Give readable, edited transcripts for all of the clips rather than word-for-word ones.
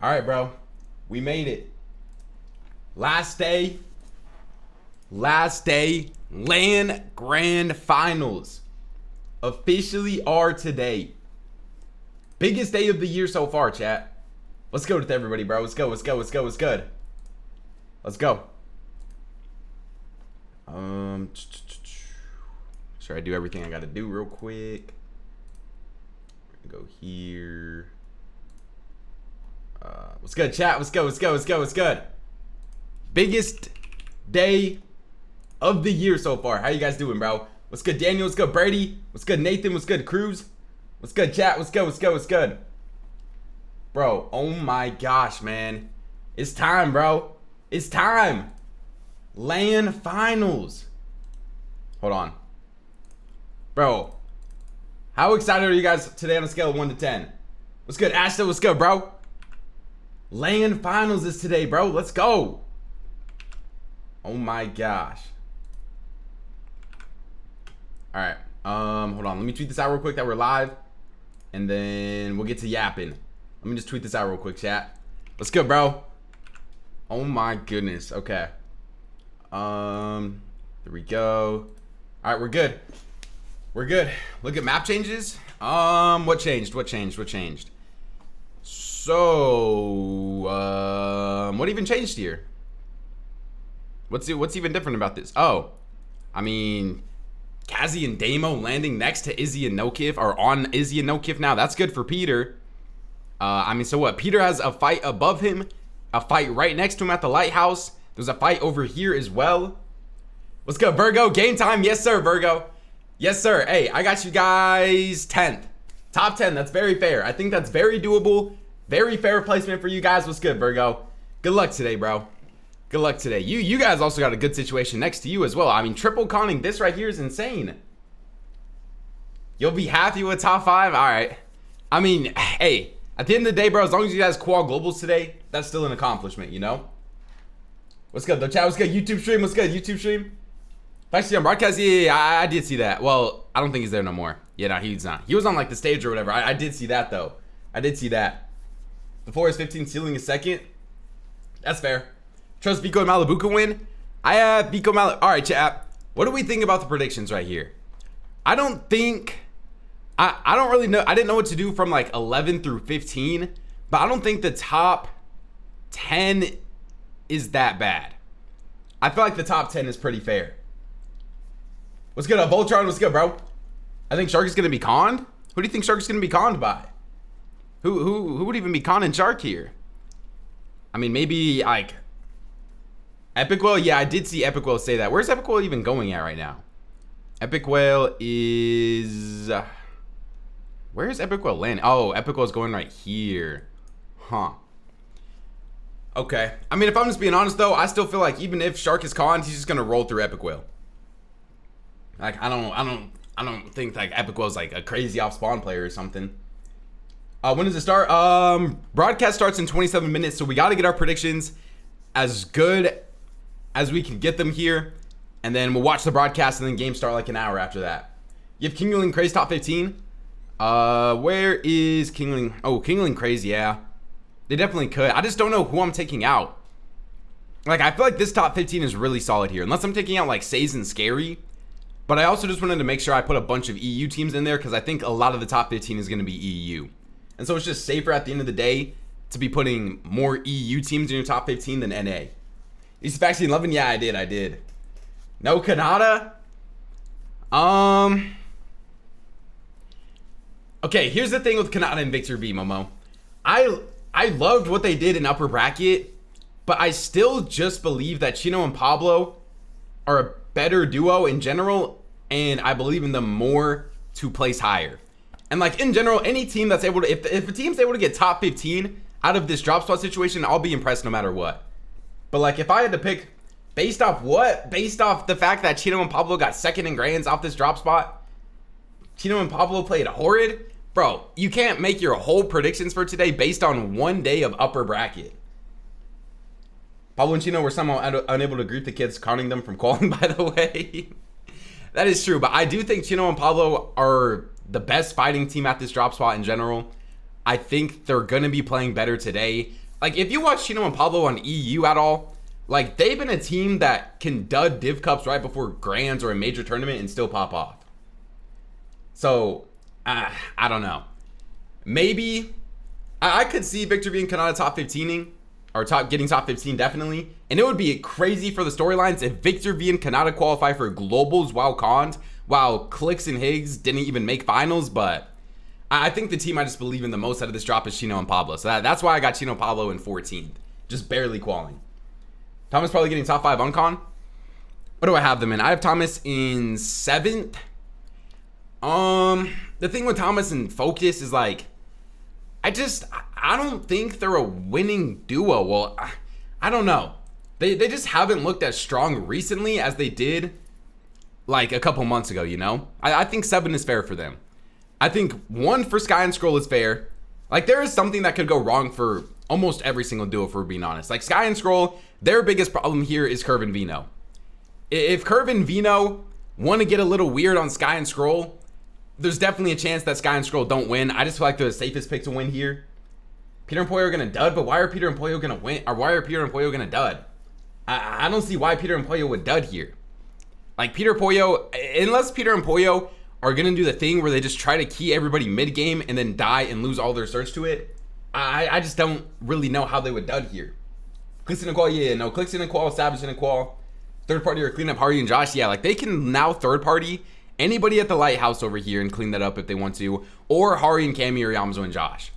All right, bro. We made it. Last day. LAN Grand Finals officially are today. Biggest day of the year so far, chat. Let's go with everybody, bro. Let's go. Let's good. Let's go. Sure, I do everything I gotta do real quick. We're gonna go here. What's good, chat? What's good? Biggest day of the year so far. How you guys doing, bro? What's good, Daniel? What's good, Brady? What's good, Nathan? What's good, Cruz? What's good, chat? What's good? Bro, oh my gosh, man. It's time, bro. It's time. LAN Finals. Hold on. Bro, how excited are you guys today on a scale of 1 to 10? What's good, Ashton? What's good, bro? LAN Finals is today, bro. Let's go. Oh my gosh. All right. Hold on. Let me tweet this out real quick that we're live, and then we'll get to yapping. Let me just tweet this out real quick, chat. Let's go, bro. Oh my goodness. Okay. There we go. All right, we're good. Look at map changes. What changed? So, what even changed here? What's even different about this? Oh, I mean, Kazi and Damo landing next to Izzy and Nokif, are on Izzy and Nokif now. That's good for Peter. I mean, so what? Peter has a fight above him, a fight right next to him at the lighthouse. There's a fight over here as well. What's good, Virgo? Game time. Yes, sir, Virgo. Yes, sir. Hey, I got you guys 10th. Top 10. That's very fair. I think that's very doable. Very fair placement for you guys. What's good, Virgo? Good luck today, bro. Good luck today. You guys also got a good situation next to you as well. I mean, triple conning this right here is insane. You'll be happy with top 5? All right. I mean, hey, at the end of the day, bro, as long as you guys quad globals today, that's still an accomplishment, you know? What's good, though, chat? What's good? YouTube stream? What's good? YouTube stream? Actually, on broadcast, yeah, I did see that. Well, I don't think he's there no more. Yeah, no, he's not. He was on, like, the stage or whatever. I did see that, though. I did see that. The floor is 15, ceiling is second. That's fair. Trust Vico and Malibu can win. I have Vico Malibu. All right, chat. What do we think about the predictions right here? I don't really know. I didn't know what to do from, like, 11 through 15. But I don't think the top 10 is that bad. I feel like the top 10 is pretty fair. What's good, Voltron? What's good, bro? I think Shxrk is going to be conned. Who do you think Shxrk is going to be conned by? Who would even be conning Shxrk here? I mean, maybe like Epic Whale. Yeah, I did see Epic Whale say that. Where's Epic Whale even going at right now? Epic Whale is where's Epic Whale landing? Oh, Epic Whale is going right here. Huh. Okay. I mean, if I'm just being honest though, I still feel like even if Shxrk is conned, he's just gonna roll through Epic Whale. Like I don't think like Epic Whale's like a crazy off spawn player or something. When does it start? Broadcast starts in 27 minutes, so we got to get our predictions as good as we can get them here, and then we'll watch the broadcast, and then games start like an hour after that. You have Kingling Craze top 15. Where is Kingling? Oh, Kingling Craze, yeah. They definitely could. I just don't know who I'm taking out. Like, I feel like this top 15 is really solid here, unless I'm taking out like Saze and Scary. But I also just wanted to make sure I put a bunch of EU teams in there because I think a lot of the top 15 is going to be EU. And so it's just safer at the end of the day to be putting more EU teams in your top 15 than NA. East Vaccine 11? Yeah, I did. No Kanata? Okay, here's the thing with Kanata and Victor V, Momo. I loved what they did in upper bracket, but I still just believe that Chino and Pablo are a better duo in general, and I believe in them more to place higher. And like in general, any team that's able to, if a team's able to get top 15 out of this drop spot situation, I'll be impressed no matter what. But like if I had to pick based off what? Based off the fact that Chino and Pablo got second in grands off this drop spot, Chino and Pablo played horrid. Bro, you can't make your whole predictions for today based on one day of upper bracket. Pablo and Chino were somehow unable to greet the kids, conning them from calling, by the way. That is true, but I do think Chino and Pablo are the best fighting team at this drop spot in general. I think they're going to be playing better today. Like, if you watch Chino and Pablo on EU at all, like, they've been a team that can dud Div Cups right before Grands or a major tournament and still pop off. So, I don't know. Maybe I could see Victor V and Kanata top 15ing, or getting top 15 definitely. And it would be crazy for the storylines if Victor V and Kanata qualify for globals while cons, while Clicks and Higgs didn't even make finals. But I think the team I just believe in the most out of this drop is Chino and Pablo. So that's why I got Chino Pablo in 14th, just barely qualing. Thomas probably getting top 5 uncon. What do I have them in? I have Thomas in 7th. The thing with Thomas and Focus is like, I don't think they're a winning duo. Well, I don't know. They just haven't looked as strong recently as they did like a couple months ago, you know? I think 7 is fair for them. I think 1 for Sky and Scroll is fair. Like, there is something that could go wrong for almost every single duo, if we're being honest. Like, Sky and Scroll, their biggest problem here is Curve and Veno. If Curve and Veno want to get a little weird on Sky and Scroll, there's definitely a chance that Sky and Scroll don't win. I just feel like they're the safest pick to win here. Peter and Pollo are going to dud, but why are Peter and Pollo going to win? Or why are Peter and Pollo going to dud? I don't see why Peter and Pollo would dud here. Like, Peter Pollo, unless Peter and Pollo are going to do the thing where they just try to key everybody mid-game and then die and lose all their search to it, I just don't really know how they would dud here. Clicks in a qual, yeah, no. Clicks in a qual, Savage in a qual. Third party or clean up Hardy and Josh, yeah. Like, they can now third party anybody at the Lighthouse over here and clean that up if they want to. Or Hari and Cammy or Yamazo and Josh.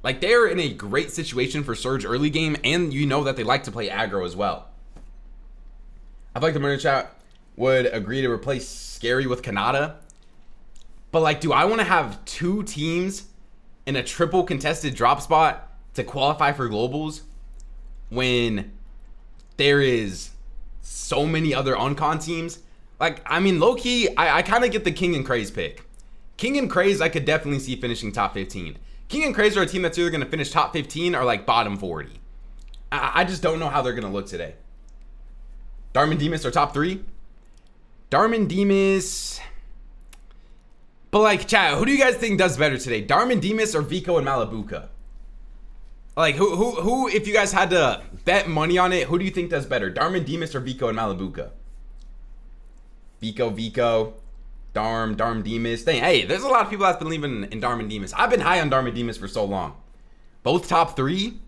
Like, they're in a great situation for Surge early game, and you know that they like to play aggro as well. I feel like the murder chat would agree to replace Scary with Kanata. But, like, do I want to have 2 teams in a triple contested drop spot to qualify for globals when there is so many other uncon teams? Like, I mean, low-key, I kind of get the King and Craze pick. King and Craze, I could definitely see finishing top 15. King and Craze are a team that's either going to finish top 15 or, like, bottom 40. I just don't know how they're going to look today. Darman Demas are top 3. Darman Demas... But, like, chat, who do you guys think does better today? Darman Demas or Vico and Malibuca? Like, who, if you guys had to bet money on it, who do you think does better? Darman Demas or Vico and Malibuca? Vico, Darm Demas. Dang, hey, there's a lot of people that's been leaving in Darman Demas. I've been high on Darman Demas for so long. Both top 3?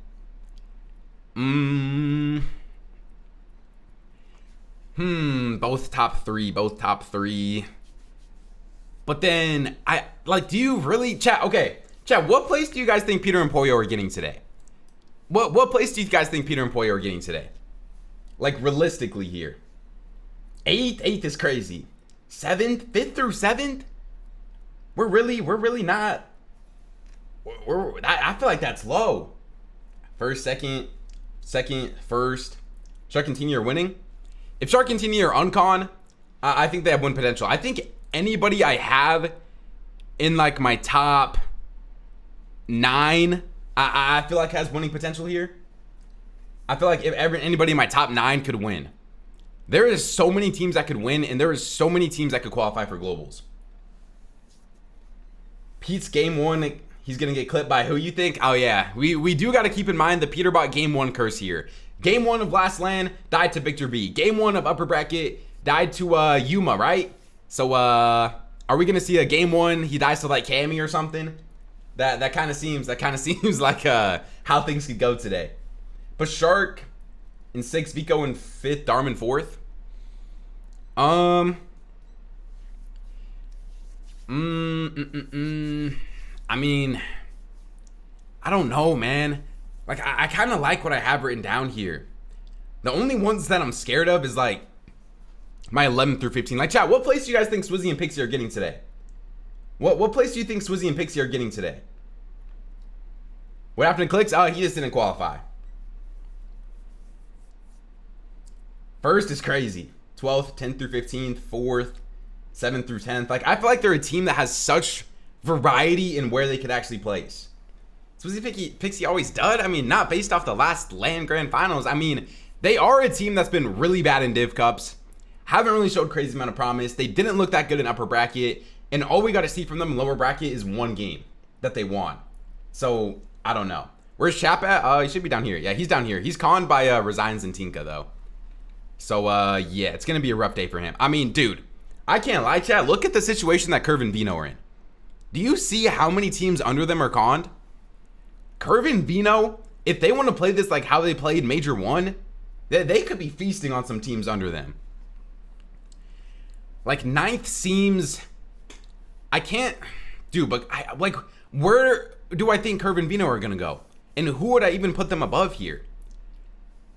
Both top 3. But then, do you really, chat, okay, chat, what place do you guys think Peter and Pollo are getting today? What place do you guys think Peter and Pollo are getting today? Like, realistically here. 8th is crazy. 7th, 5th through 7th? We're really not, I feel like that's low. First, second, first. Shxrk and Tini are winning. If Shxrk and Tini are uncon, I think they have win potential. I think anybody I have in, like, my top 9, I feel like has winning potential here. I feel like if anybody in my top 9 could win. There is so many teams that could win, and there is so many teams that could qualify for globals. Pete's game 1, he's going to get clipped by who you think? Oh, yeah. We do got to keep in mind the Peterbot game 1 curse here. Game 1 of Last Land died to Victor V. Game 1 of Upper Bracket died to Yuma, right? So, are we going to see a game 1, he dies to, like, Cammy or something? That kind of seems like how things could go today. But Shxrk in 6th, Vico in 5th, Darman 4th. I mean, I don't know, man. Like, I kind of like what I have written down here. The only ones that I'm scared of is, like, my 11 through 15. Like, chat, what place do you guys think Swizzy and Pixie are getting today? What place do you think Swizzy and Pixie are getting today? What happened to Clicks? Oh, he just didn't qualify. First is crazy. 12th, 10th through 15th, 4th, 7th through 10th. Like, I feel like they're a team that has such variety in where they could actually place. Swizzy Pixie always dud? I mean, not based off the last LAN Grand Finals. I mean, they are a team that's been really bad in Div Cups. Haven't really showed crazy amount of promise. They didn't look that good in upper bracket. And all we got to see from them in lower bracket is 1 game that they won. So, I don't know. Where's Chap at? He should be down here. Yeah, he's down here. He's conned by Resigns and Tinka, though. So, yeah, it's going to be a rough day for him. I mean, dude, I can't lie, chat. Look at the situation that Curve and Veno are in. Do you see how many teams under them are conned? Curve and Veno, if they want to play this like how they played Major 1, they could be feasting on some teams under them. Like, 9th seems... I can't... Dude, but, where do I think Curve and Veno are going to go? And who would I even put them above here?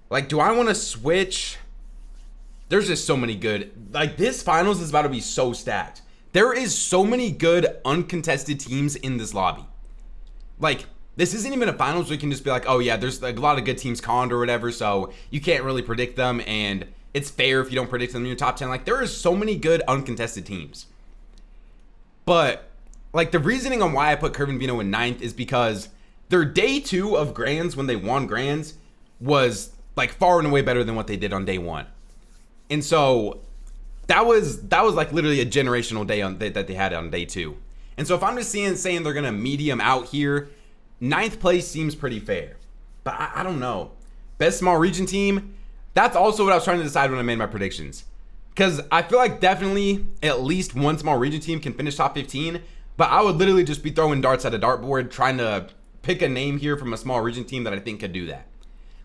Like, do I want to switch? There's just so many good... Like, this finals is about to be so stacked. There is so many good uncontested teams in this lobby. Like, this isn't even a finals where you can just be like, oh yeah, there's like a lot of good teams conned or whatever, so you can't really predict them, and it's fair if you don't predict them in your top 10. Like, there is so many good uncontested teams. But, like, the reasoning on why I put Curve and Veno in 9th is because their day 2 of Grands, when they won Grands, was, like, far and away better than what they did on day 1. And so, that was like, literally a generational day that they had on day 2. And so, if I'm just saying they're going to medium out here, 9th place seems pretty fair. But I don't know. Best small region team, that's also what I was trying to decide when I made my predictions. Because I feel like definitely at least one small region team can finish top 15. But I would literally just be throwing darts at a dartboard trying to pick a name here from a small region team that I think could do that.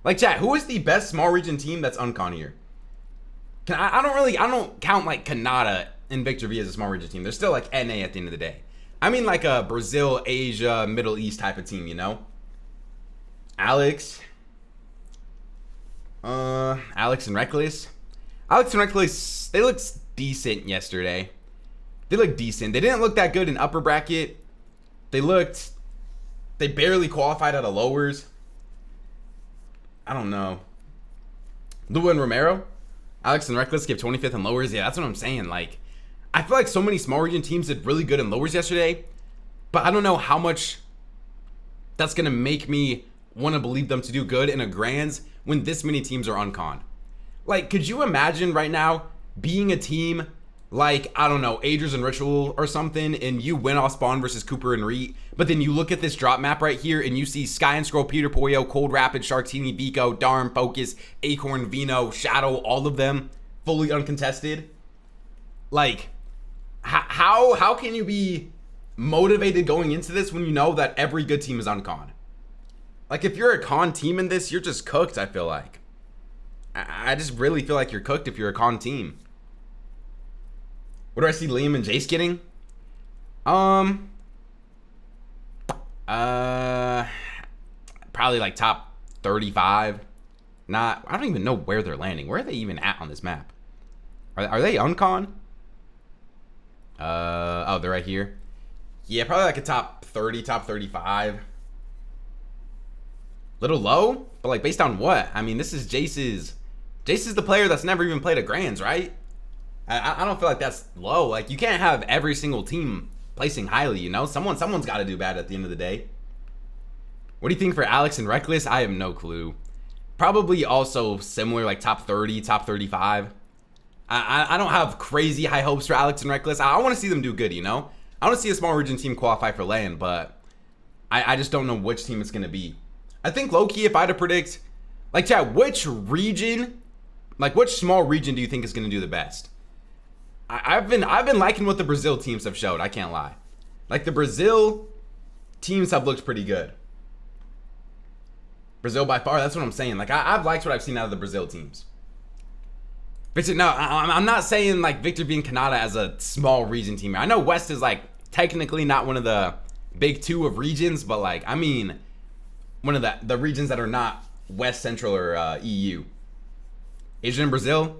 Like, chat, who is the best small region team that's uncon here? I don't count like Canada and Victor V as a small region team. They're still like NA at the end of the day. I mean like a Brazil, Asia, Middle East type of team, you know? Alex and Reckless. Alex and Reckless, they looked decent yesterday. They looked decent. They didn't look that good in upper bracket. They barely qualified out of lowers. I don't know. Lua and Romero? Alex and Reckless give 25th in lowers. Yeah, that's what I'm saying. Like, I feel like so many small region teams did really good in lowers yesterday, but I don't know how much that's going to make me want to believe them to do good in a Grands when this many teams are uncon. Like, could you imagine right now being a team like, I don't know, Agers and Ritual or something, and you win off spawn versus Cooper and Reet, but then you look at this drop map right here and you see Sky and Scroll, Peter Pollo, Cold Rapid, Sharktini, Vico, Darm, Focus, Acorn, Veno, Shadow, all of them fully uncontested? Like, how can you be motivated going into this when you know that every good team is uncon? Like, if you're a con team in this, you're just cooked, I feel like. I just really feel like you're cooked if you're a con team. What do I see Liam and Jace getting? Probably like top 35. I don't even know where they're landing. Where are they even at on this map? Are they uncon? Oh, they're right here. Yeah, probably like a top 30, top 35. Little low, but like based on what? I mean, this is Jace's the player that's never even played a Grands, right? I don't feel like that's low. Like, you can't have every single team placing highly, you know? Someone's got to do bad at the end of the day. What do you think for Alex and Reckless? I have no clue. Probably also similar, like top 30, top 35. I don't have crazy high hopes for Alex and Reckless. I want to see them do good, you know? I want to see a small region team qualify for LAN, but I just don't know which team it's going to be. I think low-key, if I had to predict, like, chat, which region, like, which small region do you think is going to do the best? I've been liking what the Brazil teams have showed. I can't lie. Like, the Brazil teams have looked pretty good. Brazil by far, that's what I'm saying. Like, I've liked what I've seen out of the Brazil teams. Victor, no, I'm not saying, like, Victor being Canada as a small region team. I know West is, like, technically not one of the big two of regions, but, like, I mean, one of the regions that are not West, Central, or EU. Asia and Brazil?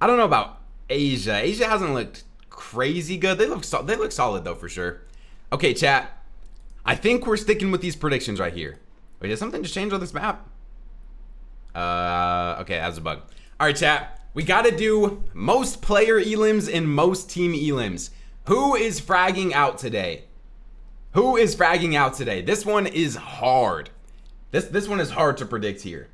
I don't know about Asia. Asia hasn't looked crazy good. They look solid though, for sure. Okay, chat. I think we're sticking with these predictions right here. Wait, did something just change on this map? Okay, that's a bug. All right, chat. We got to do most player elims and most team elims. Who is fragging out today? Who is fragging out today? This one is hard. This one is hard to predict here.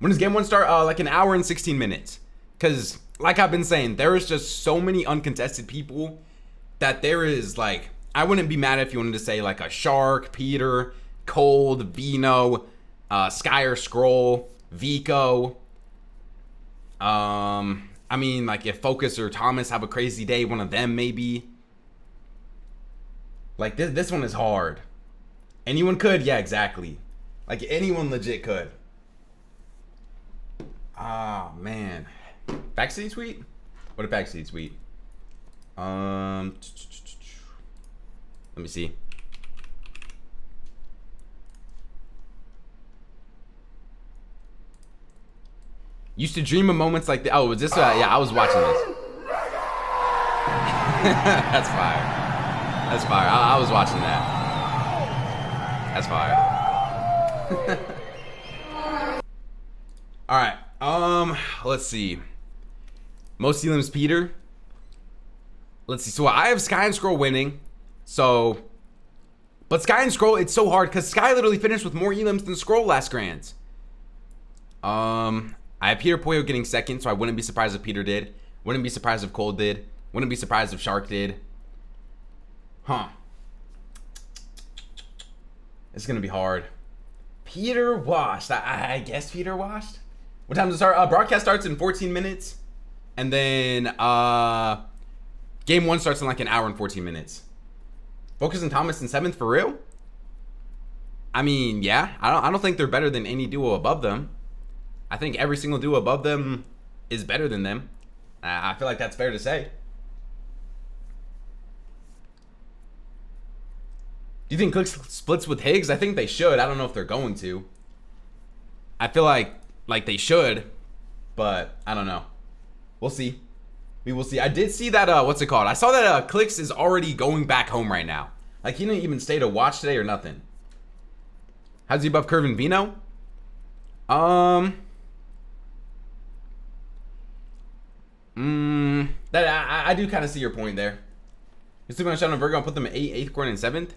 When does game one start? Like an hour and 16 minutes. Because, like I've been saying, there is just so many uncontested people that there is, like, I wouldn't be mad if you wanted to say, like, a Shxrk, Peter, Cold, Veno, Shxrk, Vico. I mean, like, if Focus or Thomas have a crazy day, one of them maybe. Like, this one is hard. Anyone could? Yeah, exactly. Like, anyone legit could. Ah, man. Backseat tweet? What a backseat tweet. Let me see. Used to dream of moments like the. Oh, was this? Yeah, I was watching this. That's fire. That's fire. I was watching that. That's fire. All right. Let's see. Most elims Peter. Let's see. So I have Sky and Scroll winning. So, but Sky and Scroll, it's so hard because Sky literally finished with more elims than Scroll last Grands. I have Peter Puyo getting second, so I wouldn't be surprised if Peter did. Wouldn't be surprised if Cold did. Wouldn't be surprised if Shxrk did. Huh. It's gonna be hard. Peter washed. I guess Peter washed. What time does it start? Broadcast starts in 14 minutes. And then game 1 starts in like an hour and 14 minutes. Focus and Thomas in 7th for real? I mean, yeah. I don't think they're better than any duo above them. I think every single duo above them is better than them. I feel like that's fair to say. Do you think Click splits with Higgs? I think they should. I don't know if they're going to. I feel like they should, but I don't know. We'll see. We will see. I did see that, what's it called? I saw that Clicks is already going back home right now. Like, he didn't even stay to watch today or nothing. How's he above Curve and Veno? I do kind of see your point there. You're sleeping on Shadow and Virgo and put them at 8th, Corn, and 7th?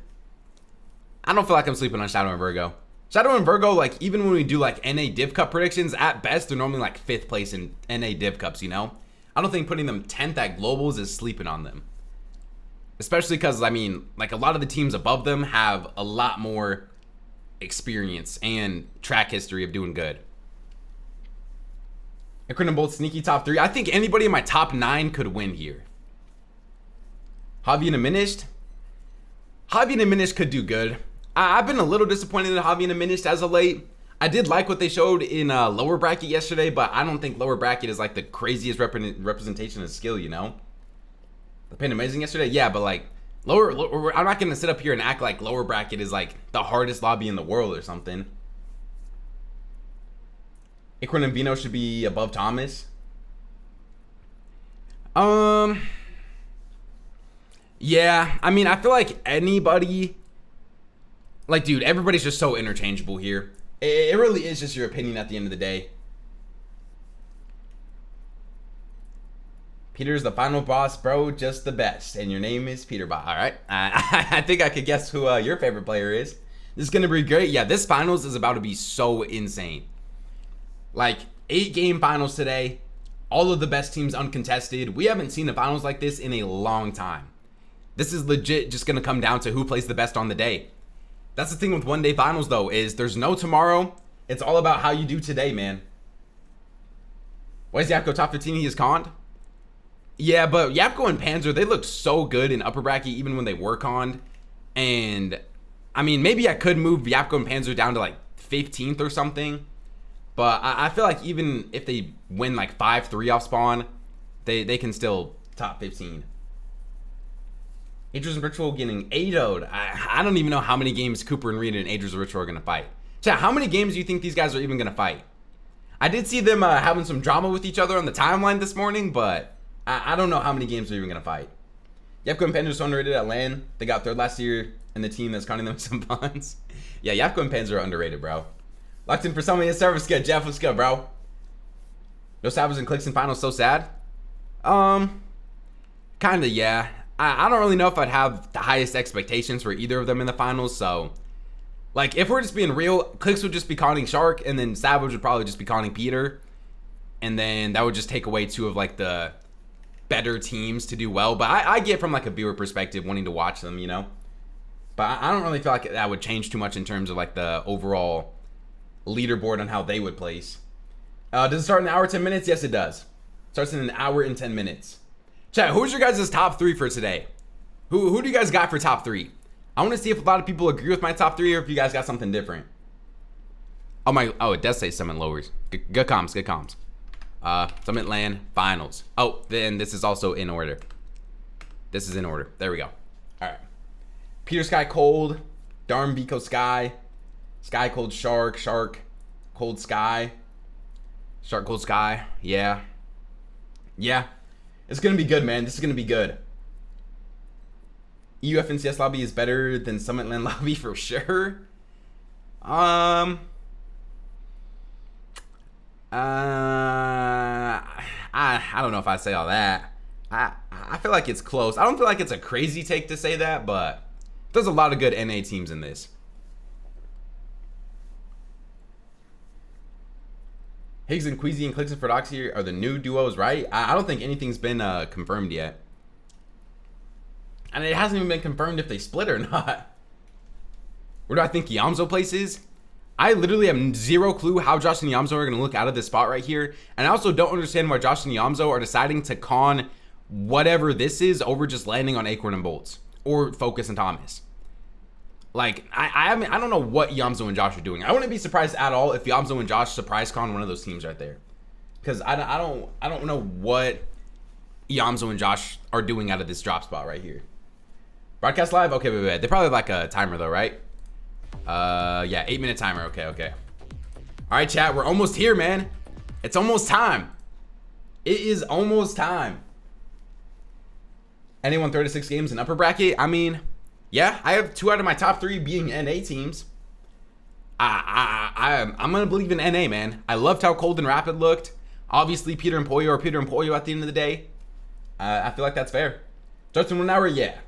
I don't feel like I'm sleeping on Shadow and Virgo. Shadow and Virgo, like, even when we do, like, NA Div Cup predictions, at best, they're normally, like, 5th place in NA Div Cups, you know? I don't think putting them 10th at Globals is sleeping on them. Especially because, I mean, like, a lot of the teams above them have a lot more experience and track history of doing good. Ikrin and Bolt sneaky top 3. I think anybody in my top 9 could win here. Javi and Diminished. Javi and Diminished could do good. I've been a little disappointed in Javi and Diminished as of late. I did like what they showed in lower bracket yesterday, but I don't think lower bracket is like the craziest representation of skill, you know? They played amazing yesterday? Yeah, but like, lower I'm not going to sit up here and act like lower bracket is like the hardest lobby in the world or something. Ikrin and Veno should be above Thomas. Yeah, I mean, I feel like anybody, like, dude, everybody's just so interchangeable here. It really is just your opinion at the end of the day. Peter's the final boss, bro, just the best. And your name is Peterbot, all right? I think I could guess who your favorite player is. This is going to be great. Yeah, this finals is about to be so insane. Like, 8-game finals today. All of the best teams uncontested. We haven't seen the finals like this in a long time. This is legit just going to come down to who plays the best on the day. That's the thing with one-day finals, though, is there's no tomorrow. It's all about how you do today, man. Why is Yapko top 15? He is conned? Yeah, but Yapko and Panzer, they looked so good in upper bracket even when they were conned. And, I mean, maybe I could move Yapko and Panzer down to, like, 15th or something. But I feel like even if they win, like, 5-3 off spawn, they can still top 15. Adrian's Ritual getting 8-0'd. I don't even know how many games Cooper and Reed and Adrian's Ritual are going to fight. Chat, how many games do you think these guys are even going to fight? I did see them having some drama with each other on the timeline this morning, but I don't know how many games they're even going to fight. Yapko and Panzer are so underrated at LAN. They got 3rd last year, and the team that's counting them some buns. Yeah, Yapko and Panzer are underrated, bro. Locked in for some of your service. Good, Jeff. What's good, bro? No Savage and Clicks in finals. So sad. Kinda, yeah. I don't really know if I'd have the highest expectations for either of them in the finals. So, like, if we're just being real, Clicks would just be calling Shxrk, and then Savage would probably just be calling Peter, and then that would just take away 2 of like the better teams to do well. But I get from like a viewer perspective wanting to watch them, you know. But I don't really feel like that would change too much in terms of like the overall leaderboard on how they would place. Does it start in an hour, 10 minutes? Yes, it does. Starts in an hour and 10 minutes. Chat, who's your guys' top 3 for today? Who do you guys got for top 3? I want to see if a lot of people agree with my top 3 or if you guys got something different. Oh, it does say Summit lowers. Good comms, good comms. Summit LAN finals. Oh, then this is also in order. This is in order. There we go. All right. Peter Sky Cold, Darm Biko Sky, Sky Cold Shxrk, Shxrk Cold Sky, Shxrk Cold Sky. Yeah. It's gonna be good, man. This is gonna be good. EU FNCS lobby is better than Summit LAN lobby for sure. I don't know if I say all that. I feel like it's close. I don't feel like it's a crazy take to say that, but there's a lot of good NA teams in this. Higgs and Queasy and Clicks and Ferdoxy are the new duos, right? I don't think anything's been confirmed yet. And it hasn't even been confirmed if they split or not. Where do I think Yamzo places? I literally have zero clue how Josh and Yamzo are going to look out of this spot right here. And I also don't understand why Josh and Yamzo are deciding to con whatever this is over just landing on Acorn and Bolts. Or Focus and Thomas. Like, I don't know what Yamzo and Josh are doing. I wouldn't be surprised at all if Yamzo and Josh surprise con one of those teams right there. Because I don't know what Yamzo and Josh are doing out of this drop spot right here. Broadcast live? Okay, wait. They probably like a timer though, right? Yeah, 8-minute timer. Okay. All right, chat. We're almost here, man. It's almost time. It is almost time. Anyone 36 games in upper bracket? I mean, yeah, I have 2 out of my top 3 being NA teams. I'm gonna believe in NA, man. I loved how Cold and Rapid looked. Obviously, Peter and Pollo are Peter and Pollo at the end of the day. I feel like that's fair. Starts in 1 hour, yeah.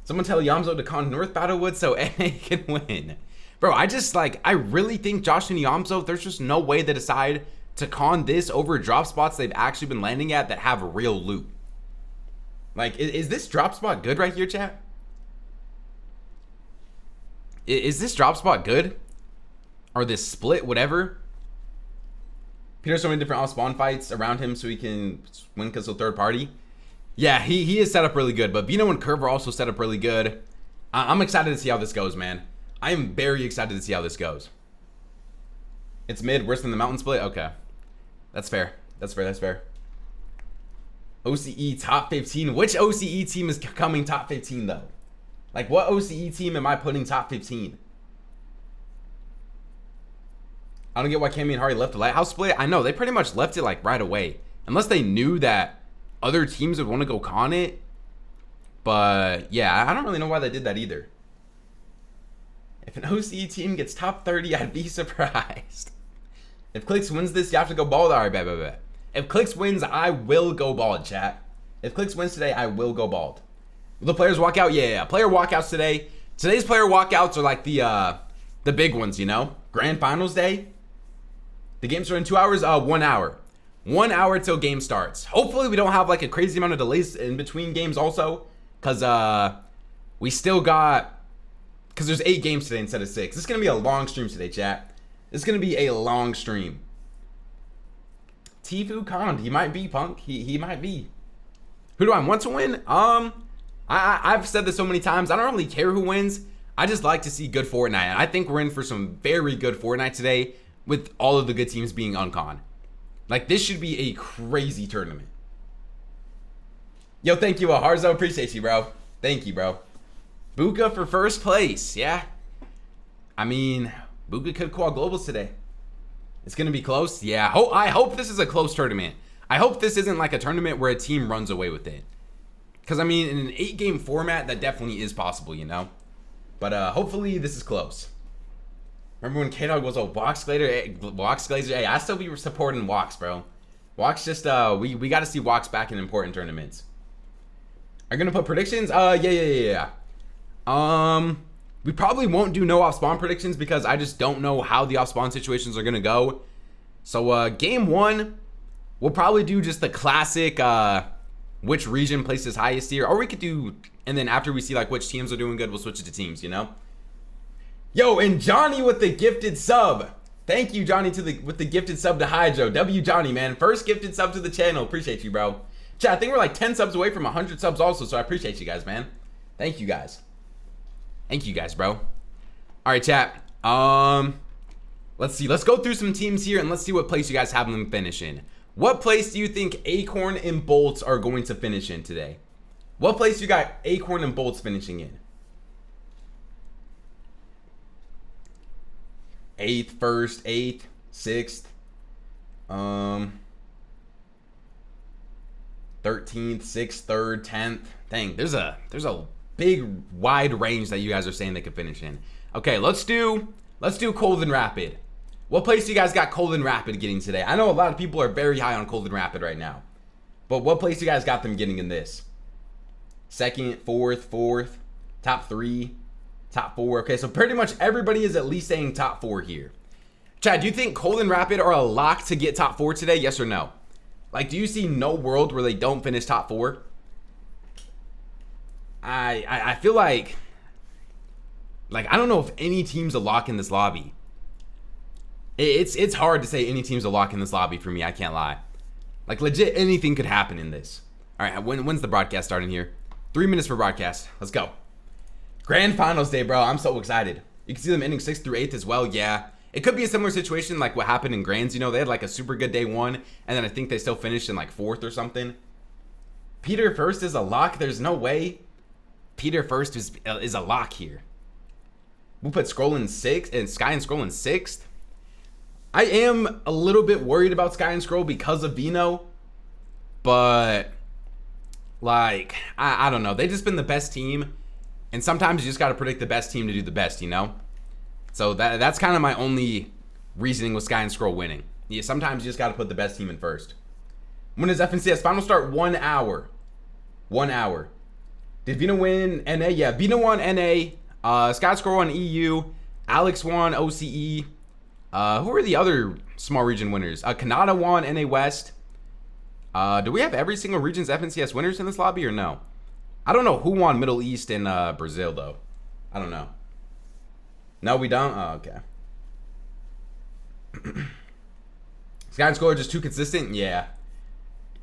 Someone tell Yamzo to con North Battlewood so NA can win. Bro, I really think Josh and Yamzo, there's just no way they decide to con this over drop spots they've actually been landing at that have real loot. Like, is this drop spot good right here, chat? Is this drop spot good? Or this split, whatever? Peter's so many different off-spawn fights around him so he can win because of third party. Yeah, he is set up really good, but Veno and Curve are also set up really good. I'm excited to see how this goes, man. I am very excited to see how this goes. It's mid, worse than the mountain split? Okay. That's fair. That's fair. OCE top 15. Which OCE team is coming top 15, though? Like, what OCE team am I putting top 15? I don't get why Cammy and Hari left the Lighthouse split. I know, they pretty much left it, like, right away. Unless they knew that other teams would want to go con it. But, yeah, I don't really know why they did that either. If an OCE team gets top 30, I'd be surprised. If Clicks wins this, you have to go bald. All right, bet. If Clicks wins, I will go bald, chat. If Clicks wins today, I will go bald. Will the players walk out? Yeah. Player walkouts today. Today's player walkouts are like the big ones, you know? Grand Finals day. The games are in 2 hours. 1 hour. 1 hour till game starts. Hopefully we don't have like a crazy amount of delays in between games also. Because we still got... Because there's 8 games today instead of 6. This is going to be a long stream today, chat. This is going to be a long stream. Tfue conned. He might be, Punk. He might be. Who do I want to win? I've said this so many times. I don't really care who wins. I just like to see good Fortnite. And I think we're in for some very good Fortnite today with all of the good teams being uncon. Like, this should be a crazy tournament. Yo, thank you, Harzo. Appreciate you, bro. Thank you, bro. Buka for first place. Yeah. I mean, Buka could quad globals today. It's going to be close. Yeah. I hope this is a close tournament. I hope this isn't like a tournament where a team runs away with it. Because, I mean, in an 8-game format, that definitely is possible, you know? But hopefully this is close. Remember when K-Dog was a Wox Glazer? Hey, I still be supporting Wox, bro. Wox just, we got to see Wox back in important tournaments. Are you going to put predictions? Yeah. We probably won't do no off-spawn predictions because I just don't know how the off-spawn situations are going to go. So, game 1, we'll probably do just the classic, which region places highest here, or we could do, and then after we see like which teams are doing good, we'll switch it to teams, you know. Yo, and Johnny with the gifted sub. Thank you, Johnny, with the gifted sub to Hydro. W Johnny, man, first gifted sub to the channel. Appreciate you, bro. Chat, I think we're like 10 subs away from 100 subs also, so I appreciate you guys, man. Thank you guys. Thank you guys, bro. All right, chat. Let's see. Let's go through some teams here and let's see what place you guys have them finish in. What place do you think Acorn and Bolts are going to finish in today? What place you got Acorn and Bolts finishing in? 8th, 1st, 8th, 6th, 13th, 6th, 3rd, 10th. Dang, there's a big wide range that you guys are saying they could finish in. Okay, let's do Colden Rapid. What place do you guys got Colden Rapid getting today? I know a lot of people are very high on Colden Rapid right now. But what place you guys got them getting in this? 2nd, 4th, top 3, top 4. Okay, so pretty much everybody is at least saying top 4 here. Chad, do you think Colden Rapid are a lock to get top 4 today? Yes or no? Like, do you see no world where they don't finish top 4? I feel like I don't know if any team's a lock in this lobby. It's hard to say any team's a lock in this lobby for me. I can't lie. Like, legit, anything could happen in this. All right, when's the broadcast starting here? 3 minutes for broadcast. Let's go. Grand Finals day, bro. I'm so excited. You can see them ending 6th through 8th as well. Yeah, it could be a similar situation like what happened in Grands. You know, they had like a super good day 1, and then I think they still finished in like 4th or something. Peter first is a lock. There's no way Peter first is a lock here. We'll put Scroll in 6th and Sky and Scroll in 6th. I am a little bit worried about Sky and Scroll because of Veno, but like I don't know. They just been the best team, and sometimes you just got to predict the best team to do the best, you know. So that's kind of my only reasoning with Sky and Scroll winning. Yeah, sometimes you just got to put the best team in first. When does FNCS final start? 1 hour. 1 hour. Did Veno win NA? Yeah, Veno won NA. Sky Scroll won EU. Alex won OCE. Who are the other small region winners? Canada won NA West. Do we have every single region's FNCS winners in this lobby or no? I don't know who won Middle East and Brazil though. I don't know. No, we don't? Oh, okay. Sky and Scroll are just too consistent? Yeah.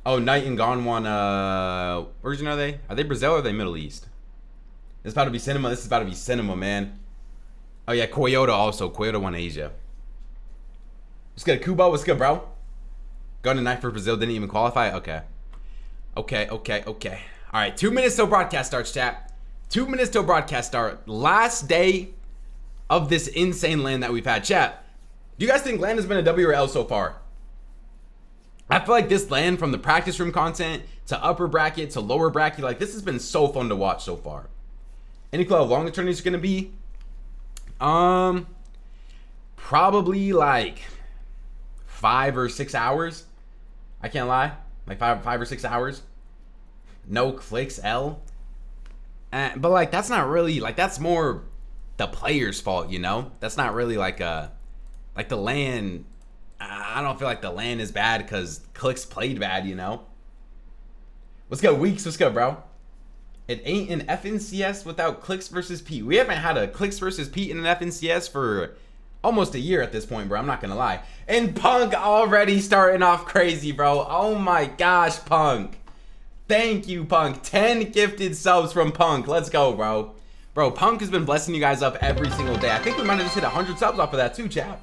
Oh, Knight and Gone won, what region are they? Are they Brazil or are they Middle East? This is about to be Cinema. This is about to be Cinema, man. Oh, yeah, Koyota also. Koyota won Asia. What's good, Kubo? What's good, bro? Gun and Knight for Brazil didn't even qualify? Okay. Okay. All right, 2 minutes till broadcast starts, chat. 2 minutes till broadcast start. Last day of this insane LAN that we've had. Chat, do you guys think LAN has been a W or L so far? I feel like this LAN, from the practice room content to upper bracket to lower bracket, like this has been so fun to watch so far. Any clue how long the tournament is going to be? Probably like 5 or 6 hours. I can't lie. Like 5 or 6 hours. No clicks, L. But like that's not really, like that's more the player's fault, you know? That's not really like the LAN. I don't feel like the LAN is bad because clicks played bad, you know? What's good, Weeks? What's good, bro? It ain't an FNCS without Clicks versus Pete. We haven't had a Clicks versus Pete in an FNCS for almost a year at this point, bro. I'm not gonna lie. And Punk already starting off crazy, bro. Oh my gosh, Punk. Thank you, Punk. 10 gifted subs from Punk. Let's go, bro. Bro, Punk has been blessing you guys up every single day. I think we might have just hit 100 subs off of that too, chat.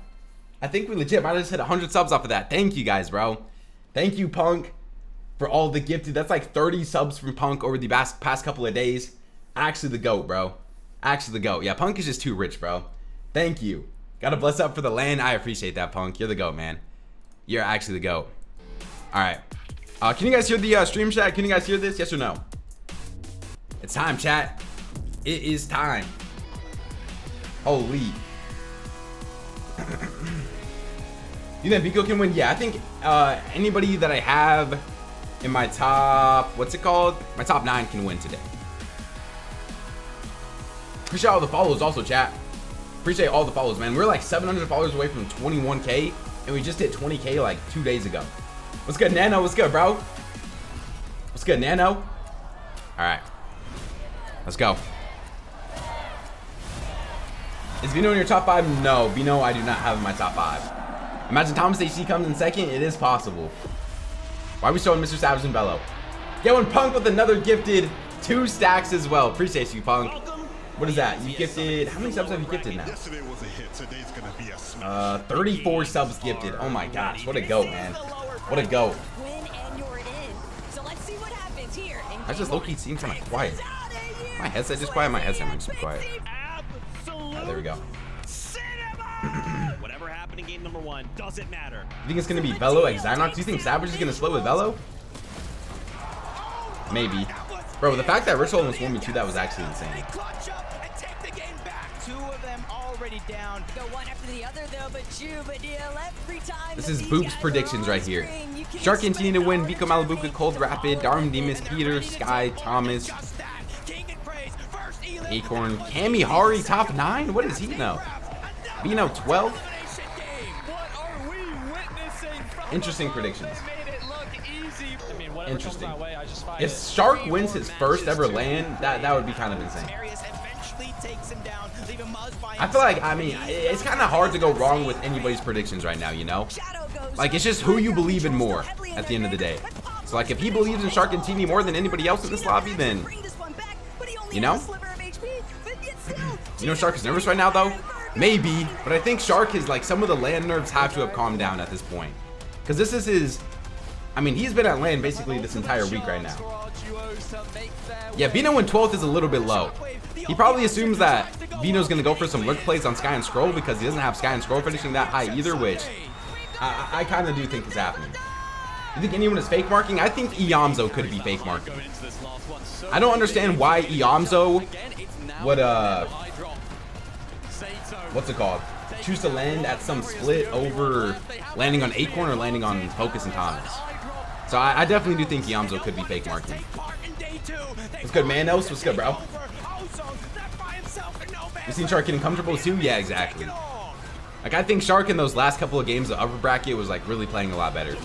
I think we legit might have just hit 100 subs off of that. Thank you guys, bro. Thank you, Punk, for all the gifted. That's like 30 subs from Punk over the past couple of days. Actually the GOAT, bro. Actually the GOAT. Yeah, Punk is just too rich, bro. Thank you. Gotta bless up for the LAN. I appreciate that, Punk. You're the GOAT, man. You're actually the GOAT. All right. Can you guys hear the stream chat? Can you guys hear this? Yes or no? It's time, chat. It is time. Holy. You think Biko can win? Yeah, I think anybody that I have in my top, what's it called? My top 9 can win today. Appreciate all the follows also, chat. Appreciate all the follows, man. We're like 700 followers away from 21K, and we just hit 20K like 2 days ago. What's good, Nano? What's good, bro? What's good, Nano? All right. Let's go. Is Veno in your top 5? No, Veno I do not have in my top 5. Imagine Thomas HC comes in second. It is possible. Why are we showing Mr. Savage and Bello? Yo, and Punk with another gifted 2 stacks as well. Appreciate you, Punk. What is that? You gifted, how many subs have you gifted now? 34 subs gifted. Oh my gosh, what a goat, man. What a goat. I just low-key seem kind of quiet. My headset just quiet? My headset might be quiet. Oh, there we go. Whatever happened in game number 1 doesn't matter. You think it's gonna be Velo x Xynox? Do you think Savage is gonna split with Velo? Maybe. Bro, the fact that Rich almost won me 2, that was actually insane. This is Boop's predictions right here. Shxrk continue to win. Vico Malibuca, Cold Rapid, Darm Demus, Peter, Sky, Thomas, Acorn, Kami Hari top 9. What does he know? Veno 12. Interesting predictions. Interesting. If Shxrk wins his first ever LAN, that would be kind of insane. I feel like, I mean, it's kind of hard to go wrong with anybody's predictions right now, you know? Like, it's just who you believe in more at the end of the day. So, like, if he believes in Shxrk and TV more than anybody else in this lobby, then, you know? You know Shxrk is nervous right now, though? Maybe, but I think Shxrk is, like, some of the LAN nerves have to have calmed down at this point. Because this is his... I mean, he's been at LAN basically this entire week right now. Yeah, Veno in 12th is a little bit low. He probably assumes that Veno's going to go for some lurk plays on Sky and Scroll because he doesn't have Sky and Scroll finishing that high either, which I kind of do think is happening. You think anyone is fake marking? I think Iamzo could be fake marking. I don't understand why Iamzo would, what's it called? Choose to land at some split over landing on Acorn or landing on Focus and Thomas. So I definitely do think Iamzo could be fake marking. What's good, Manos? What's good, bro? You seen Shxrk getting comfortable too? Yeah, exactly. Like, I think Shxrk in those last couple of games, the upper bracket was like really playing a lot better.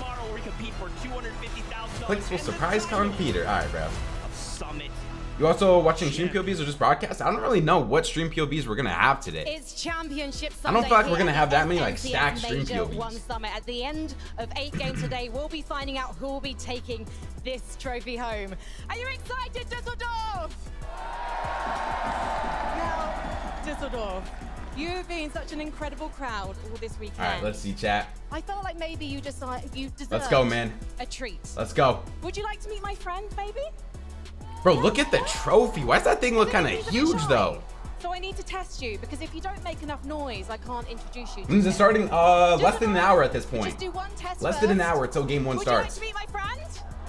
Clicks will surprise Con Peter. Alright, bro. You also watching stream POVs or just broadcast? I don't really know what stream POVs we're gonna have today. It's Championship Sunday. I don't feel like we're gonna have that many like stacked stream POVs. Summit. At the end of 8 games today, we'll be finding out who will be taking this trophy home. Are you excited, Düsseldorf? Now, Düsseldorf, you've been such an incredible crowd all this weekend. All right, let's see, chat. I felt like maybe you deserve. Let's go, man. A treat. Let's go. Would you like to meet my friend, maybe? Bro, look at the trophy. Why does that thing look kind of huge, though? So I need to test you, because if you don't make enough noise, I can't introduce you. When's it starting? Less than an hour at this point. Just do one test less than an hour until game 1 starts. Would you like to meet my friend?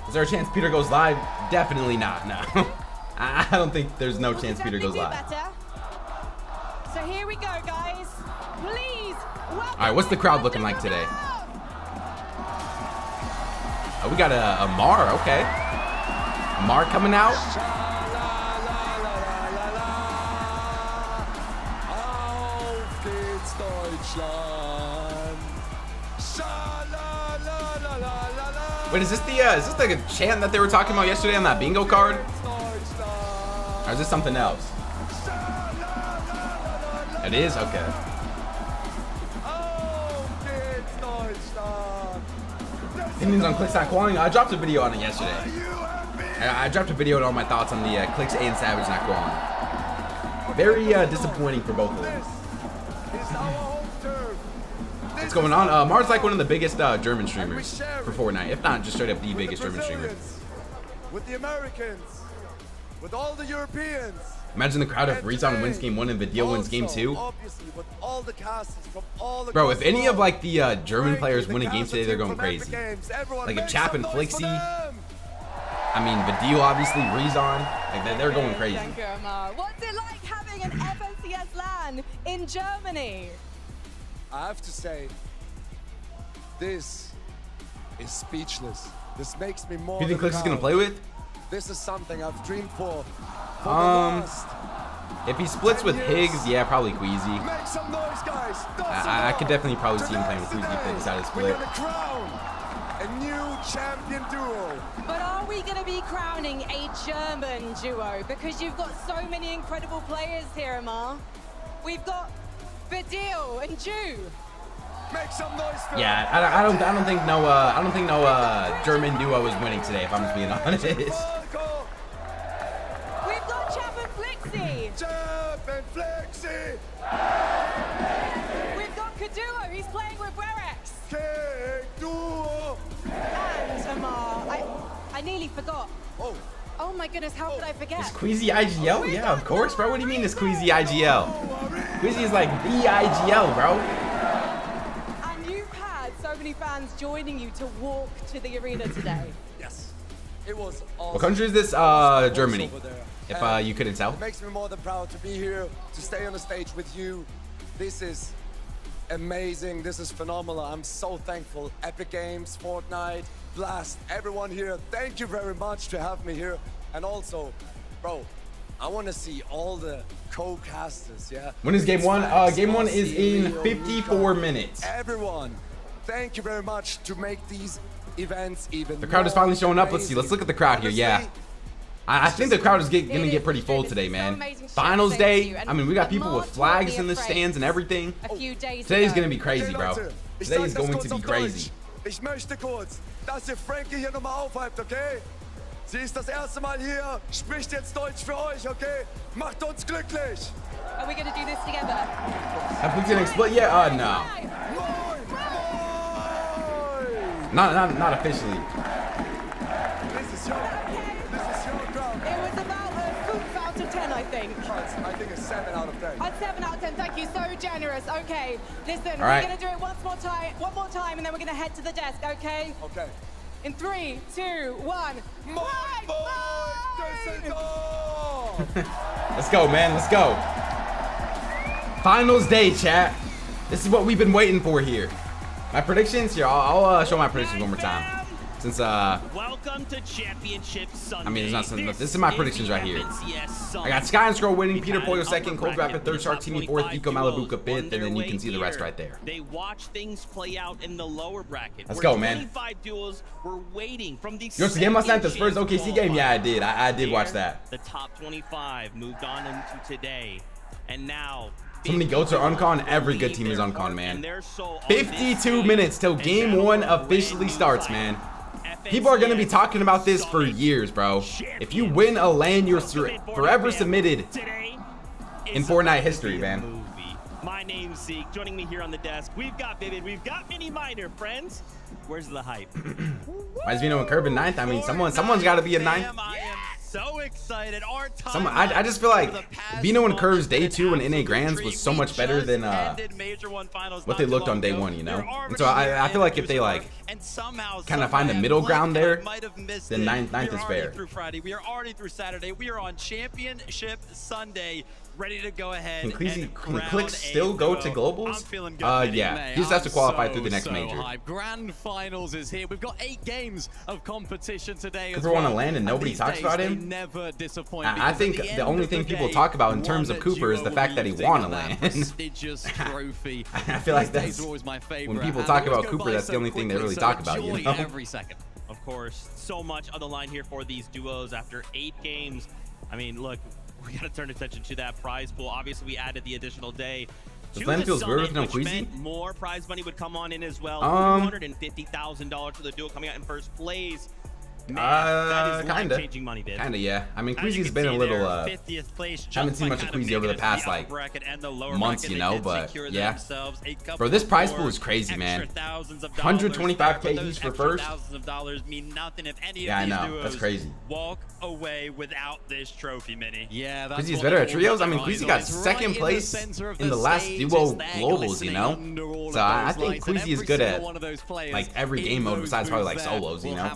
Is there a chance Peter goes live? Definitely not, no. I don't think there's no chance Peter goes live. So here we go, guys. Please. All right, what's the crowd looking like today? Oh, we got a Mar, okay. Mar coming out. Wait, is this like a chant that they were talking about yesterday on that bingo card? Or is this something else? It is? Okay. Opinions on Clicks not qualifying? I dropped a video on it yesterday. I dropped a video on all my thoughts on the Clicks and Savage not qualifying. Very disappointing for both of them. What's going on? Mar's like one of the biggest German streamers for Fortnite, if not just straight up the biggest German streamer. With the Americans, with all the Europeans. Imagine the crowd if Rezon wins game 1 and Vidil wins game 2. Bro, if any of like the German players win a game today, they're going crazy. Like if Chap and Flixie, I mean Vidil obviously, Rezon, like they're going crazy. Thank you, Omar. What's it like having an FNCS LAN in Germany? I have to say, this is speechless. This makes me more. Who do you think Clicks is gonna play with? This is something I've dreamed for. If he splits with Higgs, yeah, probably Queasy. Make some noise, guys. I could definitely probably see him playing with Queasy if they decide to split. a new champion duo. But are we going to be crowning a German duo? Because you've got so many incredible players here, Amar. We've got Badil and Ju. Make some noise for Yeah, I don't think no German duo is winning today, if I'm just being honest. We've got Chap and Flixie. Chap and Flexi. We've got Kaduo, he's playing with Brerex. King duo. And Amar, I nearly forgot. Oh. Oh my goodness, how could I forget? Is Queasy IGL? Yeah, of course, bro. What do you mean it's Queasy IGL? Queasy is like the IGL, bro. And you've had so many fans joining you to walk to the arena today. Yes. It was awesome. What country is this? Germany. If you couldn't tell. It makes me more than proud to be here, to stay on the stage with you. This is amazing. This is phenomenal. I'm so thankful. Epic Games, Fortnite, Blast, everyone here. Thank you very much to have me here. And also, bro, I want to see all the co-casters, yeah? When is game one? Game one is in 54 minutes. Everyone, thank you very much to make these events even The crowd is finally showing up. Let's see. Let's look at the crowd here. Yeah. I think the crowd is gonna get pretty full today, man. Finals day. I mean, we got people with flags in the stands and everything. Today's gonna be crazy, bro. Today is going to be crazy. Ich möchte kurz, dass ihr Frankie hier nochmal aufhypt, okay? Sie ist das erste Mal hier, spricht jetzt Deutsch für euch, okay? Macht uns glücklich! Are we going to do this together? Have we gonna split yet? No. Not officially. This is your crowd. It was about a foof out of 10, I think. I think it's 7 out of 10. I'd 7 out of 10. Thank you, so generous. Okay, listen, All right. we're going to do it one more time, and then we're going to head to the desk, okay? Okay. In 3, 2, 1. Let's go, man. Let's go. Finals day, chat. This is what we've been waiting for here. My predictions here. I'll show my predictions one more time. Since welcome to Championship Sunday. I mean, it's not something. This is my predictions right here. I got Sky and Scroll winning, Peterbot second, Cold Rapid third, Shxrk TV fourth, Eco Malibuca fifth, and then you can see the rest right there. They watch things play out in the lower bracket. Let's go, man. 25 duels were waiting from the You watched the game last night, this first OKC game? Yeah, I did. I did watch that. The top 25 moved on into today, and now. So many goats are uncon. Every good team is uncon, man. 52 minutes till game one officially starts, man. People are going to be talking about this for years, bro. If you win a LAN, you're forever submitted in Fortnite history, man. My name's Zeke. Joining me here on the desk, we've got Vivid, we've got Mini Minor, friends. Where's the hype? Why is Veno and Curb in ninth? I mean, someone's got to be in ninth. So excited. I just feel like Veno and Curve's day 2 and NA Grands was so much better than what they looked on day 1, you know? And so I feel like if they like kind of find the middle ground there, then ninth is fair. Through Friday, we are already through Saturday. We are on Championship Sunday. Ready to go ahead. Can Click still go to globals? Yeah, he just has to qualify through the next major. Grand finals is here. We've got 8 games of competition today. Cooper won a LAN and nobody talks about him. Never disappoint. I think the only thing people talk about in terms of Cooper is the fact that he won a LAN. Prestigious trophy. I feel like that's when people talk about Cooper, that's the only thing they really talk about, you know? Every second. Of course, so much on the line here for these duos after 8 games. I mean, look. We gotta turn attention to that prize pool. Obviously, we added the additional day. The LAN feels weird with no Queasy. More prize money would come on in as well. $250,000 for the duo coming out in first place. Man, kinda, yeah. I mean, Queasy's been a little, haven't seen much of Queasy over the past, like, months, you know, but, yeah. Bro, this prize pool is crazy, man. 125K each for first. Yeah, I know. That's crazy. Walk away without this trophy, Mini. Yeah, Queasy's better at trios. I mean, Queasy got second place in the last duo globals, you know? So I think Queasy is good at, like, every game mode besides probably, like, solos, you know?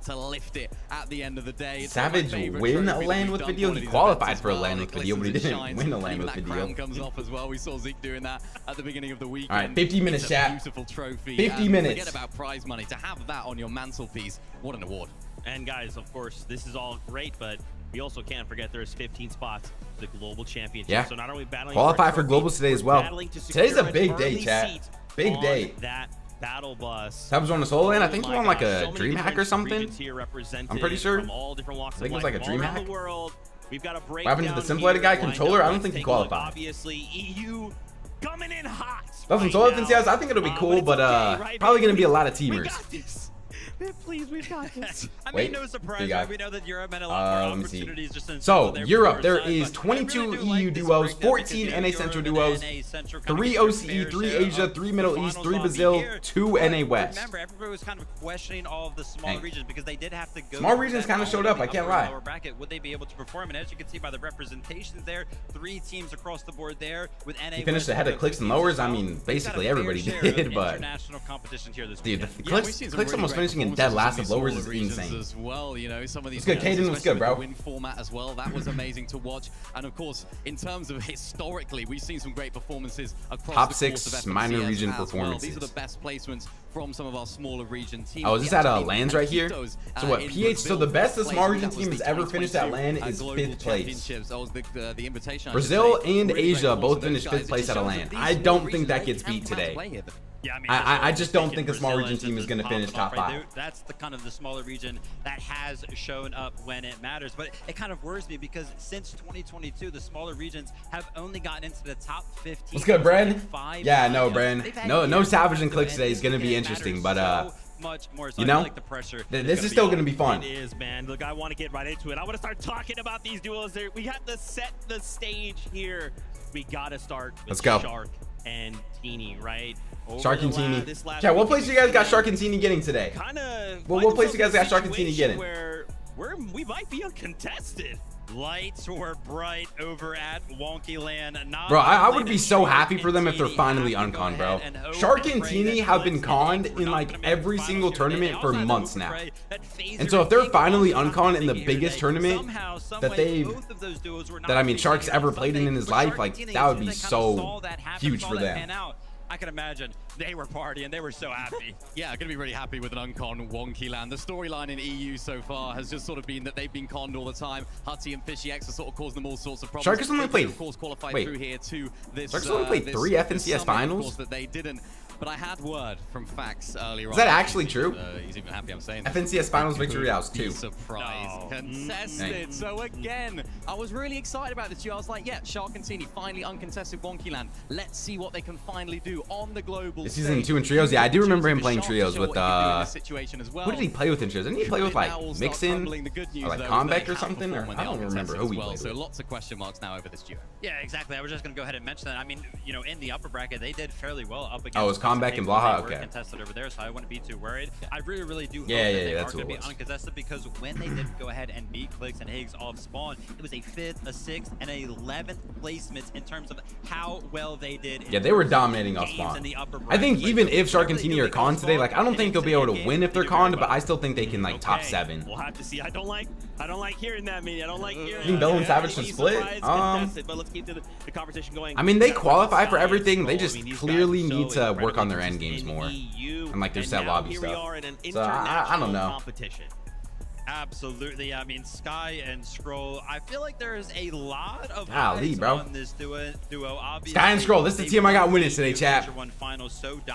To lift it at the end of the day. Savage win a LAN with video. He qualified for a LAN with video, but he didn't win a LAN with video. Comes off as well. We saw Zeke doing that at the beginning of the week. All right, 50 minutes, chat. Beautiful trophy. 50 minutes. Forget about prize money. To have that on your mantelpiece, what an award. And guys, of course, this is all great, but we also can't forget there's 15 spots for the global championship. Yeah. So not only battling qualify for globals today as well. Today's a big day, chat. Big day. That Battle Bus. That was on a solo lane. I think Oh you on my like gosh, a so many DreamHack or different something. regions here represented I'm pretty sure. from all different walks I think it of was like life a all around DreamHack. the world. We've got a breakdown. What happened to the Simulated guy? Controller? I don't think he qualified. Obviously, EU coming in hot. That's some solo FNCS. I think it'll be cool, but probably gonna be a lot of We teamers. got this. Please, we've got this. I Wait, mean, no surprise, you got- right? We know that Europe had a lot more let me see. opportunities just in So, their Europe, pure there side, is but I 22 really do EU like this duos, breakdown 14 because NA Europe Central and duos, NA Central kind of 3 get their OCE, fair 3 share Asia, of 3 the Middle East, finals 3 lobby Brazil, here. 2 But NA West. Remember, everybody was kind of questioning all of the smaller Dang. regions because they did have to go. Small to regions that kinda all showed in up, the I can't upper lie. and lower bracket. Would they be able to perform? And as you can see by the representations there, 3 teams across the board there with NA. He finished ahead of Clicks and Lowers. I mean, basically everybody did, but international competition here this dude, the weekend. Clicks almost finishing in dead last of Lowers is insane. As well, you know, some of these What's good, Caden? What's good, bro? Win format as well. That was amazing to watch. And of course, in terms of historically, we've seen some great performances across Top the 6 course of minor FNCS region as well. performances. These are the best placements from some of our smaller region teams. Oh, is this We at actually LANs had right here? Quito's, So what, in PH, so Brazil the best the first small place. region That team was has the ever finished at 2022, LAN is Global 5th place. Championships. That was the invitation. I should Brazil say. and Really great Asia both performance finished of those 5th guys. place It at a just LAN. shows that I these don't small think that regions, gets they beat can come out to today. play here. Yeah, I mean, I just don't thinking think a small Brazil region is team just is gonna popping finish off top right 5. there. That's the kind of the smaller region that has shown up when it matters. But it kind of worries me because since 2022, the smaller regions have only gotten into the top 15. What's good, Bren? 5 Yeah, no, times. Bren. They've had No years Savage and to Click do it, today is and gonna be it interesting, matters but so much more. So you I feel know, like the pressure this is still gonna be fun. It is, man. Look, I want to get right into it. I want to start talking about these duels. There, we have to set the stage here. We gotta start with Let's go. Shxrk and Teeny, right? Shxrk and Teeny. Chat, what place you guys got Shxrk and Teeny getting today? Kind of. Well, what place you guys got Shxrk and Teeny getting? Where we might be uncontested. Lights were bright over at Wonky Land. Bro, I would be so happy for them if they're finally unconned, bro. Shxrk and Teeny have been conned in like every single tournament for months now. And so if they're finally unconned in the biggest tournament that I mean Shxrk's ever played in his life, like that would be so huge for them. I can imagine they were partying. They were so happy. Yeah, going to be really happy with an uncon Wonky Land. The storyline in EU so far has just sort of been that they've been conned all the time. Hutty and Fishy X are sort of causing them all sorts of problems. Shxrk has only played, of course, qualified wait, through here to this. Shxrk's only played 3 FNCS finals? Of course, that they didn't. But I had word from Fax earlier on. Is that actually true? He's even happy I'm saying that. FNCS finals victory rounds 2. Surprise. No. Contested. So again, I was really excited about this. I was like, yeah, Shxrk and Teeny finally uncontested Wonky Land. Let's see what they can finally do on the global This season 2 in trios. Yeah, I do remember him playing trios with Who who did he play with in trios? Didn't he play with like Mixin or like Combeck or something? Or I don't remember who he played So with. lots of question marks now over this duo. Yeah, exactly. I was just going to go ahead and mention that. I mean, you know, in the upper bracket, they did fairly well up against. Oh, it was Combeck and Blaha? They were Okay. contested over there, so I wouldn't be too worried. I really do hope Yeah, that yeah, they that's are what going to it be was. uncontested because when they did go ahead and beat Clicks and Higgs off spawn, it was a 5th, a 6th, and a 11th placements in terms of how well they did. Yeah, they were dominating off spawn. I think even if Shxrk and Teeny are conned today, like I don't think they'll be able to win if they're conned, but I still think they can like top 7. We'll have to see. I don't like hearing that, man. I don't like hearing. You think Bell and Savage should split? But let's keep the conversation going. I mean, they qualify for everything. They just clearly need to work on their end games more. And like their set lobby stuff. So I don't know. Absolutely. I mean, Sky and Scroll. I feel like there is a lot of Golly, eyes bro. on this duo. Obviously, Sky and Scroll, this is the team I got winning today, chat.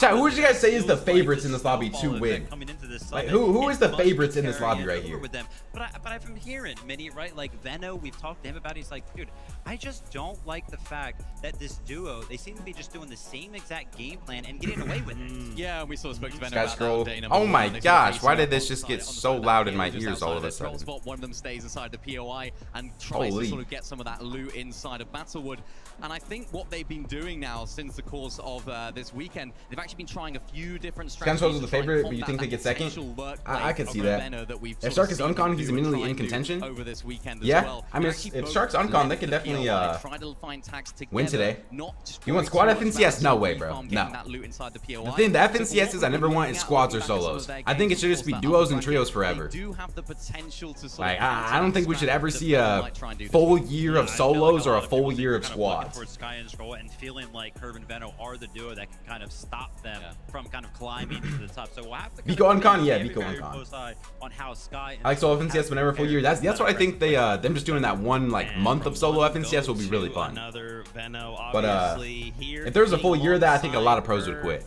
Chat, who would you guys say is the favorites in this lobby to win? Like, who is the favorites in this lobby right here? But I've been hearing many, right? Like Veno, we've talked to him about it. He's like, dude, I just don't like the fact that this duo, they seem to be just doing the same exact game plan and getting away with it. Yeah, we sort of spoke to Veno Sky about Scroll. that on day number Oh my 1. They sort of gosh, based why it did on this just the get side so of loud the in my POI, just ears all of a outside sudden? their spot. One of them stays inside the POI and tries Holy. to sort of get some of that loot inside of Battlewood. And I think what they've been doing now since the course of this weekend, they've actually been trying a few different strategies. Scrolls is to the try and favorite, but you combat think they that get second? potential work I play could see of that. Veno that we've If sort Shxrk of is seen them unconned, he's do and immediately try in and do contention. over this weekend as Yeah, well. I mean, They're if actually both Shxrk's unconned, they left could the definitely POI, try to find tags win together, today. not just You want worry squad so much FNCS? about No sort way, of bro. getting No. that loot inside the The POI. thing, the So FNCS is I never wanted squads or solos. I think it should just be duos and trios forever. They do have the potential to sort Like, of I don't think we should ever see a full year of solos or a full year of squads. For Sky and Scroll and feeling like Curve and Veno are the duo that can kind of stop them from kind of climbing to the top. So we'll have to Vico uncon? Yeah, keep a Vico very uncon. close eye on how Sky and I like solo Scroll FNCS whenever full year. That's what I think they them just doing that one like month of solo FNCS will be really fun. Another Veno, But obviously, here if there was a full year of that, I think a lot of pros would Curve. quit.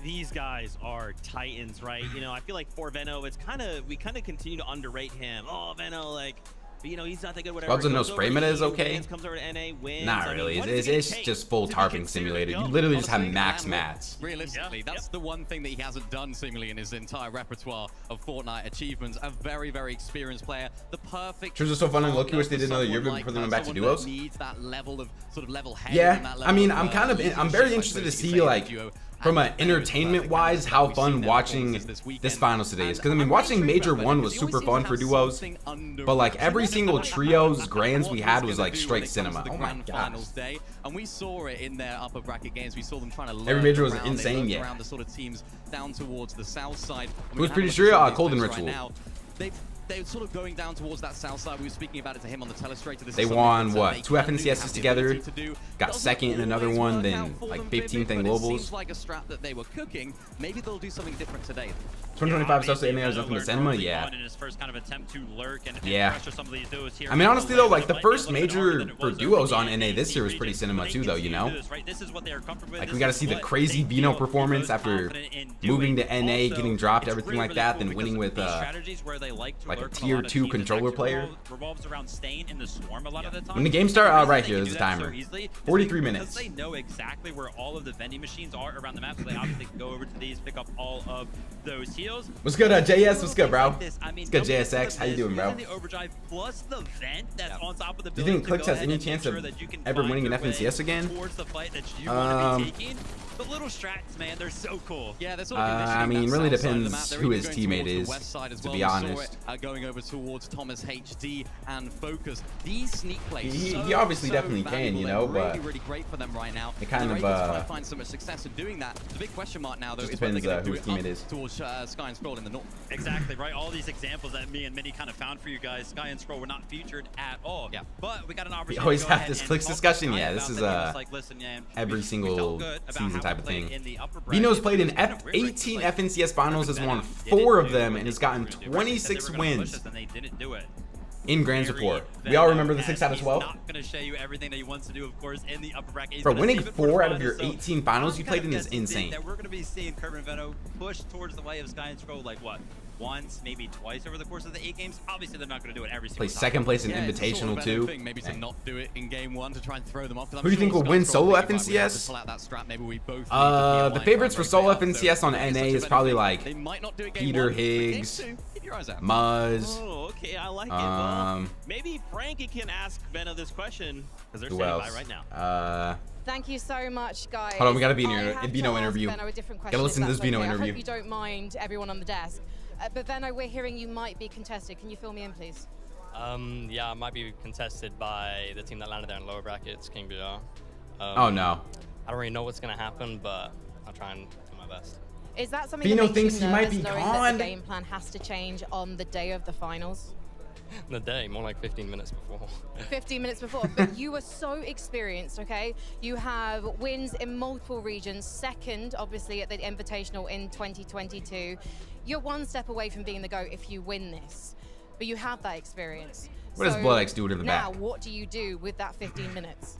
these guys are titans, right? You know, I feel like for Veno, it's we kind of continue to underrate him. Oh, Veno, like, but, you know, he's not that good. Whatever. Squads with no spray meta is okay. Comes over to NA, wins. Not really. It's just full tarping simulator. You literally just have max mats. Realistically, that's the one thing that he hasn't done seemingly in his entire repertoire of Fortnite achievements. A very, very experienced player. The perfect. Sure, it's so fun and lucky. Wish they did another year before they went back to duos. Needs that level of sort of level head. Yeah, I mean, I'm very interested to see like from an entertainment wise how fun watching this finals today is, because I mean watching Major 1 was super fun for duos, but like every single trio's grands we had was like straight cinema. Oh my gosh. And we saw it in their upper bracket games. We saw them trying to learn every major was around, insane. Yeah, around the sort of teams down towards the south side. It was pretty sure Cold and Ritual. Right, they're sort of going down towards that south side. We were speaking about it to him on the telestrator. They won what, 2 FNCSs together, got second in another one, then like 15th in globals. Seems like a strat that they were cooking. Maybe they'll do something different today. 2025 stuff to NA has nothing but cinema. Yeah. Yeah. I mean, honestly though, like the first major for duos on NA this year was pretty cinema too, though. You know, like we got to see the crazy Veno performance after moving to NA, getting dropped, everything like that, then winning with like a tier 2 controller player. When the game start, right here, there's a timer. 43 minutes. They know exactly where all of the vending machines are around the map, so they obviously can go over to these, pick up all of those heals. What's good, JS? What's good, bro? What's good, JSX? How you doing, bro? Do you think Clicks has any chance of ever winning an FNCS again? The little strats, man, they're so cool. Yeah, they're sort of I mean, really depends who his teammate is, to be honest. Going over towards Thomas HD and Focus. These sneak plays. He obviously definitely can, you know, but really great for them right now. It kind of to find so much success in doing that. The big question mark now, though, just is whether depends they're who going his to teammate is. Towards Sky and Scroll in the north. Exactly, right? All these examples that me and Minnie kind of found for you guys, Sky and Scroll were not featured at all. Yeah. But we got an opportunity. We always to go have ahead this and Clicks talk discussion. to Yeah, Sky this is about that. Listen, yeah, every single season type of thing. Veno's Veno's played in 18 FNCS finals, has won 4 of them, and has gotten 26 wins in Grands before. We all remember the 6 out of 12. Bro, winning 4 out of your 18 finals you played in is insane. We're going to be seeing Curve and Veno push towards the way of Sky and Scroll like what? Once, maybe twice over the course of the 8 games. Obviously, they're not going to do it every single time. Play second place in Invitational sort of too. Thing, maybe to not do it in game 1 to try and throw them off. Who do you think will win solo FNCS? The favorites for solo FNCS on NA is probably like Peter Higgs, Muzz. Oh, okay, I like it. Well, maybe Frankie can ask Veno this question because they're standing by right now. Thank you so much, guys. Hold on, we gotta be in your Veno interview. Gotta listen to this Veno interview. I hope you don't mind, everyone on the desk. But Veno, we're hearing you might be contested. Can you fill me in, please? Yeah, I might be contested by the team that landed there in lower brackets, King BR. Oh no. I don't really know what's gonna happen, but I'll try and do my best. Is that something Veno that makes thinks you he might nervous, be knowing that gone? the game plan has to change on the day of the finals? The day, more like 15 minutes before. 15 minutes before, but you are so experienced, okay? You have wins in multiple regions, second, obviously, at the Invitational in 2022. You're one step away from being the GOAT if you win this, but you have that experience. What does Blood X do to the back? Now, what do you do with that 15 minutes?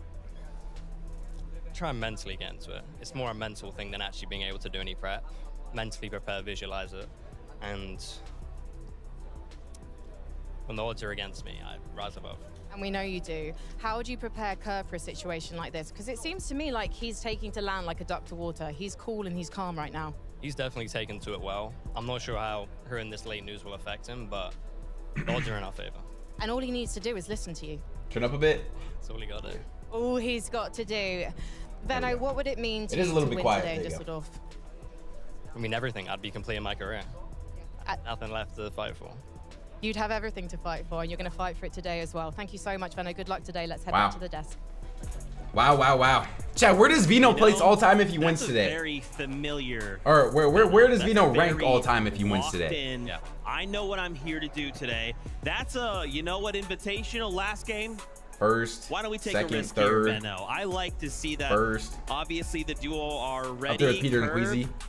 Try and mentally get into it. It's more a mental thing than actually being able to do any prep. Mentally prepare, visualize it, and when the odds are against me, I rise above. And we know you do. How would you prepare Curve for a situation like this? Because it seems to me like he's taking to land like a duck to water. He's cool and he's calm right now. He's definitely taken to it well. I'm not sure how hearing this late news will affect him, but the odds are in our favor. And all he needs to do is listen to you. Turn up a bit. That's all he got to do. All he's got to do. Veno, what would it mean to It is you a little to bit win quiet. today in There you go. Düsseldorf? I mean, everything. I'd be completing my career. Nothing left to fight for. You'd have everything to fight for, and you're going to fight for it today as well. Thank you so much, Veno. Good luck today. Let's head back to the desk. Wow. Chat, where does Veno place all time if he wins today? Very familiar. Or where does Veno rank all time if he wins today? Yeah. I know what I'm here to do today. That's a, you know what, invitational last game? First, why don't we take second, a risk third, here, Veno? I like to see that. First. Obviously, the duo are ready. Up there with Peter and Curve. Queasy.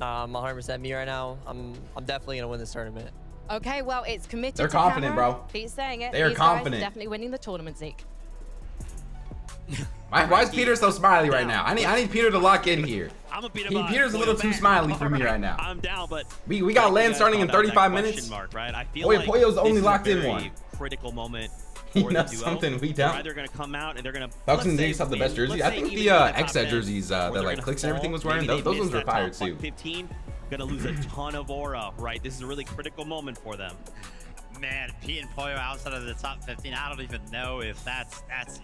Nah, I'm 100% me right now. I'm definitely gonna win this tournament. Okay, well, it's committed They're to confident, camera. bro. Pete's saying it. They are These guys confident. definitely winning the tournament, Zeke. Why is Peter so smiley right now? I need Peter to lock in here. I'm a Peterbot. Peter's a little too smiley for me right now. I'm down, but we got land starting in 35 minutes. Mark, right? I feel Boy, like Pollo's only this is locked a in very one. critical moment. You For know the duo. something we They're don't. either gonna come out and they're gonna. Falcons and let's Diggs say have the best win. jersey. Let's I say think even the in top X-Set 10, jerseys or that they're like gonna Clicks and everything fall, was wearing, maybe they those miss ones were that fire top too. 15, gonna lose a ton of aura, right? This is a really critical moment for them. Man, Pete and Pollo outside of the top 15. I don't even know if that's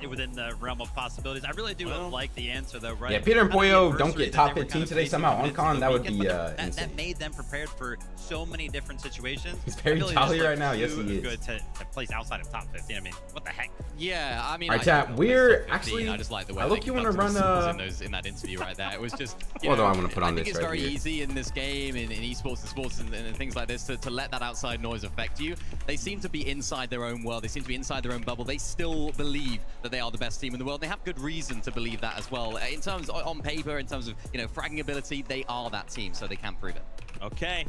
within the realm of possibilities. I really do like the answer though, right? Yeah, Peter and I know the Pollo don't adversity get that top they were 15 kind of today facing somehow. going On into con, the that would weekend, be but insane. that made them prepared for so many different situations. He's very I feel jolly just, right now. Yes, too he is. good to place outside of top 15. I mean, what the heck? Yeah, I mean, All right, I chat, don't know, we're top 15, actually- I just like the way I look they you wanna conducted run, themselves in that interview right there. It was just. What do I wanna put on I think this it's right very here? easy in this game, in esports and sports and things like this, to let that outside noise affect you. They seem to be inside their own world. They seem to be inside their own bubble. They still believe that they are the best team in the world. They have good reason to believe that as well. In terms on paper, in terms of fragging ability, they are that team, so they can prove it. Okay,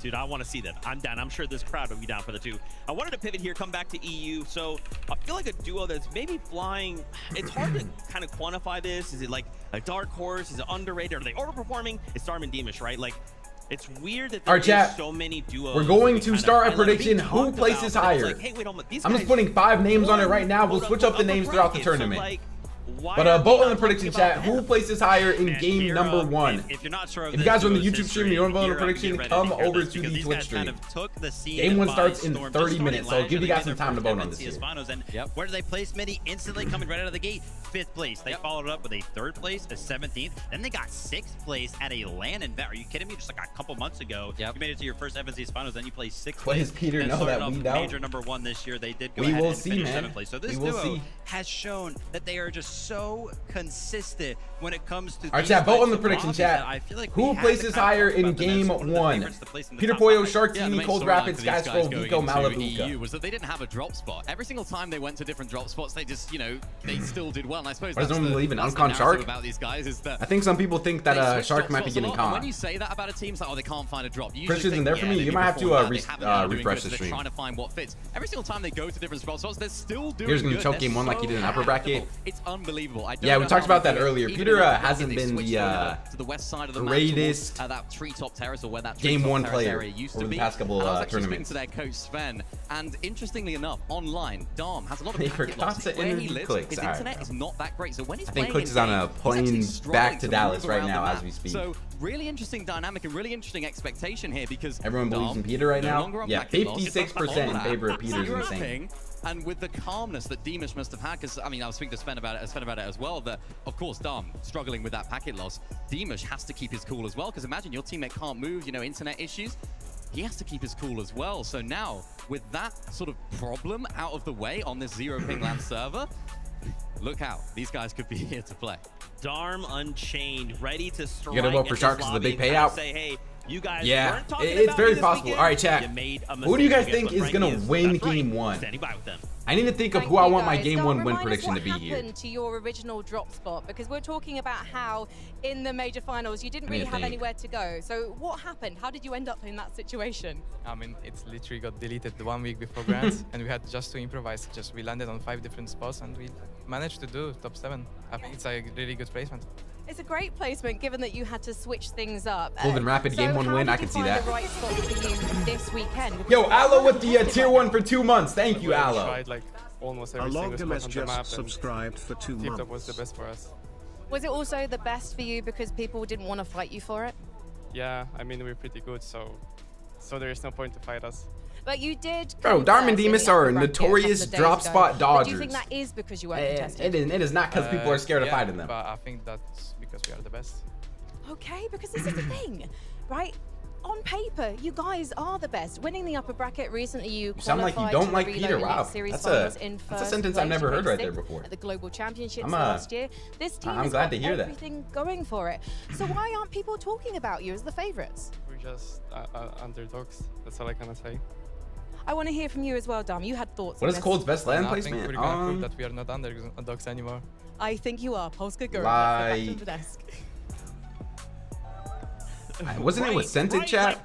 dude, I want to see that. I'm down. I'm sure this crowd will be down for the two. I wanted to pivot here, come back to EU. So I feel like a duo that's maybe flying. It's hard to kind of quantify this. Is it like a dark horse? Is it underrated? Are they overperforming? It's Starm and Deemish, right? Like, it's weird that Our there is chat, so many duos. we're going we to kind start of a highlight, prediction. being Who talked places about, but it's higher? like, hey, wait, hold on, these I'm just guys putting 5 names on it won, right now. We'll switch up the quote-unquote, names upper throughout the bracket. So, tournament. like, why But are we vote in not the prediction talking about chat. Who them? places higher in Man, game here, number 1? If you're not sure of If you this guys are on the duo's YouTube stream and history, you want to vote on the you're prediction, ready come to hear over this to because the these Twitch guys stream. kind of took the scene Game 1 by starts in storm. 30 Just minutes, so started I'll give you last guys year. some time to They vote made on their this first here. finals, and where did they place? Many instantly coming right out of the gate. 5th place. They followed it up with a 3rd place, a 17th. Then they got 6th place at a LAN event. Are you kidding me? Just like a couple months ago, you made it to your first FNC's finals, then you placed 6th What place. does Peter then know started that off we don't? Major number 1 this year. They did go We ahead will and see, finish man. 7th place. So this We will duo see. has shown that they are just so consistent when it comes to. Our these chat, vote types on the of prediction lobbies that chat. I feel like we Who have places to kind of higher talk in about them as game one of the 1? favorites to place in the Peter top Pollo, five. Shxrk, Yeah, the TV, main Cold storyline Rapids, for these guys Skyscroll, going Vico, into Malabuka. EU was that they didn't have a drop spot. Every single time they went to different drop spots, they just, they still did well. And I suppose Why does that's no one believe in that's Uncon the narrative Shxrk? about these guys is that I think some people think that they switch Shxrk drop might be spots a getting lot, and when con. you say that about a team, it's like, oh, they can't find a drop. You Chris usually isn't think, there for yeah, me. they've You been might have to, performing well, they haven't been doing refresh good, the so they're stream. trying to find what fits. Every single time they go to different drop spots, they're still doing Here's gonna good. choke They're game 1 like he so did in upper bracket. adaptable. It's unbelievable. I don't Yeah, we know talked how about they that do it. earlier. Even Peter in upper hasn't bracket, they been switched the over to the west side of the map greatest towards, that treetop terrace, or where that game treetop 1 terrace player area used over to the be. past couple And I was actually tournaments. speaking to their coach Sven, and interestingly enough, online, Dom has a lot of They packet forgot losses. to Where he interview lives, Clicks. his All right, internet bro. is not that great. So when he's I think playing Clicks is on a in-game, he's plane actually back struggling to move Dallas right around now the as map. we speak. So really interesting dynamic and really interesting expectation here because Everyone believes Dom in Peter right no now? longer on Yeah, packet loss. 56% in On favor of that, Peter's zero insane. ping, and with the calmness that Deemish must have had, because I mean, I was speaking to Sven about it as well, that of course Dom struggling with that packet loss, Deemish has to keep his cool as well, because imagine your teammate can't move, internet issues. He has to keep his cool as well. So now, with that sort of problem out of the way on this zero ping LAN server, look out. These guys could be here to play. Darm Unchained, ready to strike. You gotta vote for at Shxrk this 'cause of the big lobby and kind of payout? Say, hey, you guys Yeah, weren't talking it's about very me this possible. weekend. All right, chat. You made a Who do you mistake. guys Guess think what is Frank gonna win That's right. game 1? Standing by with them. I need to think of Thank who I you, want my guys. game Dom, 1 win remind us prediction to what be here. happened to your original drop spot? Because we're talking about how in the major finals you didn't Let me really have think. anywhere to go. So what happened? How did you end up in that situation? I mean, it's literally got deleted 1 week before Grand, and we had just to improvise. We landed on 5 different spots, and we managed to do top 7. I think it's a really good placement. It's a great placement given that you had to switch things up. Cold and rapid game 1 win, I can see that. So how did you find the right spot for you this weekend? Yo, Aloe with the tier 1 for 2 months. Thank you, We Aloe. tried almost every single spot on the just map, subscribed for 2 and months. Tip-top was the best for us. Was it also the best for you because people didn't want to fight you for it? Yeah, I mean, we're pretty good, so there is no point to fight us. But you did. Bro, Darm and Demas are notorious drop spot But do you dodgers. think that is because you weren't contested? It is not because people are scared of Yeah, fighting them. But I think that's because we are the best. Okay, because this is the thing, right? On paper, you guys are the best. Winning the upper bracket recently, you sound like you qualified don't to like Reload Peter. Elite Wow, Series that's finals a in that's a first sentence I've place, never heard right placed there sixth before. At the Global Championships I'm last year, this team I'm has glad got to hear that. everything going for it. So why aren't people talking about you as the favorites? We're just underdogs. That's all I can say. I want to hear from you as well, Dom. You had thoughts. What on is this. Cold's best land I think placement? we're gonna prove that we are not underdogs anymore. I think you are. Polska Guru. Like- Back to the desk. Wasn't it with Scented chat?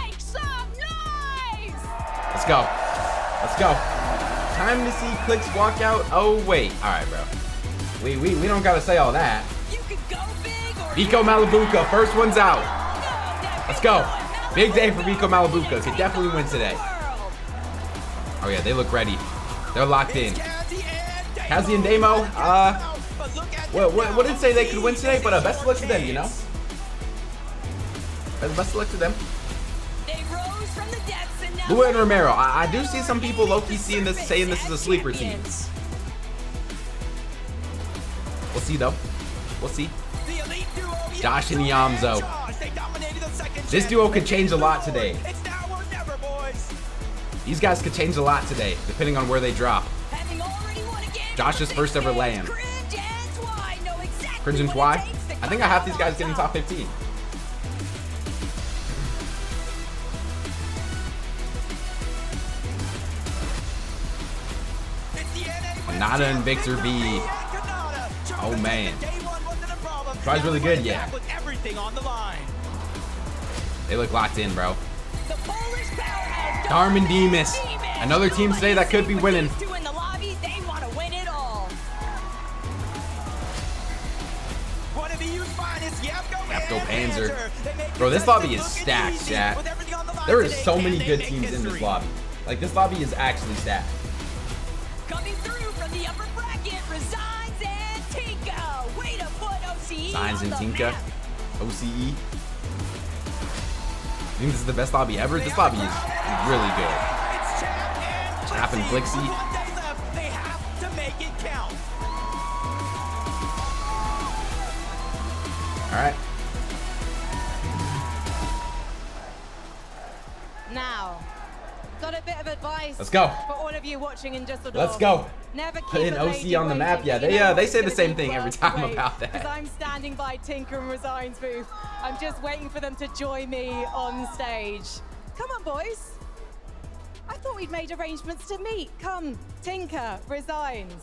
Make some noise! Let's go. Let's go. Time to see Clicks walk out. Oh, wait. All right, bro. We don't got to say all that. You could go Vico Malabuka, first one's out. Let's go. Big day for Vico Malabuka. Could definitely win today. Oh yeah, they look ready. They're locked in. Kazi and Damo, what did say they could win today? But best of luck to them, you know? Best of luck to them. Lua and Romero, I do see some people low-key saying this is a sleeper team. We'll see though. We'll see. Josh and Yamzo. This duo could change a lot today. These guys could change a lot today, depending on where they drop. Josh's first ever LAN. Cringe and Twy. I think I have these guys getting top 15. Nada and Victor B. Oh man. Try's really good, yeah. They look locked in, bro. Darm and Demas. Another team today that could be winning. Yapto Panzer. Bro, this lobby is stacked, chat. There are so many good teams in this lobby. Like, this lobby is actually stacked. Coming through from the upper bracket, Resigns and Tinka. Way to put OCE Signs and on the Tinka. map. OCE. I think this is the best lobby ever. This lobby is really good. Chap and Flixie. They have to make it count. All right. Now, got a bit of advice. Let's go. For all of you watching in Düsseldorf. Let's go. Never keep Put an a lady OC on the map. waiting. Yeah, You know they what's say the gonna same be thing every worth time wait, about Because that. I'm standing by Tinker and Resign's booth. I'm just waiting for them to join me on stage. Come on, boys. I thought we'd made arrangements to meet. Come, Tinker, Resigns.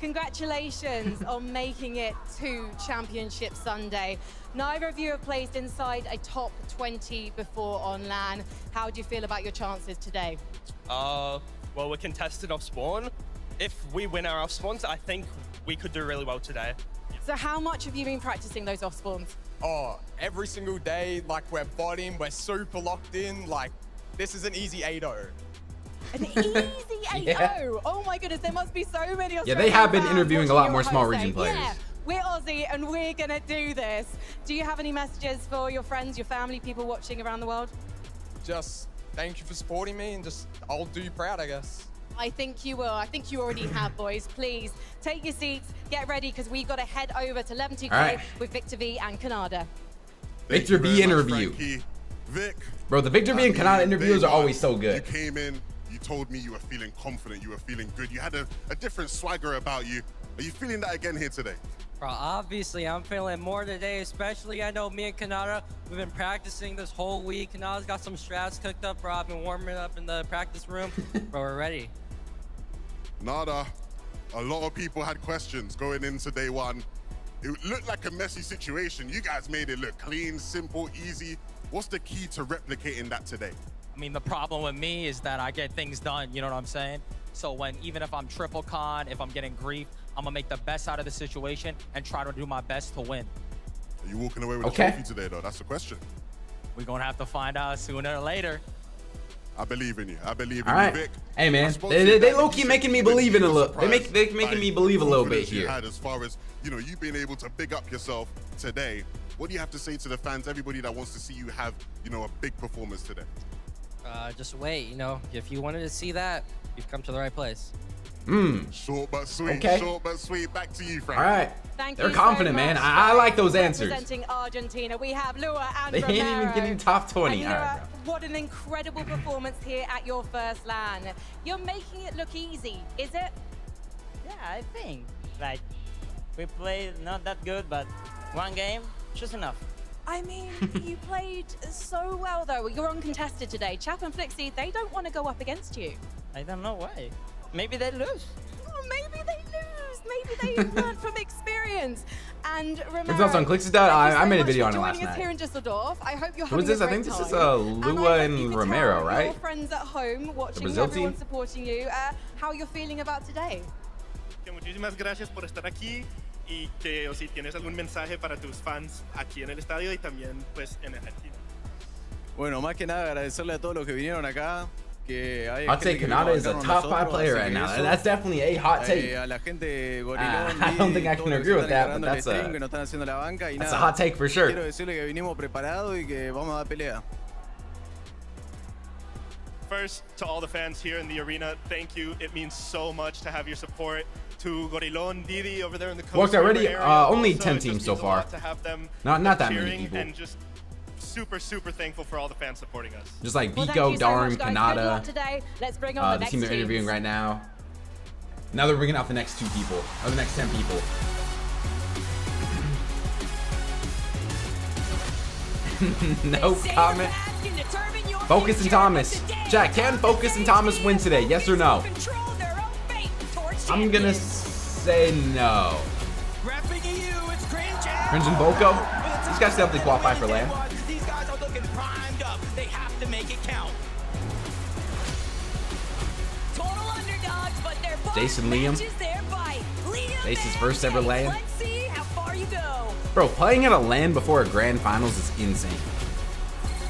Congratulations on making it to Championship Sunday. Neither of you have placed inside a top 20 before on LAN. How do you feel about your chances today? Well, we're contested off spawn. If we win our off spawns, I think we could do really well today. So how much have you been practicing those off spawns? Oh, every single day, like we're botting, we're super locked in. Like, this is an easy 8-0. An easy 8-0. Yeah. Oh my goodness, there must be so many Australian Yeah, they have been fans interviewing a watching lot more your small host region say, players. Yeah, we're Aussie and we're gonna do this. Do you have any messages for your friends, your family, people watching around the world? Just thank you for supporting me and just, I'll do you proud, I guess. I think you will. I think you already have, boys. Please take your seats, get ready, because we've got to head over to 11-2 right. with Victor V and Canada. Victor B interview. Vic, Bro, the Victor B and Canada interviews are always so good. You came in, you told me you were feeling confident, you were feeling good. You had a different swagger about you. Are you feeling that again here today? Bro, obviously, I'm feeling more today, especially I know me and Kanada, we've been practicing this whole week. Kanada's got some strats cooked up, bro. I've been warming up in the practice room. Bro, we're ready. Nada, a lot of people had questions going into day one. It looked like a messy situation. You guys made it look clean, simple, easy. What's the key to replicating that today? I mean, the problem with me is that I get things done, you know what I'm saying? So even if I'm triple con, if I'm getting grief, I'm gonna make the best out of the situation and try to do my best to win. Are you walking away with a trophy today, though? That's the question. We're gonna have to find out sooner or later. I believe in you. I believe in All you, right. Vic. Hey, man. They low-key making me believe in a little. They making me believe a little bit here. As far as, you know, you being able to big up yourself today, what do you have to say to the fans, everybody that wants to see you have, you know, a big performance today? Just wait, you know, if you wanted to see that, you've come to the right place. Short but sweet, Okay. short but sweet. Back to you, Frank. All right. Thank They're you confident, so man. much. I like those answers. Representing Argentina, we have Lua and They ain't even Romero. getting top 20. And All Lua, right, what an incredible performance here at your first LAN. You're making it look easy, is it? Yeah, I think. Like, we played not that good, but one game, just enough. I mean, you played so well, though. You're uncontested today. Chap and Flixie, they don't want to go up against you. I don't know why. Maybe they lose. Oh, maybe they lose. Maybe they learn from experience. And remember, What's else on Clicks' dad? I made a video on it last joining us night. here in Düsseldorf. I hope you're Who is having this? a I great think this is time. Lua I and hope you can Romero, tell right? Your friends at home watching, Brazil everyone team? supporting you, how you're feeling about today. Muchísimas gracias por estar aquí y que o si tienes algún mensaje para tus fans aquí en el estadio y también pues en Argentina. Bueno, más que nada agradecerle a todos los que vinieron acá. I'd say Kanata is a top 5 player right now. That's definitely a hot take. A la gente gorilón, I don't think I can agree with that, but that's a hot take for sure. Quiero decirle que vinimos preparados y que vamos a dar pelea. First, to all the fans here in the arena, thank you. It means so much to have your support. To Gorilon, Didi over there in the coast. Worked already. Area, Only also, 10 teams so far. To have them not that many cheering people. And just super thankful for all the fans supporting us. Just like Well, Biko, thank you so Darm, much, guys. Good Kanata, luck today. Let's bring on the team they're interviewing right now. Now they're bringing out the next 2 people, or the next 10 people. No comment. Focus and Thomas. Jack, can Focus and Thomas win today? Yes or no? I'm gonna say no. Cringe and Boko? These guys definitely qualify for LAN. These guys are looking primed up. They have to make it count. Total underdogs, but they're both Jason Liam. Jace's first ever LAN. Let's see how far you go. Bro, playing at a LAN before a grand finals is insane.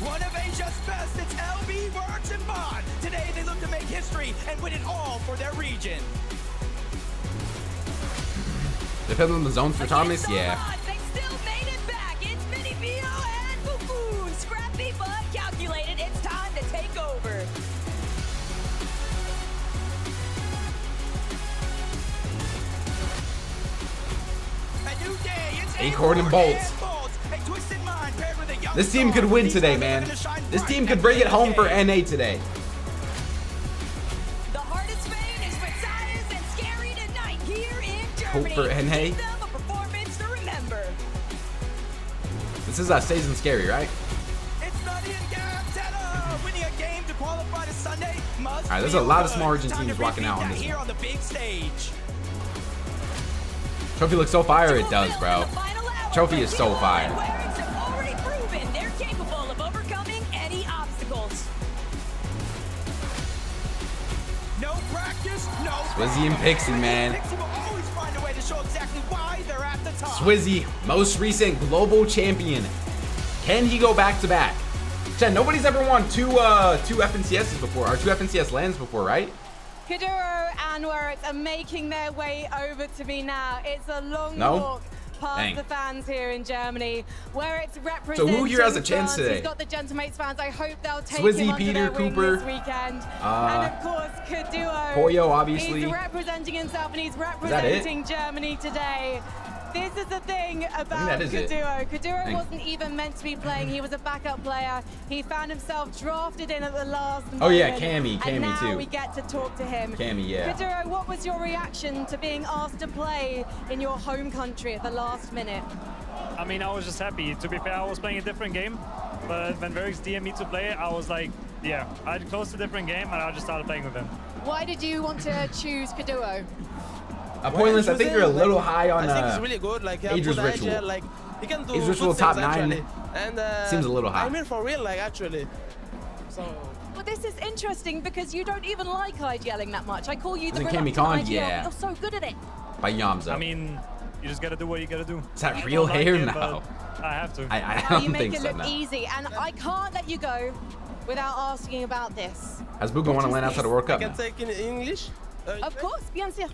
One of Asia's best, it's LB, Works, and Bond. Today they look to make history and win it all for their region. Depends on the zones for Thomas, yeah. They still made it back. It's Mini Veno and Fufu. Scrappy but calculated. It's time to take over. A new day. It's Acorn and Bolts. A twisted mind paired with a young This team could win today, man. This team could bring it home for NA today. The hardest fame is Matthias and Scary tonight here in Hope Germany. for NA. Give them a performance to remember. This is Stays and Scary, right? It's Nutty and Gantetta winning a game to qualify to Sunday. Alright, there's a lot of small Origin teams walking out on this Here one. on the big stage. Trophy looks so fire, it does, bro. Trophy is so fire. Warriors have already proven they're capable of overcoming any obstacles. No practice, no Swizzy and Pixie, man. Pixie will always find a way to show exactly why they're at the top. Swizzy, most recent global champion. Can he go back to back? Chen, nobody's ever won two FNCSs before, or 2 FNCS lands before, right? Kaduro and Warwick are making their way over to me now. It's a long No? walk past Dang. the fans here in Germany. Warwick's So representing who here has a chance France. today? He's got the Gentlemates fans. I hope they'll take Swizzy, him under Peter, their wing Cooper, this weekend. And of course, Kaduo. Poyo, obviously. He's representing himself and he's that it? representing Germany today. This is the thing about that is it. Kaduo. Kaduo Dang. wasn't even meant to be playing. He was a backup player. He found himself drafted in at the last moment. Oh, yeah, Cammy and now too. we get to talk to him. Cammy, yeah. Kaduro, what was your reaction to being asked to play in your home country at the last minute? I mean, I was just happy. To be fair, I was playing a different game, but when Verix DM'd me to play, I was like, yeah, I'd closed a different game and I just started playing with him. Why did you want to choose Kaduo? Pointless, I think you're a little high on I think it's really good. Like Ager's good Ritual. idea, like he can do Ager's good Ritual things, top 9 actually. And seems a little high. I mean, for real, like actually. So. Well, this is interesting because you don't even like ID yelling that much. I call you the Isn't Cammy reluctant Kong? IGL. Yeah. You're so good at it. By Yamza. I mean, you just gotta do what you gotta do. Is that I real don't like hair it, now? but I have to. I Now don't you make think it so, look no. easy, and I can't let you go without asking about this. Has Buga want to land outside the World Cup I now? can take in English. Of course, bien sûr.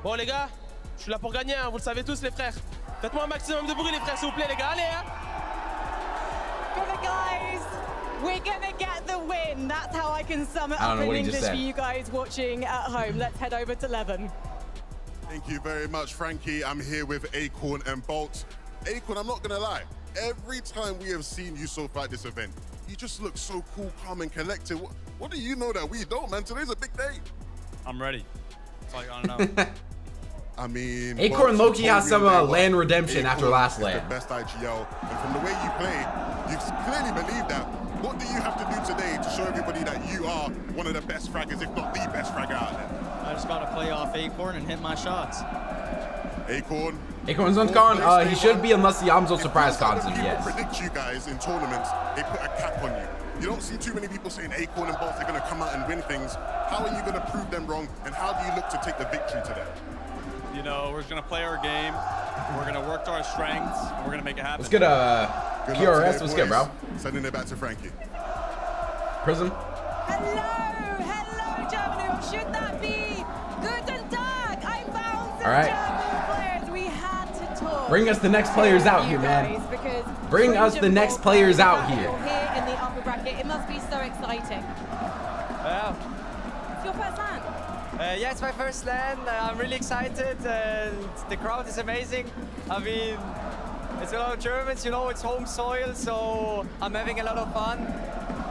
Bon les gars, je suis là pour gagner, hein, vous le savez tous les frères. Faites-moi un maximum de bruit les frères s'il vous plaît les gars, allez hein. For the guys, we're gonna get the win. That's how I can sum it I don't up know in what he just English for said. you guys watching at home. Let's head over to Levin. Thank you very much, Frankie. I'm here with Acorn and Bolt. Acorn, I'm not gonna lie. Every time we have seen you so far at this event, you just look so cool, calm, and collected. What do you know that we don't, man? Today's a big day. I'm ready. That's all you gotta know. I mean, Acorn Bolt, Loki you has told some me on day land one, redemption after Acorn last is LAN. the best IGL, and from the way you play, you clearly believe that. What do you have to do today to show everybody that you are one of the best fraggers, if not the best fragger out there? I just gotta play off Acorn and hit my shots. Acorn. Acorn's uncon? He should be unless the Yamzo surprise cons him, People yes. predict you guys in tournaments, they put a cap on you. You don't see too many people saying Acorn and Bolt are going to come out and win things. How are you going to prove them wrong, and how do you look to take the victory today? You know, we're just gonna play our game. We're going to work to our strengths. And we're going to make it happen. Let's get PRS. What's good, bro? Sending it back to Frankie. Prism. Hello, Germany. Should that be Guten Tag? I found some All right. German players. We had to talk. Bring us the next players out here, man. Bring us the next players out here. Here in the upper bracket, it must be so exciting. Yeah. It's your first land. Yeah, it's my first land. I'm really excited. The crowd is amazing. I mean, it's a lot of Germans, you know, it's home soil, so I'm having a lot of fun.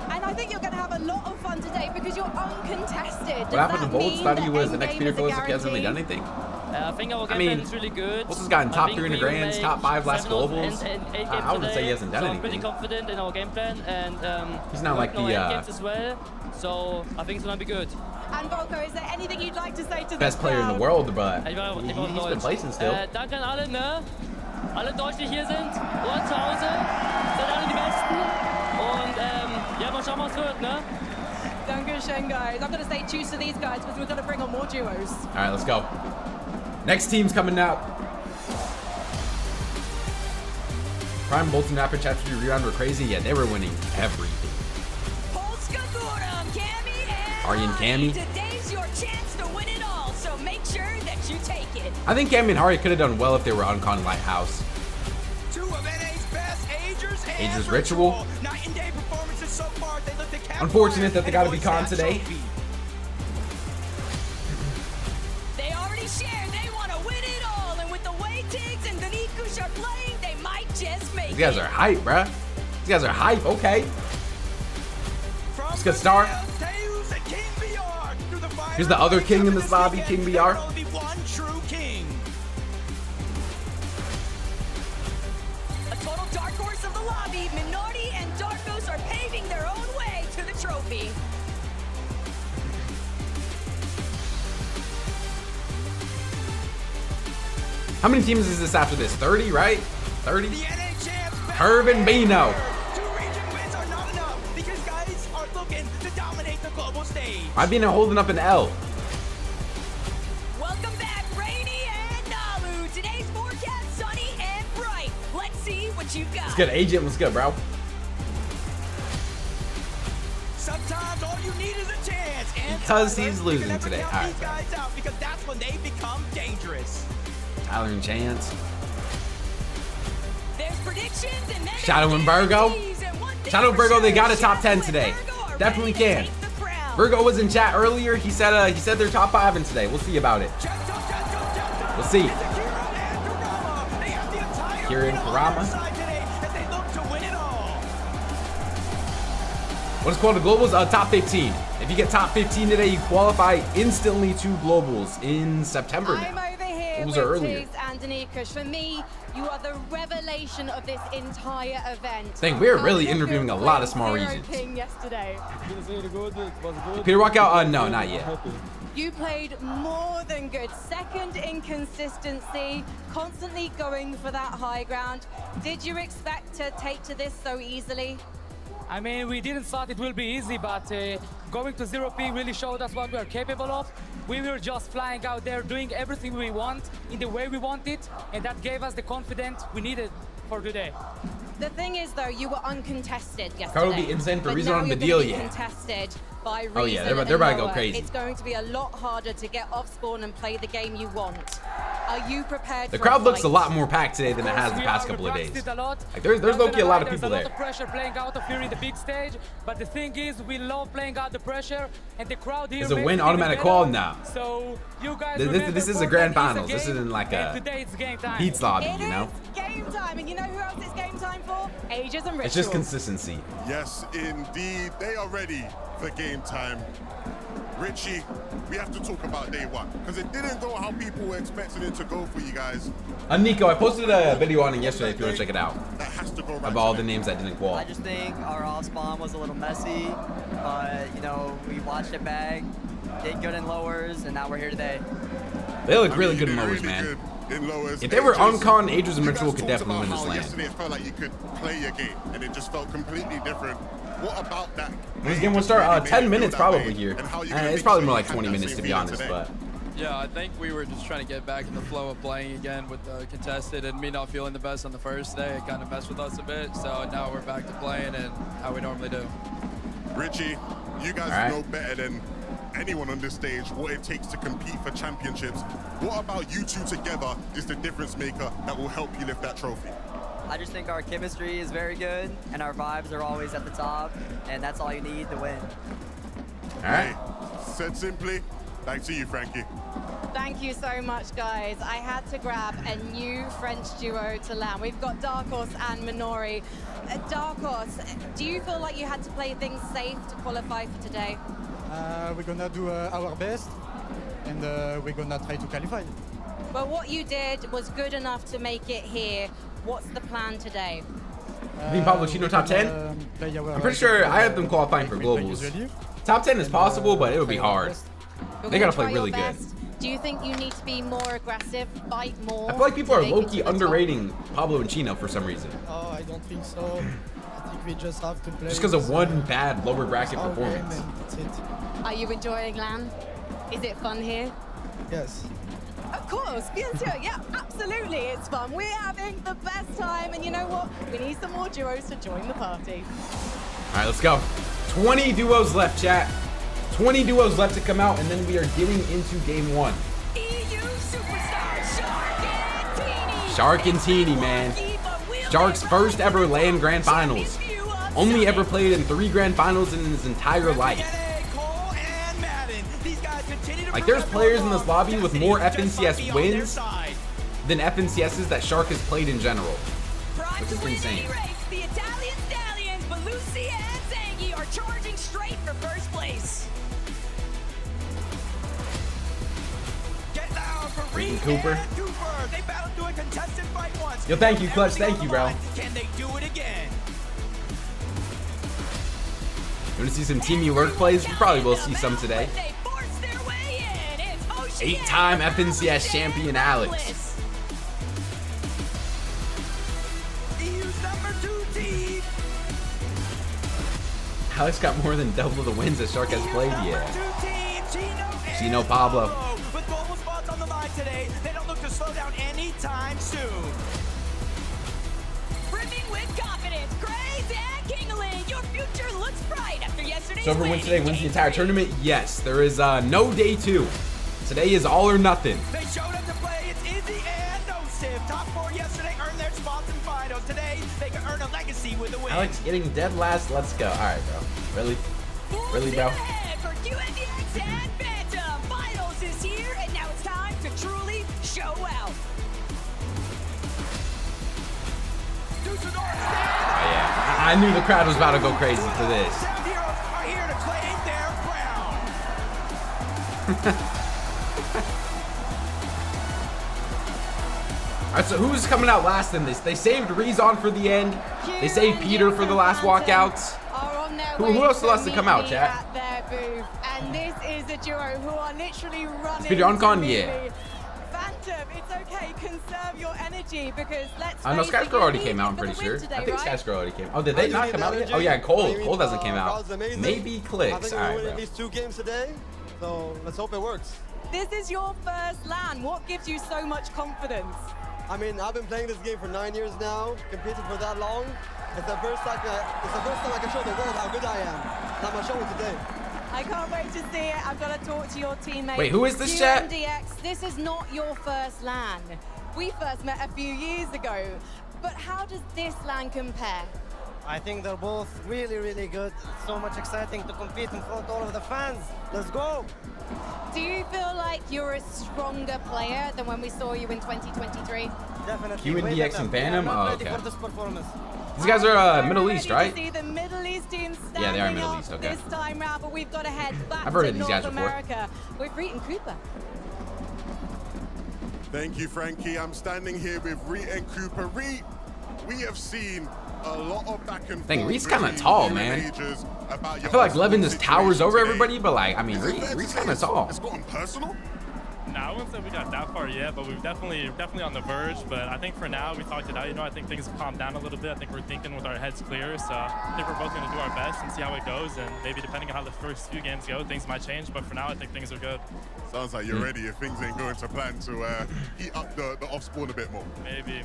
And I think you're going to have a lot of fun today because you're uncontested. What happened to Bolts? Thought he was the next Peter Close if he hasn't really done anything. I think our game plan is really good. Bolts has gotten top 3 in the I think we will grands, make top 5 last 7 globals. and 8 games I wouldn't say he today, hasn't done so I'm pretty anything. confident in our game plan, and He's not like the, games as well. So I think it's gonna be good. And Volko, is there anything you'd like to say to the Best player in the world, but Ich war he's been placing still. Danke an alle, ne? Alle Deutsche, die hier sind und zu Hause. Seid alle die Besten. Und ja, mal schauen, was wird, ne? Dankeschön, guys. I'm going to say choose to these guys because we're going to bring on more duos. All right, let's go. Next team's coming out. Prime, Bolts, and Rapid Chat 3 Rebound were crazy. Yeah, they were winning everything. Ari and Cammy. Today's your chance to win it all, so make sure that you take it. I think Cammy and Hari could have done well if they were on Con Lighthouse. Two of NA's best Agers and Agers Ritual. Night and day performances so far. They look to capitalize Unfortunate that they got to be and Con voice that today. trophy. They already shared they want to win it all, and with the way Tiggs and Danikush are playing, they might just make These guys are hype, bruh. These guys are hype. Okay. Let's get start. Here's the other king in this lobby, King BR. The one true king. A total dark horse of the lobby. Minority and Darkos are paving their own way to the trophy. How many teams is this after this? 30, right? 30? Herb and Veno. Because guys are looking to dominate the global stage. I've been holding up an L. Welcome back, Rainy and Nalu. Today's forecast sunny and bright. Let's see what you've got. Let's get Agent. Let's go, bro. Sometimes all you need is a chance. And Because he's losing today. All right, these guys out because that's when they become dangerous. Tyler and Chance. There's predictions and then Shadow and Virgo. Shadow and Virgo, they got a top 10 today. Definitely can. Virgo was in chat earlier. He said they're top 5 in today. We'll see about it. We'll see. Kira and Karama. What is called the globals? Top 15. If you get top 15 today, you qualify instantly to globals in September now. I'm over here Those with are earlier. Tiggs and Danikush. For me, you are the revelation of this entire event. Dang, we're How really did you interviewing feel a lot of playing small Zero regions. King yesterday. Peter, walk out. No, not yet. You played more than good. Second in consistency, constantly going for that high ground. Did you expect to take to this so easily? I mean, we didn't thought it will be easy, but going to 0P really showed us what we are capable of. We were just flying out there, doing everything we want in the way we want it, and that gave us the confidence we needed for today. The thing is, though, you were uncontested yesterday. Car will be insane for but Reason now on you're the gonna deal, be yeah. Contested by Reason. Oh, yeah, they're about to go Noah. crazy. It's going to be a lot harder to get off spawn and play the game you want. Are you prepared? The for crowd looks a fight? lot more packed today than it has the past couple of days. Like, there's low-key a lot of people There's a there. lot of pressure playing out of here in the big stage, but the thing is, we love playing out the pressure, and the crowd here Is a makes win it automatic even qual better. now? So you guys This is a grand finals. This isn't like a today it's game time. Pete's lobby, you know? Game time, and you know who else it's game time for? Ages and Ritual. It's just consistency. Yes, indeed. They are ready for game time. Richie, we have to talk about day one because it didn't go how people were expecting it to go for you guys. Nico, I posted a video on it yesterday if you want to check it out. That has to go right. Of all the names that didn't qual. I just think our off spawn was a little messy, but you know, we watched it back, did good in lowers, and now we're here today. They look really good in lowers, man. In lowers, If they were Ages, on Con, Ages and you Ritual guys could talked definitely win about this how land. Yesterday it felt like you could play your game, and it just felt completely different. What about that? When this game will start, 10 minutes probably here. And how you It's probably more like 20 minutes to be honest, but Yeah, I think we were just trying to get back in the flow of playing again with the contested, and me not feeling the best on the first day. It kind of messed with us a bit. So now we're back to playing and how we normally do. Richie, you guys know better than anyone on this stage what it takes to compete for championships. What about you two together is the difference maker that will help you lift that trophy? I just think our chemistry is very good, and our vibes are always at the top, and that's all you need to win. All right. Said simply, back to you, Frankie. Thank you so much, guys. I had to grab a new French duo to land. We've got Dark Horse and Minori. Dark Horse, do you feel like you had to play things safe to qualify for today? We're gonna do our best, and we're gonna try to qualify. Well, what you did was good enough to make it here. What's the plan today? I think Pablo Chino top 10? I'm pretty sure I have them qualifying for globals. Top 10 is possible, but it would be hard. They gotta play really good. Do you think you need to be more aggressive, fight more? I feel like people are low-key underrating Pablo and Chino for some reason. Oh, I don't think so. I think we just have to play. Just because of one bad lower bracket performance. Are you enjoying LAN? Is it fun here? Yes. Of course, bien sûr. Yeah, absolutely, it's fun. We're having the best time, and you know what? We need some more duos to join the party. All right, let's go. 20 duos left, chat. 20 duos left to come out, and then we are getting into game 1. EU superstar Shxrk and Teeny, man. Shxrk's first ever LAN Grand Finals. Only ever played in 3 Grand Finals in his entire life. Like, there's players in this lobby with more FNCS wins than FNCSs that Shxrk has played in general, which is insane. The Italian Stallions, Belusi and Zangi are charging straight for first place. Get down for Reed Cooper. They battled through a contested fight once. Yo, thank you, Clutch. Thank you, bro. Can they do it again? You want to see some teamy lurk plays? We probably will see some today. 8-time FNCS champion Alex. EU's number 2 team. Alex got more than double the wins that Shxrk has played. Yeah. Chino Pablo. With global spots on the line today, they don't look to slow down anytime soon. Brimming with confidence, Grace and Kingling, your future looks bright after yesterday's So whoever wins today wins the entire tournament? Yes. There is no day 2. Today is all or nothing. They showed up to play. It's Izzy and No Civ. Top 4 yesterday earned their spots in finals. Today, they can earn a legacy with a win. Alex getting dead last. Let's go. All right, bro. Really? Really, bro? For QNDX and Phantom, finals is here, and now it's time to truly show out. Oh, yeah. I knew the crowd was about to go crazy for this. Sound Heroes are here to claim their crown. All right, so who's coming out last in this? They saved Rezon for the end. They saved Peter for the last walkouts. Who else still has to come out, chat? At their booth, and this is a duo who are literally running. Peter Uncon, to yeah. Melee. Phantom, it's okay. Conserve your energy because let's. I know face Skyscrow it, you already need came it out, I'm for the pretty win sure. today, I think right? Skyscrow already came. Oh, did they not come out yet? Oh, yeah, Cold. Cold hasn't came out. Maybe Clicks. All right, bro. At least 2 games today, so let's hope it works. This is your first LAN. What gives you so much confidence? I mean, I've been playing this game for 9 years now, competing for that long. It's the first time I can show the world how good I am. And I'm gonna show it today. I can't wait to see it. I've got to talk to your teammate. Wait, who is this, chat? QNDX, this is not your first LAN. We first met a few years ago. But how does this LAN compare? I think they're both really, really good. It's so much exciting to compete in front of all of the fans. Let's go! Do you feel like you're a stronger player than when we saw you in 2023? Definitely. QNDX and Phantom? Oh, okay. For this performance. These guys are Middle East, right? See the Middle East team standing Yeah, they are Middle East, okay. This time round, but we've got to head back I've heard to of these North guys before. America with Reet and Cooper. Thank you, Frankie. I'm standing here with Reet and Cooper. Reet, we have seen a lot of back and forth. Dang, Reet's kind of tall, man. I feel like Levin just towers over everybody, but like, I mean, Reet's kind of tall. It's gotten personal. Now wouldn't say we got that far yet, but we've definitely on the verge. But I think for now, we talked it out. You know, I think things have calmed down a little bit. I think we're thinking with our heads clear. So I think we're both going to do our best and see how it goes. And maybe depending on how the first few games go, things might change. But for now, I think things are good. Sounds like you're ready if things ain't going to plan to heat up the off spawn a bit more. Maybe.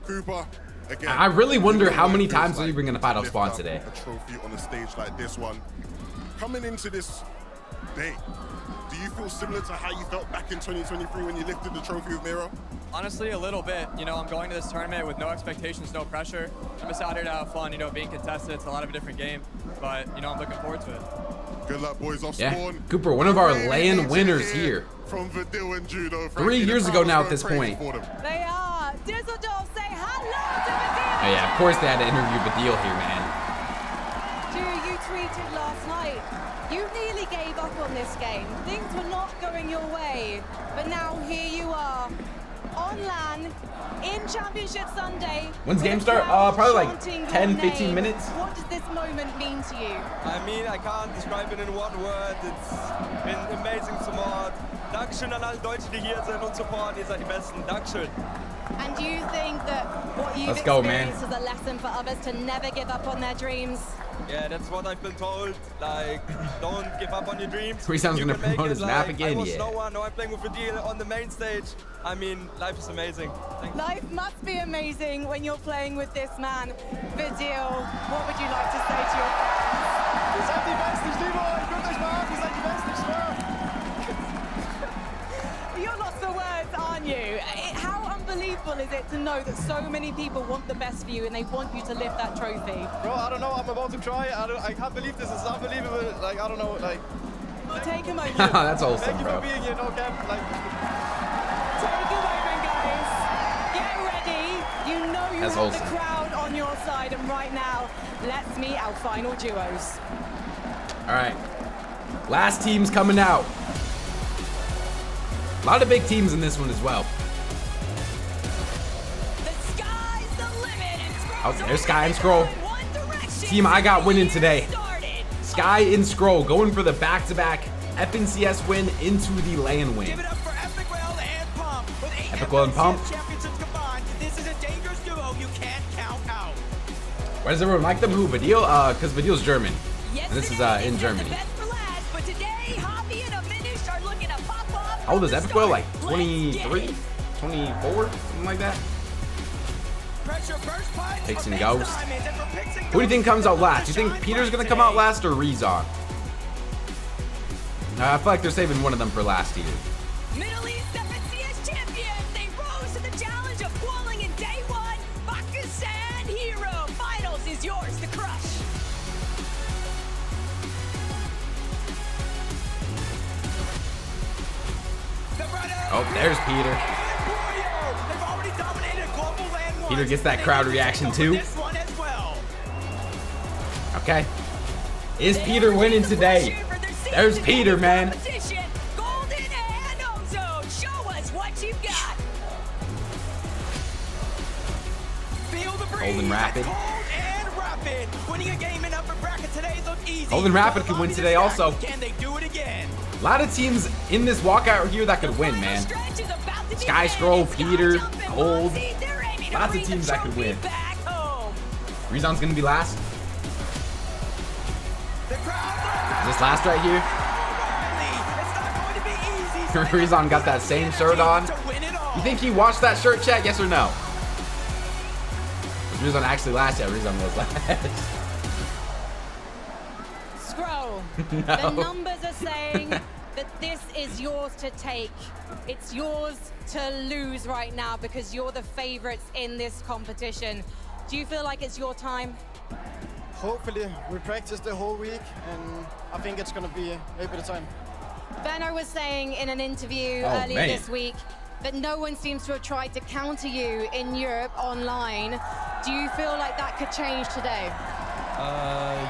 Cooper. Again, I really wonder how many feels times like are you going to fight off lift spawn up today. A trophy on a stage like this one. Coming into this day, do you feel similar to how you felt back in 2023 when you lifted the trophy with Miro? Honestly, a little bit. You know, I'm going to this tournament with no expectations, no pressure. I'm just out here to have fun, you know, being contested. It's a lot of a different game, but, you know, I'm looking forward to it. Good luck, boys, off Yeah, spawn. Cooper, one of our LAN winners here. From Vidil and Judo. 3 years ago now at this point. They are. Düsseldorf, say hello to Vidil. Oh yeah, of course they had to interview Badil here, man. You tweeted last night. You nearly gave up on this game. Things were not going your way. But now here you are. On LAN, in Championship Sunday. When's game start? Probably like 10, 15 minutes. What does this moment mean to you? I mean, I can't describe it in one word. It's been amazing support. Dankeschön an alle Deutsche, die hier sind und supporten. Ihr seid die Besten. Dankeschön. And do you think that what you've Let's go, man. experienced is a lesson for others to never give up on their dreams? Yeah, that's what I've been told. Like, don't give up on your dreams. Freesound's You gonna can make promote it. his map Like, again, I was yeah. no one. Now I'm playing with Vidil on the main stage. I mean, life is amazing. Thanks. Life must be amazing when you're playing with this man, Vidil. What would you like to say to your fans? Ihr seid die Besten, ich liebe euch. Guckt euch mal an, ihr seid die Besten, ich schwöre. You're lost for words, aren't you? How unbelievable is it to know that so many people want the best for you and they want you to lift that trophy? Bro, I don't know. I'm about to cry. I can't believe this. It's unbelievable. Like, I don't know. Like, take a moment. That's awesome, Thank you bro. for being here, no cap. Like, take a moment, guys. Get ready. You know you That's have awesome. the crowd on your side, and right now, let's meet our final duos. All right, last team's coming out. A lot of big teams in this one as well. Oh, there's Sky and Scroll. Team I got winning today. Sky and Scroll going for the back-to-back FNCS win into the LAN win. Epic Well and Pump. This is a dangerous duo you can't count out. Why does everyone like them? Who? Vidil? Because Vidil's German. And this is in Germany. But today, Hoppy and Aminish are looking to pop up. How old is Epic Well? Like 23? 24? Something like that? Picks and Ghost. Who do you think comes out last? Do you think Peter's going to come out last or Rezon? I feel like they're saving one of them for last year. Middle East FNCS champions. They rose to the challenge of qualing in day one. Bakusan Hero. Finals is yours to crush. Oh, there's Peter. Peter gets that crowd reaction too. Okay. Is Peter winning today? There's Peter, man. Golden and Ozone. Show us what you've got. Golden Rapid. Winning a game in upper bracket today looked easy. Golden Rapid could win today also. Can they do it again? A lot of teams in this walkout here that could win, man. Sky Scroll, Peter, Gold. Lots of teams that could win. Rezon's gonna be last. Is this last right here? Rezon got that same shirt on. You think he watched that shirt, chat? Yes or no? Was Rezon actually last? Yeah, Rezon was last. Scroll. No. The numbers are saying that this is yours to take. It's yours to lose right now because you're the favorites in this competition. Do you feel like it's your time? hopefully we practiced the whole week, and I think it's going to be maybe the time. Veno was saying in an interview earlier this week that no one seems to have tried to counter you in Europe online. Do you feel like that could change today?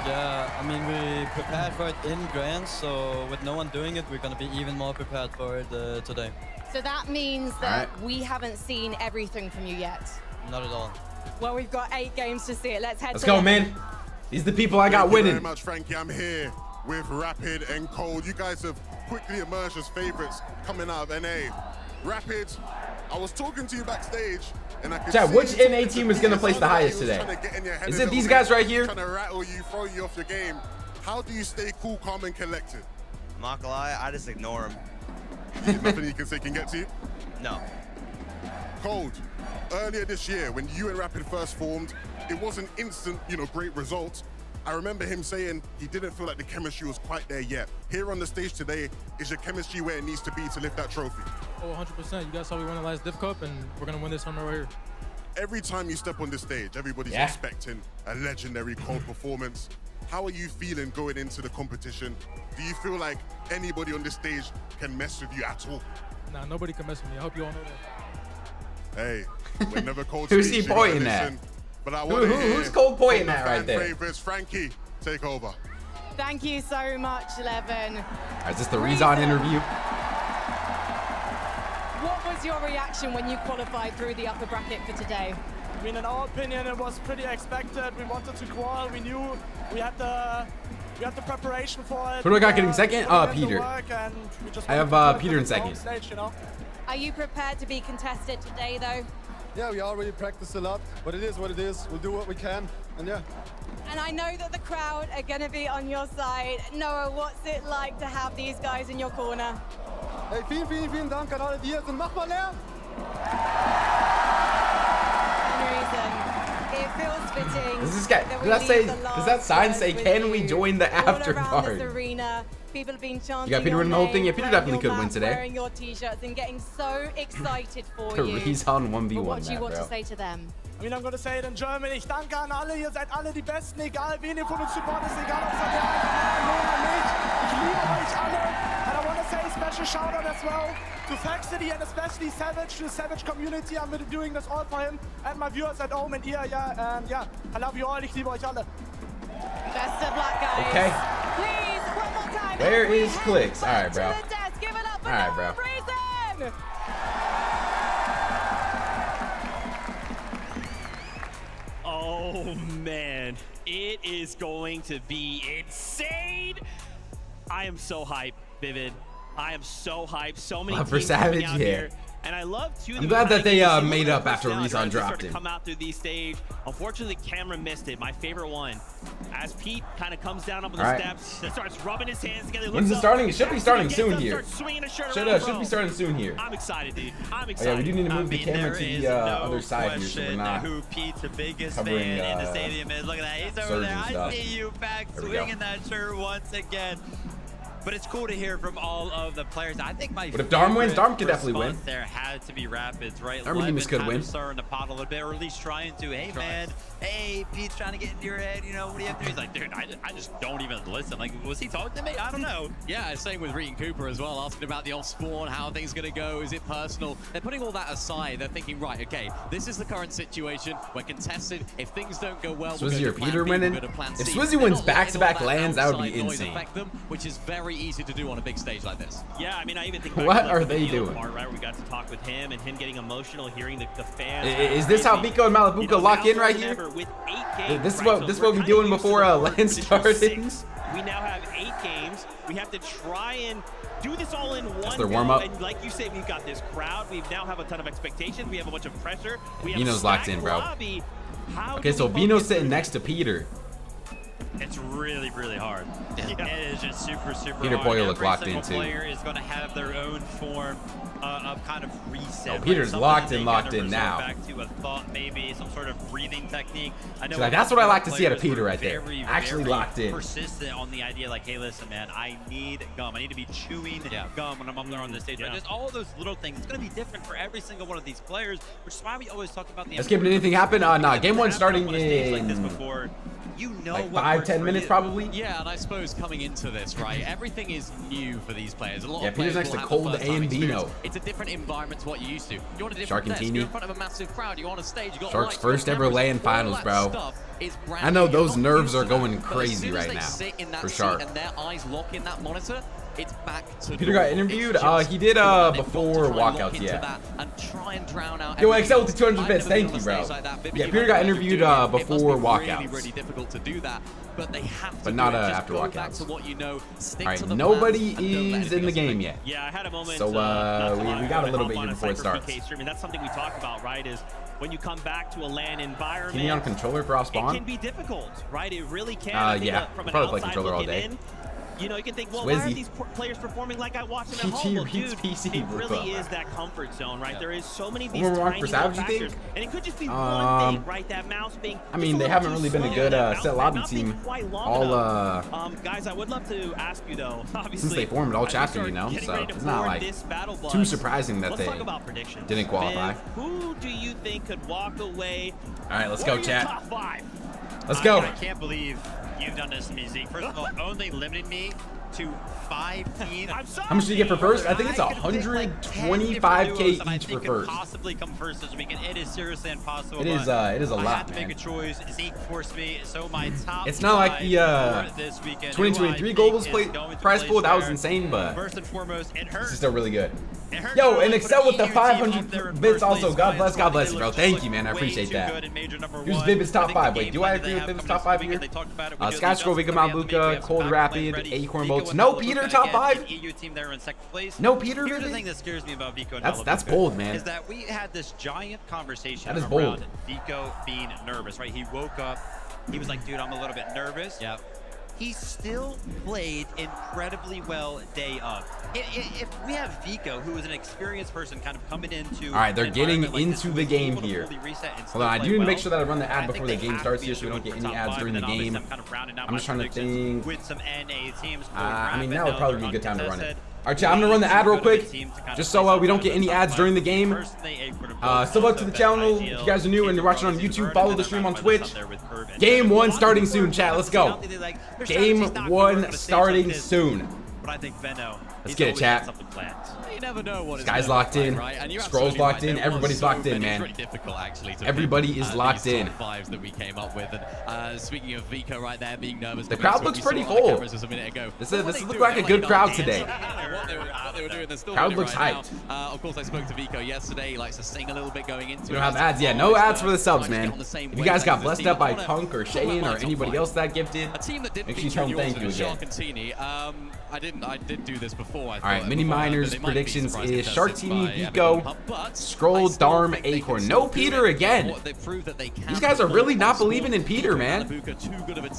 Yeah, I mean, we prepared for it in Grand, so with no one doing it, we're going to be even more prepared for it today. So that means that we haven't seen everything from you yet. Not at all. Well, we've got 8 games to see it. Let's head Let's to go, them. man. These are the people I got winning. Thank you very much, Frankie. I'm here with Rapid and Cold. You guys have quickly emerged as favorites coming out of NA. Rapid, I was talking to you backstage, and I could Chad, see which NA team is going to place the highest today? Is it these guys right here? Trying to rattle you, throw you off your game. How do you stay cool, calm, and collected? I'm not gonna lie, I just ignore him. Nothing you can say can get to you? No. Cold, earlier this year, when you and Rapid first formed, it wasn't instant, great results. I remember him saying he didn't feel like the chemistry was quite there yet. Here on the stage today, is your chemistry where it needs to be to lift that trophy? Oh, 100%. You guys saw we won the last Div Cup, and we're going to win this summer right here. Every time you step on the stage, everybody's expecting a legendary cold performance. How are you feeling going into the competition? Do you feel like anybody on this stage can mess with you at all? Nah, nobody can mess with me. I hope you all know that. Hey, we're never cold. Who's he pointing at? But I want to hear who's cold pointing at right there? Favorites. Frankie, take over. Thank you so much, Levin. Is this the Rezon interview? What was your reaction when you qualified through the upper bracket for today? I mean, in our opinion, it was pretty expected. We wanted to qual. We knew we had the preparation for it. Who do I got getting second? Peter. I have Peter in second. Stage, Are you prepared to be contested today, though? Yeah, we already practiced a lot, but it is what it is. We'll do what we can, and yeah. And I know that the crowd are going to be on your side. Noah, what's it like to have these guys in your corner? Hey, vielen Dank an alle, die hier sind. Mach mal Lärm! It feels fitting. Does this guy, does that sign say, can we join the after party? Arena, people have been chanting. You got Peter winning the whole thing? Yeah, Peter definitely could win today. Wearing your t-shirts and getting so excited for The you. Rezon 1v1 What do you map, want bro. to say to them? I mean, I'm going to say it in German. Ich danke an alle. Ihr seid alle die Besten, egal wen ihr von uns supportet, egal ob es an der einen oder nicht. Ich liebe euch alle. And I want to say a special shout out as well to Fact City and especially Savage, to the Savage community. I'm doing this all for him and my viewers at home and here. Yeah, I love you all. Ich liebe euch alle. Best of luck, guys. Okay. Please, one more time. Where is Clicks? All right, bro. Give it up for All right, bro. Reason. Oh man, it is going to be insane. I am so hyped, Vivid. I am so hyped. So many For teams Savage, coming out yeah. here. And I love too. I'm glad that they made up after Rezon dropped it. Come out through these stage. Unfortunately, Cameron missed it. My favorite one. As Pete kind of comes down up the steps, and starts rubbing his hands together. When's it starting? It should be starting soon here. Should be starting soon here. I'm excited, dude. I'm Oh, excited. yeah, we do need to move the camera to the other side here, so we're not who Pete's the biggest covering, fan in the stadium is. Look at that, he's over there. I stuff. see you back There we go. swinging that shirt once again. But it's cool to hear from all of the players. I think my But if Darm wins, Darm could definitely win. response there had to be Rapids, right? Darm Demas could win. Stirring the pot a little bit, or at least trying to. Hey, man. Hey, Pete's trying to get into your head. You know, what do you have to do? He's like, dude, I just don't even listen. Like, was he talking to me? I don't know. Yeah, same with Reed Cooper as well, asking about the off-spawn, how are things going to go, is it personal? They're putting all that aside. They're thinking, right, okay, this is the current situation. We're contested. If things don't go well, Swizzy or we're Peter winning? If Swizzy wins back-to-back lands, that would be insane. Affect them, which is very easy to do on a big stage like this. Yeah, I mean, I even think What back to, like, are the they Veno doing? Part, right, where we got to talk with him and him getting emotional, hearing the fans. Is this how Biko and Malabuka lock in right here? With 8 games, This is right, what so we doing before land started. We now have 8 games. We have to try and do this all in one their go. warm-up. And like you said, we've got this crowd. We now have a ton of expectations. We have a bunch of pressure. We have Veno's locked in, bro. lobby. How Okay, do so we Veno's focus sitting through next to Peter. It's really, really hard. Yeah. It is just super, super Peter hard. Boyle look Every locked single in, too. player is going to have their own form of kind of reset. Oh, Peter's right? locked Something in, they locked kinda in resort now. Back to a thought, maybe some sort of breathing technique. I know So, like, that's what I like to see out of players Peter were right there. very, Actually very locked in. persistent on the idea, like, hey, listen, man, I need gum. I need to be chewing gum when I'm up there on the stage. Yeah. Like, just all of those little things. It's going to be different for every single one of these players, which is why we always talk about the. Let's give it anything happen. Nah, game 1 starting on a stage like this in before. You know like what 5-10 minutes probably. Yeah, and I suppose coming into this, right, everything is new for these players. A lot Yeah, of Peter's players next will to have Cold the first-time and Veno. experience. It's a different environment to what you're used to. You're on a Shxrk different and desk. Teeny. You're in front of a massive crowd. You're on a stage. You got Shxrk's lights, first you got ever cameras, lay-in all finals, that bro. stuff is brand I know new. You're those not nerves used are to that. going But as crazy soon as right they now sit in that for seat Shxrk. and their eyes lock in that monitor, it's back to Peter got normal. interviewed? It's just He did they've got to before try and lock walkouts, into yeah. that and try and drown out Yo, everything Excel with else. the 200 I've bits, never been thank on you, a bro. stage like that. Vivid, Yeah, you Peter know got what you're interviewed doing. It must be before really, walkouts. really difficult to do that, but they have to But do not it. Just after go walkouts. back to what you know, stick All to right, the nobody plans, and don't let is in anything the else game affect yet. you. Yeah, I had a moment. So we got a little bit on here a before it Cypress starts. PK stream, and that's something we talk about, right? Is when you come back to a LAN environment. Can you on controller for off It spawn? can be difficult, right? It really can. I think, Yeah, from an probably play outside controller all looking day. in, you know, you can think, well, why Swizzy. aren't these players performing like I watch them at PG home? Well, reads dude, PC it really is that comfort zone, right? Yeah. There is so many of these Overwatch tiny for little Savage, you factors, think? and it could just be one thing, right? That mouse being. I mean, they haven't really been a good set lobby team all guys, I would love to ask you though. Obviously, since they formed all as we chapter, start you know. getting So ready to it's not board like this battle too bus, surprising that let's they talk about predictions. didn't qualify. Viv, who do you think could walk away? All right, let's What go, are your chat. top 5? Let's go. I can't believe you've done this to me, Zeke. First of all, only limiting me to 5 teams. How much did you get for first? I think it's 125k each for first. Possibly come first this weekend. It is seriously impossible. It is but a I lot, had to man. make a choice. Zeke forced me, so my top. It's not like the 2023 goals prize pool. That was there. insane, but First and foremost, it this hurts. is still really good. Yo, and Excel with the 500 bits also. God bless you, bro. Thank you, man. I appreciate that. Here's Vivid's top 5. Wait, do I agree with Vivid's top 5 here? Skyscroll, Vega Malbuka, Cold Rapid, Acorn Bolts. No Peter top 5? EU team there in second place. No Peter, Here's the really? thing that scares me about Vico and That's Malabuka bold, man. Is that we had this giant conversation That is around bold. Vico being nervous, right? He woke up, he was like, dude, I'm a little bit nervous. Yeah. He still played incredibly well day of. If we have Vico, who is an experienced person, kind of coming into. All right, they're an getting environment like this, into who the is game able to here. fully reset and Hold on, I still do need to play make well. sure that I run the ad I before think the they game have starts to here, be so we don't able get to any top ads 5, during the and then obviously game. I'm kind of rounding out I'm my just trying to predictions think. with some NA teams. I mean, now Veno, would probably be a they're good time to run it. uncontested. All right, chat, I'm gonna run the ad real quick, just so we don't get any ads during the game. Still up to the channel. If you guys are new and you're watching on YouTube, follow the stream on Twitch. Game 1 starting soon, chat. Let's go. Game 1 starting soon. But I think Veno. Let's get it, chat. You never know what Guys locked in. right? And you're Scrolls absolutely locked right. in. There Everybody's was so locked in, many. man. It's really difficult, actually. To Everybody pick, is locked these in. top 5s that we came up with. And speaking of Vico right there being nervous, The crowd looks pretty full. Just a minute ago. This looks like a good crowd today. What they were doing, they're still Crowd doing it looks right hyped. now. Of course, I spoke to Vico yesterday. He likes to sing a little bit going into it. We don't have ads yet. No ads for the subs, man. If you guys got blessed up by Punk or Shane or anybody else that gifted, make sure you tell them thank you again. I did do this before. All right, Mini Miners predictions is Shxrk TV, Vico, Scroll, Darm, Acorn. No Peter again. These guys are really not believing in Peter, man.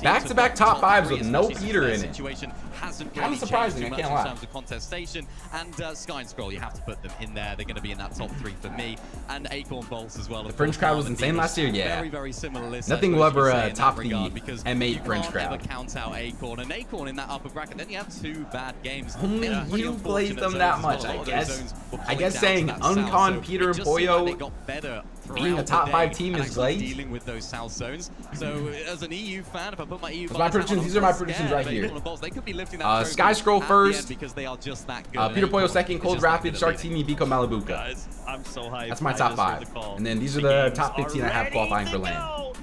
Back-to-back top 5s with no Peter in it. Kind of surprising, I can't lie. Contestation and Sky and Scroll, you have to put them in there. They're going to be in that top 3 for me, and Acorn Bolts as well. The French crowd was insane last year, yeah. Very, very similar list. Nothing will ever top the because M8 French you can't crowd. ever count out Acorn, and Acorn in that upper bracket. Then you have 2 bad games. Only you blazed them that much, I guess. I guess saying that Uncon, south, Peter, and it just seemed like they Boyo got better being a throughout top the 5 day team and is actually glazed. dealing with those south zones. So as an EU fan, if I put my EU Those are my predictions. These are my predictions right here. they could be lifting that Sky Scroll first. because they are just that good. Peter Boyo second, Cold Rapid, Shxrk TV, Vico, Malabuka. Guys, I'm so hyped. That's my top 5. And then these are the top 15 I have qualifying for LAN.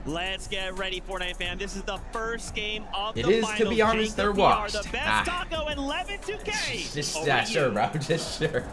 Let's get ready, Fortnite fam. This is the first game of It the is, finals. to be honest, they're washed. The best taco and 11-2K. Just sure, bro. Just sure.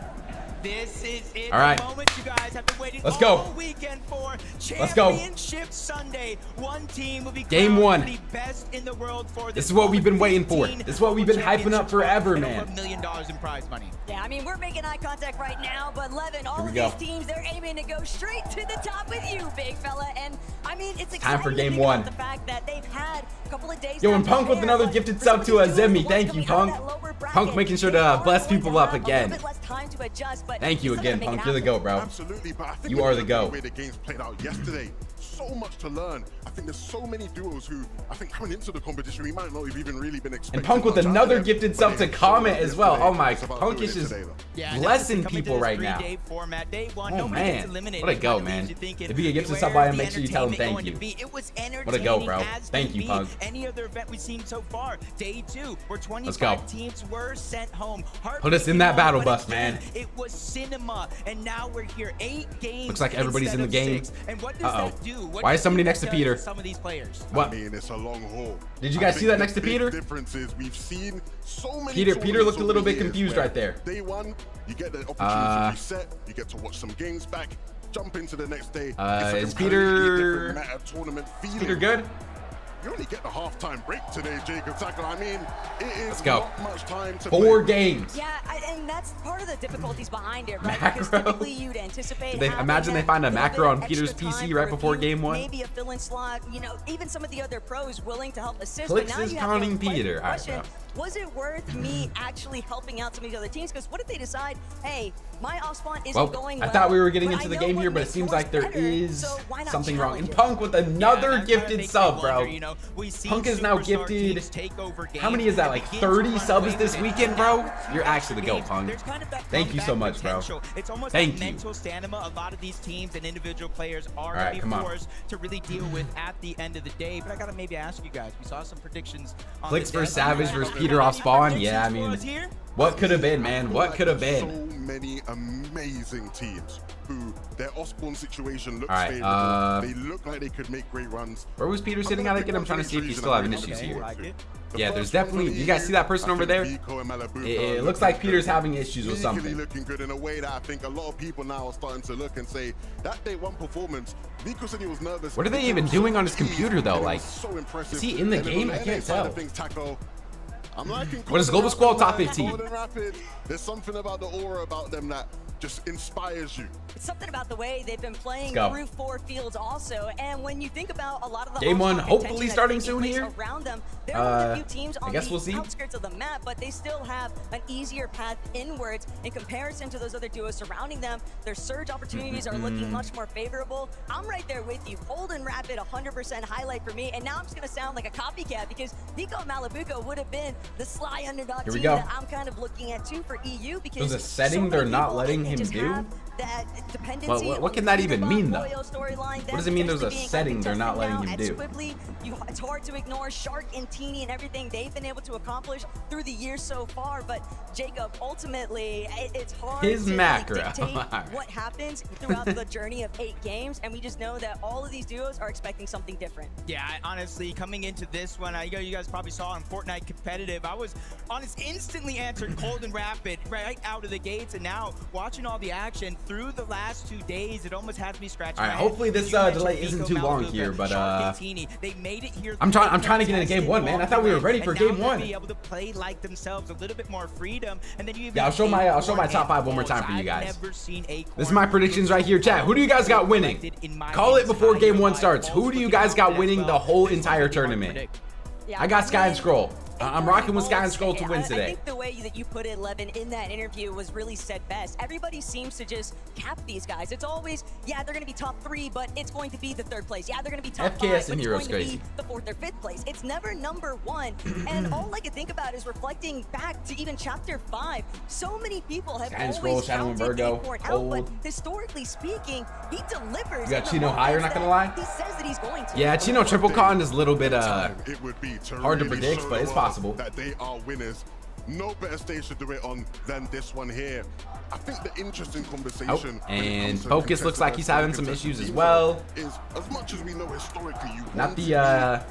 This is it. All right. The moment you guys have been waiting Let's go. all weekend for. Let's go. Championship Sunday. One team will be Game 1. the best in the world for This is what we've been waiting for. This is what we've been hyping up forever, man. $1 million in prize money. Yeah, I mean, we're making eye contact right now, but Levin, all Here we of go. these teams, they're aiming to go straight to the top with you, big fella. And I mean, it's Time for exciting game to think 1. about the fact that they've had a couple of days. Yo, now and to Punk with prepare, another but gifted for sub to somebody Zemi. who's Thank you, coming out of Punk. that lower bracket, Punk making sure they to are bless going people to up have a again. little bit less time to adjust, but Thank you still gotta again, make it Punk. You're the happen. GOAT, bro. Absolutely, but I think You are the the GOAT. way the games played out yesterday, so much to learn. I think there's so many duos who I think coming into the competition we might not have even really been expecting. And Punk with much out of another them, gifted but sub they to showed comment up as well. yesterday. Oh my, It's about Punk doing is it just today, though. Yeah, blessing coming to people this right now. 3-day format. Day 1, Oh nobody gets man, eliminated. what a go, Kind of man. leaves you thinking, If you get gifted where sub by is him, the make sure you tell him entertainment thank you. going to be? It was What a go, bro. as Thank can you, be Punk. Any other event we've seen so far. Day 2, where Let's 25 go. teams were sent home. Put us in that battle bus, man. It was cinema, and now we're here 8 games. Looks like everybody's in the instead game. of 6. And what does that do do? Why is somebody next to Peter? Some of these players. What? I mean, it's a long haul. Did you guys see that next to Peter? The difference is we've seen so many. Peter looked a little bit confused right there. Day one, you get the opportunity to reset. You get to watch some games back. Jump into the next day. Is Peter good? You only get the halftime break today, Jacob Tackle. I mean, it is not much time to 4 games. Yeah, and that's part of the difficulties behind it, right? Macro. Because typically you'd anticipate. Imagine they find a macro on Peter's PC right before game 1. Maybe a fill-in slot. You know, even some of the other pros willing to help assist. Clicks but now is you counting have to Peter. All right, bro. Was it worth me actually helping out some of these other teams? Because what if they decide, hey, my off spawn isn't going well? I thought we were getting into the game here, but it seems like there is something wrong. And Punk with another gifted sub, bro. Punk is now gifted. How many is that? Like 30 subs this weekend, bro? You're actually the GOAT, Punk. Thank you so much, bro. It's almost Thank like you. mental stamina a lot of these teams and individual players are All right, come on. forced to really deal with at the end of the day. But I gotta maybe ask you guys. We saw some predictions. Clicks versus Savage versus Peter off spawn. Yeah, I mean, what could have been, man? What could have been? So many amazing teams who their off-spawn situation looks All right, favorable. They look like they could make great runs. Where was Peter sitting at again? I'm trying to see if he's still having issues here. Yeah, there's definitely. You guys see that person over there? It looks like Peter's having issues with something. Looking good in a way that I think a lot of people now are starting to look and say that day 1 performance. Nico said he was nervous. What are they even doing on his computer though? Like, so impressive. is he in the game? I can't tell. I'm liking What is Global Squall top 15? There's something about the aura about them that just inspires you. It's something about the way they've been playing through 4 fields also. And when you think about a lot of the game 1 hopefully starting soon here. Around them, there are a few teams on we'll see. the outskirts of the map, but they still have an easier path inwards in comparison to those other duos surrounding them. Their surge opportunities are looking much more favorable. I'm right there with you. Hold and rapid 100% highlight for me. And now I'm just gonna sound like a copycat because Nico Malabuco would have been the sly underdog team that I'm kind of looking at too for EU because there's a setting they're not letting him do. Well, what can that even mean though? What does it mean there's a setting they're not letting him do? It's hard to ignore Shxrk and Teeny and everything they've been able to accomplish through the years so far, but Jacob, ultimately, it's hard His to macro. dictate what happens throughout the journey of 8 games, and we just know that all of these duos are expecting something different. Yeah, honestly, coming into this one, you guys probably saw on Fortnite Competitive, I was instantly answered cold and rapid right out of the gates, and now watching all the action through the last 2 days, it almost has me scratching my head. Hopefully this delay isn't too long here, but I'm trying to get into game 1, man. I thought we were ready for game 1. Be able to play like themselves, a little bit more freedom, and then you I'll show my top 5 one more time for you guys. This is my predictions right here, chat. Who do you guys got winning? Call it before game 1 starts. Who do you guys got winning the whole entire tournament? I got Sky and Scroll. I'm rocking with Sky and Scroll to win today. I think the way that you put it, Levin, in that interview was really said best. Everybody seems to just cap these guys. It's always, yeah, they're going to be top 3, but it's going to be the 3rd place. Yeah, they're going to be top 5, but it's going to be the 4th or 5th place. It's never number 1. And all I can think about is reflecting back to even chapter 5. So many people have always counted Acorn out, but historically speaking, he delivers. You got Chino higher, not gonna lie? He says that he's going to. Yeah, Chino triple con is a little bit hard to predict, but it's possible. That they are winners. No better stage to do it on than this one here. I think the interesting conversation and Focus looks like he's having some issues as well. Is as much as we know historically, you not the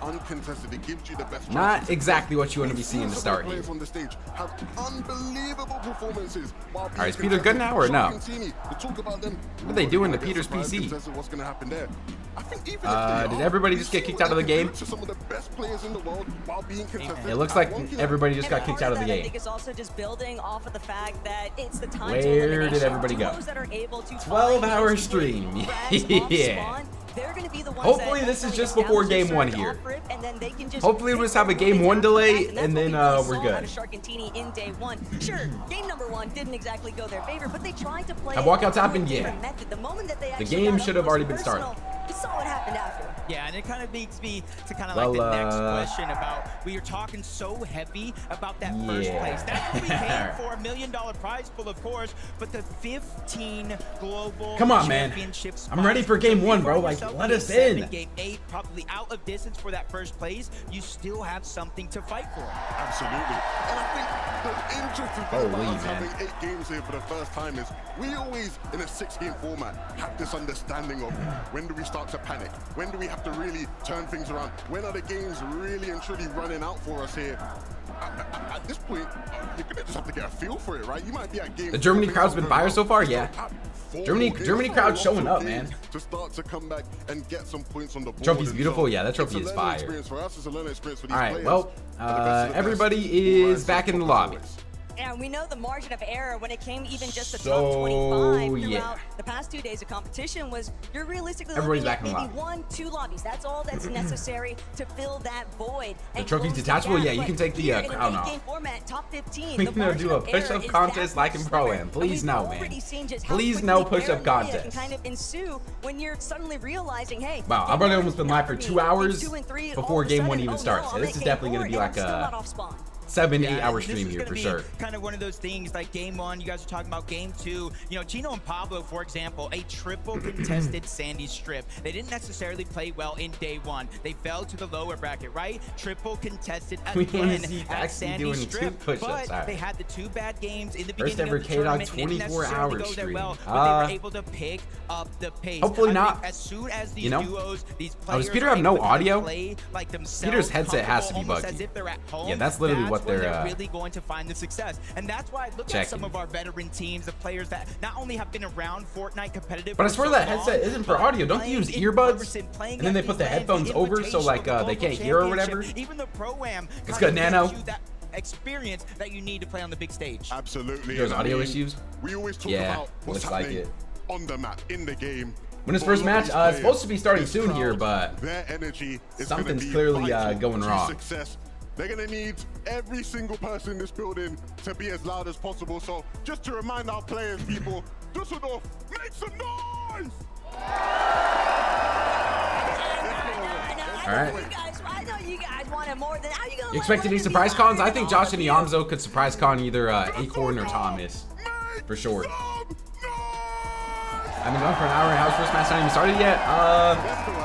uncontested. It gives you the best. Not exactly what you want to be seeing to start here. On the stage have unbelievable performances. All right, is Peter good now or no? What are they doing to Peter's PC? What's going to happen there? I think did everybody just get kicked out of the game? Some of the best players in the world while being contested. It looks like everybody just got kicked out of the game. I think it's also just building off of the fact that it's the time Where did everybody go? 12-hour stream. Yeah. Hopefully this is just before game 1 here. Hopefully we'll just have a game 1 delay and then we're good. Shxrk and Teeny in day 1. Sure, game number 1 didn't exactly go their favor, but they tried to play. Have walkouts happened? Yeah. The moment that they the game should have already been started. We saw what happened after. Yeah, and it kind of makes me to kind of like the next question about, we are talking so heavy about that first place. That's what we came for, $1 million prize pool, of course, but the 15 global Come on, man. championships. I'm ready for game 1, bro. Like, let us in. Game 8, probably out of distance for that first place. You still have something to fight for. Absolutely. And I think the interesting thing about us having 8 games here for the first time is we always, in a 6-game format, have this understanding of when do we start to panic? When do we have to really turn things around? When are the games really and truly running out for us here? At this point, you're gonna just have to get a feel for it, right? You might be at game. The Germany crowd's been fire so far, yeah. Germany crowd showing up, man. To start to come back and get some points on the board. Trophy's beautiful, yeah. That trophy is fire. All right, well, everybody is back in the lobby. And we know the margin of error when it came even just to top 25 throughout the past 2 days of competition was you're realistically looking at maybe 1-2 lobbies. That's all that's necessary to fill that void. The trophy's detachable? Yeah, you can take the crown off. Format, top 15, We're gonna do a push-up contest like in Pro-Am. Please no, man. Please no push-up contest. Can kind of ensue when you're suddenly realizing, hey. Wow, I've already almost been live for 2 hours before game 1 even starts. So this is definitely gonna be like a 7-8 hour stream here for sure. Kind of one of those things like game 1, you guys are talking about game 2. You know, Gino and Pablo, for example, a triple contested Sandy strip. They didn't necessarily play well in day 1. They fell to the lower bracket, right? Triple contested again at Sandy strip. But they had the 2 bad games in the beginning of the tournament. First ever K-Dog 24-hour stream. Well, but they were able to pick up the pace. Hopefully not. As soon as these you know? duos, these does Peter have no audio? Peter's headset has to be buggy. Yeah, that's literally what they're really going to find the success. And that's why I look at some of our veteran teams, the players that not only have been around Fortnite competitive, but I swear that headset isn't for audio. Don't they use earbuds? And then they put the headphones over so like they can't hear or whatever. Even the Pro-Am, it's got Nano. That experience that you need to play on the big stage. Absolutely. There's audio issues. We always talk about what's happening on the map, in the game. When his first match, it's supposed to be starting soon here, but their energy is something's clearly going wrong. Success. They're gonna need every single person in this building to be as loud as possible. So just to remind our players, people, Dusseldorf, make some noise! All right. I know you guys wanted more than how you gonna. You expect any surprise cons? I think Josh and Iamzo could surprise con either Acorn or Thomas, for sure. I've been going for an hour and how's first match not even started yet?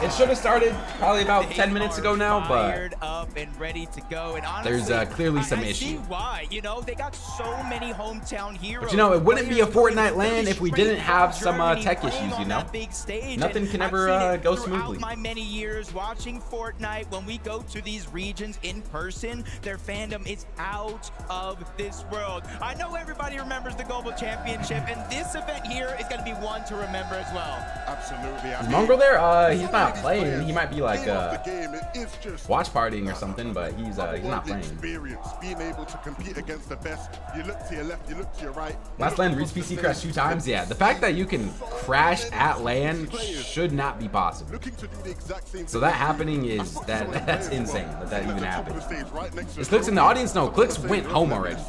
It should have started probably about 10 minutes ago now, but up and ready to go. And honestly, there's clearly some I issue. See why, you know, they got so many hometown heroes. But you know, it wouldn't be a Fortnite LAN if we didn't have some tech issues, you know? Nothing can ever go smoothly. My many years watching Fortnite, when we go to these regions in person, their fandom is out of this world. I know everybody remembers the Global Championship, and this event here is going to be one to remember as well. Absolutely. Is Mongrel there? He's not playing. He might be like watch partying or something, but he's not playing. Experience, being able to compete against the best. You look to your left, you look to your right. Last LAN reached PC crash 2 times. Yeah, the fact that you can crash at LAN should not be possible. So that happening is that's insane that even happened. Is Clicks in the audience? No, Clicks went home already.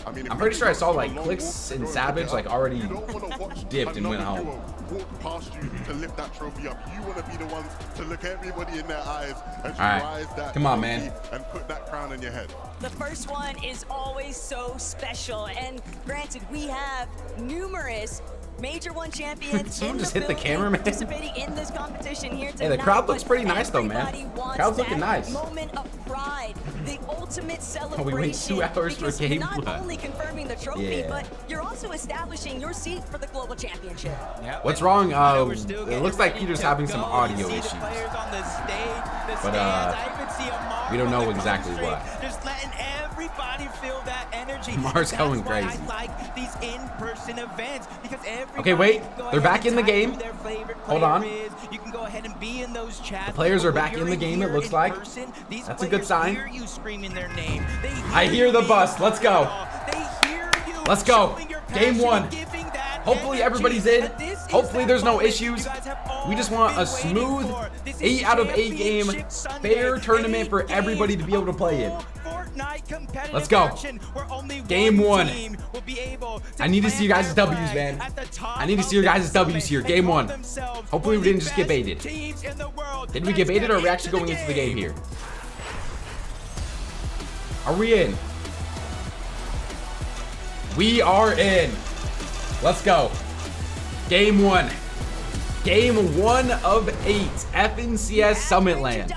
I'm pretty sure I saw like Clicks and Savage like already dipped and went home. Walk past you to lift that trophy up. You want to be the ones to look everybody in their eyes as you rise that come on, man, and put that crown on your head. The first one is always so special, and granted, we have numerous Major 1 champions someone just hit the camera, man. Participating in this competition here tonight. Hey, the crowd looks pretty nice though, man. Crowd's looking nice. Moment of pride, the ultimate celebration. We wait 2 hours for game not only confirming the trophy, but you're also establishing your seat for the global championship. What's wrong? It looks like Peter's having some audio issues, but we don't know exactly what. Just letting everybody feel that energy. Mars going crazy. I like these in-person events because okay, wait. They're back in the game. Hold on. You can go ahead and be in those chats. The players are back in the game, it looks like. That's a good sign. I hear the bus. Let's go. Let's go. Game 1. Hopefully everybody's in. Hopefully there's no issues. We just want a smooth 8 out of 8 game fair tournament for everybody to be able to play in. night competitive Let's go. action where only Game one. team will be able to I need to see your guys' plant W's, their man. flag at the top I need to see of your the guys' W's summit here. and Game call one. themselves Hopefully we one of didn't the just get best baited. teams in the world. Did we Let's get baited or are we into actually going into the game here? Are we in? We are in. Let's go. Game one. Game 1 of 8. FNCS Summit Land.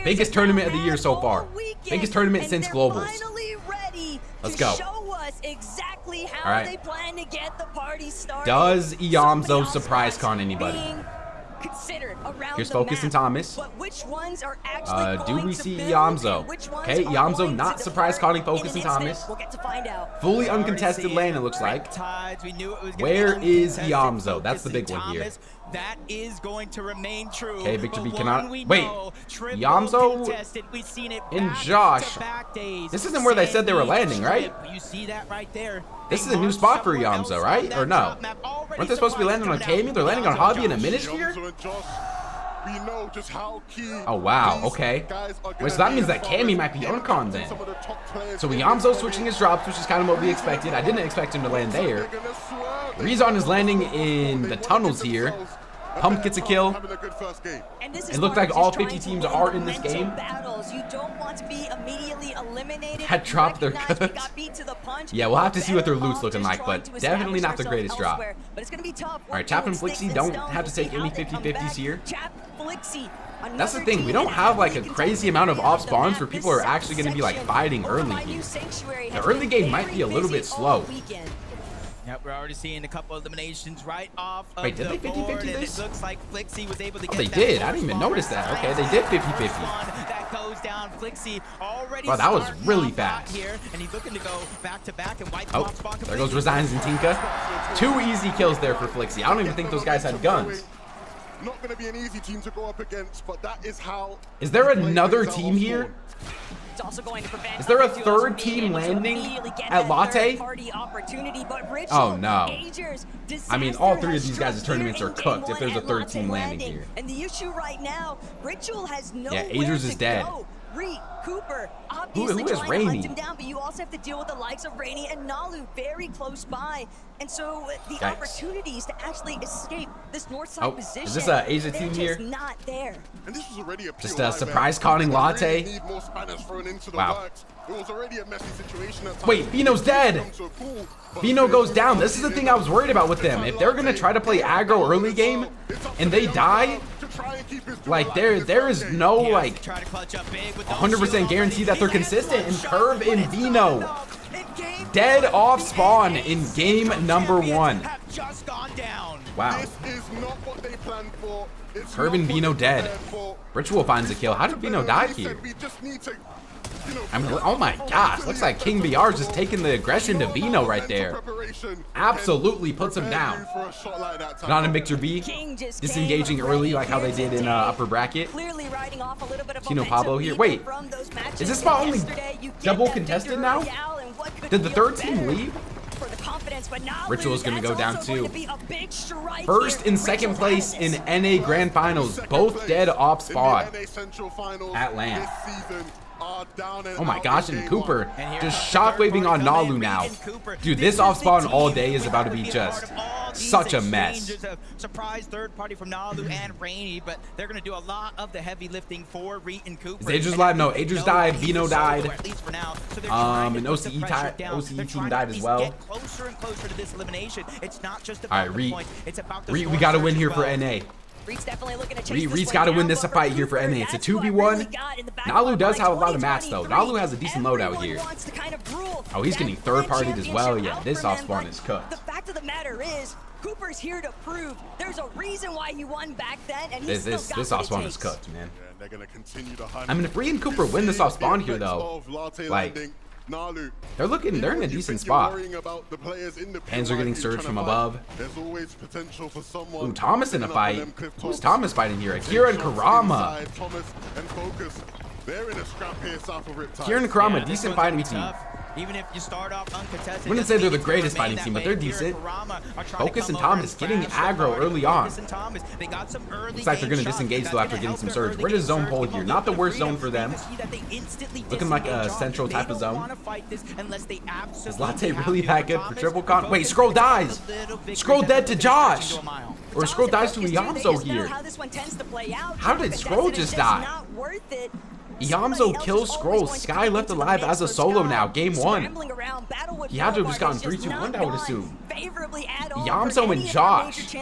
Biggest tournament of the year so far. Biggest tournament since Globals. Let's go. Show us exactly how All right. they plan to get the party started. Does Iamzo surprise con anybody? Considered around Here's the Focus map, and Thomas. but which ones are actually Do going we to see build Iamzo? and which ones Okay, are Iamzo going not to surprise depart calling Focus in and an Thomas. instant. We'll get to find out. Fully uncontested land, it looks like. We knew it was gonna Where be is uncontested. Iamzo? That's Focus the big and one here. Thomas, that is going to remain true. Okay, Victor but B one cannot. we Wait, know, triple Iamzo contested. We've seen it and back Josh. to back days. This isn't where they said they were landing, right? You see that right there. This is a new spot for Iamzo, right? Or no? Weren't they supposed to be landing on Kami? They're landing on Hobby in a Minisphere? We know just how key. Oh, wow. Okay. Wait, so that means that Kami might be uncon then. So Iamzo switching his drops, which is kind of what we expected. I didn't expect him to land there. Rezon is landing in the tunnels here. Pump gets a kill. It looked like all 50 teams are in this game. You don't want to be immediately eliminated. Had dropped their goods. Yeah, we'll have to see what their loot's looking like, but definitely not the greatest drop. But it's going to be tough. All right, Chap and Flixie don't have to take any 50-50s here. That's the thing. We don't have like a crazy amount of off spawns where people are actually going to be like fighting early here. The early game might be a little bit slow. Yep, we're already seeing a couple eliminations right off of Wait, did the they 50-50 board, and this? it looks like Flixie was able to Oh, get they that did. I fourth didn't even spawn notice that. right Okay, they did 50-50. That goes down. Flixie already Wow, that was starting really off hot fast. here, and he's looking to go back to back and wipe Oh, off spawn there goes completely. Resigns and Tinka. 2 easy kills there for Flixie. I don't even think those guys had guns. Not going to be an easy team to go up against, but that is how. Is there another team here? It's also going to prevent Is there a other third duos from being team able to landing immediately get at that Latte? third-party opportunity, but Ritual, Oh, no. Agers, I mean, all Disaster 3 of has these guys' struck tournaments here are in game cooked if one there's a at third Latte team landing here. And the issue right now, Ritual has nowhere Yeah, Agers is to dead. go. Reed, Cooper, Who obviously is trying to Rainy? hunt him down, but you also have to deal with the likes of Rainy and Nalu very close by. And so the Yikes. opportunities to actually escape this north side Oh, position, is this a Asia they're team just here? not there. And this was already a Just pure a nightmare. surprise calling Latte. Really need more Spanish thrown into the Wow. works. It was already a messy situation at times. Wait, Veno's dead. Veno goes down. This is the thing I was worried about with them. If they're going to try to play aggro early game and they die, like there is no like 100% guarantee that they're consistent. And Curve and Veno dead off spawn in game number 1. Wow. This is not what they planned for. It's Curve and not what Veno they dead. prepared for. Ritual finds a kill. How did Veno die here? We just need to, I mean, oh my gosh, looks like King BR is just taking the aggression to Veno right there. Absolutely puts him down. Not in Victor B. Disengaging early like how they did in upper bracket. Clearly riding off a little bit of Tino Pablo here. Wait, is this spot only double contested now? Did the third team leave? Ritual is going to go down too. First and second place in NA Grand Finals, both dead off spawn at LAN. Oh my gosh, and Cooper just shockwaving on Nalu now. Dude, this off spawn all day is about to be just such a mess. There's a surprise third party from Nalu and Rainy, but they're going to do a lot of the heavy lifting for Reed and Cooper. Is Agers live? No, Agers died, Veno died. An OCE team died as well. Closer and closer to this elimination. It's not just All about right, the point. It's about the we got to win here for NA. Reed's definitely looking to chase Reed's got to win this fight here for NA. It's a 2v1. Nalu does have a lot of mats though. Nalu has a decent loadout here. Oh, he's getting third partied as well. Yeah, this off spawn is cooked. The fact of the matter is, Cooper's here to prove there's a reason why he won back then, and he's still got This what off it spawn is takes. cooked, man. They're going to continue to hunt. I mean, if Reed and Cooper win this off spawn here though, like they're in a decent spot. Hands are getting surged from above. There's always potential for someone. Ooh, Thomas in a fight. Who's Thomas fighting here? Akira and Karama. Thomas and Focus. They're in a scrap here south of Riptide. Akira and Karama, decent fighting team. Even if you start off uncontested, Wouldn't say they're the greatest fighting team, but they're decent. Focus and Thomas getting aggro early on. Looks like they're going to disengage though after getting some surge. Where does zone pull here? Not the worst zone for them. Looking like a central type of zone. Is Latte really that good for triple con? Wait, Shxrk dies. Shxrk dead to Josh. Or Shxrk dies to Iamzo here. How did Shxrk just die? Iamzo kills Shxrk. Sky left alive as a solo now. Game 1. He had to have just gotten 3-2-1, I would assume. Iamzo and Josh.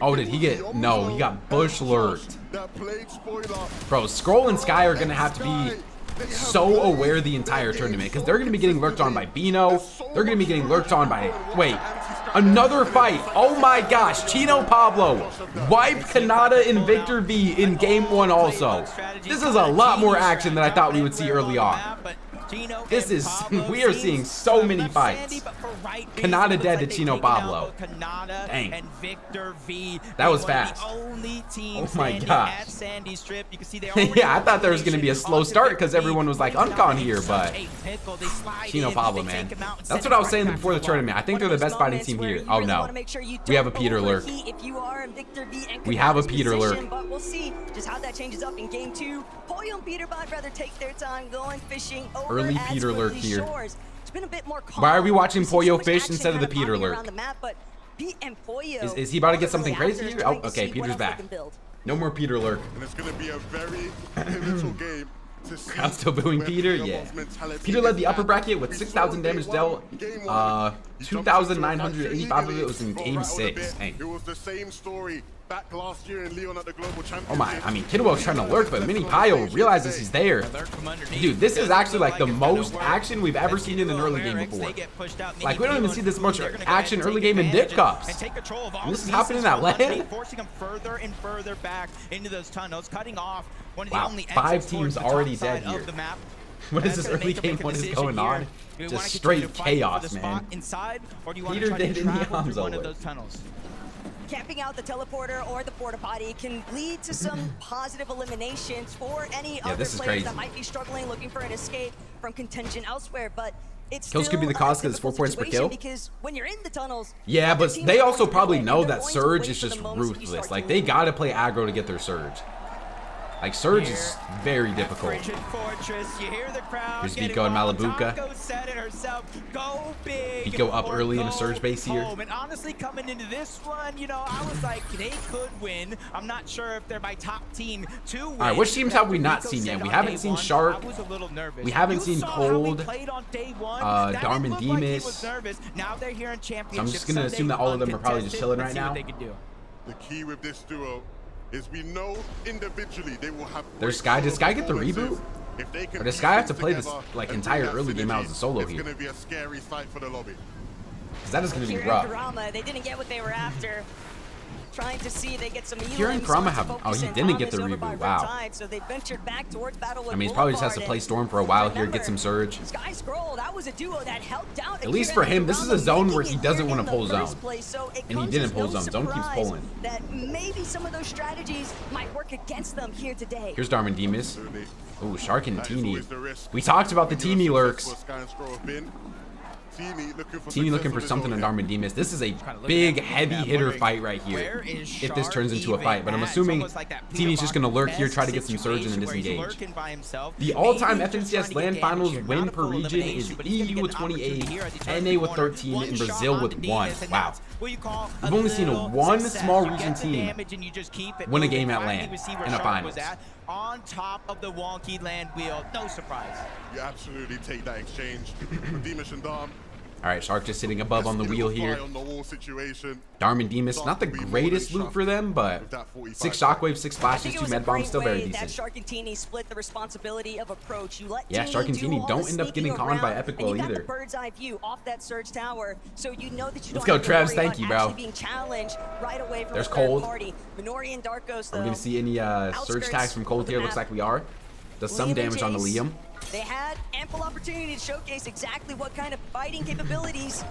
Oh, did he get... No, he got bush lurked. Bro, Shxrk and Sky are going to have to be so aware the entire tournament because they're going to be getting lurked on by Veno. They're going to be getting lurked on by... Wait. Another fight. Oh my gosh. Chino Pablo wiped Kanata and Victor V in game 1 also. This is a lot more action than I thought we would see early on. This is... We are seeing so many fights. Kanata dead to Chino Pablo. Dang. That was fast. Oh my gosh. Yeah, I thought there was going to be a slow start because everyone was like uncon here, but Chino Pablo, man. That's what I was saying before the tournament. I think they're the best fighting team here. Oh no. We have a Peter lurk. We have a Peter lurk. But we'll see just how that changes up in game 2. Pollo and Peterbot rather take their time going fishing over Early Peter lurk here. It's been a bit more calm. Why are we watching Pollo fish instead of the Peter lurk? Is he about to get something crazy here? Oh, okay, Peter's back. No more Peter lurk. And it's going to be a very pivotal game. Crowd still booing Peter? Yeah. Peter led the upper bracket with 6,000 damage dealt. 2,985 of it was in game 6. Dang. It was the same story back last year in Leon at the Global Championship. Oh my, I mean, Kidwell's trying to lurk, but Mini Pio realizes he's there. Dude, this is actually like the most action we've ever seen in an early game before. Like, we don't even see this much action early game in Dip Cups. And this is happening at LAN? Forcing him further and further back into those tunnels, cutting off one of the Wow, only 5 teams already dead here. What is this early game? What is going on? Just straight chaos, man. Peter did in the Iamzo. Camping out the teleporter or the porta potty can lead to some positive eliminations for any other players that might be struggling, looking for an escape from contention elsewhere. But it's kills could be the cause because it's 4 points per kill. Because when you're in the tunnels, yeah, but they also probably know that Surge is just ruthless. Like, they gotta play aggro to get their Surge. Like, Surge is very difficult. Here's Vico and Malabuka. Vico up early in a Surge base here. And honestly, coming into this one, you know, I was like, they could win. I'm not sure if they're my top team to win. All right, which teams have we not seen yet? We haven't seen Shxrk. We haven't seen Cold. Darman Demas. So I'm just going to assume that all of them are probably just chilling right now. The key with this duo is we know individually they will have. There's Sky. Does Sky get the reboot? Or does Sky have to play this like entire early game out as a solo here? It's going to be a scary sight for the lobby. Because that is going to be rough. They didn't get what they were after. Trying to see they get some Kieran Kurama have... Oh, he didn't get the reboot. Wow. So they ventured back towards Battlewood. I mean, he probably just has to play Storm for a while here, get some Surge. Sky Scroll, that was a duo that helped out. At least for him, this is a zone where he doesn't want to pull zone. And he didn't pull zone. Zone keeps pulling. That maybe some of those strategies might work against them here today. Here's Darman Demas. Oh, Shxrk and Teeny. We talked about the Teeny lurks. Teeny looking for something on Darman Demas. This is a big, heavy hitter fight right here. If this turns into a fight. But I'm assuming Teeny's just going to lurk here, try to get some surge and then disengage. The all-time FNCS LAN Finals win per region is EU with 28, NA with 13, and Brazil with 1. Wow. We've only seen one small region team win a game at LAN in a finals. On top of the wonky land wheel, no surprise. You absolutely take that exchange. Demas and Dom. All right, Shxrk just sitting above on the wheel here. Darman Demas, not the greatest loot for them, but 6 shockwaves, 6 splashes, 2 med bombs, still very decent. Shxrk and Teeny split the responsibility of approach. Yeah, Shxrk and Teeny don't end up getting conned by Epic Well either. Bird's eye view off that surge tower, so you know that you Let's go, Trevs. Thank you, bro. Being challenged right away from There's Cold. Are we gonna see any surge tags from Cold here? Looks like we are. Does some damage on the Liam. They had ample opportunity to showcase exactly what kind of fighting capabilities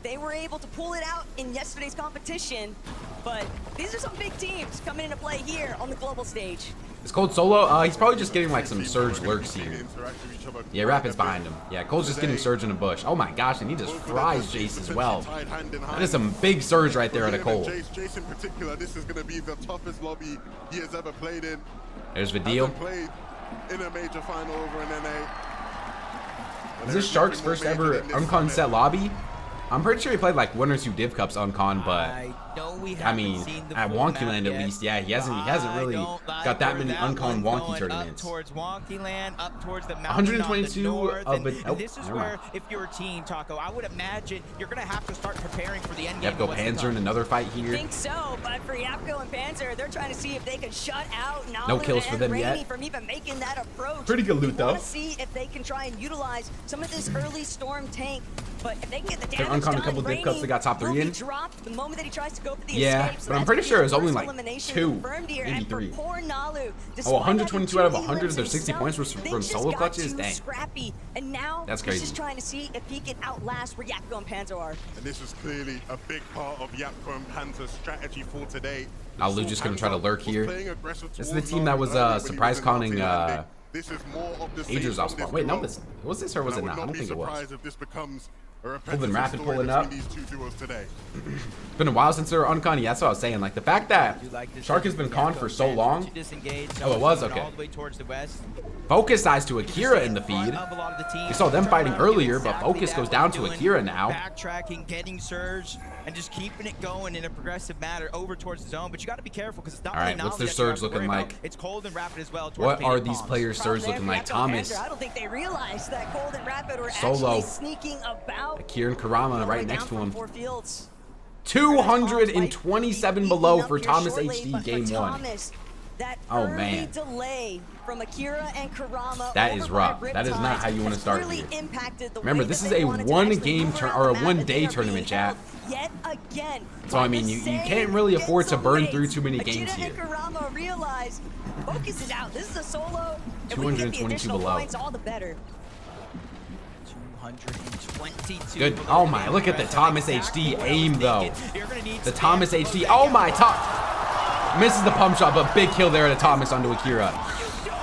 they were able to pull it out in yesterday's competition. But these are some big teams coming into play here on the global stage. Is Cold solo? He's probably just getting like some surge lurks here. Yeah, Rapid's behind him. Yeah, Cold's just getting surge in a bush. Oh my gosh, and he just fries Jace as well. That is some big surge right there out of Cold. Jace in particular, this is going to be the toughest lobby he has ever played in. There's Vidal. Played in a major final over in NA. Is this Shxrk's first ever Uncon set lobby? I'm pretty sure he played like 1 or 2 Div Cups Uncon, but I mean, at Wonkyland at least, yeah, he hasn't really got that many Uncon Wonky tournaments. Up towards Wonkyland, up towards the 122 of it. And this is where, if you're a team, Taco, I would imagine you're gonna have to start preparing for the end game. Yapko Panzer in another fight here. I think so, but for Yapko and Panzer, they're trying to see if they can shut out no kills for them yet. From even making that approach. Pretty good loot though. See if they can try and utilize some of this early storm tank. But if they can get the damage done, a couple Div Cups they got top 3 in. The moment that he tries to go for the yeah, but I'm pretty sure it was only like 2, maybe 3. Oh, 122 out of 100 of their 60 points were from solo clutches? Dang. Scrappy, and now that's crazy. He's just trying to see if he can outlast where Yapko and Panzer are. And this is clearly a big part of Yapko and Panzer's strategy for today. Now Lu's just going to try to lurk here. This is the team that was surprise conning Adrian's off spawn. Wait, no, was this or was it not? I don't think it was. Golden Rapid pulling up. It's been a while since they were uncon. Yeah, that's what I was saying. Like the fact that Shxrk has been con for so long. Oh, it was okay. Focus dies to Akira in the feed. You saw them fighting earlier, but Focus goes down to Akira now. Backtracking, getting surge, and just keeping it going in a progressive manner over towards the zone. But you got to be careful because it's not only what's their surge looking like? It's Cold and Rapid as well. What are these players' surge looking like? Thomas. I don't think they realized that Cold and Rapid were solo. Actually sneaking about. Akira and Karama right next to him. 227 below for Thomas HD game 1. Oh man, from Akira and Karama that is rough. That is not how you want to start here. Remember, this is a 1 game or a 1 day tournament, chat. So I mean, you can't really afford to burn through too many games here. Focus is out. This is a solo. 222 below. Points, all the better. 222. Good. Oh my, look at the Thomas HD aim though. The Thomas HD. Oh my, misses the pump shot, but big kill there to Thomas onto Akira.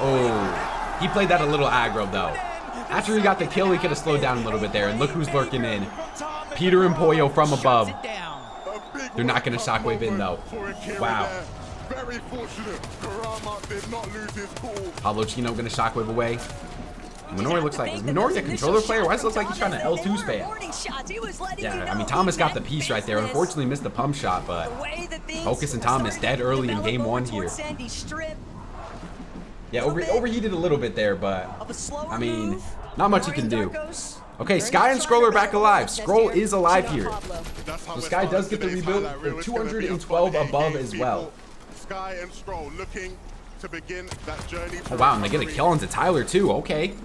Oh, he played that a little aggro though. After he got the kill, he could have slowed down a little bit there. And look who's lurking in. Peter and Poyo from above. They're not going to shockwave in though. Wow. Very fortunate. Karama did not lose his cool. Pablo Chino going to shockwave away. Minori looks like, is Minori a controller player? Why does it look like he's trying to L2 spam? Yeah, I mean, Thomas got the piece right there. Unfortunately, missed the pump shot, but Focus and Thomas dead early in game 1 here. Yeah, overheated a little bit there, but I mean, not much he can do. Okay, Sky and Skrull are back alive. Skrull is alive here. So Sky does get the reboot. They're 212 above as well. Sky and Skrull looking to begin that journey. Oh wow, and they get a kill onto Tyler too. Okay.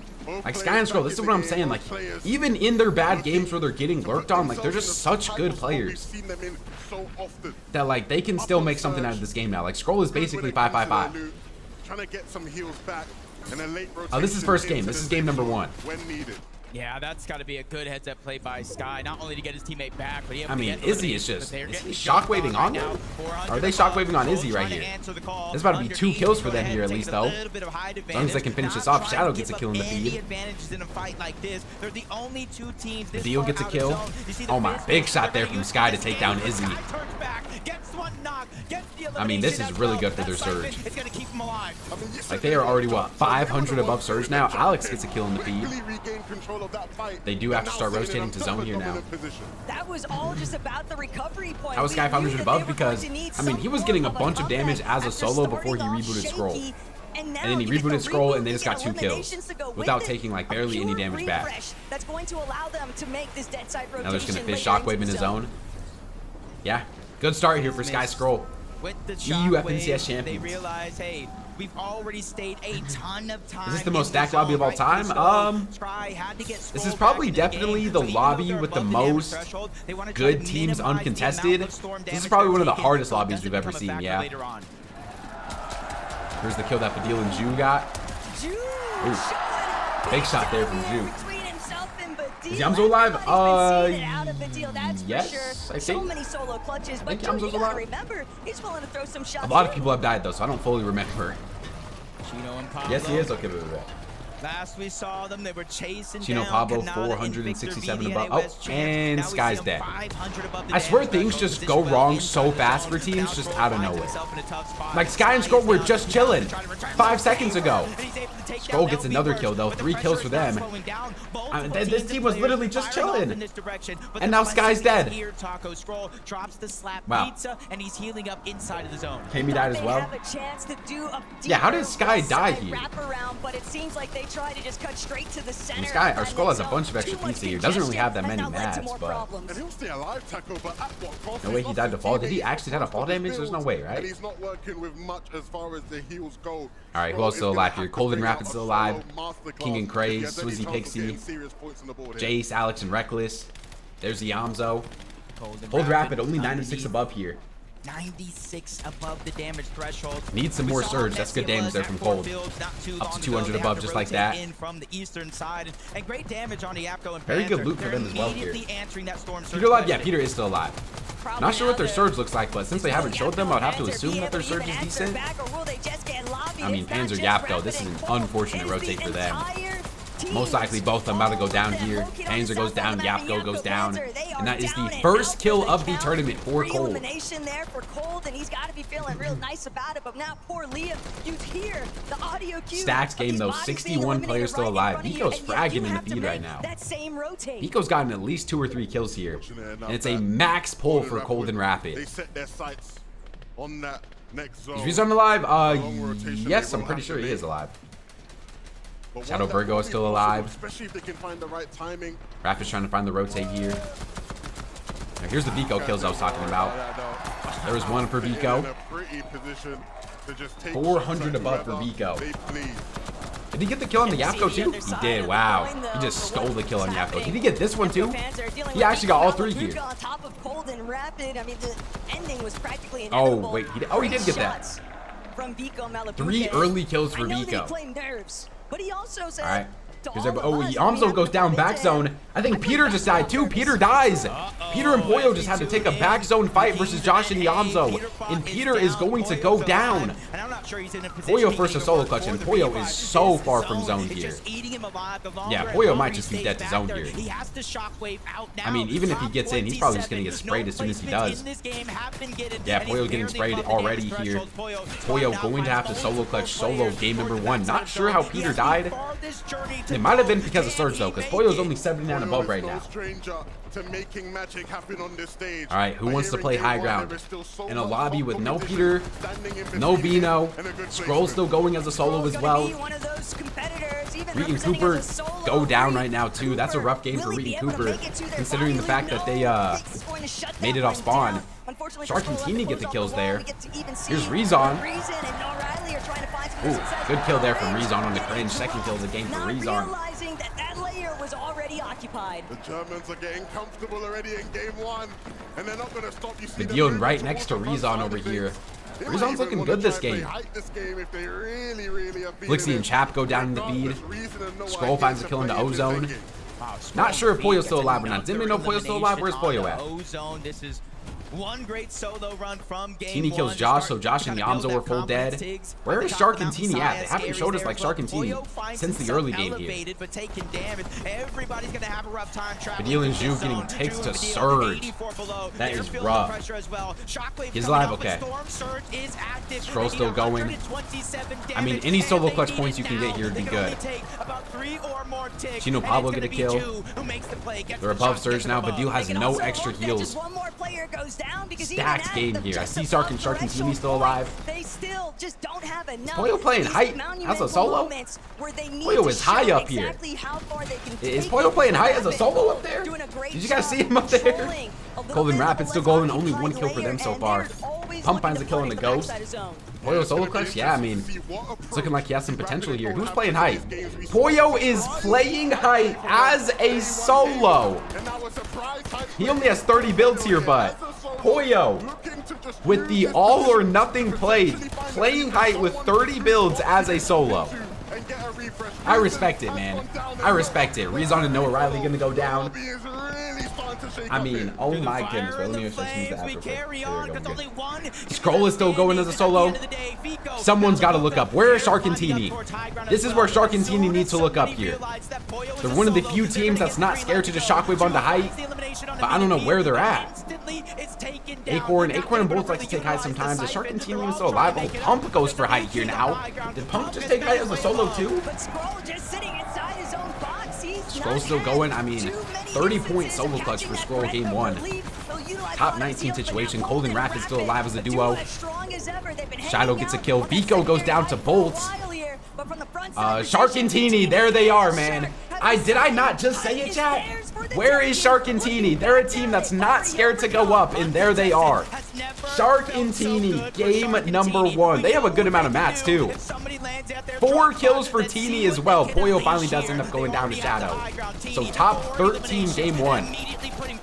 Like Sky and Skrull, this is what I'm saying. Like, even in their bad games where they're getting lurked on, like they're just such good players that like they can still make something out of this game now. Like Skrull is basically 5-5-5. Trying to get some heals back in a late rotation. Oh, this is first game. This is game number 1. When needed. Yeah, that's got to be a good heads-up play by Sky, not only to get his teammate back, but I mean, Izzy is just, is he shockwaving on them? Are they shockwaving on Izzy right here? There's about to be 2 kills for them here at least, though. As long as they can finish this off, Shadow gets a kill in the feed. Dio gets a kill. Oh my, big shot there from Sky to take down Izzy. I mean, this is really good for their surge. Like, they are already, what, 500 above surge now? Alex gets a kill in the feed. They do have to start rotating to zone here now. That was all just about the recovery point. How was Sky 500 above? Because, I mean, he was getting a bunch of damage as a solo before he rebooted Skrull. And then he rebooted Skrull and they just got 2 kills without taking like barely any damage back. That's going to allow them to make this dead side rotation. Now they're just going to fish Shockwave in his zone. Yeah, good start here for Sky Skrull. EU FNCS champions. They realize, hey, we've already stayed a ton of time. Is this the most stacked lobby of all time? This is probably definitely the lobby with the most good teams uncontested. This is probably one of the hardest lobbies we've ever seen, yeah. Here's the kill that Fadil and Ju got. Ooh. Big shot there from Ju. Is Yamzo alive? Yes, I think. I think Yamzo's alive. A lot of people have died though, so I don't fully remember. Chino and Pablo. Yes, he is. Okay, wait. Last we saw them, they were chasing Chino down Pablo, Canada, 467 Invictor, above. VNA, Oh, and now we Sky's see him dead. 500 above the I swear damage things threshold. just go wrong so fast for teams just out of nowhere. Like Sky and Shxrk were just chilling 5 seconds ago. Shxrk gets another kill though, 3 kills for them. This team was literally just chilling. And now Sky's dead. Wow. And he's healing up inside of the zone. Kami died as well. Yeah, how did Sky die here? But it seems like they try to just cut straight to the center. Sky, our Skull has a bunch of extra pizza here. Doesn't really have that many mats, but no way he died to fall. Did he actually die to fall damage? There's no way, right? And he's not working with much as far as the heals go. All right, who else still alive here? Golden Rapid's still alive. King and Craze, Swizzy Pixie, Jace, Alex, and Reckless. There's the Yamzo. Cold Rapid only 96 above here. 96 above the damage threshold. Need some more surge. That's good damage there from Cold. Up to 200 above just like that. From the eastern side, and great damage on the Yapko and Very good loot for them as well here. Peter alive? Yeah, Peter is still alive. Not sure what their surge looks like, but since they haven't showed them, I'd have to assume that their surge is decent. I mean, Panzer Yapko, this is an unfortunate rotate for them. Most likely both of them about to go down here. Panzer goes down, Yapko goes down. And that is the first kill of the tournament for Cold. Elimination there for Cold, and he's got to be feeling real nice about it. But now poor Liam, you hear the audio cue. Stacks game though, 61 players still alive. Vico's fragging in the feed right now. Vico's gotten at least 2 or 3 kills here. And it's a max pull for Cold and Rapid. They set their sights on that next zone. Is Rizon alive? Yes, I'm pretty sure he is alive. Shadow Virgo is still alive. Especially if they can find the right timing. Rapid's trying to find the rotate here. Now here's the Vico kills I was talking about. There was one for Vico. 400 above for Vico. Did he get the kill on the Yapko too? He did. Wow. He just stole the kill on Yapko. Did he get this one too? He actually got all 3 here. Oh, wait. He did get that. 3 early kills for Vico. All right. Yamzo goes down back zone. I think Peter just died too. Peter dies. Peter and Poyo just had to take a back zone fight versus Josh and Yamzo. And Peter is going to go down. Poyo first to solo clutch, and Poyo is so far from zone here. Yeah, Poyo might just be dead to zone here. I mean, even if he gets in, he's probably just going to get sprayed as soon as he does. Yeah, Poyo getting sprayed already here. Poyo going to have to solo clutch solo game number 1. Not sure how Peter died. It might have been because of surge though, because Poyo's only 79 above right now. Alright, who wants to play high ground? In a lobby with no Peter, no Veno, Scroll still going as a solo as well. Reed and Cooper go down right now too. That's a rough game for Reed and Cooper, considering the fact that they made it off spawn. Shxrk and Teeny get the kills there. Here's Rezon. Ooh, good kill there from Rezon on the cringe. Second kill of the game for Rezon. The Germans are getting comfortable already in game 1, and they're not going to stop. You see Medillon right next to Rezon over here. Rezon's looking good this game. Flixie and Chap go down in the feed. Scroll finds a kill into Ozone. Not sure if Poyo's still alive or not. Didn't we know Poyo's still alive? Where's Poyo at? Ozone, this is one great solo run from game Teeny kills Josh, so Josh and Yamzo were full dead. Where is Shxrk and Teeny at? They haven't showed us like Shxrk and Teeny since the early game here. Padil and Zhu getting takes to Surge. That is rough. He's alive, okay. Scroll still going. I mean, any solo clutch points you can get here would be good. Chino Pablo get a kill. They're above Surge now. Padil has no extra heals. Stacked game here. I see Shxrk and Teeny still alive. Is Poyo playing height as a solo? Poyo is high up here. Is Poyo playing height as a solo up there? Did you guys see him up there? Golden Rapid still golden. Only 1 kill for them so far. Pump finds a kill on the Ghost. Poyo solo clutch? Yeah, I mean, it's looking like he has some potential here. Who's playing height? Poyo is playing height as a solo. He only has 30 builds here, but Poyo with the all or nothing play, playing height with 30 builds as a solo. I respect it, man. I respect it. Rezon and Noah Riley gonna go down. I mean, oh my goodness. Wait, let me change that real quick. Scroll is still going as a solo. Someone's got to look up. Where is Shxrk and Teeny? This is where Shxrk and Teeny need to look up here. They're one of the few teams that's not scared to just shockwave onto height, but I don't know where they're at. Acorn and Bolts like to take height sometimes. Is Shxrk and Teeny even still alive? Oh, Pump goes for height here now. Did Pump just take height as a solo too? Scroll's still going. I mean, 30-point solo clutch for Scroll game 1. Top 19 situation. Cold and Rapid still alive as a duo. Shadow gets a kill. Vico goes down to Bolts. Shxrk and Teeny, there they are, man. Did I not just say it, chat? Where is Shxrk and Teeny? They're a team that's not scared to go up, and there they are. Shxrk and Teeny, game number 1. They have a good amount of mats, too. 4 kills for Teeny as well. Poyo finally does end up going down to Shadow. So top 13 game 1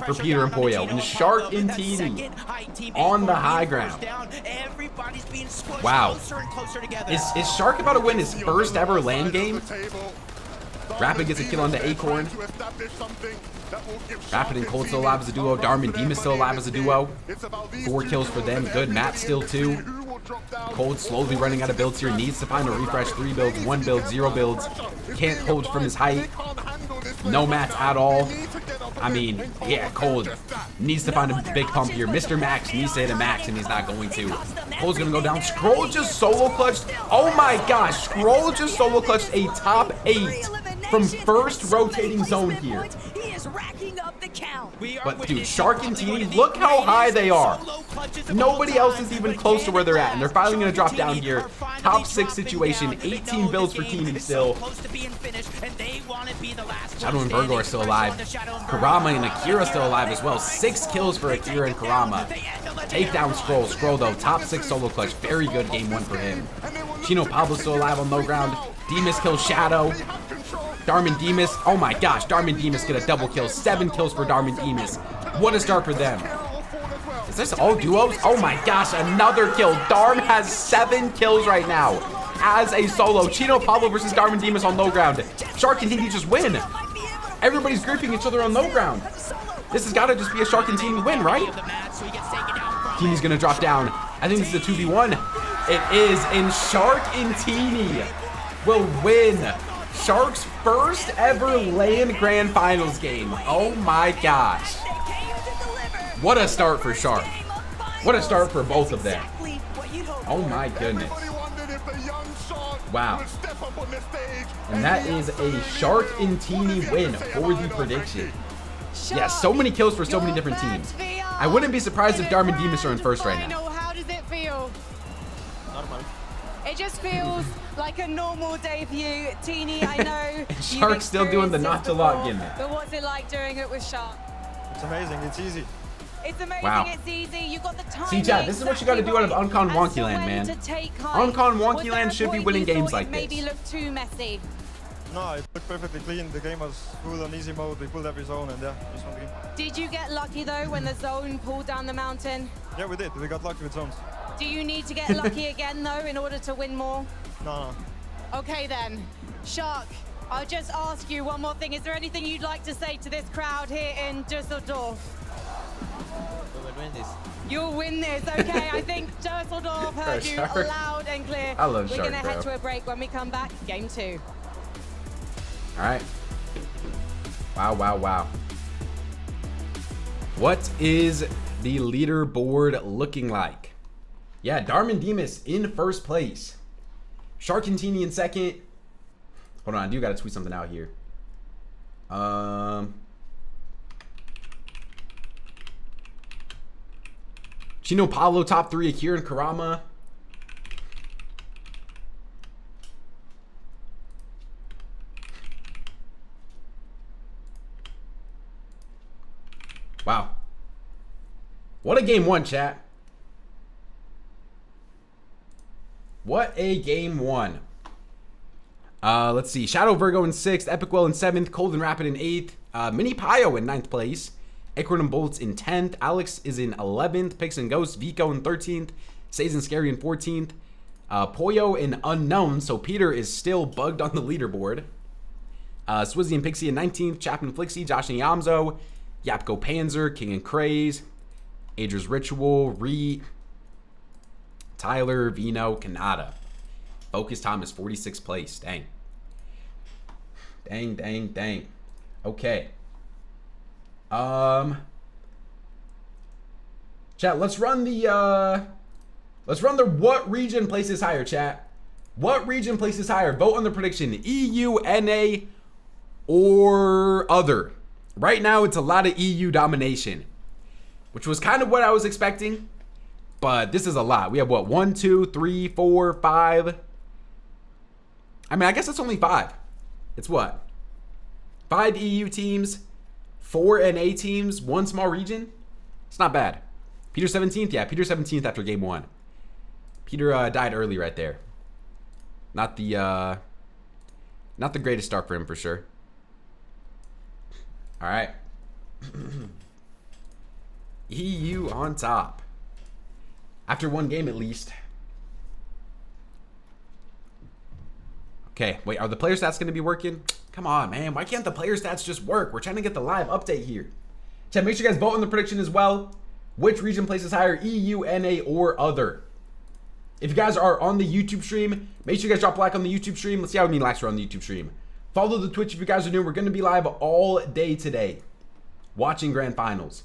for Peter and Poyo. And Shxrk and Teeny on the high ground. Wow. Is Shxrk about to win his first ever LAN game? Rapid gets a kill onto Acorn. Rapid and Cold still alive as a duo. Darm and Demus still alive as a duo. 4 kills for them. Good. Matt still 2. Cold slowly running out of builds here. Needs to find a refresh. 3 builds, 1 build, 0 builds. Can't hold from his height. No mats at all. I mean, yeah, Cold needs to find a big pump here. Mr. Max needs to hit a max, and he's not going to. Cold's going to go down. Scroll just solo clutched. Oh my gosh. Scroll just solo clutched a top 8 from first rotating zone here. But dude, Shxrk and Teeny, look how high they are. Nobody else is even close to where they're at, and they're finally going to drop down here. Top 6 situation, 18 builds for Teeny still. Shadow and Virgo are still alive. Kurama and Akira still alive as well. 6 kills for Akira and Kurama. Take down Scroll. Scroll though, top 6 solo clutch. Very good game 1 for him. Chino Pablo still alive on low ground. Demus kills Shadow. Darman Demus, oh my gosh, Darman Demus get a double kill. 7 kills for Darman Demus. What a start for them. Is this all duos? Oh my gosh, another kill. Darm has 7 kills right now as a solo. Chino Pablo versus Darman Demus on low ground. Shxrk and Teeny just win. Everybody's gripping each other on low ground. This has got to just be a Shxrk and Teeny win, right? Teeny's going to drop down. I think this is a 2v1. It is, and Shxrk and Teeny will win Shxrk's first ever LAN Grand Finals game. Oh my gosh. What a start for Shxrk. What a start for both of them. Oh my goodness. Wow. And that is a Shxrk and Teeny win for the prediction. Yeah, so many kills for so many different teams. I wouldn't be surprised if Darman Demus are in first right now. How does it feel? It just feels like a normal debut. Teeny, I know. Shxrk's still doing the not to lot gimmick. But what's it like doing it with Shxrk? It's amazing. It's easy. It's amazing. Wow. It's easy. You got the time. See, chat, this is what you got to do out of Uncon Wonky Land, man. Uncon Wonky Land should be winning games like this. Maybe look too messy. No, it looked perfectly clean. The game was full on easy mode. We pulled every zone, and yeah, just one game. Did you get lucky though when the zone pulled down the mountain? Yeah, we did. We got lucky with zones. Do you need to get lucky again though in order to win more? No. Okay then, Shxrk, I'll just ask you one more thing. Is there anything you'd like to say to this crowd here in Düsseldorf? We'll win this. You'll win this, okay? I think Düsseldorf heard you Shxrk. loud and clear. I love We're Shxrk, gonna head bro. to a break. When we come back, game 2. All right. Wow, wow, wow. What is the leaderboard looking like? Yeah, Darman Demus in first place. Shxrk and Teeny in second. Hold on, I do gotta tweet something out here. Chino Pablo top 3, Akira and Kurama. Wow. What a game 1, chat. What a game 1. Let's see. Shadow Virgo in 6th, Epicwell in 7th, Cold and Rapid in 8th, Mini Pio in 9th place, Acorn and Bolts in 10th, Alex is in 11th, Pix and Ghost, Vico in 13th, Says and Scary in 14th, Poyo in Unknown, so Peter is still bugged on the leaderboard. Swizzy and Pixie in 19th, Chapman Flixie, Josh and Yamzo Yapko Panzer, King and Craze, Adra's Ritual, Reed, Tyler, Veno, Kanata. Focus time is 46th place. Dang. Dang, dang, dang. Okay. Chat, let's run the what region places higher, chat. What region places higher? Vote on the prediction. EU, NA, or other. Right now, it's a lot of EU domination, which was kind of what I was expecting. But this is a lot. We have what? 1, 2, 3, 4, 5. I mean, I guess it's only 5. It's what? 5 EU teams, 4 NA teams, 1 small region. It's not bad. Peter 17th, yeah, Peter 17th after game 1. Peter died early right there. Not the greatest start for him for sure. All right. EU on top. After 1 game at least. Okay, wait, are the player stats going to be working? Come on, man. Why can't the player stats just work? We're trying to get the live update here. Chat, make sure you guys vote on the prediction as well. Which region places higher, EU, NA, or other? If you guys are on the YouTube stream, make sure you guys drop a like on the YouTube stream. Let's see how many likes are on the YouTube stream. Follow the Twitch if you guys are new. We're going to be live all day today, watching Grand Finals.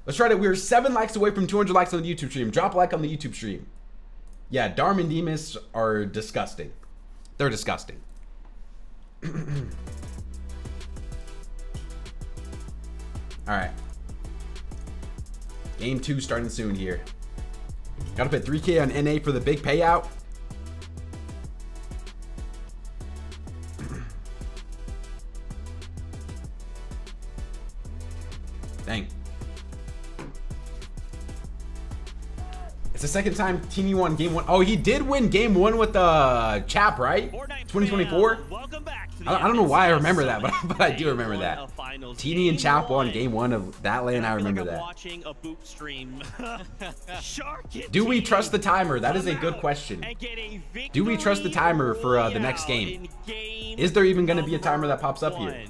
Let's try to. We're 7 likes away from 200 likes on the YouTube stream. Drop a like on the YouTube stream. Yeah, Darm and Demas are disgusting. They're disgusting. All right. Game 2 starting soon here. Gotta put 3K on NA for the big payout. Dang. It's the second time Teamy won game 1. Oh, he did win game 1 with the Chap, right? 2024? I don't know why I remember that, but I do remember that. Teeny and Chap won game 1 of that lane. I remember that. Watching a boop stream. Do we trust the timer? That is a good question. Do we trust the timer for the next game? Is there even going to be a timer that pops up here?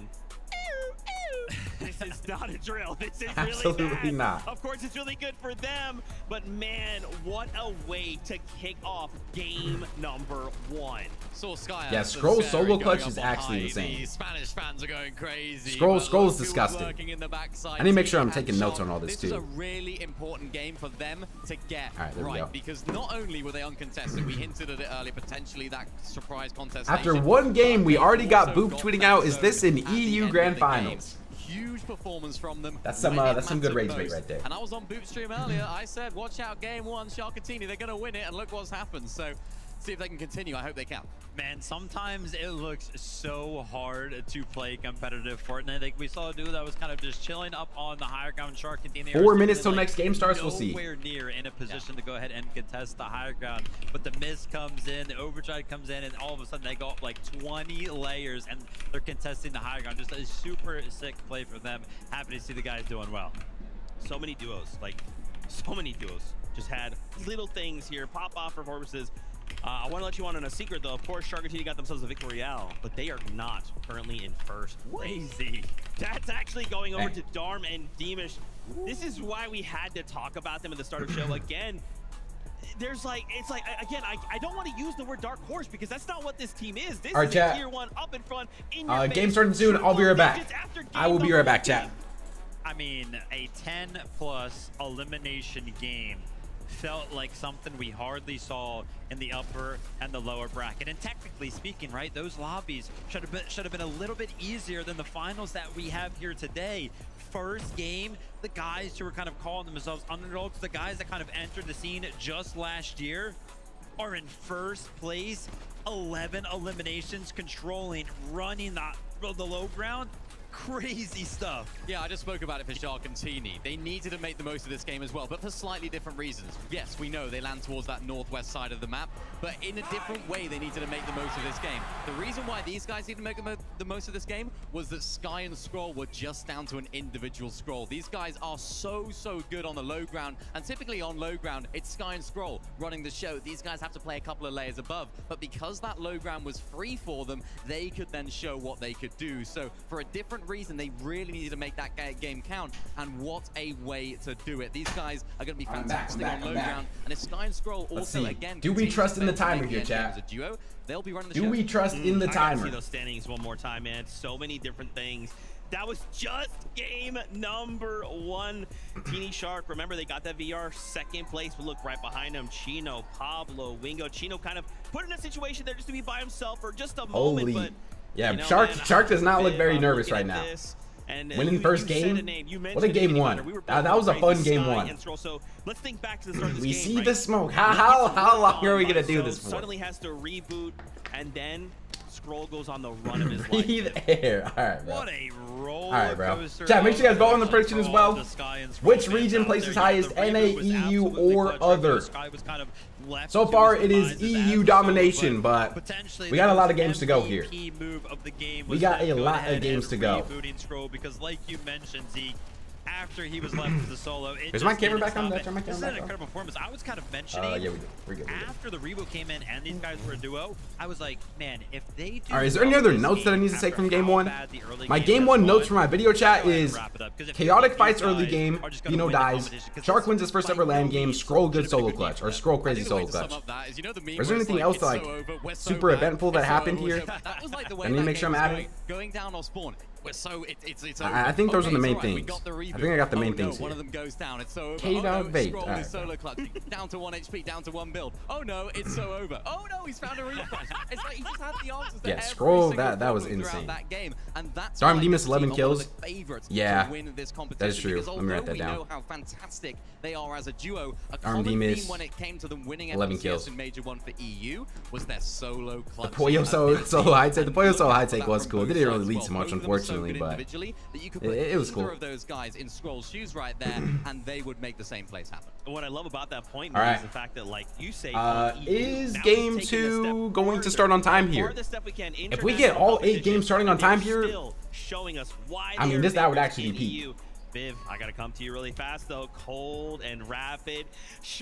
This is not a drill. This is Absolutely really bad. not. Of course, it's really good for them, but man, what a way to kick off game number 1. Yeah, Scroll solo clutch is actually insane. The Spanish fans are going crazy. Scroll is disgusting. I need to make sure I'm taking notes on all this This is a too. really important game for them to get All right, there we go. right, because not only were they uncontested, we hinted at it earlier, potentially that surprise contest. After 1 game, we already got Boop tweeting out, is this an EU Grand Finals? Huge performance from them. That's some good rage bait right there. And I was on Boop stream earlier. I said, watch out, game 1, Shxrk. They're going to win it, and look what's happened. So, see if they can continue. I hope they can. Man, sometimes it looks so hard to play competitive Fortnite. Like we saw a dude that was kind of just chilling up on the higher ground. Shxrk and 4 minutes till next game starts. We'll see. Nowhere near in a position to go ahead and contest the higher ground. But the miss comes in, the overdrive comes in, and all of a sudden they go up like 20 layers and they're contesting the higher ground. Just a super sick play for them. Happy to see the guys doing well. So many duos, like so many duos, just had little things here pop off performances. I want to let you on a secret though. Of course, Shxrk got themselves a Victory Royale, but they are not currently in first place. That's actually going over to Darm and Deemish. This is why we had to talk about them at the start of the show. Again, there's like, it's like, again, I don't want to use the word dark horse because that's not what this team is. This is a tier 1 up in front. In your Game face, starting soon. I'll be right back. I will be right back, chat. I mean, a 10+ elimination game felt like something we hardly saw in the upper and the lower bracket. And technically speaking, right, those lobbies should have been a little bit easier than the finals that we have here today. First game, the guys who were kind of calling themselves underdogs, the guys that kind of entered the scene just last year, are in first place. 11 eliminations, controlling, running the low ground. Crazy stuff. Yeah, I just spoke about it for Shxrk and Teeny. They needed to make the most of this game as well, but for slightly different reasons. Yes, we know they land towards that northwest side of the map, but in a different way they needed to make the most of this game. The reason why these guys needed to make the most of this game was that Sky and Scroll were just down to an individual Scroll. These guys are so good on the low ground, and typically on low ground, it's Sky and Scroll running the show. These guys have to play a couple of layers above, but because that low ground was free for them, they could then show what they could do. So for a different reason they really needed to make that game count, and what a way to do it. These guys are going to be fantastic on low ground, and if Sky and Skrull also again do we trust in the timer here, chat? as a duo, they'll be running the Do show. we trust in the I gotta timer? see those standings one more time, man. So many different things. That was just game number 1. Teeny Shxrk, remember they got that VR second place, but look right behind him. Chino, Pablo, Wingo. Chino kind of put in a situation there just to be by himself for just a moment. But yeah, you know, Shxrk does not look very nervous right now. And Winning first game, what a game 1. That was a fun game 1. So let's think back to the start of this We game, see right? the smoke. How long are we gonna do this for? Suddenly has to reboot, and then Skrull goes on the run of his life. Breathe air. All right, bro. What a roller All right, bro. coaster. Chat, make sure you guys vote on the prediction as well. The Sky and Skrull Which fans region out places there. highest, Yeah, the NA, reboot was EU, absolutely or clutch. other? Sky was kind of left So to far, his it is devices EU as domination, so, but potentially we got a lot of the games to go here. MVP move of the game We was got to a go lot ahead of games and to go. rebooting Skrull, because like you mentioned, Zeke, after he was left with the solo, it Is my just camera didn't back on? stop Did I it. turn my This camera is back an on? incredible performance. I was kind of mentioning Yeah, we're good. after the reboot came in and these guys were a duo, I was like, man, if they do All right, is there any other notes that I need to take from game 1? My game 1 notes for my video chat is chaotic fights early game, Veno dies, Shxrk wins his first ever LAN game, Skrull good solo clutch, or Skrull crazy solo clutch. Is there anything else like super eventful that happened here? That was like the way I need to make sure I'm adding. going down off spawn. So it's I think those are the main okay, things. it's all right, we got the I think I got the main reboot. things One here. of them goes down. It's so over. K Oh dog no, bait. Skrull Alright, is solo clutch. Down to 1 HP, down to 1 build. Oh no, it's so over. Oh no, he's found a refresh. It's like he just had the answers to Yeah, every Skrull, single that was problem throughout insane. that game. And that's Darm why Demas this 11 team are one of kills. the favorites Yeah, to win this competition, that is true. because Let me write although that down. we know how fantastic they are as a duo, a Darm common Demas, theme when it came to them winning 11 FNCS kills. in Major 1 for EU was their solo The clutch. Poyo solo high take. The Poyo solo high take was cool. It didn't really lead to much, unfortunately, but it was cool. Of those guys in Skrull's shoes right there, and they would make the same plays happen. What I love about that point All man, right. is the fact that, like you say, Is now game he's taking a 2 step going to start on time here? If we get all 8 games starting on time here, showing us why I mean, that would actually be peak. Viv, I gotta come to you really fast though. Cold and Rapid.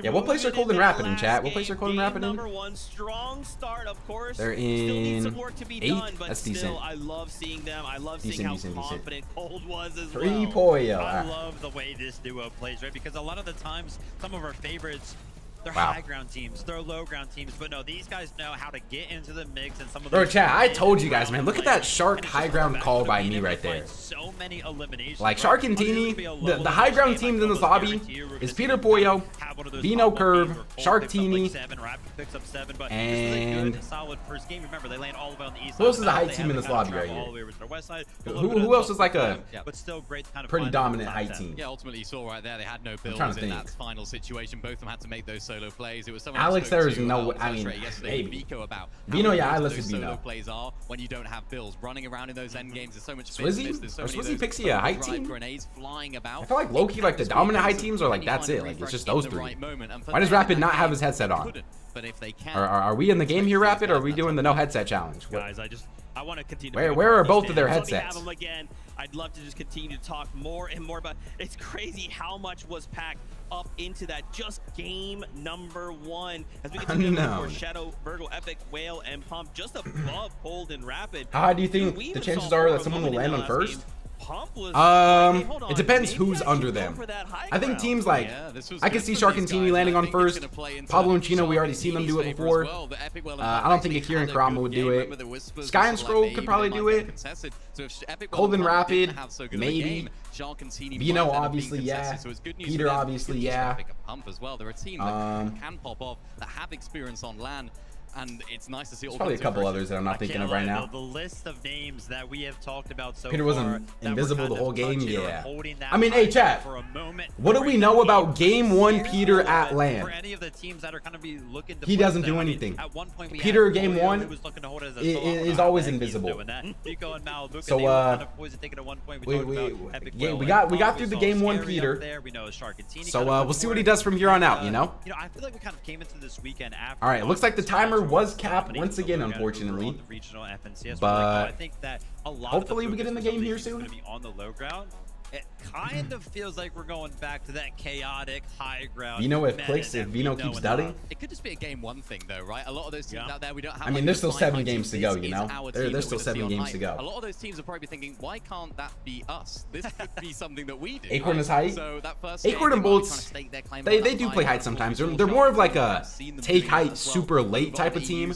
Yeah, what place are Cold and Rapid in, chat? What place are Cold and Rapid in? Number 1, strong start, of course. They're Still needs in some work to be 8? done, but That's still, decent. I love seeing them. I love seeing Decent, how decent. confident Cold was as 3 well. Poyo. I Alright. love the way this duo plays, right? Because a lot of the times, some of our favorites, they're Wow. high ground teams, they're low ground teams, but no, these guys know how to get into the mix, and some of Bro, those chat, I told you guys, man. Look at that Shxrk high ground call by me right there. so many eliminations. Like right? Shxrk and Teeny, the high ground teams in this lobby is Peter Poyo, Veno Curve, Shxrk Teeny, picks up 7, but and this is a good, solid first game. Remember, they land all the way on the east who else side. is a high They team in have this to kind lobby of right travel all here? the way over to the west side. A little bit Who of else is like a but still great to kind of pretty find dominant the high top 10. team? Yeah, ultimately you saw right there they had no trying builds to in think. that final situation. Both of them had to make those solo plays. It was someone Alex, I spoke there is to, no- on I mean, Thursday yesterday with maybe. Vico about Veno, how yeah, I important listed those solo Veno. plays are when you don't have builds. Running around in those end games, there's so much Swizzy? business, there's so Or many of Swizzy those Pixie a high overdrive team? grenades flying about. I feel like low-key, like the dominant high teams are like, that's it. Like, it's just those 3. Why does Rapid not have his headset on? But if they can, Are we in the game here, Rapid, or are we doing the no headset challenge? What- Guys, I want to continue. Where are both of their Let me headsets? have them again. I'd love to just continue to talk more and more about. It's crazy how much was packed up into that just game number 1. As we continue to look for Shadow, Virgo, Epic, Whale, and Pump just above Cold and Rapid. How high do you think We the even chances saw are for that a someone will moment in land that on last first? game, Pump was like, hey, hold It on, depends maybe who's I should under go them. for that high I think ground. teams like I could see Shxrk and Teeny landing on first. Pablo and Chino, we already seen them do it before. I don't think Akira and Karama would do it. Sky and Skrull could probably do it. Cold and Rapid, maybe. Veno, obviously, yeah. Peter, obviously, yeah. Pump as well. There are teams that can pop off that have experience on LAN. And it's nice to see all Probably a couple others that I'm not thinking of right now. The list of names that we have talked about so Peter far wasn't that invisible were the kind whole of game, touching or yeah. holding that I mean, hey, high chat. for a moment What do we know about game 1 Peter at for LAN? any of the teams that are going to be looking to He push doesn't them. do I mean, anything. at one point we Peter had game Polio, 1 who was looking to hold it as a is solo. always He's invisible. doing that. Nico and Malbuka, So, they were kind of poised to take it at one point. We talked about Epic yeah, Whale we and got Pump. through the saw game 1 Scary up Peter. there. We know Shxrk and Teeny So kind of we'll see what before he it. does from here on out, you know? I feel like we kind of came into this weekend after. All right, it looks like the timer was capped once again, unfortunately. Regional FNCS, But I think that a lot hopefully of the we get in the focus game here is soon. going to be on the low ground. It kind of feels like we're going back to that chaotic high ground. Veno if clicks, if Veno keeps doubting. It could just be a game one thing though, right? A lot of those teams out there, we don't have. I mean, there's still 7 games to go, you know? There's still 7 games to go. A lot of those teams are probably thinking, why can't that be us? This could be something that we do. Acorn is height. So that first Acorn and Bolts, they do play height sometimes. They're more of like a take height super late type of team.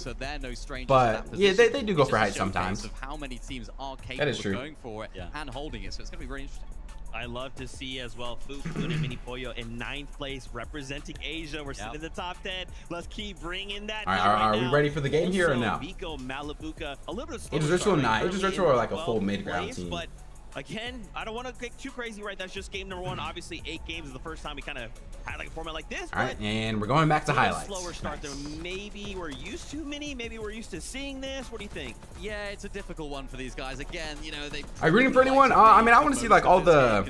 But yeah, they do go for height sometimes. Of how many teams are capable That is true. of going for it and holding it, so it's going to be very interesting. I love to see as well Food and Mini Pollo in 9th place representing Asia. We're sitting in the top 10. Let's keep bringing that. All right, are we ready for the game here or no? Veno, Malibuca, a little bit of Aegis Ritual, nah. Aegis Ritual are like a full mid-ground team. But again, I don't want to get too crazy, right? That's just game number 1. Obviously, 8 games is the first time we kind of had like a format like this. All right, and we're going back to highlights. Slower start than maybe we're used to, maybe we're used to seeing this. What do you think? Yeah, it's a difficult one for these guys. Again, you know, they. Are you rooting for anyone? I mean, I want to see like all the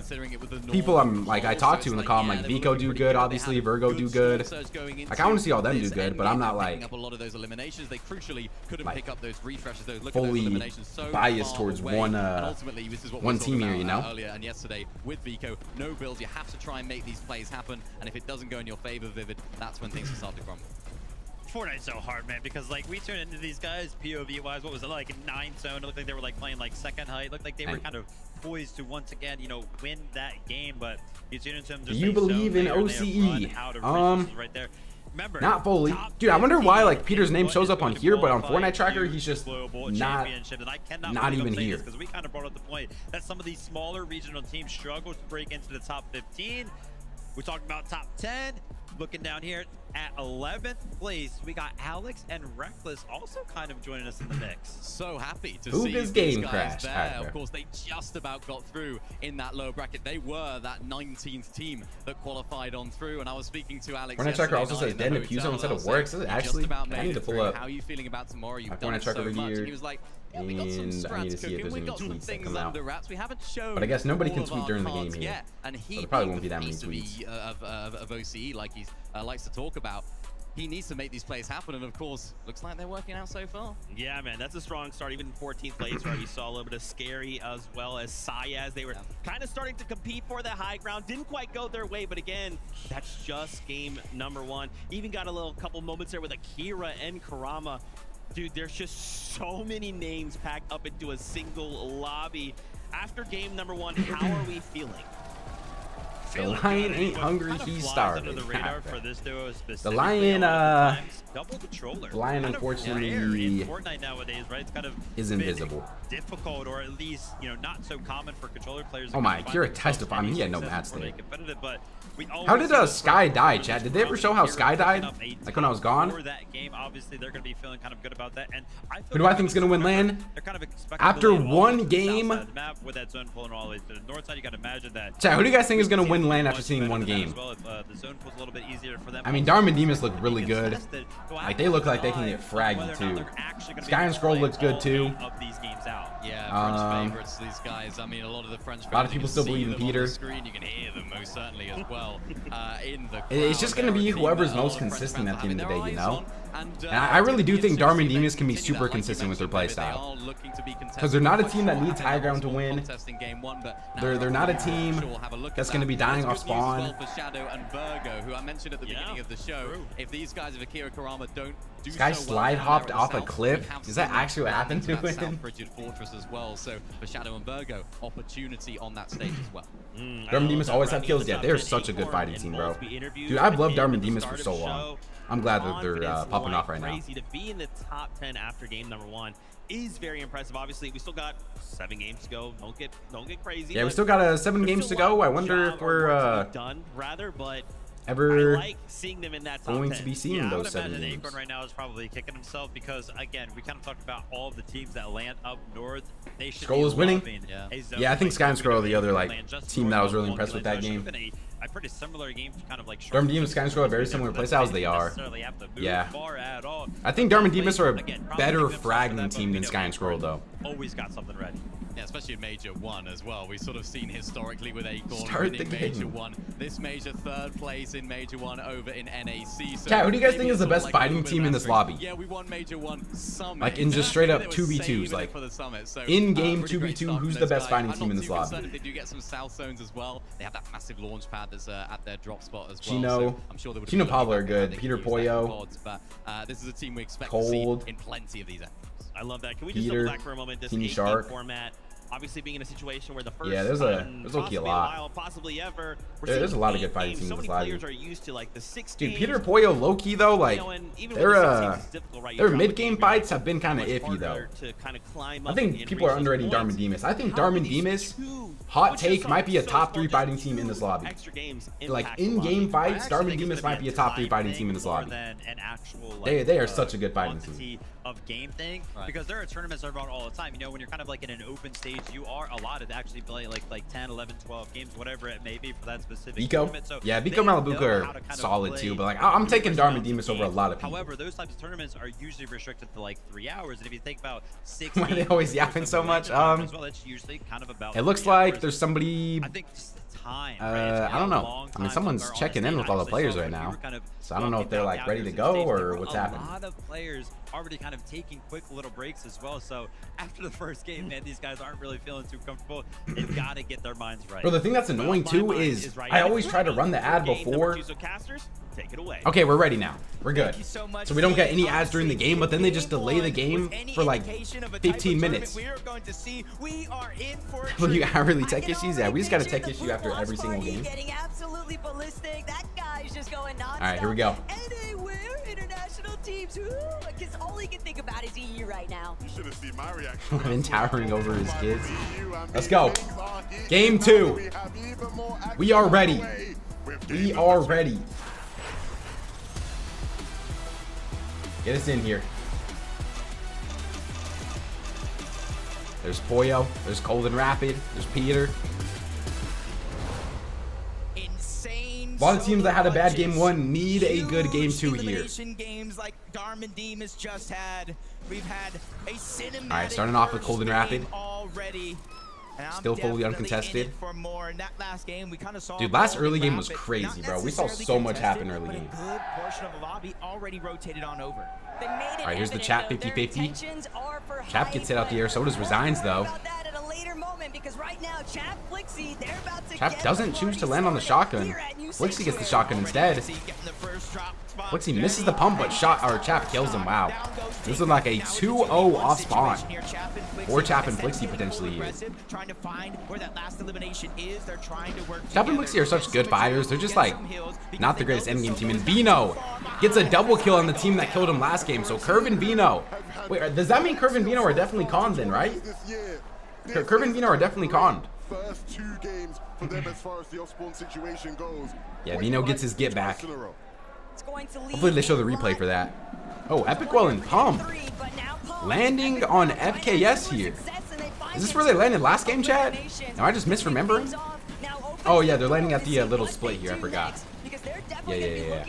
people I talk to in the column, like Vico do good, obviously Virgo do good. Like I want to see all them do good, but I'm not like a lot of those eliminations. They crucially couldn't pick up those refreshes. Those fully biased towards one team here, you know. Earlier and yesterday with Vico, no builds. You have to try and make these plays happen, and if it doesn't go in your favor, Vivid, that's when things will start to crumble. Fortnite's so hard, man, because like we turn into these guys POV wise. What was it like in 9th zone? It looked like they were like playing like second height. It looked like they were kind of poised to once again, you know, win that game. But you tune into them. Do you believe in OCE? Right there. Remember, not fully. Dude, I wonder why like Peter's name shows up on here, but on Fortnite Tracker he's just not even here. Because we kind of brought up the point that some of these smaller regional teams struggle to break into the top 15. We're talking about top 10. Looking down here at 11th place, we got Alex and Reckless also kind of joining us in the mix. So happy to see these game guys crash there. Of course, they just about got through in that low bracket. They were that 19th team that qualified on through, and I was speaking to Alex. Fortnite Tracker also says dead Fuso instead of works. Does it actually? I need to pull up. How are you feeling about tomorrow? You've done so much. And he was like, yeah, we got some strats cooking, we got some things under wraps. We haven't shown. But I guess nobody can tweet during the game here. Yet, and he so there probably won't be that many tweets of OCE like he likes to talk about. He needs to make these plays happen, and of course, looks like they're working out so far. Yeah, man, that's a strong start. Even in 14th place, right? We saw a little bit of Scary as well as Sayaz. They were kind of starting to compete for the high ground. Didn't quite go their way, but again, that's just game number 1. Even got a couple moments there with Akira and Karama. Dude, there's just so many names packed up into a single lobby. After game number 1, how are we feeling? The Lion ain't hungry, he's starving. The radar for this duo the Lion, double controller. The Lion, unfortunately, in Fortnite nowadays, right? It's kind of is invisible. Difficult, or at least, you know, not so common for controller players. Oh my, Kira testified. I mean, he had no match there. But how did Sky die, chat? Did they ever show how Sky died? Like when I was gone? For that game, obviously, they're going to be feeling kind of good about that. And who do I think is going to win LAN? After one game? With that zone pulling all the way to the north side, you got to imagine that. Chat, who do you guys think is going to win LAN after seeing one game? I mean, Dharma and Demas look really good. Like, they look like they can get fraggy, too. Sky and Scroll looks good, too. Yeah, French favorites, these guys. I mean, a lot of the French a lot of people still believe in Peter. You can hear them most certainly as well in the crowd. It's just going to be whoever's most consistent at the end of the day, you know? And I really do think Dharma and Demas can be super consistent with their playstyle. Because they're not a team that needs high ground to win. They're not a team that's going to be dying off spawn. Shadow and Virgo, who I mentioned at the beginning of the show, if these guys of Akira Karama don't do this guy slide hopped off a cliff. Is that actually what happened to him? Frigid Fortress as well. So for Shadow and Virgo, opportunity on that stage as well. Dharma and Demas always have kills. Yeah, they're such a good fighting team, bro. Dude, I've loved Dharma and Demas for so long. I'm glad that they're popping off right now. To be in the top 10 after game number 1 is very impressive. Obviously, we still got 7 games to go. Don't get crazy. Yeah, we still got 7 games to go. I wonder if we're done rather, but ever I like seeing them in that top going 10. to be seeing those 7 games. Acorn right now is probably kicking himself because again, we kind of talked about all of the teams that land up north. They should Scroll is winning. Yeah, I think Sky and Scroll are the other like team that I was really impressed with that game. A pretty similar game, kind of like Dharma and Demas, Sky and Scroll are very similar playstyles. They are. Yeah. I think Dharma and Demas are a better fragging team than Sky and Scroll though. Always got something ready. Yeah, especially in Major 1 as well. We've sort of seen historically with Acorn Start the winning Major game. 1. This Major 3rd place in Major 1 over in NAC. So Cat, who do you guys think maybe is the it's sort of best like a fighting little bit team of in this asterisk. lobby? Yeah, we won Major 1 Summit. Like in just straight up They were 2v2s, saving like it for the Summit. So, in-game really great 2v2, start who's from the those best guys. fighting I'm team in not this too lobby? concerned if they do get some south zones as well. They have that massive launch pad that's at their drop spot as well. Chino, So I'm sure they would Chino have Pablo are looking at good. how they Peter can use that Pollo, pods, but this is a team we expect Cold. to see in plenty of these episodes. I love that. Can we just Peter, double back for a moment? This Team 8-game Shxrk. format, obviously being in a situation where the first Yeah, there's time, low-key a possibly lot. while, possibly ever, we're There's seeing a lot of 8 good fighting games. teams So in this many lobby. players are used to like the 6 Dude, games. Peter Pollo, low-key though, like And even their with the 6 games, it's difficult, right? You their drop a mid-game game, fights you're have been kind of much iffy though. harder to kind of climb I up think and people are reach those underrating points. Darman Demas. I think How Darman do these Demas, two- hot which take, is might be a so top small, 3 just fighting team in two this lobby. extra games Like impact the in-game lobby. fights, Darman Demas might be a top 3 fighting team in this lobby. Than an actual, like, They are such a good fighting team. quantity of game thing, because there are tournaments that are run all the time. You know, when you're kind of like in an open stage, you are allotted to actually play like 10, 11, 12 games, whatever it may be for that specific Vico, tournament. So yeah, they Vico know Malabuca how are to kind of solid play too, but like I'm taking numerous Darman rounds Demas of over a game. lot of people. However, those types of tournaments are usually restricted to like 3 hours, and if you think about 6 Why are they games always or yapping so something like much? that as well, it's usually kind of about It looks 3 like hours. there's somebody. I think just the time, right? It's been I don't a know. long I mean, time someone's since we're checking in honestly with all the actually players saw right that. We now, were kind of so I don't know if they're like ready to down go stage. There or were what's a happening. lot of players already kind of taking quick little breaks as well. So after the first game, man, these guys aren't really feeling too comfortable. They've got to get their minds right. Bro, the thing that's annoying too is I always try to run the ad before. Take it away. Okay, we're ready now. We're good. Thank you so much, So we don't get any Steve. ads during the game, but then they just delay the game for like 15 minutes. We are going to see. We are in for a Will you treat. really tech issues? Yeah, we just got a tech issue after every single game. Getting absolutely ballistic. That guy's just going nonstop. All right, here we go. Anywhere, international teams. Because all he can think about is EU right now. You should have seen my reaction. I've been towering over his kids. Let's go. Game 2. We are ready. We are ready. Get us in here. There's Pollo. There's Cold and Rapid. There's Peter. Insane. A lot of teams that had a bad game 1 need a good game 2 here. Elimination games like Darman Demas just had. We've had a cinematic. All right, starting off with Cold and Rapid. Already. And I'm Still fully definitely in uncontested. it for more. In that last game, we kind of saw Dude, last Cold early and game was Rapid, crazy, not bro. We saw necessarily so much contested, happen early but game. A good portion of the lobby already rotated on over. They made it All right, here's the evident, chat though, their 50-50. intentions are for Chap high, gets hit out the but air. So does Resigns though. about that at a later moment, because right now, Chap Flixie, they're about to Chap get doesn't the choose to party land on the started shotgun. here at New Flixie gets the Sanctuary. shotgun instead. Flixie misses the pump, but Chap kills him. Wow. This is like a 2-0 off spawn. Or Chap and Flixie potentially here. Trying to find where that last elimination is. They're trying to work Chap and Flixie are such good fighters. They're just like not the greatest endgame team. And Veno gets a double kill on the team that killed him last game. So Curve and Veno. Wait, does that mean Curve and Veno are definitely conned then, right? Curve and Veno are definitely conned. First 2 games for them as far as the off-spawn situation goes. Yeah, Veno gets his get back. It's going to lead Hopefully they show the replay for that. Oh, Epicwell and Pump. Landing on FKS here. Is this where they landed last game, Chad? Am I just misremembering? Oh yeah, they're landing at the little split here. I forgot. Yeah.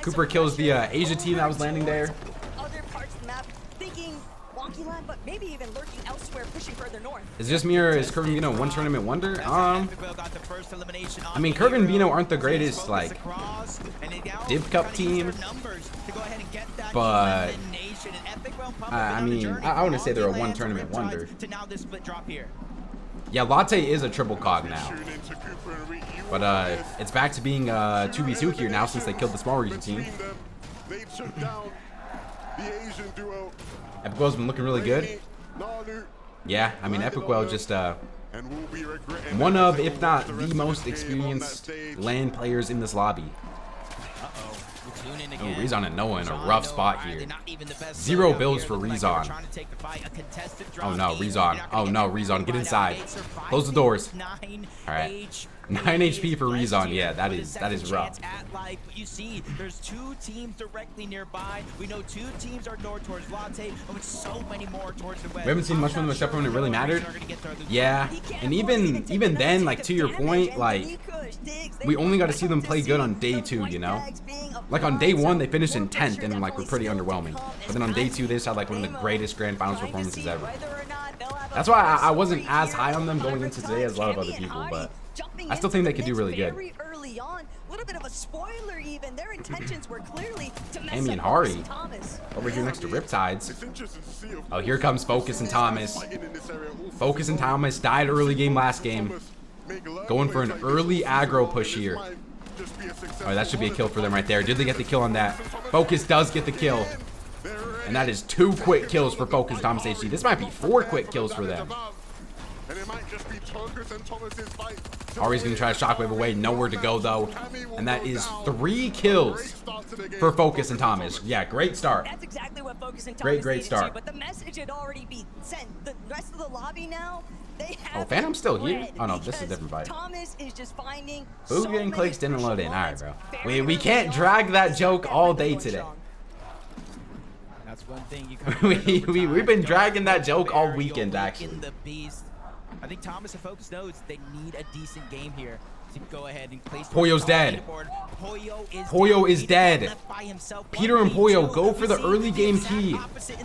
Cooper kills the Asia team that was landing there. Other parts of the map, thinking wonky land, but maybe even lurking elsewhere, pushing further north. Is it just me or is Curve and Veno one tournament wonder? I mean, Curve and Veno aren't the greatest like Div Cup team, but I mean, I wouldn't say they're a one tournament wonder. Yeah, Latte is a triple cog now, but it's back to being 2v2 here now since they killed the small region team. They took down the Asian duo. Epicwell's been looking really good. Yeah, I mean, Epicwell just one of, if not the most experienced LAN players in this lobby. Oh, Rezon and Noah in a rough spot here. 0 builds for Rezon. Oh no, Rezon. Oh no, Rezon, get inside. Close the doors. Alright. 9 HP for Rezon. Yeah, that is rough. Like you see, there's 2 teams directly nearby. We know 2 teams are north towards Latte, and with so many more towards the west. We haven't seen much from them except for when it really mattered. Yeah, and even then, like to your point, like we only got to see them play good on day 2, you know? Like on day 1 they finished in 10th and like were pretty underwhelming. But then on day 2 they just had like one of the greatest grand finals performances ever. That's why I wasn't as high on them going into today as a lot of other people, but I still think they could do really good. Early on, a little bit of a spoiler even. Their intentions were clearly to mess Amy and up Hari Thomas. over here next to Riptides. Oh, here comes Focus and Thomas. Focus and Thomas died early game last game. Going for an early aggro push here. Oh, that should be a kill for them right there. Did they get the kill on that? Focus does get the kill. And that is 2 quick kills for Focus and Thomas HG. This might be 4 quick kills for them. Ari's going to try to shockwave away. Nowhere to go, though. And that is 3 kills for Focus and Thomas. Yeah, great start. That's exactly what Focus and Thomas Great start. but the message had already been sent. The rest of the lobby now, they have Oh, Phantom's still here? Oh, no, this is a different fight. Thomas is just finding Boogie and clicks didn't load in. All right, bro. We can't drag that joke all day today. That's one thing you We've been dragging that joke all weekend, actually. The beast. I think Thomas and Focus knows they need a decent game here to go ahead and place. Poyo's dead. Poyo is dead. Peter and Poyo go for the early game key,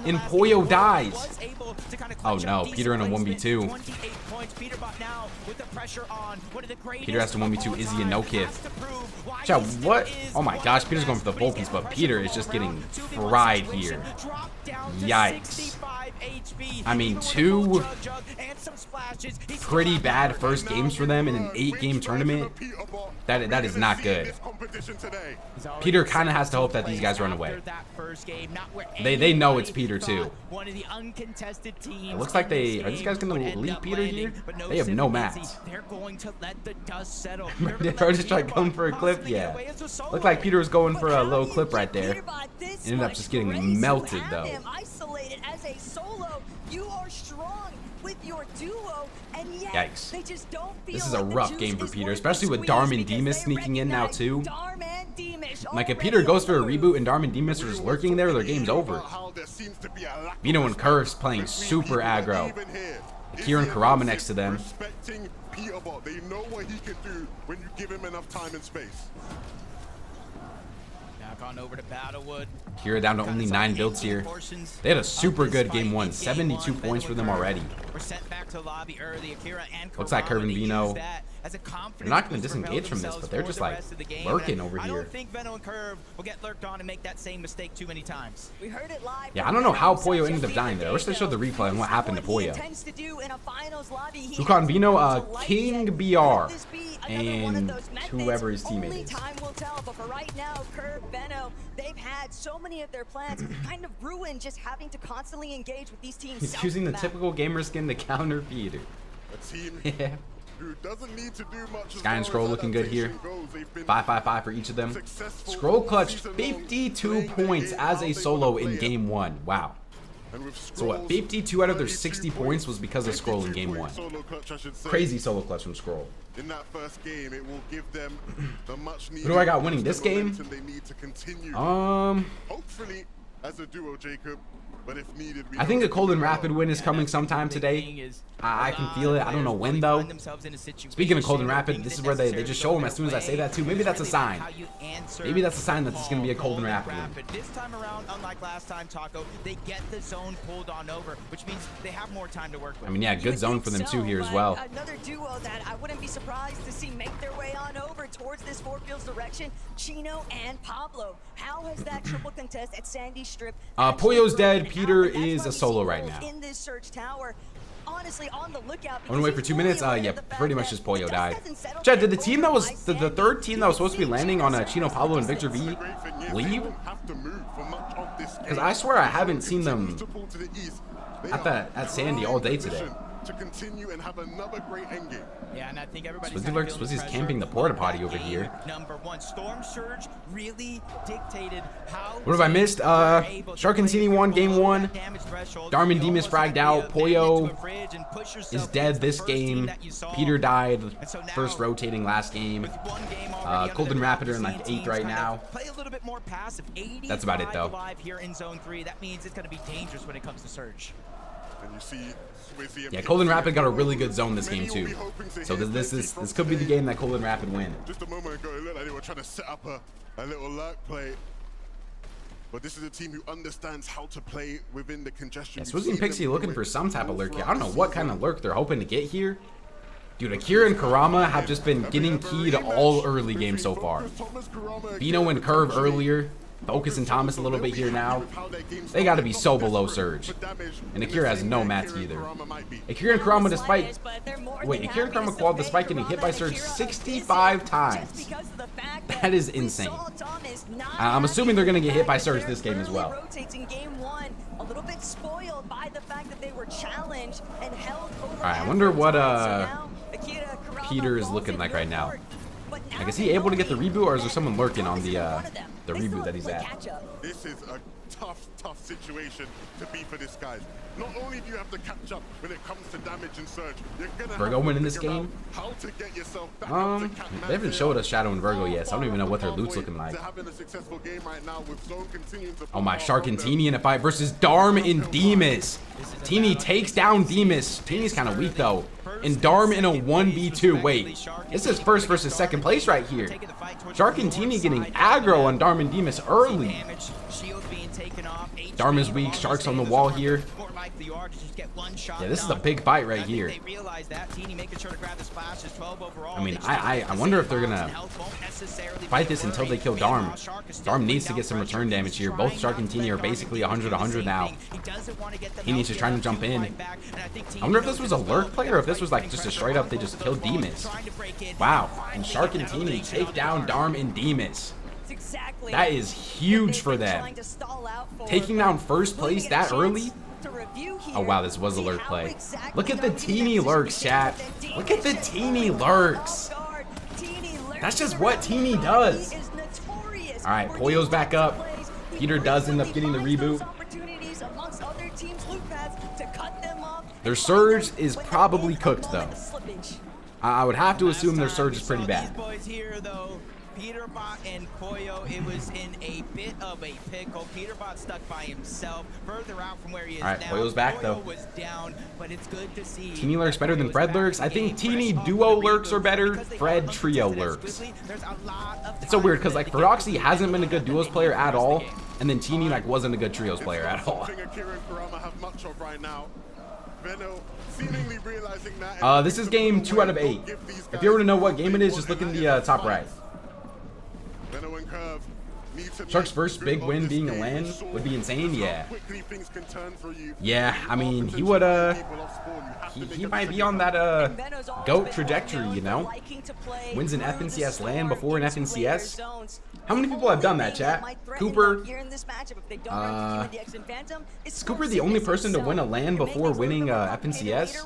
and Poyo dies. Oh no, Peter in a 1v2. Peter has to 1v2 Izzy and NoKif. Chat, what? Oh my gosh, Peter's going for the full piece, but Peter is just getting fried here. Yikes. I mean, 2 pretty bad first games for them in an 8-game tournament. That is not good. Peter kind of has to hope that these guys run away. They know it's Peter too. It looks like are these guys going to leave Peter here? They have no mats. They're just trying to come for a clip. Yeah. Looked like Peter was going for a little clip right there. Ended up just getting melted though. Isolated as a solo, you are strong with your duo, and yet Yikes. they just don't feel This is a rough game for Peter, especially with Darman Demas sneaking in now too. Like if Peter goes for a reboot and Darman Demas are just lurking there, their game's over. Veno and Curse playing super aggro. Kieran Karama next to them. Peterbot, they know what he can do when you give him enough time and space. On over to Battlewood. Kira down to only 9 builds here. They had a super good game 1. 72 points for them already. We're sent back to lobby early. Akira and Looks like Curve and Veno. They're not going to disengage from this, but they're just like lurking over I here. don't think Veno and Curve will get lurked on and make that same mistake too many times. We heard it live. Yeah, I don't know how Poyo ended up dying there. I wish they showed the replay on what happened to Poyo. Lucan Veno, King BR, and whoever his teammate is. Time will tell, but for right now, Curve, Veno, they've had so many of their plans kind of ruined just having to constantly engage with these teams. He's choosing the typical gamer skin to counter Peter. A team Yeah. who doesn't need to do much. Sky and Scroll looking good here. 5-5-5 for each of them. Scroll clutched 52 points as a solo in game 1. Wow. So what, 52 out of their 60 points was because of Scroll in game 1. Crazy solo clutch from Scroll. In that first game, it will give them the much needed. Who do I got winning this game? They need to continue. Hopefully, as a duo, Jacob. But if needed, I think a cold and rapid win is coming sometime today. I can feel it. I don't know when though. Speaking of cold and rapid, this is where they just show them as soon as I say that too. Maybe that's a sign. Maybe that's a sign that this is going to be a cold and rapid win. This time around, unlike last time, Taco, they get the zone pulled on over, which means they have more time to work with. I mean, yeah, good zone for them too here as well. Another duo that I wouldn't be surprised to see make their way on over towards this Fortfields direction, Chino and Pablo. How has that triple contest at Sandy Strip? Poyo's dead. Peter is a solo right now. In this search tower. Honestly, on the lookout. I'm gonna wait for 2 minutes. Yeah, pretty much just Poyo died. Chad, did the team that was the third team that was supposed to be landing on Chino, Pablo, and Victor V leave? Because I swear I haven't seen them at Sandy all day today. To continue and have another great endgame. Yeah, and I think everybody's Swizzy's camping the porta potty over here. Number 1, Storm Surge really dictated how. What have I missed? Shxrk and Cini won game 1. Darman Demas fragged out. Poyo is dead this game. Peter died first rotating last game. Cold and Rapid are in like 8th right now. Play a little bit more passive. That's about it though. Here in zone 3. That means it's going to be dangerous when it comes to Surge. And you see yeah, Cold and Rapid got a really good zone this game too. So this could be the game that Cold and Rapid win. Just a moment ago, it looked like they were trying to set up a little lurk play. But this is a team who understands how to play within the congestion. Yeah, Swizzy and Pixie looking for some type of lurk here. I don't know what kind of lurk they're hoping to get here. Dude, Akira and Kurama have just been getting keyed all early games so far. Veno and Curve earlier. Focus and Thomas a little bit here now. They got to be so below Surge. And Akira has no mats either. Akira and Kurama despite... Wait, Akira and Kurama qualled despite getting hit by Surge 65 times. That is insane. I'm assuming they're going to get hit by Surge this game as well. A little bit spoiled by the fact that they were challenged and held over. Alright, I wonder what Peter is looking like right now. Like, is he able to get the reboot, or is there someone lurking on the reboot that he's at? This is a tough situation to be for this guy. Not only do you have to catch up when it comes to damage and surge, you're gonna Virgo winning this game? How to get yourself back They haven't showed us Shadow and Virgo yet, so I don't even know what their loot's looking like. Oh my, Shxrk and Teeny in a fight versus Darm and Demas. Teeny takes down Demas. Teeny's kind of weak though. And Darm in a 1v2. Wait, this is first versus second place right here. Shxrk and Teeny getting aggro on Darm and Demas early. Darm is weak. Shxrk's on the wall here. Yeah, this is a big fight right here. I mean, I wonder if they're gonna fight this until they kill Darm. Darm needs to get some return damage here. Both Shxrk and Teeny are basically 100-100 now. Teeny's just trying to jump in. I wonder if this was a lurk play or if this was like just a straight up they just killed Demas. Wow, and Shxrk and Teeny take down Darm and Demas. That is huge for them. Taking down first place that early? Oh wow, this was a lurk play. Look at the Teeny lurks, chat. Look at the Teeny lurks. That's just what Teeny does. Alright, Pollo's back up. Peter does end up getting the reboot. Their surge is probably cooked though. I would have to assume their surge is pretty bad. Peterbot and Pollo, it was in a bit of a pickle. Peterbot stuck by himself, further out from where he is now. Pollo's back though. Was down, but it's good to see. Teeny lurks better than Fred lurks. I think Teeny duo lurks are better. Fred trio lurks. It's so weird because like Feroxy hasn't been a good duos player at all, and then Teeny like wasn't a good trios player at all. This is game 2 out of 8. If you were to know what game it is, just look in the top right. Shxrk's first big win being a LAN would be insane. Yeah. Yeah, I mean, he would he might be on that GOAT trajectory, you know? Wins an FNCS LAN before an FNCS. How many people have done that, chat? Cooper. Is Cooper the only person to win a LAN before winning FNCS?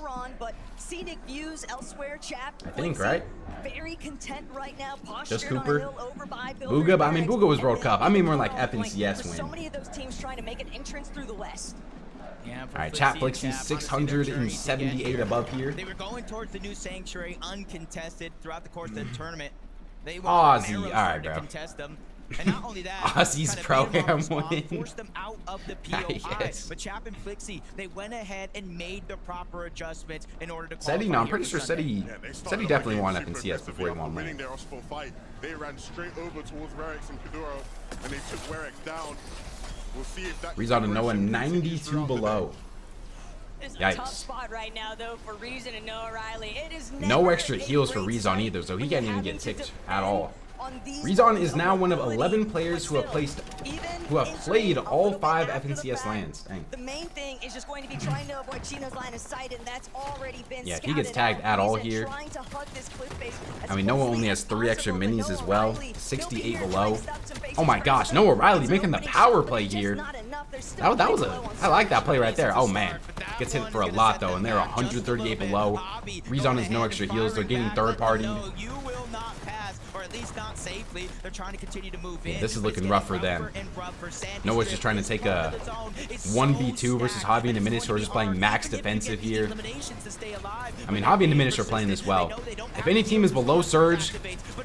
I think, right? Very content right now. Just Cooper. Booga, but I mean Booga was World Cup. I mean more like FNCS win. So many of those teams trying to make an entrance through the West. Alright, chat Flixie 678 above here. They were going towards the new sanctuary uncontested throughout the course of the tournament. They Aussie, alright, bro. Contest them. And not only that, Aussie's pro-am win. Forced them out of the POI. But Chap and Flixie, they went ahead and made the proper adjustments in order to qualify. No, I'm pretty sure said he definitely won FNCS before he won LAN. They ran straight over towards Werex and Kuduro, and they took Werex down. We'll see if that Rezon and Noah 92 below. Yikes. Tough spot right now though for Reason and Noah Riley. It is no extra heals for Rezon either, so he can't even get ticked at all. Rezon is now one of 11 players who have played all 5 FNCS LANs. Dang. The main thing is just going to be trying to avoid Chino's line of sight, and that's already been if he gets tagged at all here. I mean, Noah only has 3 extra minis as well. 68 below. Oh my gosh, Noah Riley making the power play here. That was I like that play right there. Oh man, gets hit for a lot though, and they're 138 below. Rezon has no extra heals. They're getting third party. Or at least not safely. They're trying to continue to move in. Yeah, this is looking rough for them. Noah's just trying to take a 1v2 versus Javi and Diminish, who are just playing max defensive here. I mean, Javi and Diminish are playing this well. If any team is below Surge,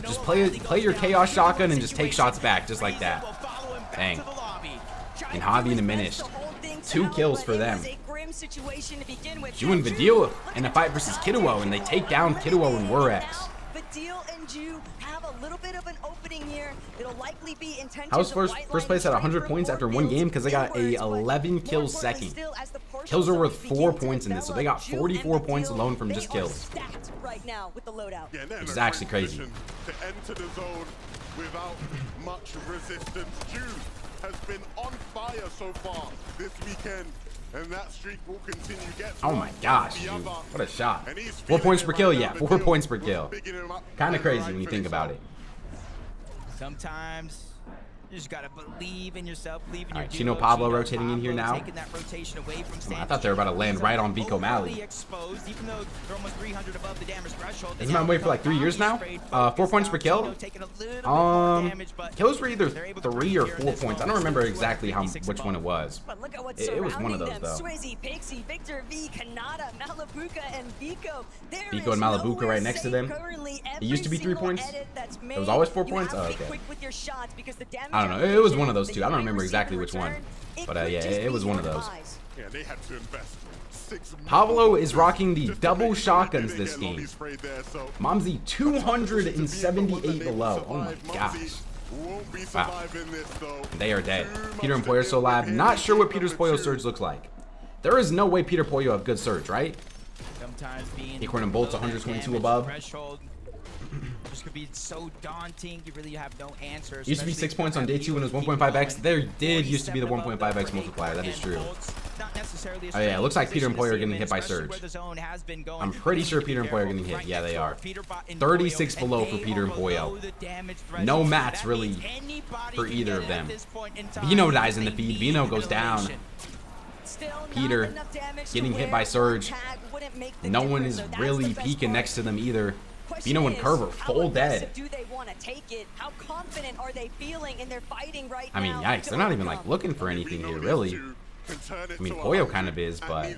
just play your Chaos Shotgun and just take shots back, just like that. Dang. And Javi and Diminish. 2 kills for them. Doing the deal in a fight versus Kiduo, and they take down Kiduo and Werex. but Deal and Ju have a little bit of an opening here. It'll likely be intentions. I was first place at 100 points after one game because they got a 11 kills second. Kills are worth 4 points in this, so they got 44 points alone from just kills. Right now with the loadout. Which is actually crazy. To enter the zone without much resistance. Ju has been on fire so far this weekend, and that streak will continue. Oh my gosh, dude. What a shot. 4 points per kill, yeah, 4 points per kill. Kind of crazy when you think about it. Sometimes you just gotta believe in yourself, believe in your duos. Chino Pablo rotating in here now. Taking that rotation away from I thought they were about to land right on Vico Malley. Exposed, even though they're almost 300 above the damage threshold. Isn't my way for like 3 years now? 4 points per kill. Kills were either 3 or 4 points. I don't remember exactly which one it was. It was one of those though. Swizzy, Pixie, Victor V, Kanata, Malabuka, and Vico. Vico and Malabuka right next to them. It used to be 3 points. It was always 4 points. Oh, okay. I don't know. It was one of those two. I don't remember exactly which one. But yeah, it was one of those. Yeah, they had to invest. Pablo is rocking the double shotguns this game. Momsy 278 below. Oh my gosh. Wow. And they are dead. Peter and Pollo Lab. Not sure what Peter's Pollo Surge looks like. There is no way Peter Pollo have good Surge, right? Acorn and Bolts 122 above. This could be so daunting. You really have no answers. Used to be 6 points on day 2 when it was 1.5x. There did used to be the 1.5x multiplier. That is true. Oh yeah, it looks like Peter and Pollo are getting hit by Surge. I'm pretty sure Peter and Pollo are getting hit. Yeah, they are. 36 below for Peter and Pollo. No mats really for either of them. Veno dies in the feed. Veno goes down. Peter getting hit by Surge. No one is really peeking next to them either. Veno and Curve are full dead. I mean, yikes. They're not even like looking for anything here, really. I mean, Pollo kind of is, but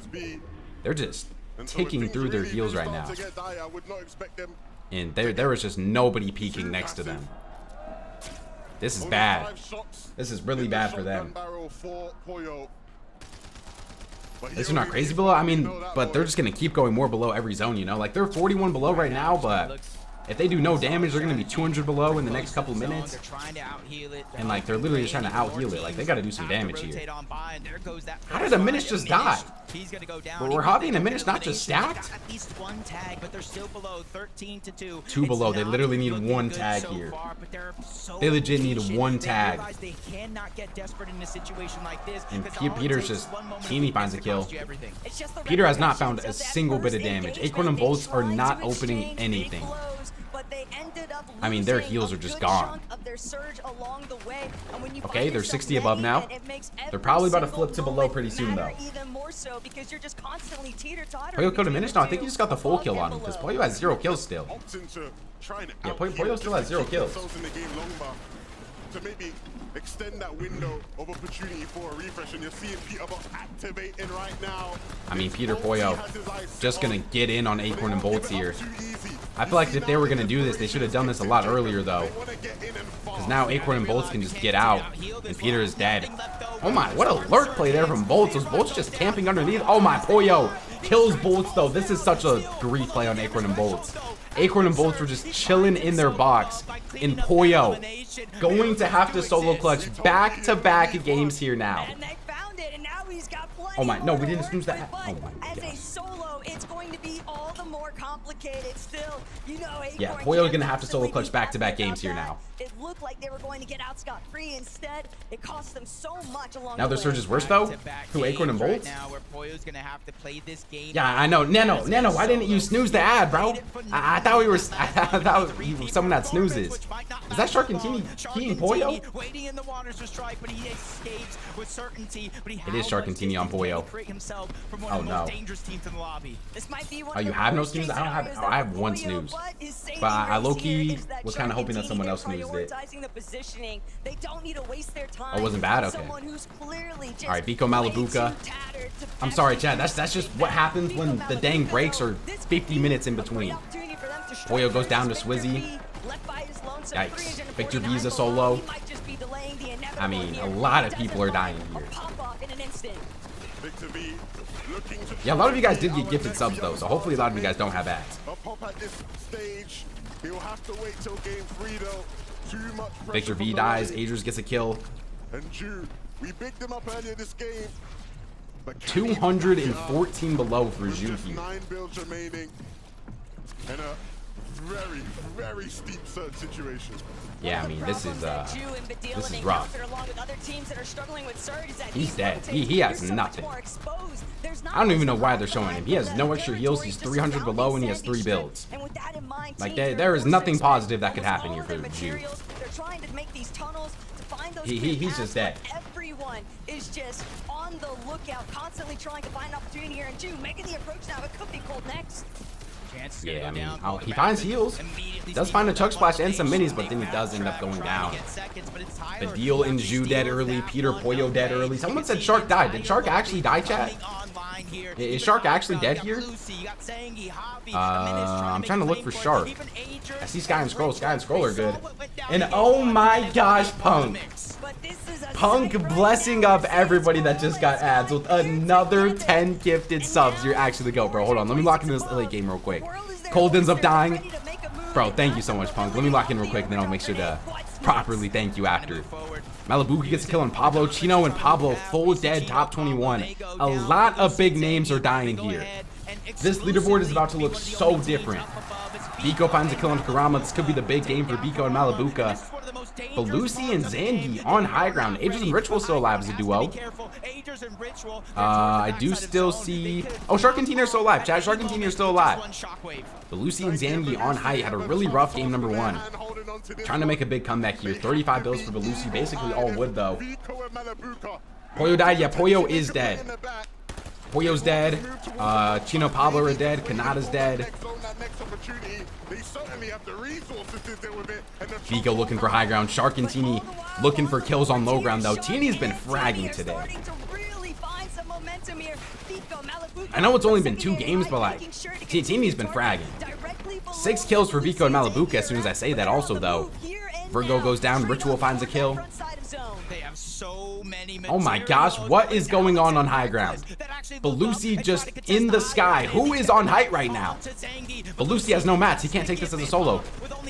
they're just ticking through their heals right now. And there was just nobody peeking next to them. This is bad. This is really bad for them. At least they're not crazy below. I mean, but they're just going to keep going more below every zone, you know? Like, they're 41 below right now, but if they do no damage, they're going to be 200 below in the next couple minutes. And, like, they're literally just trying to out-heal it. Like, they got to do some damage here. How did a Minish just die? Were Javi and a Minish not just stacked? At least one tag, but they're still below 13-2. 2 below. They literally need one tag here. They legit need one tag. And Peter's just, Teeny finds a kill. Peter has not found a single bit of damage. Acorn and Bolts are not opening anything. I mean, their heals are just gone. Okay, they're 60 above now. They're probably about to flip to below pretty soon, though. Pollo killed a Minish? No, I think he just got the full kill on him, because Pollo has 0 kills still. Yeah, Pollo still has 0 kills. To maybe extend that window of opportunity for a refresh, and you're seeing Peterbot activating right now. I mean, Peter Pollo just gonna get in on Acorn and Bolts here. I feel like if they were gonna do this, they should have done this a lot earlier though, because now Acorn and Bolts can just get out, and Peter is dead. Oh my, what a lurk play there from Bolts. Was Bolts just camping underneath? Oh my, Pollo kills Bolts though. This is such a great play on Acorn and Bolts. Acorn and Bolts were just chilling in their box, and Pollo going to have to solo clutch back-to-back games here now. Oh my, no, we didn't snooze that. Oh my God. As a solo, it's going to be all the more complicated still. You know, yeah, Pollo's gonna have to solo clutch back-to-back games here now. It looked like they were going to get out scot-free. Instead, it cost them so much along now their Surge is worse though. Who, Acorn and Bolts? Yeah, I know. Nano, why didn't you snooze the ad, bro? I thought we were. I thought someone had snoozes. Is that Shxrk and Teeny Pollo? It is Shxrk and Teeny on Pollo. Oh no. Oh, you have no snooze? I don't have. Oh, I have 1 snooze. But I low-key was kind of hoping that someone else snoozed it. Oh, it wasn't bad? Okay. Alright, Vico Malabuka. I'm sorry, Chad. That's just what happens when the dang breaks are 50 minutes in between. Pollo goes down to Swizzy. Yikes. Victor V is a solo. I mean, a lot of people are dying here. Victor Yeah, a lot of you guys did get gifted subs though, so hopefully a lot of you guys don't have ads. He'll have to wait till game 3 though. Too much pressure. Victor V dies. Agers gets a kill. And Jude, we picked him up earlier this game. 214 below for Jude here. 9 builds remaining. And a very, very steep surge situation. Yeah, I mean, this is rough. He's dead. He has nothing. I don't even know why they're showing him. He has no extra heals. He's 300 below and he has 3 builds. Like, there is nothing positive that could happen here for Jude. He's just dead. Everyone is just on the lookout, constantly trying to find an opportunity here, and Jude making the approach now. It could be cold next. Yeah, I mean, he finds heals. Does find a Chug Splash and some minis, but then he does end up going down. Badil and Ju dead early. Peter Pollo dead early. Someone said Shxrk died. Did Shxrk actually die, chat? Is Shxrk actually dead here? I'm trying to look for Shxrk. I see Sky and Scroll. Sky and Scroll are good. And oh my gosh, Punk. Punk blessing up everybody that just got ads with another 10 gifted subs. You're actually the GOAT, bro. Hold on. Let me lock in this late game real quick. Cold ends up dying. Bro, thank you so much, Punk. Let me lock in real quick, then I'll make sure to properly thank you after. Malibu gets a kill on Pablo. Chino and Pablo full dead, top 21. A lot of big names are dying here. This leaderboard is about to look so different. Biko finds a kill on Karama. This could be the big game for Biko and Malibuka. Belusi and Zangi on high ground. Agers and Ritual still alive as a duo. I do still see... Oh, Shxrk and Tina are still alive. Chat, Shxrk and Tina are still alive. Belusi and Zangi on high had a really rough game number 1. Trying to make a big comeback here. 35 bills for Belusi. Basically all wood, though. Pollo died. Yeah, Pollo is dead. Pollo's dead. Chino Pablo are dead. Kanata's dead. Biko looking for high ground. Shxrk and Teeny looking for kills on low ground, though. Teeny's been fragging today. I know it's only been 2 games, but like, Teeny's been fragging. 6 kills for Biko and Malibuka as soon as I say that also, though. Virgo goes down. Ritual finds a kill. Oh my gosh, what is going on high ground? Belusi just in the sky. Who is on height right now? Belusi has no mats. He can't take this as a solo.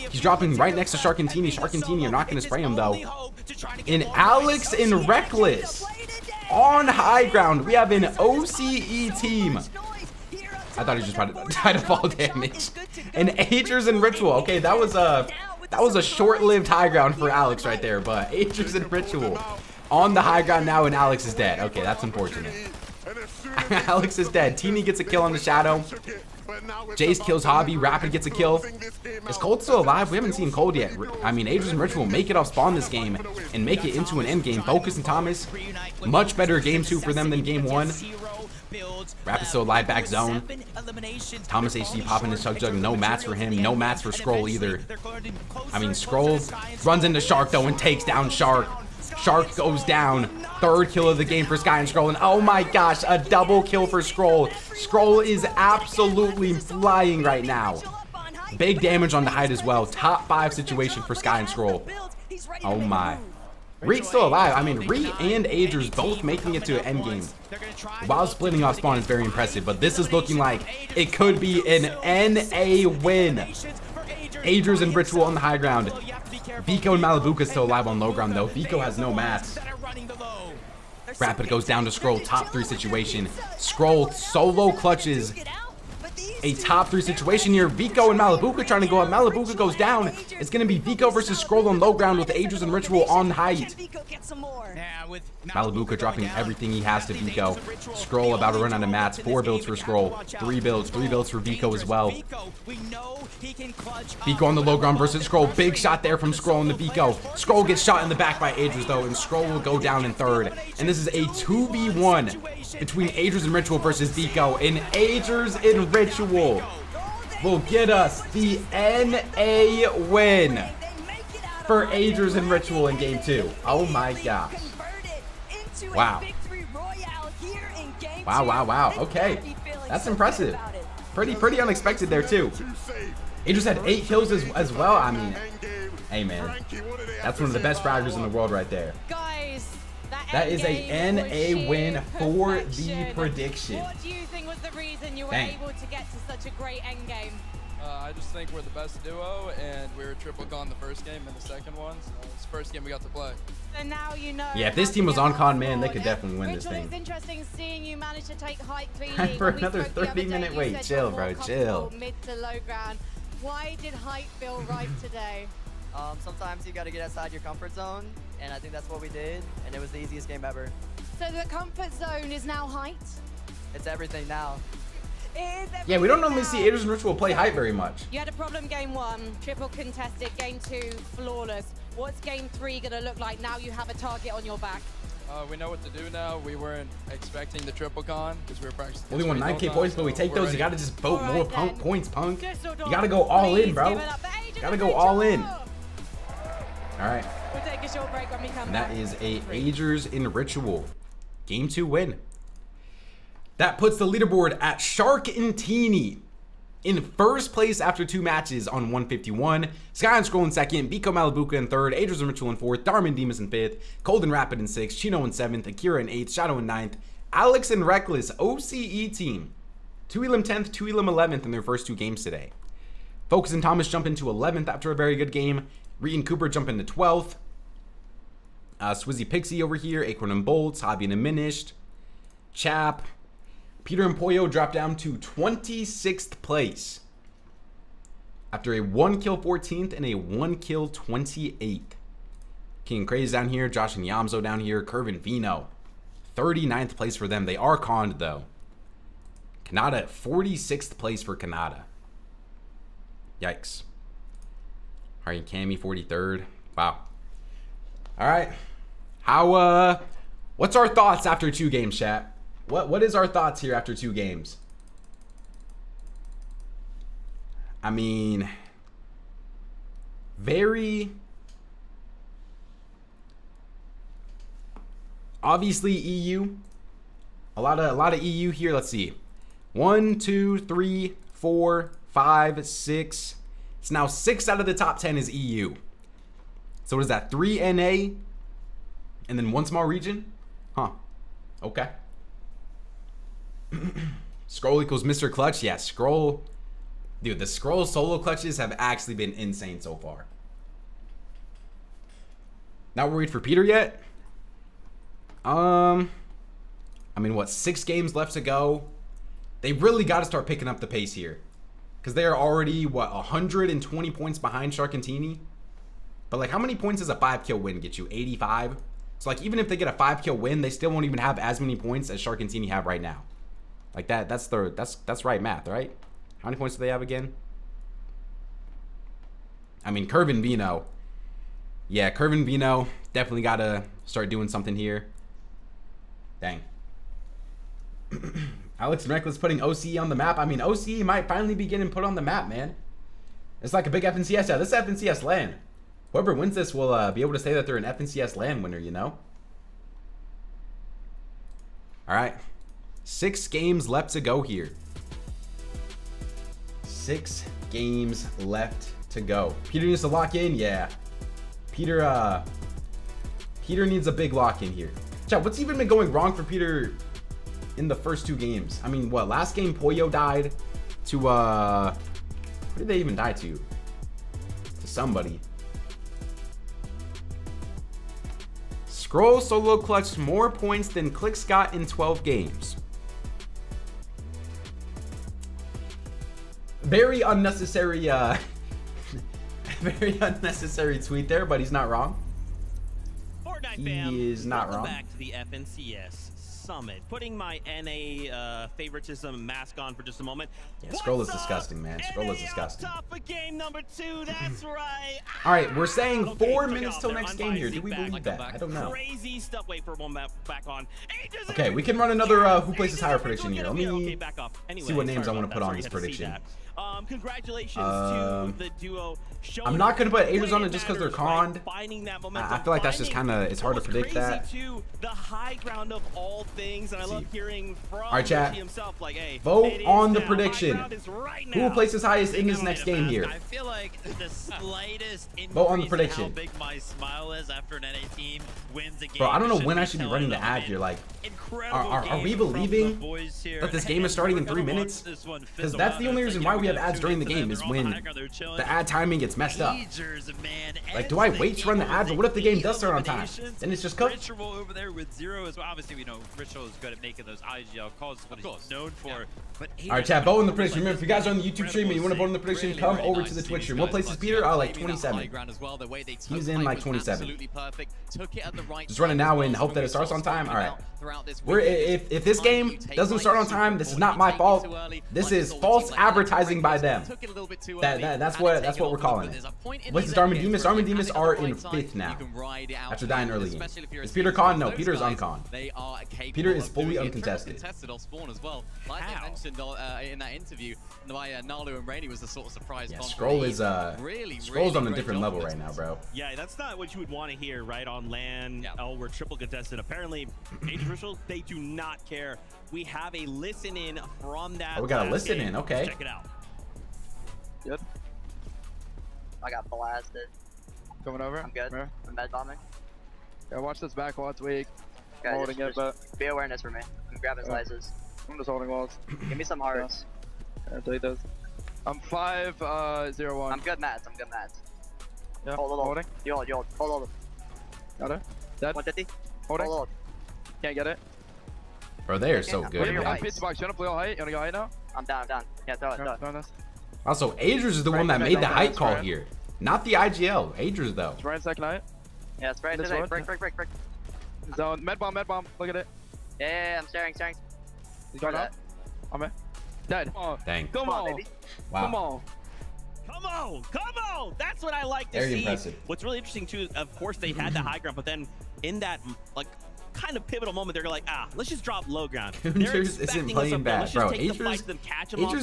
He's dropping right next to Shxrk and Teeny. Shxrk and Teeny are not going to spray him, though. And Alex and Reckless on high ground. We have an OCE team. I thought he was just about to die to fall damage. And Agers and Ritual. Okay, that was a short-lived high ground for Alex right there, but Agers and Ritual on the high ground now, and Alex is dead. Okay, that's unfortunate. Alex is dead. Teeny gets a kill on the Shadow. Jace kills Hobby. Rapid gets a kill. Is Cold still alive? We haven't seen Cold yet. I mean, Agers and Ritual make it off spawn this game and make it into an end game. Focus and Thomas, much better game 2 for them than game 1. Rapid still alive, back zone. Thomas HD popping his Chug Jug. No mats for him. No mats for Scroll either. I mean, Scroll runs into Shxrk though and takes down Shxrk. Shxrk goes down. 3rd kill of the game for Sky and Scroll. And oh my gosh, a double kill for Scroll. Scroll is absolutely flying right now. Big damage on the height as well. Top 5 situation for Sky and Scroll. Oh my. Reed's still alive. I mean, Reed and Agers both making it to an endgame while splitting off spawn is very impressive, but this is looking like it could be an NA win. Agers and Ritual on the high ground. Biko and Malibuka still alive on low ground, though. Biko has no mats. Rapid goes down to Scroll. Top 3 situation. Scroll solo clutches a top 3 situation here. Viko and Malibuka trying to go up. Malibuka goes down. It's going to be Viko versus Scroll on low ground with Agers and Ritual on height. Malibuka dropping everything he has to Viko. Scroll about to run out of mats. 4 builds for Scroll. 3 builds. 3 builds for Viko as well. Viko on the low ground versus Scroll. Big shot there from Scroll into Viko. Scroll gets shot in the back by Agers though, and Scroll will go down in 3rd. And this is a 2v1 between Agers and Ritual versus Viko. And Agers and Ritual will get us the NA win for Agers and Ritual in game 2. Oh my gosh. Wow. Wow. Okay. That's impressive. Pretty unexpected there too. Agers had 8 kills as well. I mean, hey man, that's one of the best fraggers in the world right there. Guys, that is a NA win for the prediction. What do you think was the reason you were able to get to such a great endgame? I just think we're the best duo, and we were triple con the first game and the second one. So it's the first game we got to play. So now you know. Yeah, if this team was on con, man, they could definitely win this Ritual, thing. it's interesting seeing you manage to take height cleanly. Time for When we another spoke the other 30-minute day, wait. you said Chill, you're bro, more chill. comfortable Mid to low ground. Why did height feel right today? Sometimes you got to get outside your comfort zone, and I think that's what we did, and it was the easiest game ever. So the comfort zone is now height? It's everything now. It is everything Yeah, we don't normally now. see Adrian Ritual play height very much. You had a problem game 1, triple contested, game 2, flawless. What's game 3 gonna look like now you have a target on your back? We know what to do now. We weren't expecting the triple con because we were practicing. Only won 9K points, but we take those. You gotta just vote All more right, points, punk. You Düsseldorf, gotta go all in, please bro. give it up for Adrian Gotta go all in. Ritual. All right. We'll take a short break when we come And back. that is a Agers in Ritual. Game 2 win. That puts the leaderboard at Shxrk and Teeny in first place after 2 matches on 151. Sky and Scroll in second, Biko Malibuka in third, Agers and Ritual in fourth, Darman Demas in fifth, Cold and Rapid in sixth, Chino in seventh, Akira in eighth, Shadow in ninth, Alex and Reckless, OCE team. 2-Elim 10th, 2-Elim 11th in their first 2 games today. Focus and Thomas jump into 11th after a very good game. Reed and Cooper jump into 12th. Swizzy Pixie over here, Acorn and Bolts, Hobby and Diminished, Chap. Peter and Poyo drop down to 26th place after a 1-kill 14th and a 1-kill 28th. King and Craze down here, Josh and Yamzo down here, Curve and Veno. 39th place for them. They are conned though. Kanata at 46th place for Kanata. Yikes. Harry and Cammy 43rd. Wow. All right. What's our thoughts after 2 games, chat? What is our thoughts here after 2 games? I mean, very obviously EU. A lot of EU here. Let's see. 1, 2, 3, 4, 5, 6. It's now 6 out of the top 10 is EU. So what is that? 3 NA and then 1 small region? Huh. Okay. Scroll equals Mr. Clutch. Yeah, Scroll. Dude, the Scroll solo clutches have actually been insane so far. Not worried for Peter yet. I mean, what, 6 games left to go? They really got to start picking up the pace here. Because they are already, what, 120 points behind Shxrk and Teeny? But, like, how many points does a 5-kill win get you? 85? So, like, even if they get a 5-kill win, they still won't even have as many points as Shxrk and Teeny have right now. Like, that's right math, right? How many points do they have again? I mean, Curve and Veno. Yeah, Curve and Veno definitely got to start doing something here. Dang. Alex and Reckless putting OCE on the map. I mean, OCE might finally be getting put on the map, man. It's like a big FNCS. Yeah, this is FNCS LAN. Whoever wins this will be able to say that they're an FNCS LAN winner, you know? All right. 6 games left to go here. 6 games left to go. Peter needs to lock in. Yeah. Peter needs a big lock in here. Chat, what's even been going wrong for Peter in the first 2 games? I mean, what? Last game, Poyo died to, who did they even die to? To somebody. Scroll solo clutched more points than Click Scott in 12 games. Very unnecessary, very unnecessary tweet there, but he's not wrong. Fortnite He fam, is not welcome wrong. back to the FNCS Summit. Putting my NA favoritism mask on for just a moment. Yeah, Scroll is disgusting, man. Scroll is disgusting. Top of game number 2, that's right. All right, we're saying Okay, 4 check it minutes out. till They're next game here. Do we unbiased believe back. that? I don't know. Crazy stuff. Wait for one back on. Okay, we can run another who places higher prediction here. Let Okay, me back off. Anyway, see what names I sorry want to about put on that. this Sorry, you had to see prediction. that. Congratulations to the duo. I'm not gonna put Agers on When it just because they're matters, right? conned. Finding that momentum, I feel like that's just kind of, it's hard to predict that. To the high ground of all things, and I love hearing from All right, chat. himself, like, hey, Vote it is on the now. prediction. High ground is right Who will now. place his highest in this next game here? I feel like the slightest Vote on the increase in prediction. how big my smile is after an NA team wins a game. Bro, I don't know should when be I should be telling running the them ad an here. Like, incredible are we game from the believing boys here. that this game is starting in 3 minutes? This one Because fizzle that's out. the only It's reason like, why we have ads during the game is when the ad timing gets messed up. Like, do I wait to run the ad? But what if the game does start on time? Then it's just cooked. Ritual over there with 0 as well. Obviously, we know Ritual is good at making those IGL calls. What he's known for. But all right, chat. Vote in the prediction. Remember, if you guys are on the YouTube stream and you want to vote in the prediction, come over to the Twitch stream. What place is Peter? Like 27. He's in like 27. Just run it now and hope that it starts on time. All right. If this game doesn't start on time, this is not my fault. This is false advertising by them. That's what we're calling it. What's Darman Demas? Darman Demas are in 5th now after dying early game. Is Peter con? No, Peter is uncon. Peter is fully uncontested. Off spawn as well. Like they mentioned in that interview, by Nalu and Rainy was the sort of surprise. Yeah, Scroll is Scroll's on a different level right now, bro. Yeah, that's not what you would want to hear, right? On LAN, oh, we're triple contested. Apparently, Ritual, they do not care. We have a listen in from that. Oh, we got a listen in. Okay. Check it out. Yep. I got blasted. Coming over. I'm good. Where? I'm med bombing. Yeah, watch this back wall. It's weak. Okay, I'm holding it, but be awareness for me. I'm grabbing slices. I'm just holding walls. Give me some hearts. Yeah, delete those. I'm 5-0-1. I'm good mats. I'm good mats. Yeah. Hold. Holding. You hold. Hold. Got it. Dead. 150. Holding. Hold. Can't get it. Bro, they are so good, man. I'm pizza box. You wanna play all height? You wanna go height now? I'm down. Yeah, throw it. Throw this. Also, Adrian is the one that made the height call here, not the IGL. Adrian though. It's right in second height. Yeah, it's right today. Break. Zone. Med bomb. Look at it. Yeah, I'm staring. He's going up. I'm in. Dead. Dang. Come on, baby. Wow. Come on! That's what I like to Very see. impressive. What's really interesting too, of course, they had the high ground, but then in that like kind of pivotal moment, they're like, let's just drop low ground. Adrian isn't playing bad, bro. Adrian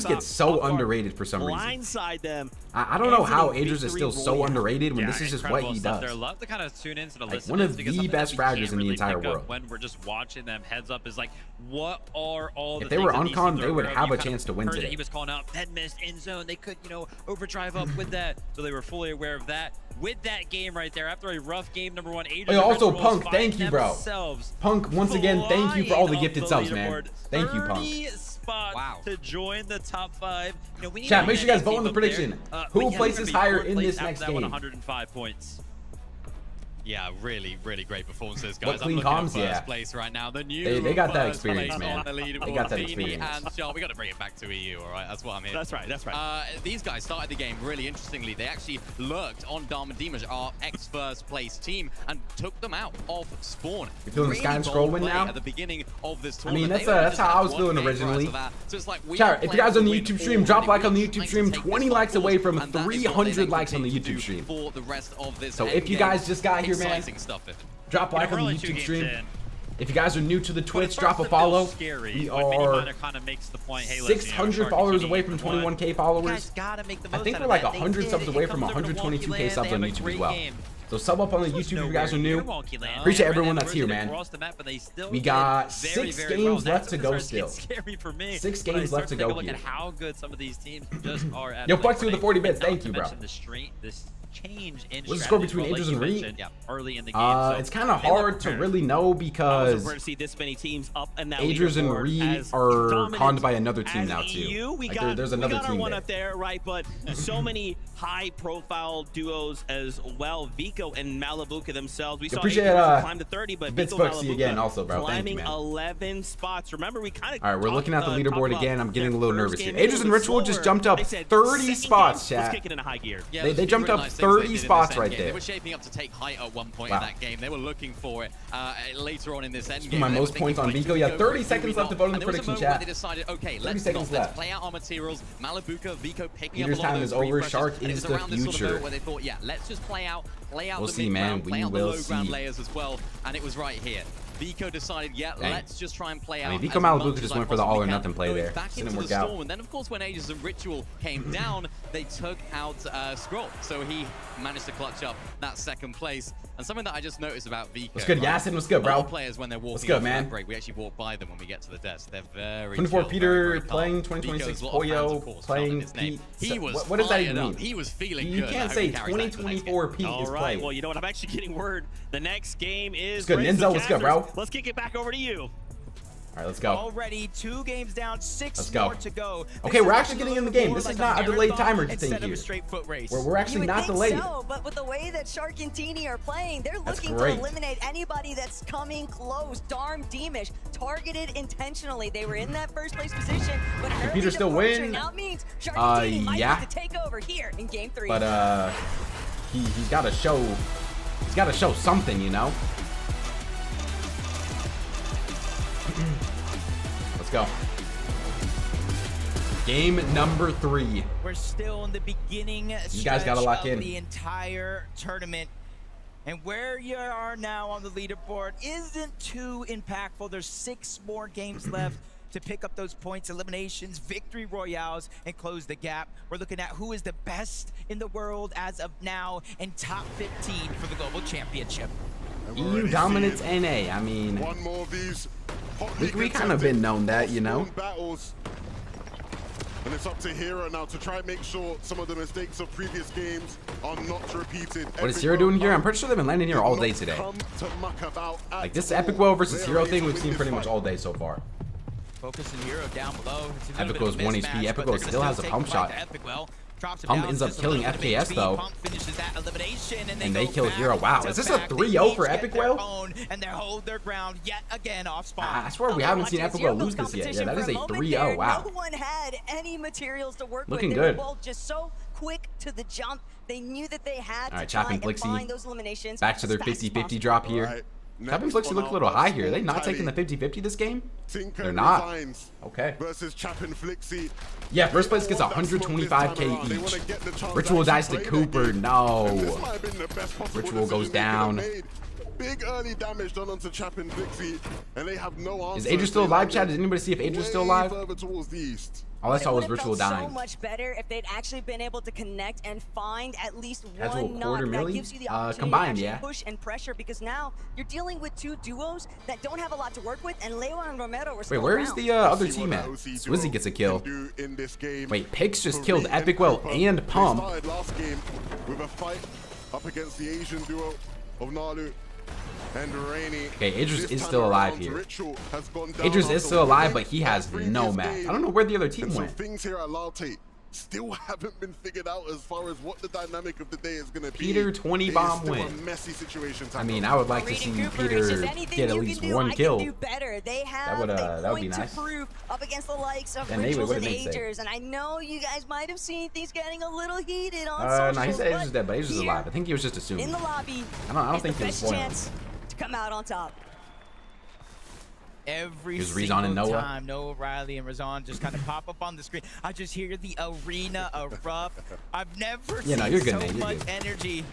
gets so underrated for some reason. Blindside them. I don't know how Adrian is still so underrated when this is just what he does. They love to kind of tune into the like one of the best fraggers in the entire world. When we're just watching them heads up is like, what are all the if they were things that uncon, these they would throw? have You a kind chance of to win heard that today. He was calling out head mist in zone. They could, overdrive up with that. So they were fully aware of that. With that game right there, after a rough game, number 1, Adrian. Oh, also Punk, thank you, bro. Punk, once again, thank you for all the gifted subs, man. Thank you, Punk. Spots to join the top 5. We need chat, make sure you guys vote on the prediction. Who places higher in this next game? 105 points. Yeah, really great performances, guys. What clean I'm looking comms, at first yeah. place right now. The new They got that first experience, place man. on the leaderboard. They got that Vini experience. And Shxrk, we got to bring it back to EU, all right? That's what I'm here. That's right. These guys started the game really interestingly. They actually lurked on Darman Demas, our ex-first place team, and took them out of spawn. You feeling the Sky and Scroll win now? At the beginning of this I mean, tournament. that's how I was feeling originally. So it's like chat, if you guys are on the YouTube stream, drop a like on the YouTube stream. 20 likes away from 300 likes on the YouTube stream. For the rest of this so if you guys just got here, man, drop a like on the YouTube stream. If you guys are new to the Twitch, drop a follow. We are 600 followers away from 21K followers. I think we're like 100 subs away from 122K subs on YouTube as well. So sub up on the YouTube if you guys are new. Appreciate everyone that's here, man. We got 6 games left to go still. 6 games left to go here. How good some of these teams just are at. Yo, Flexy with the 40 bits. Thank you, bro. Change in what's the score between Adrian and Reed? Early in the game. So it's kind of hard to really know because to see this many teams up in that Adrian and Reed are conned by another team now too. There's another team one up there, right? But so many high-profile duos as well. Vico and Malabuka themselves. We saw appreciate climb to 30, but Bits Buxy again, also, bro. Climbing Thank you, man. 11 spots. Remember, we kind of. All right, we're looking at the leaderboard again. I'm getting a little nervous here. Adrian and Ritual just jumped up 30 spots, chat. Let's kick it in a high gear. Yeah, they jumped up 30 spots right there. They were shaping up to take height at one point in that game. They were looking for it later on in this end game. My most points on Vico. Yeah, 30 seconds left to vote in the prediction chat. They decided, okay, let's play out our materials. Malabuka, Vico picking Peter's up a lot time of is those over. refreshes. Shxrk is the future. Where they thought, yeah, let's just play out we'll the see, mid man. ground, play We out the will low ground see. layers as well, and it was right here. Vico decided, yeah, let's just try and play out. I mean, Vico Malabuka just went for the all or nothing play there. Didn't work out. And then, of course, when Aegis and Ritual came down, they took out Scroll. So he managed to clutch up that second place. And something that I just noticed about Vico. What's good, Yasin? What's good, bro? All players, when they're walking What's good, off man? break, we actually walk by them when we get to the desk. They're very 24 chill, Peter very playing calm. 2026 Vico's a lot of fans, Poyo of course, playing his name. Pete. He was what does that even fired mean? up. He was feeling you good. can't say 2024 Pete All is right, playing. well, you know what? I'm actually getting word. The next game is. What's good, Ninja? What's good, bro? Let's kick it back over to you. All right, let's go. Already 2 games down, 6 Let's go. more to go. Okay, we're actually getting in the game. This is not a delayed timer thing instead of here. a straight foot race. We're actually not think delayed. So, but with the way that Shxrk and Teeny are playing, they're That's looking great. to eliminate anybody that's coming close. Darm Deemish targeted intentionally. They were in that first place position, but Can early Peter still departure win? now means Shxrk and Teeny might Yeah. have to take over here in game 3. But he's got to show. He's got to show something, you know. Let's go. Game number 3. We're still in the beginning You guys gotta lock in. the entire tournament. And where you are now on the leaderboard isn't too impactful. There's 6 more games left to pick up those points, eliminations, victory royales, and close the gap. We're looking at who is the best in the world as of now and top 15 for the global championship. EU dominates NA. I mean, One more of these we kind of been known that, you know. battles. And it's up to Hero now to try and make sure some of the mistakes of previous games are not repeated. What is Hero doing here? I'm pretty sure they've been landing here all day today. Like this Epic Well versus Hero thing we've seen pretty much all day so far. Focus in Hero down below. Epic Well's 1 HP. Epic Well still has a pump shot. Pump ends up killing FKS though. And they kill Hero. Wow, is this a 3-0 for Epic Well? And they hold their ground yet again off spawn. I swear we haven't seen Epic Well lose this yet. Yeah, that is a 3-0. Wow. No one had any materials to work Looking with. good. They were both just so quick to the jump. They knew that they had All right, to try Chap and and find Blixie those eliminations. back to their 50-50 drop here. Chap and Blixie look a little high here. Are they not taking the 50-50 this game? They're not. Okay. Versus Chap and Flixie. Yeah, first place gets 125k each. Ritual dies to Cooper. No. Ritual goes down. Big early damage done onto Chap and Flixie, and they have no answer. Is Adrian still alive, Chad? Did anybody see if Adrian's still alive? Further towards the east. All I saw was It would Ritual have felt dying. so much better if they'd actually been able to connect and find at least Casual one quarter knock that milli? gives you the opportunity Combined, to yeah. actually push and pressure, because now you're dealing with 2 duos that don't have a lot to work with, and Leo and Romero were still Wait, where is around. the other team at? Swizzy gets a kill. Wait, Pix just killed Epic Well and Pump. They started last game with a fight up against the Asian duo of Nalu and Rainy. Okay, Idris This is time still alive around, here. Ritual has gone down Idris after is still alive, winning but he has the no previous match. game. I don't know where the other team And so went. things here at Lalte still haven't been figured out as far as what the dynamic of the day is going to be. Peter 20 It is bomb still win. A messy situation. I mean, I would like to see Peter get at least 1 kill. They have that would be nice. to prove up against the likes of And Nate, Rituals what and did Nate say? Agers, and I know you guys might have seen things getting a little heated on No, he socials, said Idris but is dead, but Idris is here alive. I think he was just assuming. in the lobby, I don't is think the he was best spoiling. chance to come out on top. Every Here's Rezon single and Noah. time Noah, Riley, and Razan just kind of pop up on the screen, I just hear the arena erupt. I've never Yeah, no, seen you're good, so Nate, you're much good. energy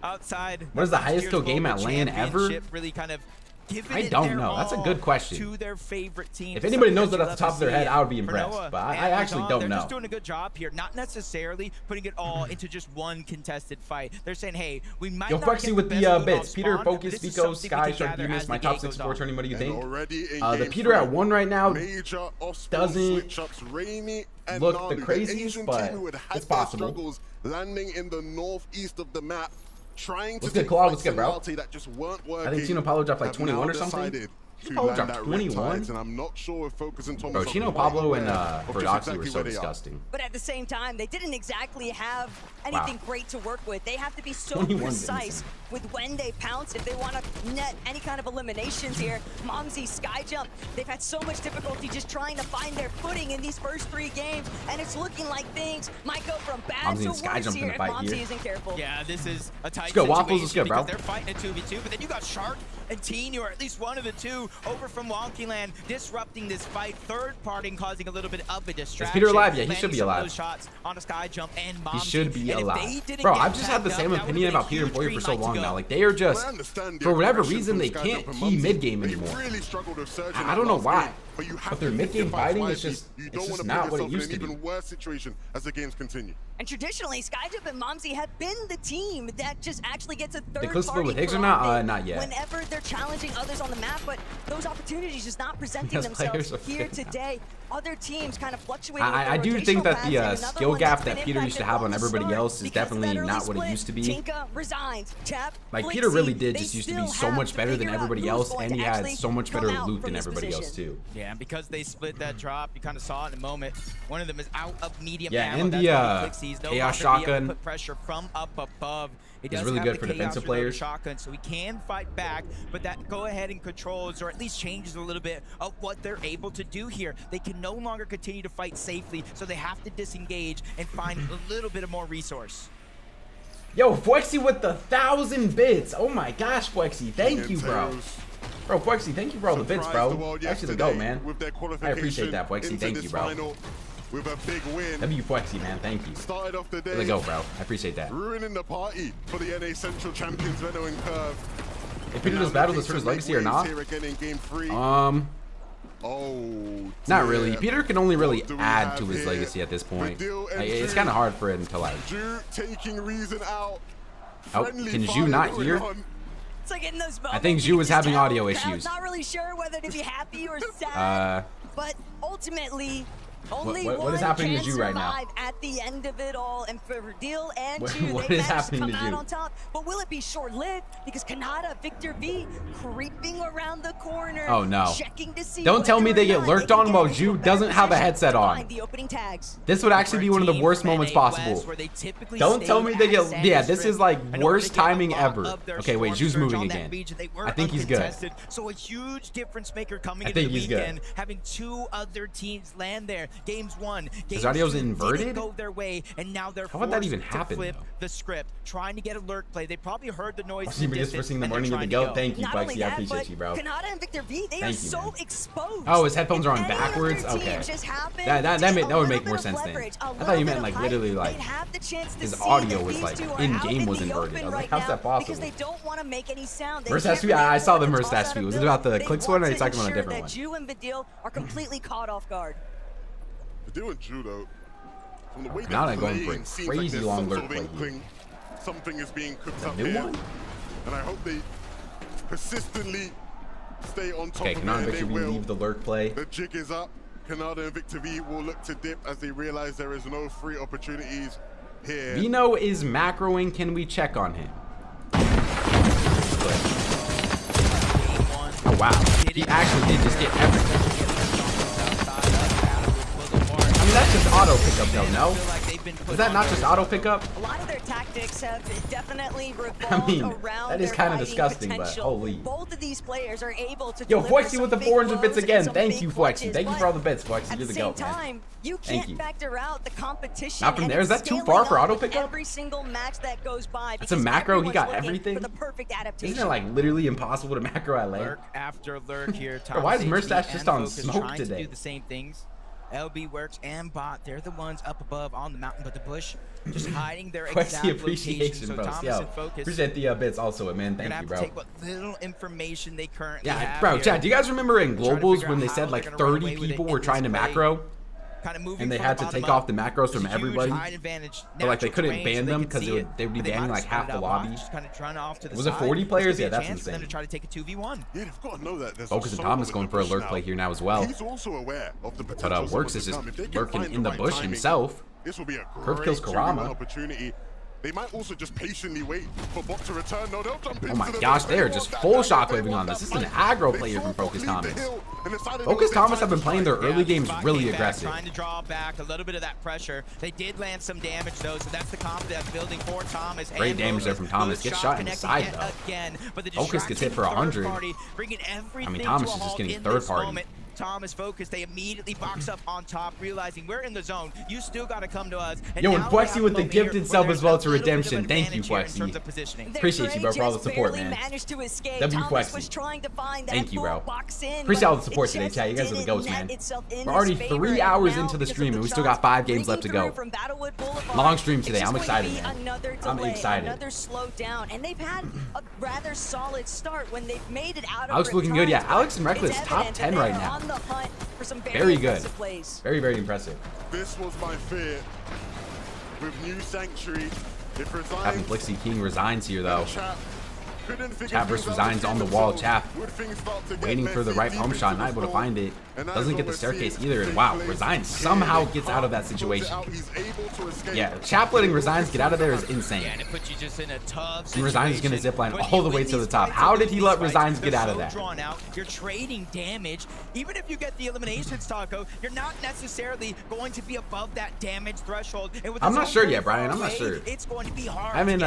outside. What is the of highest Year's kill game Global at LAN ever? Championship, really kind of giving I it don't their know. That's a all good question. To their favorite team. If anybody knows Something that off the top of their you'll head, love to I would be see. For impressed. Noah But I and actually Razan, don't they're know. just doing a good job here, not necessarily putting it all into just one contested fight. They're saying, hey, we might Yo, not Flexi get with the the best loot bits. off Peter, spawn, but Focus, this is Vico, something Sky, we can Shxrk, gather Demus, as my the top game 6 goes for on. tourney. What do you think? Already in The game Peter at 3, 1 right now major off-spawn doesn't switch-ups. Rainy and look Nalu, the craziest, Asian but team who had had it's their possible. struggles landing in the northeast of the map, trying to What's good, take Claude? fights What's good, in bro? Lalte that just weren't working. I think Chino Pablo dropped like have 21 now or something. decided Chino to Pablo land dropped that 21? Riptide, and I'm not sure if Focus and Thomas Bro, are Chino quite Pablo and aware of just Verdoxy were exactly so where they are. disgusting. But at the same time, they didn't exactly have anything great to work with. They have to be so 21 precise with when they pounce if they want to net any kind of eliminations here. Momsy, Skyjump, they've had so much difficulty just trying to find their footing in these first 3 games, and it's looking like things might go from bad Momsy to and Sky worse Jump in here the if fight Momsy here. isn't careful. Yeah, this is a tight Let's go, Waffles. situation Let's go, bro. because they're fighting a 2v2, but then you got Shxrk and Teeny, or at least one of the two, over from Wonky Land, disrupting this fight, third party and causing a little bit of a distraction. Peter alive? Yeah, he landing should be some of alive. those shots on a sky jump and He Momsy. should be And if alive. they didn't Bro, get I've just had the tapped same up, that opinion would've been about a Peter and huge Boyer for green so light to long go. now. Like, they are just, I understand the for whatever aggression reason, from they Sky can't Jump and key Mumsy. mid-game They anymore. really struggled with surging I in don't the know last why. game, but you have But their to pick mid-game your fights fighting is wisely. just, You it's don't just want to not put what it yourself in used an to be. even worse situation as the games continue. And traditionally, Skyjump and Momsy have been the team that just actually gets a third close to party with Higgs or not? profit Not yet. whenever they're challenging others on the map, but those opportunities just not presenting Yes, themselves players are here good now. today. Other teams kind of fluctuating. I with do their think rotational that patterns, the and another skill one gap that's that been Peter used to impacted have from on the everybody start else is because of definitely that early not what it split. used to be. Tinka resigns. Chap, Like, Peter Blixie, really did they just used to be still so have much to better than figure out everybody who's else, going and to he had actually so much come better out loot from than this everybody else, position. too. Yeah, Yeah, and because they split that drop, you kind of saw it in a moment. One of them is out of medium Yeah, ammo. and That's the why Flixi's no Chaos longer be able to Shotgun put pressure from up above. It is does really have good the for Chaos defensive Reloaded players. Shotgun, so he can fight back, but that go ahead and controls, or at least changes a little bit of what they're able to do here. They can no longer continue to fight safely, so they have to disengage and find a little bit of more resource. Yo, Fwexy with the 1,000 bits. Oh my gosh, Fwexy. Thank you, bro. Bro, Fwexy, thank you for all the bits, bro. Actually, the GOAT, man. I appreciate that, Fwexy. Thank you, bro. With a big win. W Fwexy, man. Thank you. Started off the day. There we go, bro. I appreciate that. Ruining the party for the NA Central champions, Veno and Curve. If Peter does battle this for his legacy or not? Not really. Peter can only really add to his legacy at this point. Like, it's kind of hard for him to like. Taking reason out. Oh, can Zhu not hear? It's like in those moments, I think Zhu was having audio issues. Not really sure whether to be happy or sad. But ultimately, only what is happening to Zhu right now? At the end of it all, and for Reveal and What Zhu, is happening to come out Zhu? on top. But will it be short-lived? Because Kanata, Victor V, creeping around the corner. Oh no! Checking to see Don't tell me they get whether or lurked not on while Zhu doesn't have a headset on. the opening tags. This would actually be one of the worst moments possible. Don't tell me they get. Yeah, this is like worst timing ever. Okay, wait, Zhu's moving again. I think he's good. So a huge difference maker coming I into think the he's weekend, good. having two other teams land there. Games one, His games audio's two inverted? didn't go their way, and now they're How would that forced even to happen, flip though? the script, trying to get a lurk play. They probably heard the noise. See, just for seeing the morning of the goat. Thank you, Fwexy. I appreciate you, bro. Kanata and Victor V, they are Thank you, so man. exposed. Oh, his headphones are on If any backwards. of their Okay, teams just happen, that would make bit more of sense then. leverage, a I thought little you bit meant of like hype, literally like they'd have the chance to his see audio that was these like two are in out game in was the inverted. open I was like, right how's that now because possible? they don't want to make any sound. They Merstash can't View, I saw the really Merstash toss View. out Was a it about the They clicks want one or are you to talking about a ensure different that one? Zhu and Vidil are completely caught off guard. Vidil and Zhu, though, from the way Now they're they're going playing, for a seems like crazy there's long some lurk sort of play here. inkling something is being cooked The up new here. one? And I hope they persistently stay on top Okay, of it, Kanata and and they Victor V will. leave the lurk play. The jig is up. Kanata and Victor V will look to dip as they realize there is no free opportunities here. Veno is macroing. Can we check on him? Oh wow, he actually did just get everything. I mean, that's just auto pickup though, no? Is that not just auto pickup? A lot of their tactics have definitely revolved I mean, around that is their kind of fighting disgusting, but potential. holy. Both of these players are able to Yo, deliver Fwexy some with the big 400 bits blows again. and some Thank big you, Fwexy. clutches, Thank you but for all the bits, Fwexy. at You're the the same goat, man. time, you Thank can't you. factor out the competition. Not from and there. Is it's that too scaling far for up auto with pickup? Every single match that goes by. That's a because macro. He got everyone's looking everything. for the perfect adaptation. Isn't it like literally impossible to macro at lane? Lurk after lurk here. Bro, why is Thomas Merstash HB just and on Focus smoke trying to today? do the same things. LB Works and Bot, they're the ones up above on the mountain, but the bush just hiding their exact Fwexy location. appreciation, So bro. Thomas Yo, and Focus appreciate the bits also, man. gonna Thank have you, to bro. take what little information they currently Yeah, have bro, here. Chad, do you guys remember in Trying to globals figure when out they how said they're like gonna run 30 away with it people in were this trying to play. macro? Kind of moving And they from had the to take bottom off the up. macros from There's a huge everybody? height advantage, But like they natural couldn't terrain, ban so they them can because see it, they would be but they banning might like have half split the it out lobby. wide, just kind of run off to the Was it side. 40 This players? could be Yeah, a that's chance for them insane. to try to take a 2v1. Yeah, they've got to know that there's Focus and solo Thomas in going the for a bush lurk now. play here now as well. He's also aware of the potential. But of Works what's is to just come. If they can lurking find in the right bush timing, himself. This will be a Curve kills great Karama. 2v1 opportunity. They might also just patiently wait for Bot to return. No, they'll jump Oh my into the gosh, mix. they're They just want full that damage. shockwaving They on want this. that This is an fight. aggro They player from saw Bot Focus leave the Thomas. hill and decided Focus they Thomas wanted have been to playing their strike. early games Spot really came back, aggressive. Trying to draw back a little bit of that pressure. They did land some damage though, so that's the confidence building for Thomas. Great and damage there from Thomas. Good Gets shot in the connecting side yet though. Again, but the Focus gets hit for distracting 100. third party, bringing everything Thomas to a is just halt getting in third this party. moment. Thomas Focus, they immediately box up on top, realizing we're in the zone. You still got to come to us. Yo, and now we have Fwexy a with the moment here gifted where sub there's as well a to little bit of redemption. Thank you, advantage here in terms Fwexy. of positioning. Appreciate you, bro, for all the support, barely man. managed to escape. W Thomas Fwexy. was trying to find that Thank you, full bro. box in, Appreciate all the but support it today, just chat. You guys are the didn't goats, net man. itself in We're already his favor, 3 and hours now, into the because of stream, and we still shots got 5 games left to ringing go. through from Battlewood Boulevard, Long stream today. it's I'm just going to excited, be man. Another I'm delay, excited. another slow down, and they've had a rather solid start when they've made it out of Alex looking good. Yeah, Alex and Reckless It's top evident 10 that right they're now. on the hunt for some Very good. impressive plays. Very, very impressive. This was my fear. With new Sanctuary, if Having resigns, Blixie King resigns here though. chat, Chap versus Resign's on the wall. Chap waiting for the right home shot, not able to find it. Doesn't get the staircase either. And wow, Resign somehow gets out of that situation. Yeah, Chap letting Resigns get out of there is insane. And it puts you just in a tough And Resigns gonna zipline all the way to the top. How did he let Resigns get out of that? Drawn out, you're trading damage. Even if you get the eliminations, Taco, you're not necessarily going to be above that damage threshold. And with I'm not sure yet, Brian. I'm not sure. It's going to be hard. I mean,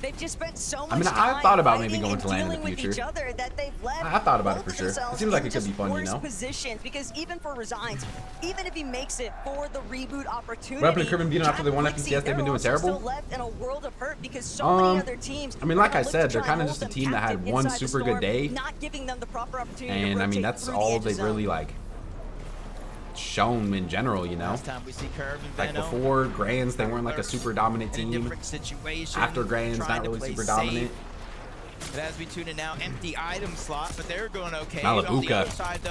they've just spent so much I mean, time I thought about maybe fighting going to and land in the dealing with future. each other that they've left I thought about it for both sure. It themselves seems like in it could be just fun, you worse know? positions, because even for Resigns, even if he makes it for the reboot opportunity, What happened to Cribbin beating after they won FPCS? They've been doing terrible. left in a world of hurt because so many other teams. I mean, like I said, they're kind of just a team that had one super good day. Not giving them the proper opportunity And to I mean, rotate that's through the all edge they've zone. really like shown in general, you know. Last time we see Curve and Like Veno, before Grands, they weren't like a super dominant team. different situation, After Grands, trying not to really play super safe. dominant. But as we tune in now, empty item slot, but they're going okay. Malabuka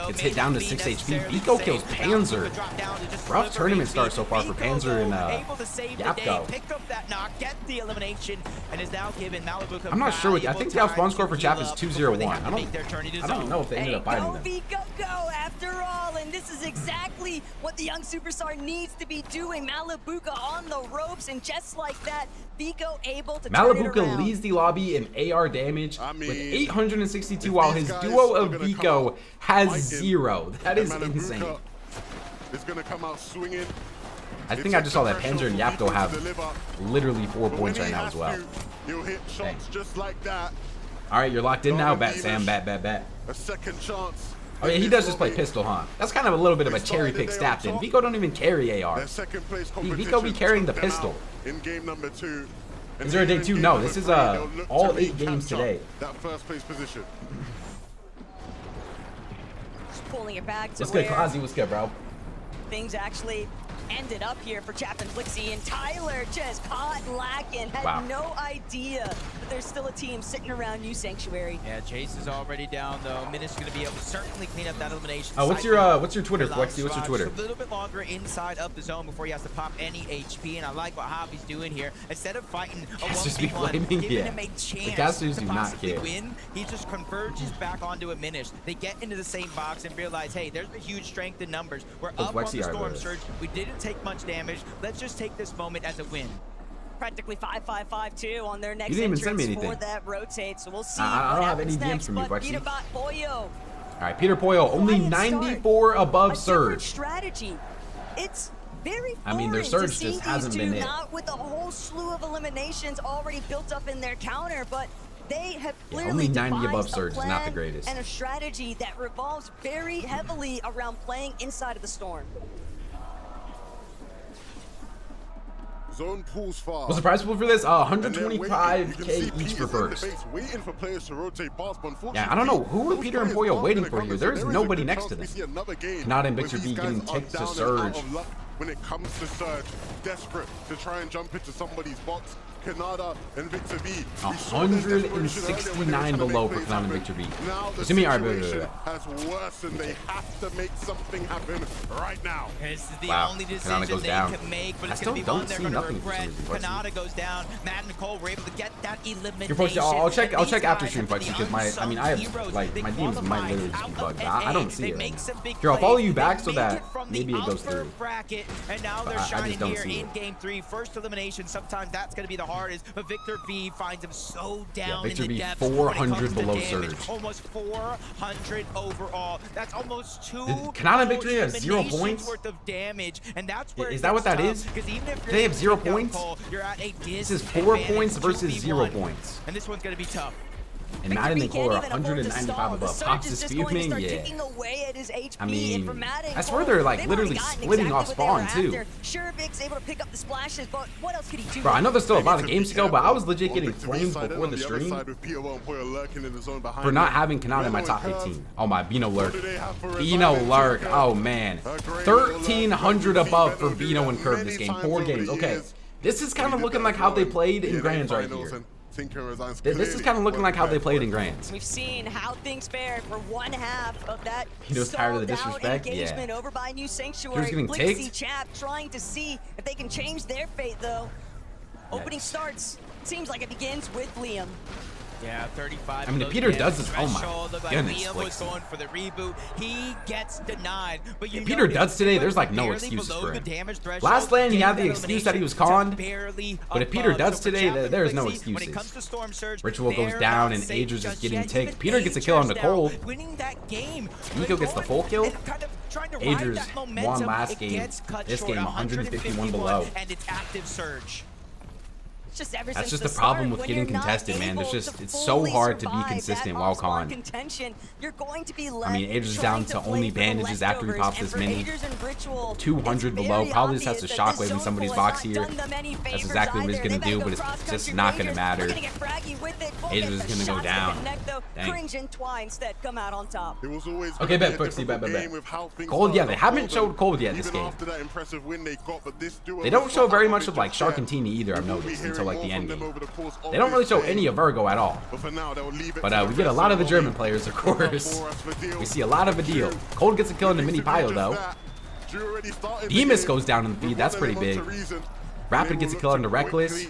gets hit down to 6 HP. Veno kills Panzer. Rough tournament start so far for Panzer and Yapko. Pick up that knock, get the elimination, and is now given Malabuka. I'm not sure. I think the spawn score for Chap is 2-0-1. I don't know if they ended up fighting them. Go after all, and this is exactly what the young superstar needs to be doing. Malabuka on the ropes, and just like that, Vico able to turn it Malabuka around. leads the lobby in AR damage with 862, while his duo of Vico has 0. That is insane. It's gonna come out swinging. I think I just saw that Panzer and Yapko have literally 4 points right now as well. You'll hit shots just like that. All right, you're locked in now, Bat Sam. Bat. A second chance. Oh yeah, he does just play pistol, huh? That's kind of a little bit of a cherry pick stat then. Vico don't even carry AR. Vico be carrying the pistol. In game number 2. Is there a day 2? No, this is all 8 games today. That first place position. Just pulling it back to What's good, where Kazi? What's good, bro? things actually ended up here for Chap and Blixie, and Tyler just caught lacking. Had Wow. no idea that there's still a team sitting around you, Sanctuary. Yeah, Chase is already down though. Minutes going to be able to certainly clean up that elimination. What's your Twitter, Flexi? What's your Twitter? A little bit longer inside of the zone before he has to pop any HP, and I like what Javi's doing here. Instead of fighting a Casters be 1v1, flaming? giving Yeah. him a chance The casters to do not possibly care. win, he just converges back onto a Minish. They get into the same box and realize, hey, there's a huge strength in numbers. We're Those up on Flexi the are Storm the- Surge. We didn't take much damage. Let's just take this moment as a win. Practically 5-5-5-2 on their next You didn't even send me entrance for anything. that rotate, so we'll see I what don't have any happens DMs next, from you, but Flexi. Peterbot Boyo, All right, Peter Poyo, only quiet start. 94 above a different Surge. strategy. It's very I mean, their foreign to Surge see just hasn't these been two it. not with a whole slew of eliminations already built up in their counter, but they have Yeah, clearly only 90 devised above a Surge is not the plan greatest. and a strategy that revolves very heavily around playing inside of the Storm. Zone pulls far. What's the prize pool for this? 125k each for first. Waiting for players to rotate past, but unfortunately, Yeah, I don't know. Who are Peter and Poyo waiting for here? There's nobody next to them. Not in Victor B getting ticked to Surge. When it comes to Surge, desperate to try and jump into somebody's box. Kanada and Victor B. 169 below for Kanada and Victor B. Now the To me, all right, situation has worsened. They have to make something happen right now. This is the Wow. only Kanada decision goes they down. can make, but I it's still going to be don't one they're see going to nothing for regret. some reason, Flexi. Kanada goes down. Matt and Nicole were able to get that elimination. You're posting. I'll check. And I'll check these after guys stream, have Flexi, been because my. I mean, I have heroes. like They my DMs might qualify literally just be out bugged. of I don't NA. see They it. make some big Here, I'll follow you plays. back They so make that it from maybe the it goes upper through. bracket, and now But they're I just shining don't here see in it. game 3. First elimination. Sometimes that's going to be the hardest, but Victor B finds him so Yeah, down Victor in the B depths. 400 when it below comes to damage. Surge. Almost 400 overall. That's almost 2 Kanada and Victor have 0 eliminations points? worth of damage, and that's where Is it that what gets that tough, is? 'cause even if They have 0 taking down points? Cole, you're at a This is 4 points versus 0 points. and this one's going to be tough. And Madden and Cole are 195 above. Pops is fuming, yeah. Away at his HP, I mean, and for Matt and I swear Cole, they're like they've literally already gotten splitting exactly off what they were spawn too. after. Shxrk's able to pick up the splashes, but what else could he do? Bro, I know there's still a lot of games to go, but I was legit getting flamed before the stream for not having Kanada in my top 15. Oh my, Veno lurk. Veno lurk. Oh man. 1,300 above for Veno and Curve this game. 4 games. Okay. This is kind of looking like how they played in Grands right here. This is kind of looking like how they played in Grands. We've seen how things fared for one half of that Veno's tired of the stalled out disrespect? engagement Yeah. over by New He was Sanctuary. getting Blixie ticked? Chap trying to see if they can change their fate, though. Opening starts. Seems like it begins with Liam. Yeah, 35. I mean, if Peter does this, oh my goodness. Was going for the reboot. He gets denied. But if Peter does today, there's like no excuses for him. Last lane, he had the excuse that he was conned. But if Peter does today, there's no excuses. Ritual goes down and Ager's just getting ticked. Peter gets a kill on the Cold. Nico gets the full kill. Agers won last game. This game, 151 below. And it's active surge. That's just the problem with getting contested, man. It's so hard to be consistent while con. I mean, Ager's down to only bandages after he pops this mini. 200 below. Probably just has to shockwave in somebody's box here. That's exactly what he's gonna do, but it's just not gonna matter. Ager's gonna go down. Dang. Okay, bet, Pixie, bet. Cold, yeah, they haven't showed Cold yet this game. They don't show very much of like Shxrk and Teeny either, I've noticed, until like the end game. They don't really show any of Virgo at all. But we get a lot of the German players, of course. We see a lot of a deal. Cold gets a kill in the mini Pio though. Demus goes down in the feed, that's pretty big. Rapid gets a kill on the Reckless.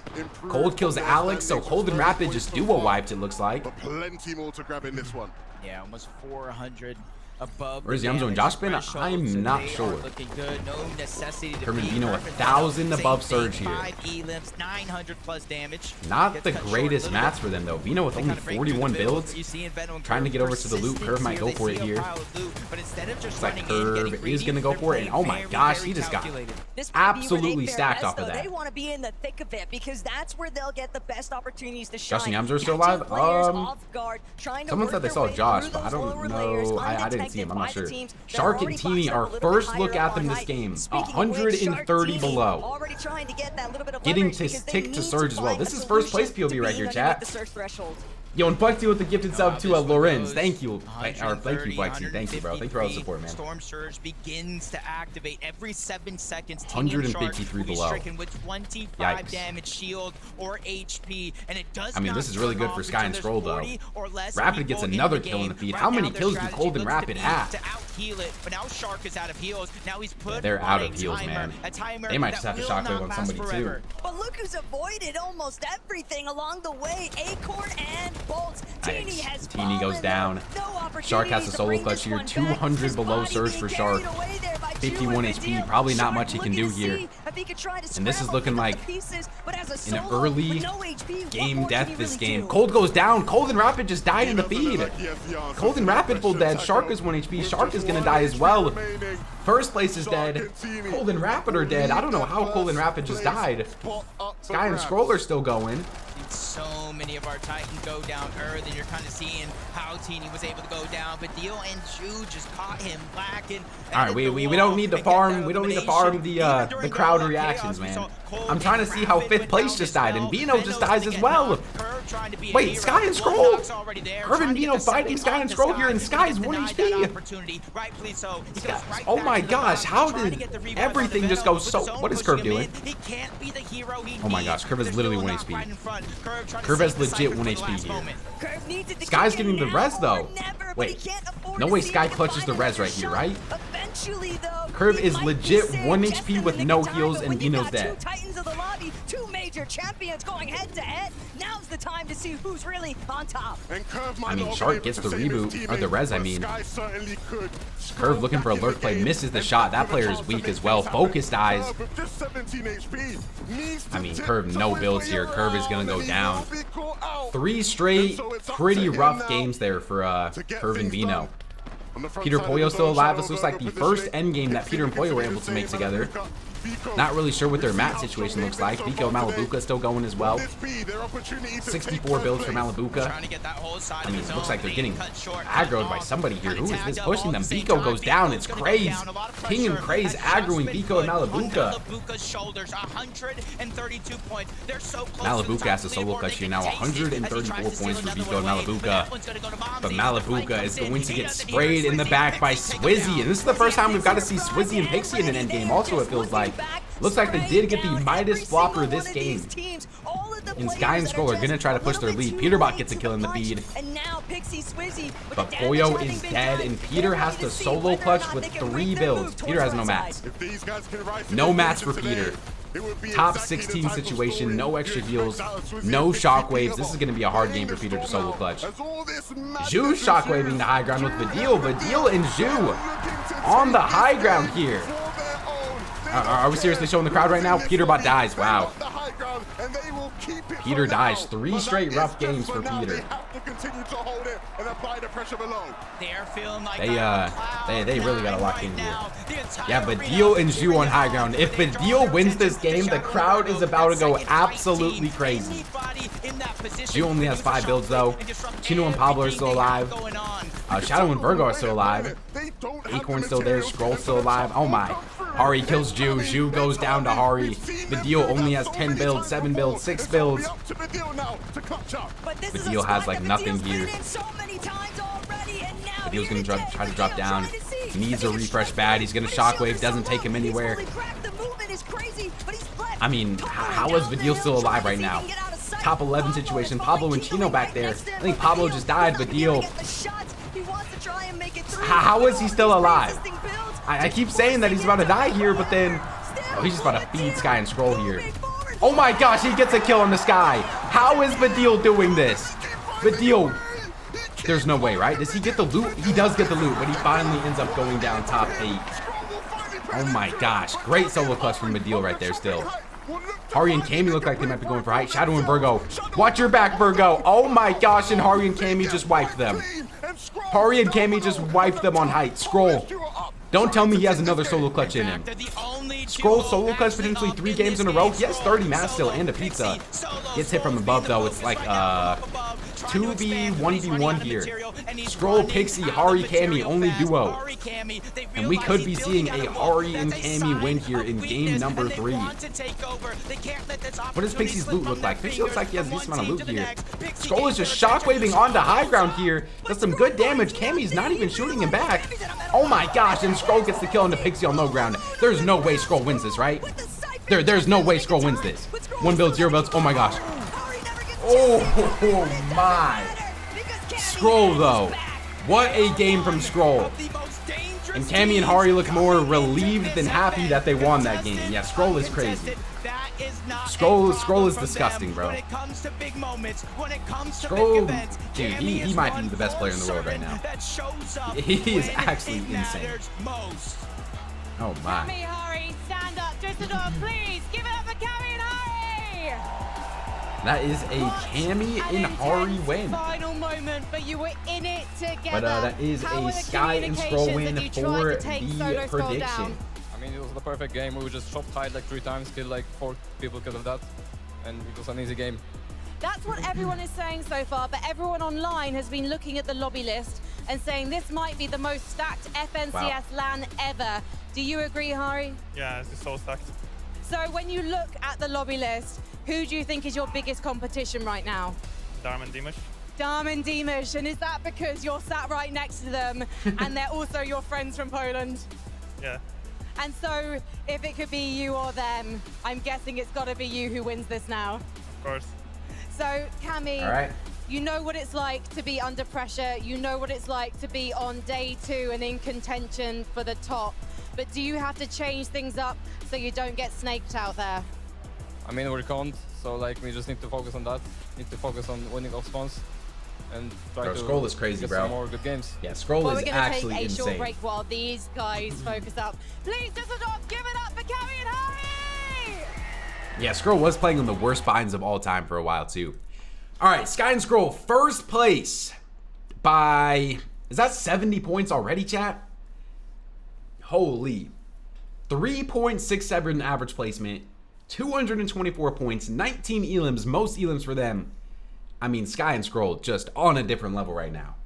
Cold kills Alex, so Cold and Rapid just duo wiped, it looks like. Plenty more to grab in this one. Yeah, almost 400 above. Where's Yamzo and Josh been? I'm not sure. Looking good. No necessity to Veno 1,000 above Surge here. 5 elims, 900 plus damage. Not the greatest mats for them though. Veno with only 41 builds. Trying to get over to the loot. Curve might go for it here. Looks like Curve is gonna go for it, and oh my gosh, he just got absolutely stacked off of that. They want to be in the thick of it because that's where they'll get the best opportunities to Josh shine. and Yamzo are still alive. Someone said they saw Josh, but I don't know. I didn't see him. I'm not sure. Shxrk and Teeny, our first look at them this game. 130 below. Getting to tick to Surge as well. This is first place POV right here, chat. Yo, and Plexi with the gifted sub to Lorenz. Thank you. Thank you, Plexi. Thank you, bro. Thank you for all the support, man. Storm Surge begins to activate every 7 seconds. 153 below. With 25 damage, shield, or HP, and it does. I mean, this is really good for Sky and Scroll, though. Rapid gets another kill in the feed. How many kills do Cold and Rapid have? But now Shxrk is out of heals. Now he's put. They're out of heals, man. They might just have to shockwave on somebody too. But look who's avoided almost everything along the way. Acorn and bolts. Teeny has Teeny goes down. Shxrk has a solo clutch here. 200 below Surge for Shxrk. 51 HP. Probably not much he can do here. And this is looking like an early game death this game. Cold goes down. Cold and Rapid just died in the feed. Cold and Rapid full dead. Shxrk is 1 HP. Shxrk is gonna die as well. First place is dead. Cold and Rapid are dead. I don't know how Cold and Rapid just died. Sky and Scroll are still going. So many of our Titans go down Earth, and you're kind of seeing how Teeny was able to go down, but Dio and Ju just caught him lacking. All right, we don't need to farm. We don't need to farm the crowd reactions, man. I'm trying to see how 5th place just died, and Veno just dies as well. Wait, Sky and Scroll. Curve and Veno fighting Sky and Scroll here, and Sky's 1 HP. Oh my gosh, how did everything just go so? What is Curve doing? Oh my gosh, Curve is literally 1 HP. Curve has legit 1 HP here. Sky's getting the res though. Wait, no way Sky clutches the res right here, right? Curve is legit 1 HP with no heals, and Veno's dead. Titans of the lobby, 2 major champions going head to head. Now's the time to see who's really on top. I mean, Shxrk gets the reboot, or the res, I mean. Curve looking for a lurk play, misses the shot. That player is weak as well. Focus dies. I mean, Curve no builds here. Curve is gonna go down. 3 straight, pretty rough games there for Curve and Veno. Peter and Pollo still alive. This looks like the first end game that Peter and Pollo were able to make together. Not really sure what their mat situation looks like. Biko Malibuka still going as well. 64 builds for Malibuka. I mean, it looks like they're getting aggroed by somebody here. Who is this pushing them? Biko goes down. It's Craze. King and Craze aggroing Biko and Malibuka. Malibuka has a solo clutch here now. 134 points for Biko and Malibuka. But Malibuka is going to get sprayed in the back by Swizzy. And this is the first time we've got to see Swizzy and Pixie in an endgame. Also, it feels like. Looks like they did get the Midas flopper this game. And Sky and Scroll are going to try to push their lead. Peterbot gets a kill in the feed. But Pollo is dead, and Peter has to solo clutch with 3 builds. Peter has no mats. No mats for Peter. Top 16 situation, no extra heals, no shockwaves. This is going to be a hard game for Peter to solo clutch. Zhu shockwaving the high ground with Vadil. Vadil and Zhu on the high ground here. Are we seriously showing the crowd right now? Peterbot dies. Wow. Peter dies. 3 straight rough games for Peter. They really got to lock in here. Yeah, Vadil and Zhu on high ground. If Vadil wins this game, the crowd is about to go absolutely crazy. Zhu only has 5 builds though. Chino and Pablo are still alive. Shadow and Virgo are still alive. Acorn's still there. Scroll's still alive. Oh my. Hari kills Zhu. Zhu goes down to Hari. Vadil only has 10 builds, 7 builds, 6 builds. Vadil has like nothing here. Vadil's going to try to drop down. Needs a refresh bad. He's going to shockwave. Doesn't take him anywhere. I mean, how is Vadil still alive right now? Top 11 situation. Pablo and Chino back there. I think Pablo just died. Vadil. How is he still alive? I keep saying that he's about to die here, but then he's just about to feed Sky and Scroll here. Oh my gosh, he gets a kill on the Sky. How is Vadil doing this? Vadil, there's no way, right? Does he get the loot? He does get the loot, but he finally ends up going down top 8. Oh my gosh, great solo clutch from Vadil right there still. Hari and Cammy look like they might be going for height. Shadow and Virgo. Watch your back, Virgo. Oh my gosh, and Hari and Cammy just wiped them. Hari and Cammy just wiped them on height. Scroll. Don't tell me he has another solo clutch in him. Scroll solo clutch potentially 3 games in a row. He has 30 mass still and a pizza. Gets hit from above though. It's like 2v1v1 here. Scroll, Pixie, Hari, Cammy, only duo. And we could be seeing a Hari and Cammy win here in game number 3. What does Pixie's loot look like? Pixie looks like he has a decent amount of loot here. Scroll is just shockwaving onto high ground here. Does some good damage. Cammy's not even shooting him back. Oh my gosh, and Scroll gets the kill onto Pixie on low ground. There's no way Scroll wins this, right? There's no way Scroll wins this. 1 build, 0 builds. Oh my gosh. Oh my. Scroll though. What a game from Scroll. And Cammy and Hari look more relieved than happy that they won that game. Yeah, Scroll is crazy. Scroll is disgusting, bro. Scroll, dude, he might be the best player in the world right now. He is actually insane. Oh my. Cammy, Hari, stand up, Düsseldorf, please give it up for Cammy and Hari. That is a Cammy and Hari win. Final moment, but you were in it together. But that is a Sky and Scroll win for the prediction. I mean, it was the perfect game. We just chopped height like 3 times, killed like 4 people because of that, and it was an easy game. That's what everyone is saying so far, but everyone online has been looking at the lobby list and saying this might be the most stacked FNCS LAN ever. Do you agree, Hari? Yeah, it's so stacked. So when you look at the lobby list, who do you think is your biggest competition right now? Darm and Dimash. Darm and Dimash, and is that because you're sat right next to them and they're also your friends from Poland? Yeah. And so if it could be you or them, I'm guessing it's got to be you who wins this now. Of course. So Cammy, all right. You know what it's like to be under pressure. You know what it's like to be on day 2 and in contention for the top. But do you have to change things up so you don't get snaked out there? I mean, we can't, so like we just need to focus on that. Need to focus on winning off spawns and try to Scroll is crazy, get bro. some more good games. Yeah, Scroll is actually We're going to take a short insane. break while these guys focus up. Please, Düsseldorf, give it up for Cammy and Hari! Yeah, Scroll was playing on the worst binds of all time for a while too. All right, Sky and Scroll first place by, is that 70 points already, chat? Holy. 3.67 average placement, 224 points, 19 elims, most elims for them. I mean, Sky and Scroll just on a different level right now.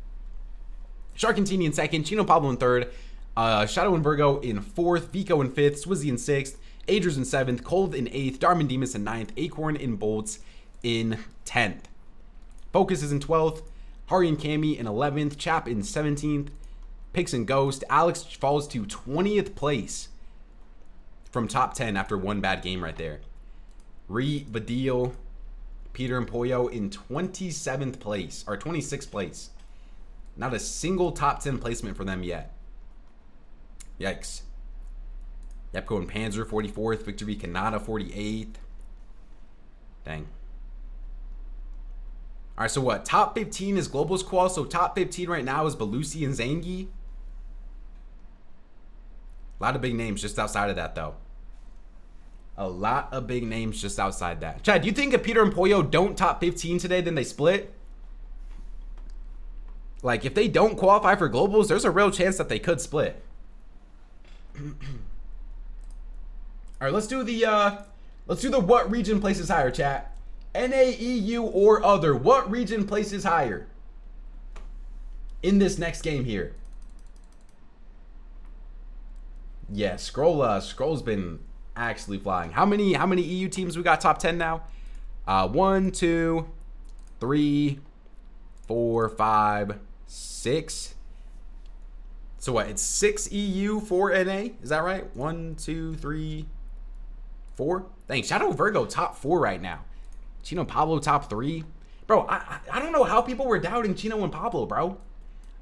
Shxrk and Teeny in second, Chino Pablo in third, Shadow and Virgo in fourth, Vico in fifth, Swizzy in sixth, Adriz in seventh, Cold in eighth, Darman Demas in ninth, Acorn in Bolts in 10th. Focus is in 12th, Hari and Cammy in 11th, Chap in 17th, Pix and Ghost. Alex falls to 20th place from top 10 after one bad game right there. Vadil, Peter and Pollo in 27th place, or 26th place. Not a single top 10 placement for them yet. Yikes. Yapko and Panzer 44th. Victor V. Kanata 48th. Dang. All right, so what? Top 15 is Global's qual. So top 15 right now is Belusi and Zangi. A lot of big names just outside of that, though. A lot of big names just outside that. Chad, do you think if Peter and Pollo don't top 15 today, then they split? Like, if they don't qualify for Globals, there's a real chance that they could split. All right, let's do the what region places higher, chat. NA, EU, or other. What region places higher in this next game here? Yeah, Scroll's been actually flying. How many EU teams we got top 10 now? 1, 2, 3, 4, 5, 6. So what? It's 6 EU, 4 NA. Is that right? 1, 2, 3, 4. Dang, Shadow Virgo top 4 right now. Chino and Pablo top 3. Bro, I don't know how people were doubting Chino and Pablo, bro.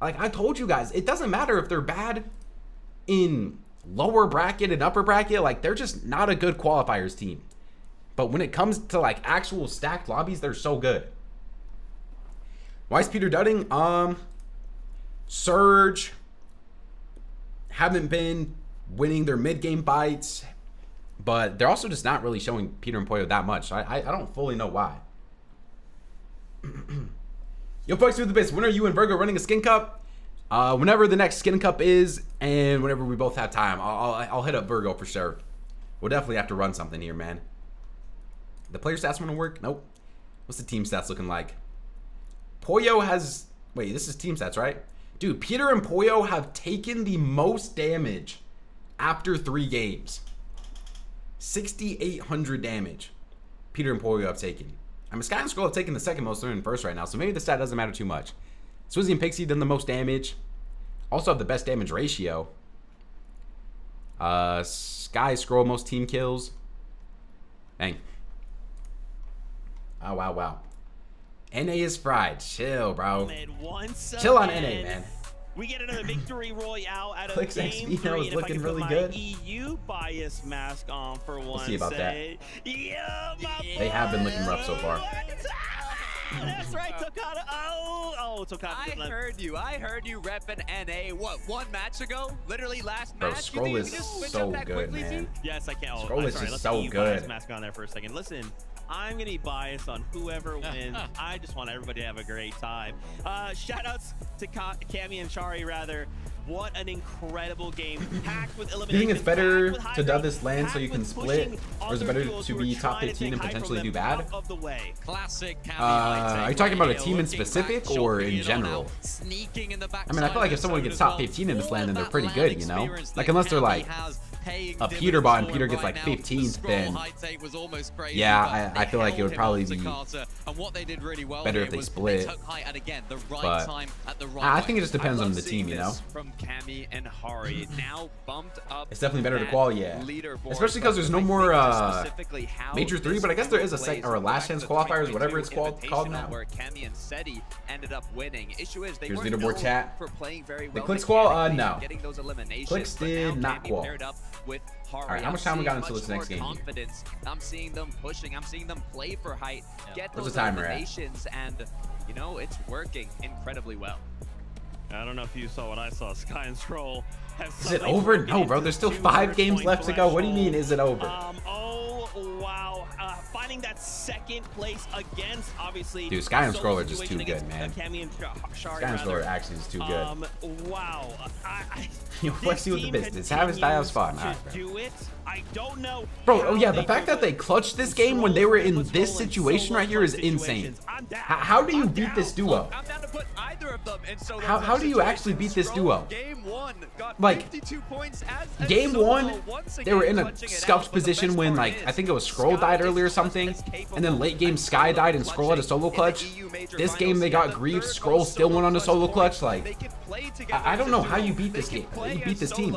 Like, I told you guys, it doesn't matter if they're bad in lower bracket and upper bracket. Like, they're just not a good qualifiers team. But when it comes to, like, actual stacked lobbies, they're so good. Why is Peter Dudding? Surge haven't been winning their mid-game fights. But they're also just not really showing Peter and Pollo that much. So I don't fully know why. Yo, folks, do the best. When are you and Virgo running a skin cup? Whenever the next skin cup is, and whenever we both have time, I'll hit up Virgo for sure. We'll definitely have to run something here, man. The player stats want to work? Nope. What's the team stats looking like? Pollo has... Wait, this is team stats, right? Dude, Peter and Pollo have taken the most damage after 3 games. 6,800 damage Peter and Pollo have taken. I mean, Sky and Scroll have taken the second most. They're in first right now, so maybe the stat doesn't matter too much. Swizzy and Pixie done the most damage. Also have the best damage ratio. Sky, Scroll, most team kills. Dang. Oh, wow, wow. NA is fried. Chill, bro. Chill on NA, man. We get another victory royale out of Clicks game 3. is looking really good. EU bias mask on for one. We'll see about that. Yeah, they have been looking rough so far. That's right, Tokata. Oh, Tokata. I heard you repping NA. What, 1 match ago? Literally last Bro, match. Scroll is so good, man. Yes, I can. Oh, Scroll is sorry. just Let's so good. bias mask on there for a second. Listen. I'm going to be biased on whoever wins. I just want everybody to have a great time. Shoutouts to Cammy and Shari, rather. What an incredible game. Packed with elimination. Do you think it's better to dub this land so you can split? Or is it better to be top 15 and potentially do bad? Classic are you talking about a team in specific or in general? I mean, I feel like if someone gets top 15 in this land, then they're pretty good, you know? Like, unless they're like a Peterbot and Peter gets like 15th, then yeah, I feel like it would probably be better if they split. But I think it just depends on the team, you know? It's definitely better to qual, yeah. Especially because there's no more Major 3, but I guess there is a second or a last chance qualifiers, whatever it's called now. Here's leaderboard chat. The Clicks qual? No. Clicks did not qual. Alright, how much time we got until this next game? I'm seeing them pushing. I'm seeing them play for height. Get Where's those the timer at? eliminations, and you know it's working incredibly well. I don't know if you saw what I saw. Sky and Scroll have Is it over? No, bro. There's still 5 games left to go. What do you mean, is it over? Oh, wow. Finding that second place against, obviously. Dude, Sky and Scroll are just too good, man. Cammy and Shari, Sky and Scroll are actually just too good. Wow. Let's see what the business. Have his style spot. Do it. I don't know. Bro, oh yeah, the fact that they clutched this game when they were in this situation right here is insane. How do you beat this duo? How do you actually beat this duo? Like, game 1, they were in a scuffed position when, like, I think it was Scroll died earlier or something, and then late game Sky died and Scroll had a solo clutch. This game they got grief, Scroll still went on a solo clutch. Like, I don't know how you beat this game. You beat this team.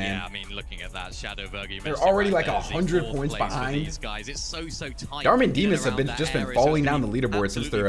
man. Yeah, I mean, looking at that Shadow Burger, They're already like 100 points behind. These guys, it's so tight. Garmin Demons have been just been falling down the leaderboard since their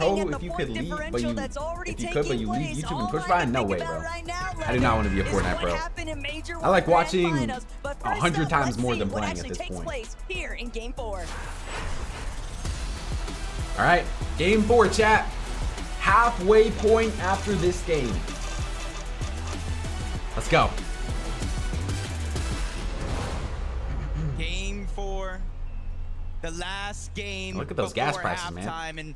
pro if you could leave, but you YouTube and Twitch buy? No way, bro. I do not want to be a Fortnite pro. I like watching 100 times more than playing at this point. Here in Game 4. All right, Game 4, chat. Halfway point after this game. Let's go. Game 4. The last game. Look at those gas before prices, man. halftime. And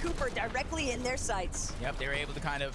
Cooper directly in their sights. Yep, they were able to kind of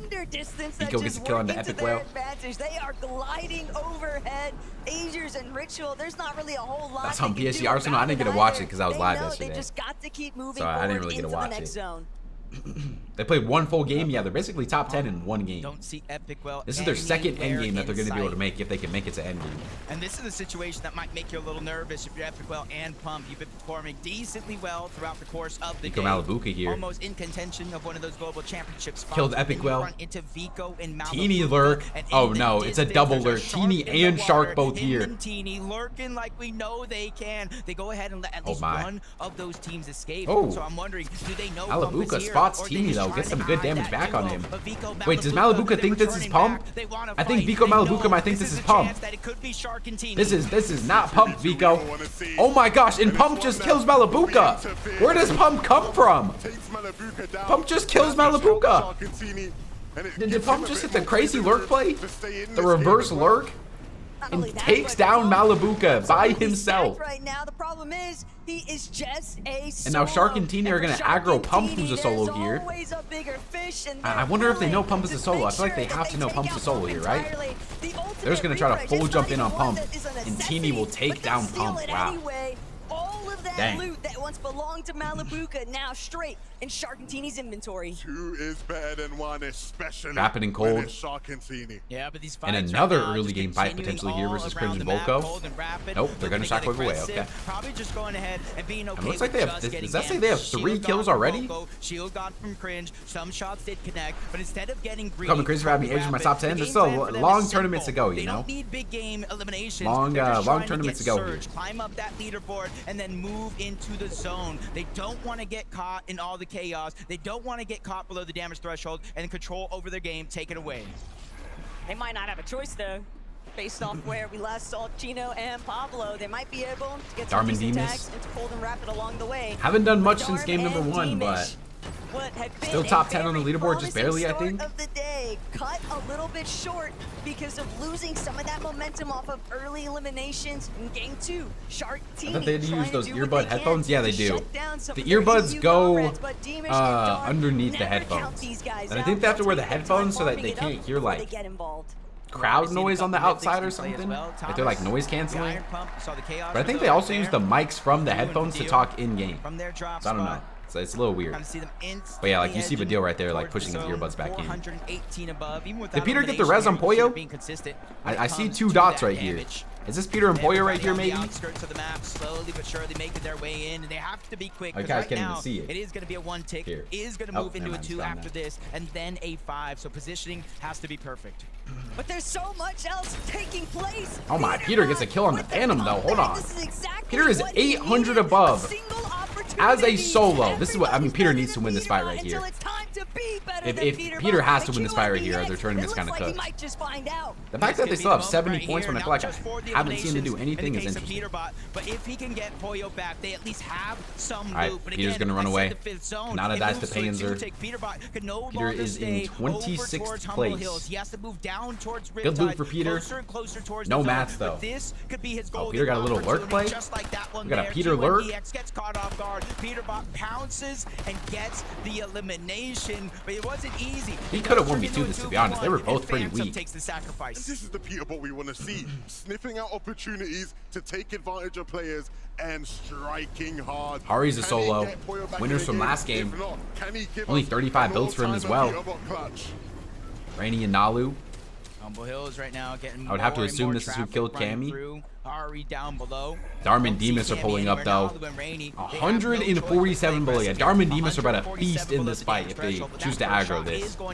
render distance that Vico gets just a kill on work the into Epic their Whale. advantage. They are gliding overhead. Azers and Ritual, there's not really a whole lot. That's on they can PSG do Arsenal. I about didn't get to it watch either. it because I was They live know yesterday. They just got to keep moving So I forward didn't really get to into the watch next it. zone. They played one full game. Yeah, they're basically top 10 in one game. Don't see Epic Well. This is their second end anywhere game that they're going to be able to in make if they can make it to end game. And this is a situation that might make you a little nervous if you're Epic Well and Pump. You've been performing decently well throughout the course of the Vico game. Malabuka here. Almost in contention of one of those global championship spots. Killed Epic Then you Well. run into Vico and Teeny Malabuka, lurk. and in Oh the no, it's a distance, double there's a lurk. Shxrk Teeny in the and water. Shxrk both Him here. and Teeny lurking like we know they can. They go ahead and let at least my. one of those teams escape. Oh. So I'm wondering, do they know Malabuka Pump is here? shots Teeny though. Get some good damage back on him. Wait, does Malabuka think this is Pump? I think Vico Malabuka might think this is Pump. This is not Pump, Vico. Oh my gosh, and Pump just kills Malabuka. Where does Pump come from? Pump just kills Malabuka. Did Pump just hit the crazy lurk play? The reverse lurk? And takes down Malabuka by himself. Right now, the problem is he is just a and now Shxrk and Teeny are gonna aggro Pump, who's a solo here. I wonder if they know Pump is a solo. I feel like they have to know Pump's a solo here, right? They're just gonna try to full jump in on Pump, and Teeny will take down Pump. Wow. That loot that once belonged to Malabuka now straight in Shxrk and Teeny's inventory. 2 is better than 1, especially Rapid and Cold. Shxrk and Teeny. Yeah, but these And another early game fight potentially here versus Cringe and Volko. Nope, they're gonna Shockwave away. Okay. Probably just going ahead and being okay. It looks like they have. Does that say they have 3 kills already? Shield got from Cringe. Some shots did connect, but instead of getting greedy, Coming crazy for having me age in my top 10. There's still long tournaments to go, you know. They don't need big game eliminations. Long tournaments to go here. Climb up that leaderboard and then move into the zone. They don't want to get caught in all the chaos. They don't want to get caught below the damage threshold and control over their game taken away. They might not have a choice though. Based off where we last saw Chino and Pablo, they might be able to get some decent tags into Cold and Rapid along the way. Haven't done much since game number 1, but still top 10 on the leaderboard, just barely, I think. Of the day, cut a little bit short because of losing some of that momentum off of early eliminations in game 2. Shxrk I thought they had to use those earbud headphones. Yeah, they do. The earbuds go underneath the headphones, and I think they have to wear the headphones so that they can't hear like crowd noise on the outside or something. Like they're like noise canceling. But I think they also use the mics from the headphones to talk in game. So I don't know. So it's a little weird. But yeah, like you see Badil right there, like pushing his earbuds back in. Did Peter get the res on Pollo? I see 2 dots right here. Is this Peter and Pollo right here, maybe? Outskirts of the map, slowly but surely making their way in, and they have to be quick. You guys can't even see it. It is going to be a 1 tick. It is going to move into a 2 after this, and then a 5. So positioning has to be perfect. But there's so much else taking place. Oh my, Peter gets a kill on the Phantom though. Hold on. Peter is 800 above as a solo. This is what I mean. Peter needs to win this fight right here. If Peter has to win this fight right here, their tournament's kind of cooked. The fact that they still have 70 points when I feel like I haven't seen them do anything is interesting. But if he can get Pollo back, they at least have some loot. Alright, Peter's gonna run away. Not a dice to Panzer. Peter is in 26th place. He has to move down towards Good loot for Peter. No mats though. Oh, Peter got a little lurk play. We got a Peter lurk. Gets caught off guard. Peterbot pounces and gets the elimination, but it wasn't easy. He could have won me too, to be honest. They were both pretty weak. Takes the sacrifice. This is the Peterbot we want to see. Sniffing out opportunities to take advantage of players and striking hard. Hari's a solo. Winners from last game. Only 35 builds for him as well. Rainy and Nalu. Humble Hills right now getting I would have to assume this is who killed Cammy. Ari down below. Darm and Demas are pulling up though. 147 below. Yeah, Darm and Demas are about to feast in this fight if they choose to aggro this. Oh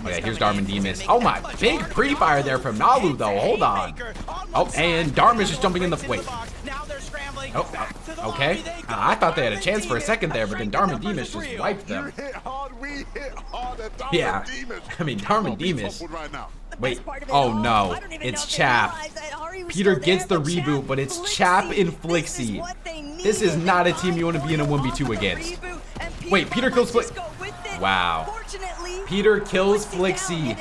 yeah, here's Darm and Demas. Oh my, big pre-fire there from Nalu though. Hold on. Oh, and Darm is just jumping in the wait. Oh, okay. I thought they had a chance for a second there, but then Darm and Demas just wiped them. Yeah, I mean Darm and Demas. Wait, oh no, it's Chap. Peter gets the reboot, but it's Chap and Flixie. This is not a team you want to be in a 1v2 against. Wait, Peter kills Flixie. Wow. Peter kills Flixie,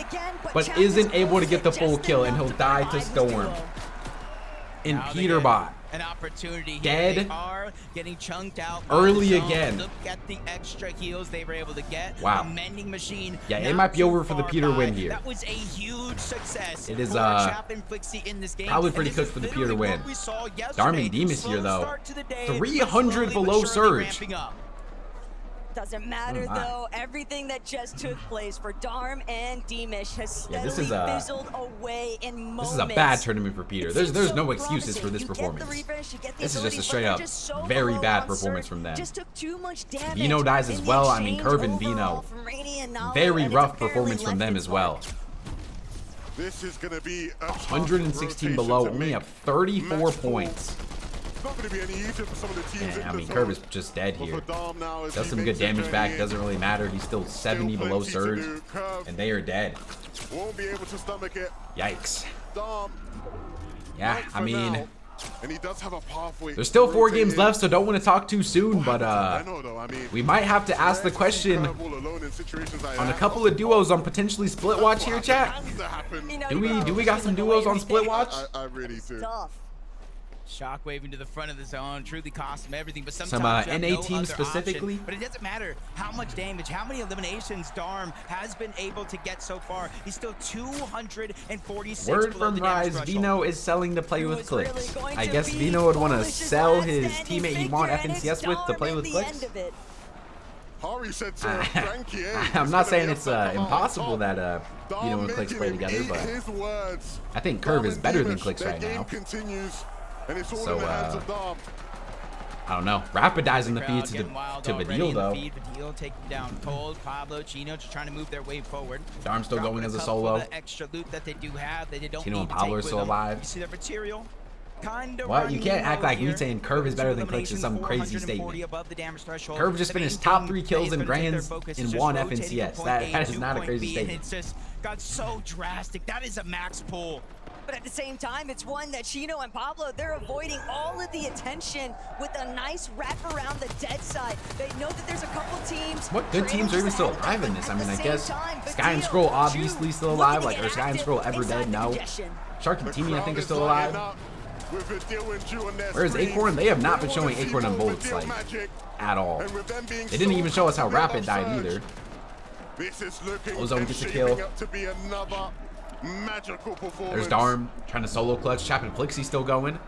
but isn't able to get the full kill, and he'll die to Storm. In Peterbot. An opportunity dead. They are getting chunked out early again. Look at the extra heals they were able to get. Wow. A mending machine. Yeah, it might be over for the Peter win here. That was a huge success. It is in this game. probably pretty cooked for the Peter win. Darm and Demas here though. 300 below Surge. Doesn't matter though. Everything that just took place for Darm and Demas has steadily fizzled away in moments. This is a bad tournament for Peter. There's no excuses for this performance. This is just a straight up very bad performance from them. Veno dies as well. I mean, Curve and Veno. Very rough performance from them as well. This is gonna be 116 below, only have 34 points. It's not going to be any easier for some of the teams. Yeah, I mean, Curve is just dead here. Does some good damage back. Doesn't really matter. He's still 70 below Surge, and they are dead. Won't be able to stomach it. Yikes. Dom. Yeah, I mean, and he does have a pathway. there's still 4 games left, so don't want to talk too soon, but we might have to ask the question on a couple of duos on potentially split watch here, chat. Do we got some duos on split watch? I really do. Shockwave into the front of the zone, truly cost him everything, but Some sometimes you have NA no teams other specifically? option. But it doesn't matter how much damage, how many eliminations Darm has been able to get so far. He's still 246 Word below from the damage Rise, threshold. Veno is selling to play with clicks. I guess Veno would want to sell his teammate he want FNCS with to play with clicks. Hari said to Frankie, I'm not saying it's impossible that Veno and Clicks play together, but I think Curve is better than Clicks right now. So I don't know. Rapidizing the feed to Vidil though. Vidil taking down Cold, Pablo, Chino just trying to move their way forward. Darm still going as a solo. Extra loot that they do have that they don't Chino need and to Pablo take are still with them. alive. You see their material. What? You can't act like me saying Curve is better than Clicks is some crazy statement. Curve just finished top 3 kills in Grands in 1 FNCS. That is not a crazy statement. It's just got so drastic. That is a max pull. But at the same time, it's one that Chino and Pablo, they're avoiding all of the attention with a nice wrap around the dead side. They know that there's a couple teams. What good teams are even still alive in this? I mean, I guess Sky and Scroll obviously still alive. Like, are Sky and Scroll ever dead? No. Shxrk and Teamy, I think, are still alive. Whereas Acorn, they have not been showing Acorn and bullets, like, at all. They didn't even show us how Rapid died either. Ozone gets a kill. Magical performance. There's Darm trying to solo clutch. Chap and Flixie still going.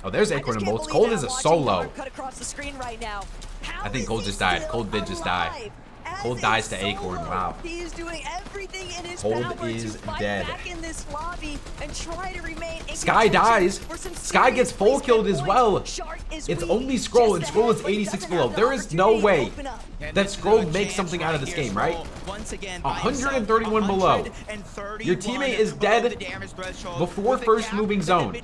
Oh, there's Acorn and Bolts. Cold is a solo. I think Cold just died. Cold did just die. Cold dies to Acorn. Wow. He is doing everything in his Cold power is to fight dead. back in this lobby and try to remain in Sky dies. contention for some Sky gets full killed as well. Shxrk is It's weak. only Scroll, and Just Scroll is ahead, but he 86 doesn't below. have the There is no opportunity way to open up. that Scroll makes something out of this game, right? 131 below. Your teammate is dead before first moving zone.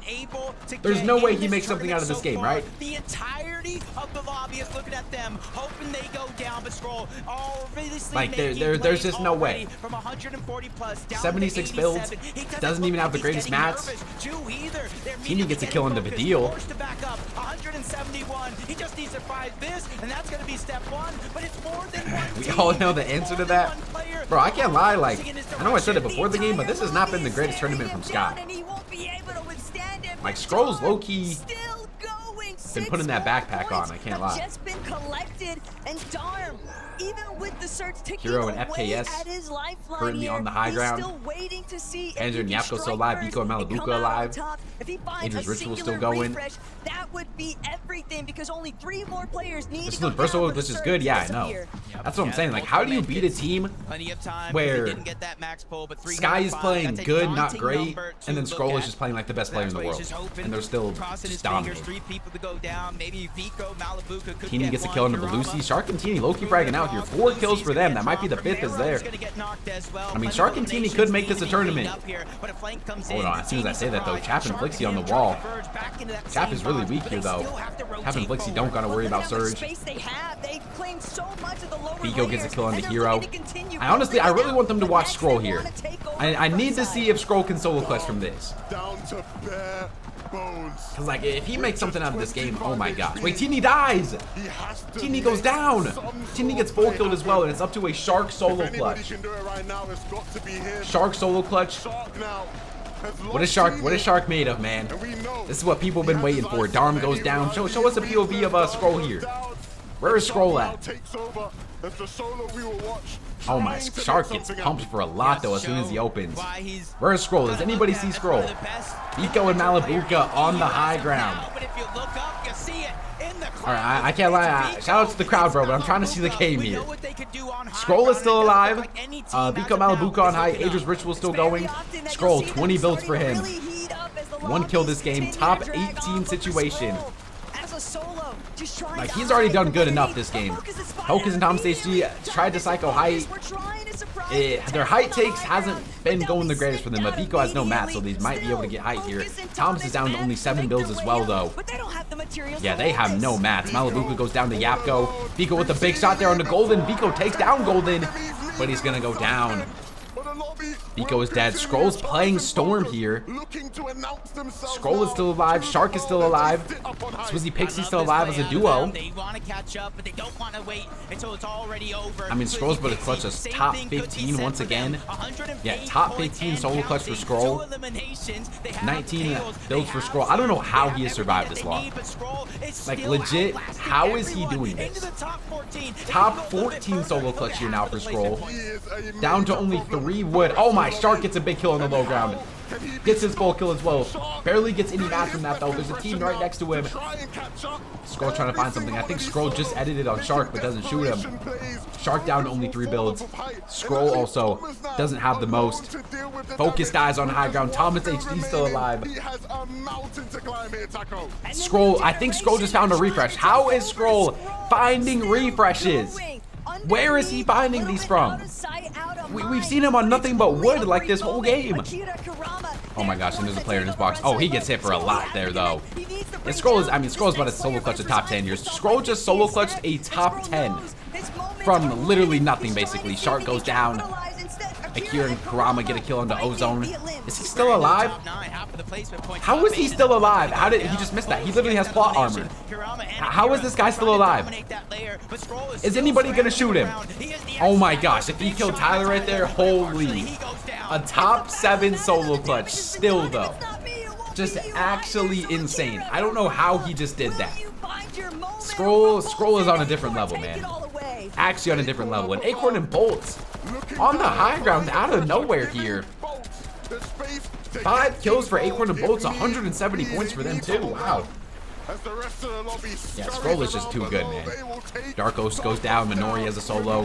There's no way he makes something out of this game, right? The entirety of the lobby is looking at them, hoping they go down, but Scroll obviously Like, making there's just plays no way. already from 140 plus down 76 to builds. 87. He Doesn't even have the look greatest like he's mats. getting nervous, too, either. They're Teamy gets a kill into focused, Vidil. forced to back up. 171. He just needs to find this, and that's going to be step 1. But it's more than one. We all know the answer to that. Bro, I can't lie, like, I know I said it before the game, but this has not been the greatest tournament from Sky. Like, Scroll's low-key been putting that backpack on, I can't lie. Just been collected, and Darm, even with the search ticking Hero and away FKS at his lifeline currently here, on the high he's ground. still waiting to see if Andrew and he can Yapko still strike alive. first Biko and and come Malabuka out on alive. top. If he finds Andrew's a Ritual still singular going. refresh, that would be everything because only 3 more players need This to is go Versal, down for which the is surge good. to Yeah, I know. disappear. That's what I'm saying. Like, how do you beat a team Plenty of time, where they didn't get that max pull, but 3 Sky is number 5, playing that's a good, not daunting great, number to and then look Scroll is at. just playing like the best player in the That's why world, he's just hoping, and they're still crossing just his fingers, dominating. 3 people to go down. Maybe Vico, Malabuka could Teeny get gets a one. kill into Kurama. Belusi. Shxrk and Teeny low-key fragging out here. 4 kills for them. That might be the 5th is there. I mean, Shxrk and Teeny could make this a tournament. Hold on, as soon as I say that though, Chap and Flixie on the wall. Chap is really weak here though. Chap and Flixie don't gotta worry about Surge. Biko gets a kill on the Hero. I really want them to watch Scroll here. I need to see if Scroll can solo clutch from this. Down to bare bones. Cause like, if he makes something out of this game, oh my gosh. Wait, Teeny dies! Teeny goes down! Teeny gets full killed as well, and it's up to a Shxrk solo clutch. Shxrk solo clutch. What is Shxrk made of, man? This is what people have been waiting for. Darm goes down. Show us a POV of Scroll here. Where is Scroll at? Oh my, Shxrk gets pumped for a lot though as soon as he opens. Where is Scroll? Does anybody see Scroll? Biko and Malabuka on the high ground. Alright, I can't lie. Shout out to the crowd, bro, but I'm trying to see the game here. Scroll is still alive. Biko Malabuka on high. Aegis Ritual still going. Scroll, 20 builds for him. 1 kill this game. Top 18 situation. a solo. Just trying Like, to he's already hide done from good underneath. enough this game. Focus Focus and Thomas HG tried to psycho height. Their height takes hasn't been going the greatest for them, but Vico has no mat, so they might be able to get height here. Thomas is down to only 7 builds as well, though. Yeah, they have no mats. Malibuka goes down to Yapko. Vico with the big shot there on the Golden. Vico takes down Golden, but he's going to go down. Vico is dead. Scroll's playing Storm here. Scroll is still alive. Shxrk is still alive. Swizzy Pixie still alive as a duo. They want to catch up, but they don't want to wait until it's already over. I mean, Scroll's but a clutch is top 15 once again. Yeah, top 15 solo clutch for Scroll. 19 builds for Scroll. I don't know how he has survived this long. Like, legit, how is he doing this? Top 14 solo clutch here now for Scroll. Down to only 3 wood. Oh my, Shxrk gets a big kill on the low ground. Gets his full kill as well. Barely gets any match from that though. There's a team right next to him. Scroll trying to find something. I think Scroll just edited on Shxrk but doesn't shoot him. Shxrk down to only 3 builds. Scroll also doesn't have the most. Focus dies on high ground. Thomas HD still alive. Scroll, I think Scroll just found a refresh. How is Scroll finding refreshes? Where is he finding these from? We've seen him on nothing but wood like this whole game. Oh my gosh, and there's a player in his box. Oh, he gets hit for a lot there though. And Scroll is, I mean, Scroll's about to solo clutch a top 10 here. Scroll just solo clutched a top 10 from literally nothing basically. Shxrk goes down. Akira and Kurama get a kill onto Ozone. Is he still alive? How is he still alive? How did he just miss that? He literally has plot armor. How is this guy still alive? Is anybody gonna shoot him? Oh my gosh, if he killed Tyler right there, holy. A top 7 solo clutch still though. Just actually insane. I don't know how he just did that. Scroll is on a different level, man. Actually on a different level. And Acorn and Bolts on the high ground out of nowhere here. 5 kills for Acorn and Bolts, 170 points for them too. Wow. Yeah, Scroll is just too good, man. Darkos goes down. Minori as a solo.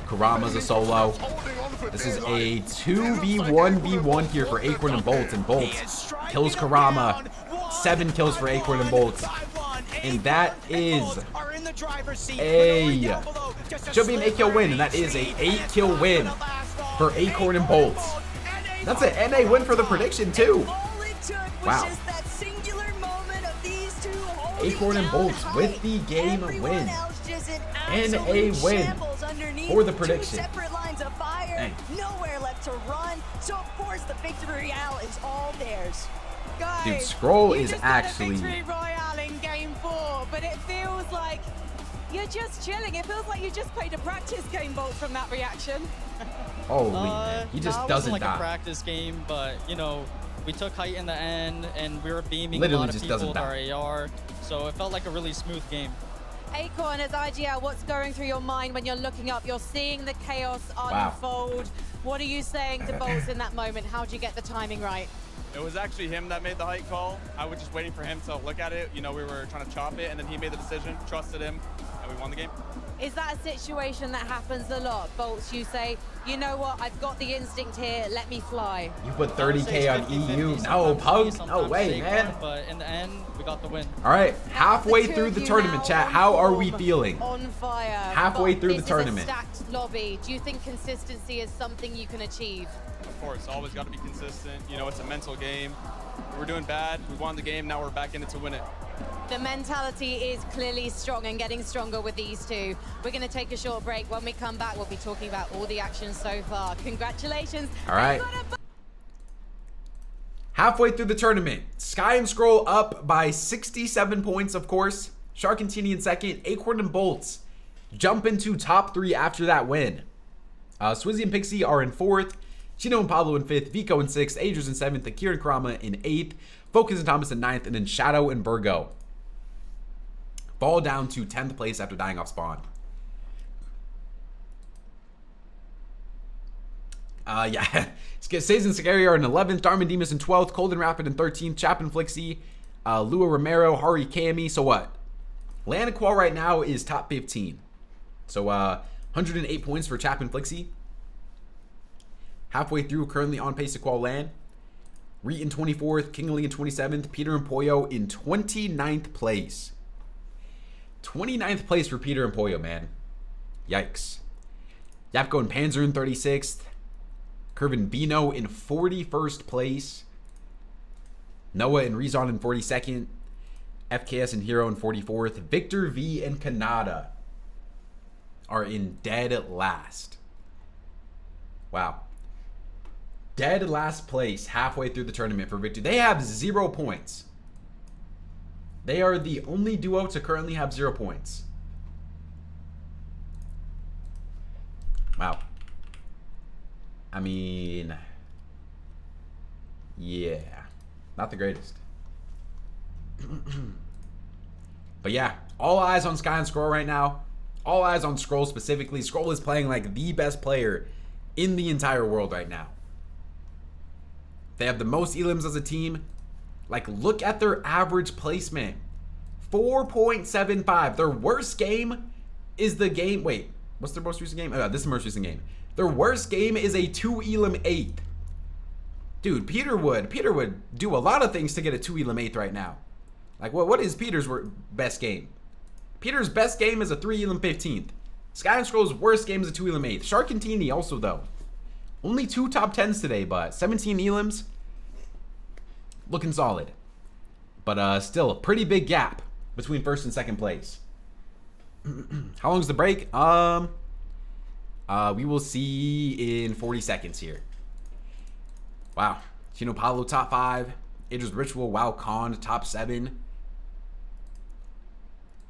Kurama's a solo. This is a 2v1v1 here for Acorn and Bolts. And Bolts kills Kurama. 7 kills for Acorn and Bolts. And that is should be an 8-kill win. And that is a 8-kill win for Acorn and Bolts. That's an NA win for the prediction too. Wow. Acorn and Bolts with the game win. NA win for the prediction. Dang. Nowhere left to run. So of course the victory royale is all theirs. Guys, dude, Scroll you is just actually victory royale in game 4, but it feels like you're just chilling. It feels like you just played a practice game, Bolts, from that reaction. holy man. He just it doesn't wasn't like die. a practice game, but you know, we took height in the end, and we were beaming Literally a lot of just people doesn't with our AR, so it felt like a really smooth game. Acorn, as IGL, what's going through your mind when you're looking up? You're seeing the chaos unfold. What are you saying to Bolts in that moment? How'd you get the timing right? It was actually him that made the height call. I was just waiting for him to look at it. You know, we were trying to chop it, and then he made the decision, trusted him, and we won the game. Is that a situation that happens a lot? Bolts, you say, you know what, I've got the instinct here, let me fly. You put 30K on EU. No, Pug. No way, man. But in the end, we got the win. All right, halfway through the tournament, chat. How are we feeling? On fire. Halfway through the This tournament. is a stacked lobby. Do you think consistency is something you can achieve? Of course, always got to be consistent. You know, it's a mental game. We were doing bad. We won the game. Now we're back in it to win it. The mentality is clearly strong and getting stronger with these two. We're going to take a short break. When we come back, we'll be talking about all the action so far. Congratulations. All right. Halfway through the tournament, Sky and Scroll up by 67 points, of course. Shxrk and Teeny in second. Acorn and Bolts jump into top 3 after that win. Swizzy and Pixie are in 4th. Chino and Pablo in 5th. Vico in 6th. Agers in 7th. Akira and Kurama in 8th. Focus and Thomas in 9th. And then Shadow and Virgo fall down to 10th place after dying off spawn. Yeah. Says and Sagari are in 11th. Darman Demas in 12th. Cold and Rapid in 13th. Chap and Flixie. Lua Romero. Hari Kami. So what? Land Qual right now is top 15. So 108 points for Chap and Flixie. Halfway through, currently on pace to qual land. Reet in 24th. Kingley in 27th. Peter and Poyo in 29th place. 29th place for Peter and Pollo, man. Yikes. Yapko and Panzer in 36th. Curvin Veno in 41st place. Noah and Rezon in 42nd. FKS and Hero in 44th. Victor V and Kanada are in dead last. Wow. Dead last place halfway through the tournament for Victor. They have 0 points. They are the only duo to currently have 0 points. Wow. I mean, yeah, not the greatest. But yeah, all eyes on Sky and Scroll right now. All eyes on Scroll specifically. Scroll is playing like the best player in the entire world right now. They have the most elims as a team. Like, look at their average placement. 4.75. Their worst game is the game. Wait, what's their most recent game? Oh, this is the most recent game. Their worst game is a 2 elim 8th. Dude, Peter would do a lot of things to get a 2 elim 8th right now. Like, what is Peter's best game? Peter's best game is a 3 elim 15th. Sky and Scroll's worst game is a 2 elim 8th. Shxrk and Teeny also, though. Only 2 top 10s today, but 17 elims. Looking solid. But still, a pretty big gap between first and second place. How long's the break? We will see in 40 seconds here. Wow. Chino Paulo top 5. Idris Ritual, Wow Khan top 7.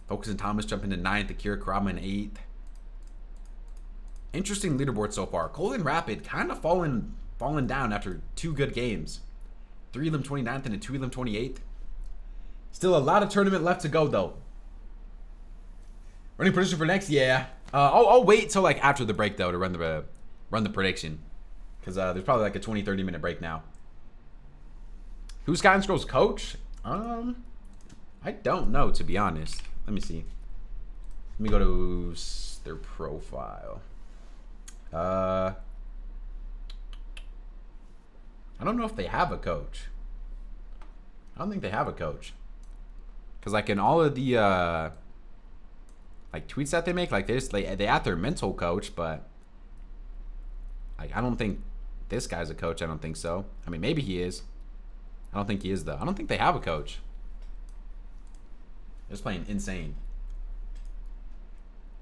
Focus and Thomas jumping to 9th. Akira Kurama in 8th. Interesting leaderboard so far. Cold and Rapid kind of fallen down after 2 good games. 3 elim 29th and a 2 elim 28th. Still a lot of tournament left to go though. Running prediction for next? Yeah. I'll wait till like after the break though to run the prediction. Because there's probably like a 20-30 minute break now. Who's Sky and Scroll's coach? I don't know, to be honest. Let me see. Let me go to their profile. I don't know if they have a coach. I don't think they have a coach. Because like in all of the like tweets that they make, like they add their mental coach, but like I don't think this guy's a coach. I don't think so. I mean, maybe he is. I don't think he is though. I don't think they have a coach. They're just playing insane.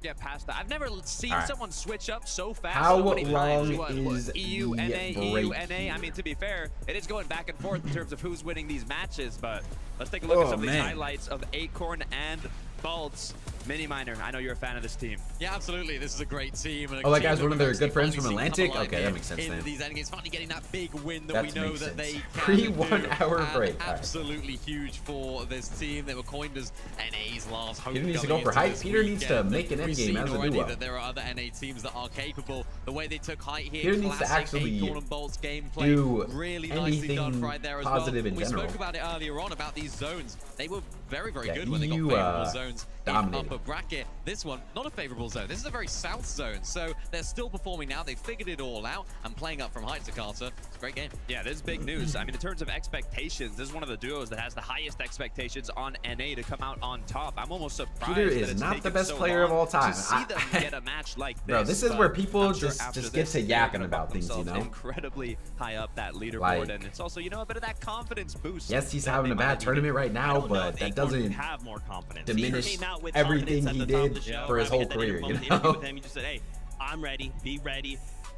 Get past that. I've never seen someone switch up so fast. How so many long times. is EU, NA, the EU, break NA. I mean, to be fair, it is going back and forth in terms of who's winning these matches, but let's take a look at some of these highlights of Acorn and Bolts. Mini Miner, I know you're a fan of this team. Yeah, absolutely. This is a great team. And oh, that guy's one of their good friends from Atlantic? Okay, that makes sense then. These endgames, finally getting that big win that we know that they Pre-1 hour break. Absolutely huge for this team. They were coined as NA's last hope. Peter needs to go for height. Peter needs to make an endgame as a duo. That there are other NA teams that are capable. The way they took height here, Peter needs to actually Acorn and Bolts gameplay, do really nicely done right there as positive well. in We general. spoke about it earlier on about these zones. They were very, very Yeah, good when they got EU, favorable zones in dominated. upper bracket. This one, not a favorable zone. This is a very south zone, so they're still performing now. They figured it all out and playing up from height to Carter. It's a great game. Yeah, this is big news. I mean, in terms of expectations, this is one of the duos that has the highest expectations on NA to come out on top. I'm almost surprised Peter that is it's not the taken best so player of long all time. to see them get a match like this. Bro, this is but where people I'm sure just after get this, to they're yakking gonna about put things, you themselves know? incredibly high up that leaderboard, Like, and it's also, you know, a bit of that confidence boost. Yes, he's that having they a might bad be tournament right getting. now, but that doesn't have more confidence. diminish Came out with everything confidence he at the top of did the show, for his right? We whole had that career, you interview know? with him, you just said, hey, I'm ready, be ready.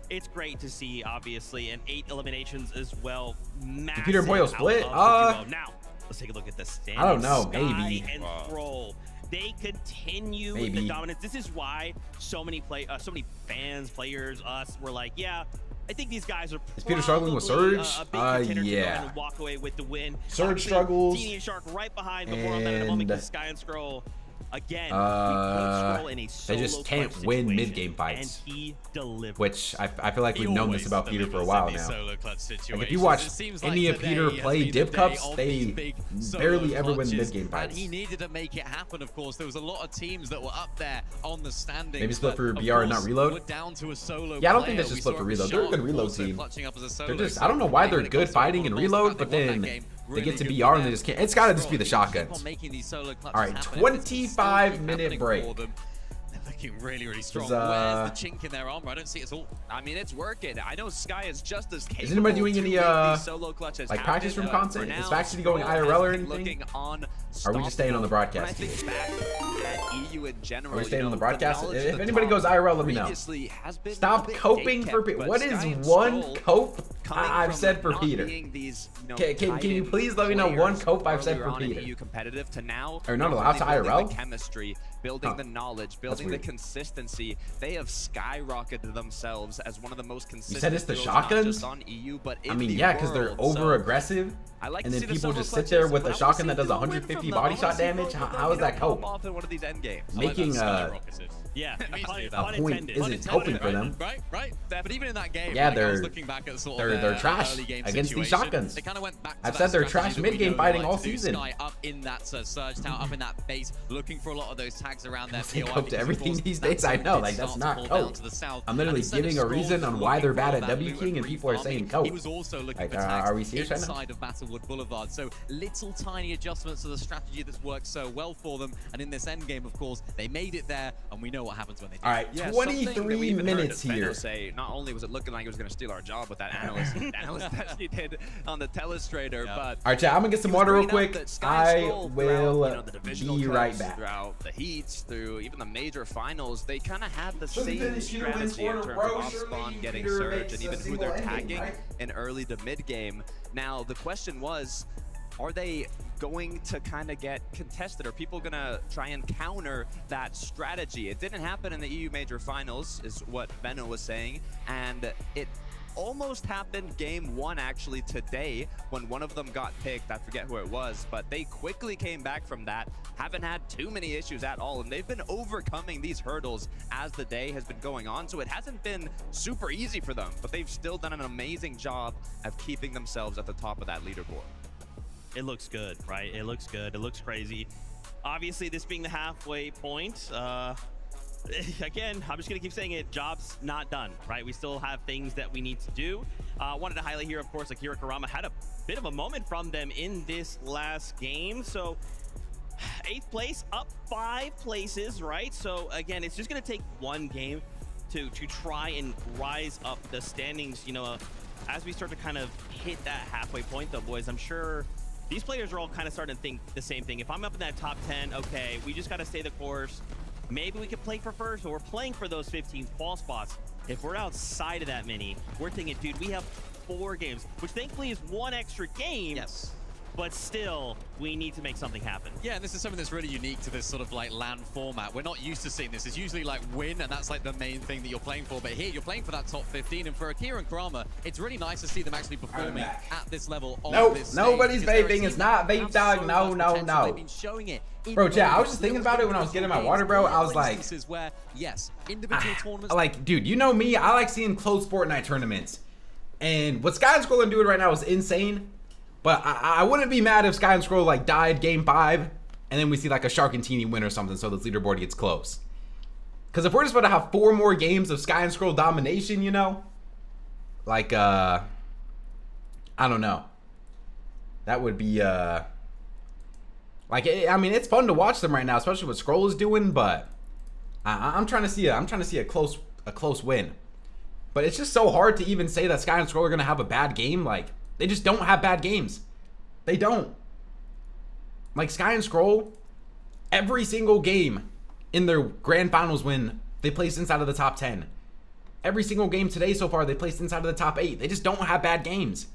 It's great to see, obviously, and 8 eliminations as well. Massive. Peter and Boyle split? Now, let's take a look at the standings. I don't know, Sky maybe. and Scroll. They continue Maybe. the dominance. This is why so many fans, players, us, were like, yeah, I think these guys are Is Peter struggling with probably Surge? a big contender to go Yeah. ahead and walk away with the win. Surge Obviously, struggles, Teeny and Shxrk right behind, but more on that in a moment because Sky and Scroll, again, we put Scroll in a they just solo can't clutch win situation, mid-game fights. and he delivered. Which I feel like we've known this about Peter for a while now. Like if you watch any of Peter play Dip Cups, they barely ever win mid-game fights. And he needed to make it happen, of course. There was a lot of teams that were up there on the standings. Maybe split for but, of BR and not course, Reload? we're down to a solo Yeah, I don't think player. they should We split saw for him Reload. They're a good Shxrk Reload also team. clutching up as a They're solo, just, so I don't know why maybe they're when it good comes to fighting in overall Reload, stat, but they won that then game They get to BR and they just can't. It's got to just be the shotguns. All right, 25-minute break. Looking really, really strong. Is, Where's the chink in their armor? I don't see it at all. I mean, it's working. I know Sky is just as capable. Is anybody doing any solo clutches like practice room content? Is Vaxity going IRL or anything? Are we just staying on the broadcast here? EU in general, Are we staying on the broadcast? If anybody goes IRL, let me know. Stop coping for Peter. What is one cope I've said for Peter? Can you please let me know one cope I've said for Peter? Are you not allowed to IRL? Chemistry, building the knowledge, building the consistency. They have skyrocketed themselves as one of the most consistent. You said it's the shotguns? On EU, but I mean, yeah, because they're over aggressive. And then people just sit there with a shotgun that does 150 body shot damage. How is that cope? Making a point isn't coping for them. Right. But even in that game, yeah, like, they're looking back at sort of trash against these shotguns. They kind of went back to I've said they're trash mid game fighting all season. Sky up in that surge tower, up in that base, looking for a lot of those tags around their They cope to everything these days. I know, like that's not cope. I'm literally giving a reason on why they're bad at W King, and people are saying cope. Like, are we serious right now? Inside of Battlewood Boulevard, so little tiny adjustments to the strategy that's worked so well for them, and in this end game, of course, they made it there, and we know what happens when they do. All right, 23 minutes here. Say, not only was it looking like he was going to steal our job with that analyst that he did on the telestrator, but all right, chat, I'm gonna get some water real quick. I will be right back. Throughout the heats, through even the major finals, they kind of had the same strategy in terms of off-spawn getting surge and even who they're tagging in early to mid game. Now the question was, are they going to kind of get contested? Are people going to try and counter that strategy? It didn't happen in the EU Major Finals, is what Veno was saying, and it almost happened game one actually today when one of them got picked. I forget who it was, but they quickly came back from that. Haven't had too many issues at all, and they've been overcoming these hurdles as the day has been going on, so it hasn't been super easy for them, but they've still done an amazing job of keeping themselves at the top of that leaderboard. It looks good, right? It looks good. It looks crazy. Obviously, this being the halfway point, again, I'm just going to keep saying it, job's not done, right? We still have things that we need to do. Wanted to highlight here, of course, Akira Karama had a bit of a moment from them in this last game. So 8th place, up 5 places, right? So again, it's just going to take one game to try and rise up the standings, you know, as we start to kind of hit that halfway point though, boys. I'm sure these players are all kind of starting to think the same thing. If I'm up in that top 10, okay, we just got to stay the course. Maybe we could play for first, but we're playing for those 15 qual spots. If we're outside of that many, we're thinking, dude, we have 4 games, which thankfully is 1 extra game. Yes. But still, we need to make something happen. Yeah, and this is something that's really unique to this sort of like LAN format. We're not used to seeing this. It's usually like win, and that's like the main thing that you're playing for. But here, you're playing for that top 15. And for Akira and Karama, it's really nice to see them actually performing at this level on this stage. Nobody's vaping. It's not vape dog. No, no, no. They've been showing it. Bro, chat, I was just thinking about it when I was getting my water, bro. I was like, where, yes, individual tournaments. Like, dude, you know me. I like seeing close Fortnite tournaments. And what Sky and Scroll are doing right now is insane. But I wouldn't be mad if Sky and Scroll like died game 5, and then we see like a Shxrk and Teeny win or something, so this leaderboard gets close. Because if we're just about to have 4 more games of Sky and Scroll domination, you know, like I don't know, that would be like I mean, it's fun to watch them right now, especially what Scroll is doing. But I'm trying to see a close win. But it's just so hard to even say that Sky and Scroll are gonna have a bad game. Like, they just don't have bad games. They don't. Like, Sky and Scroll, every single game in their grand finals win, they placed inside of the top 10. Every single game today so far, they placed inside of the top 8. They just don't have bad games.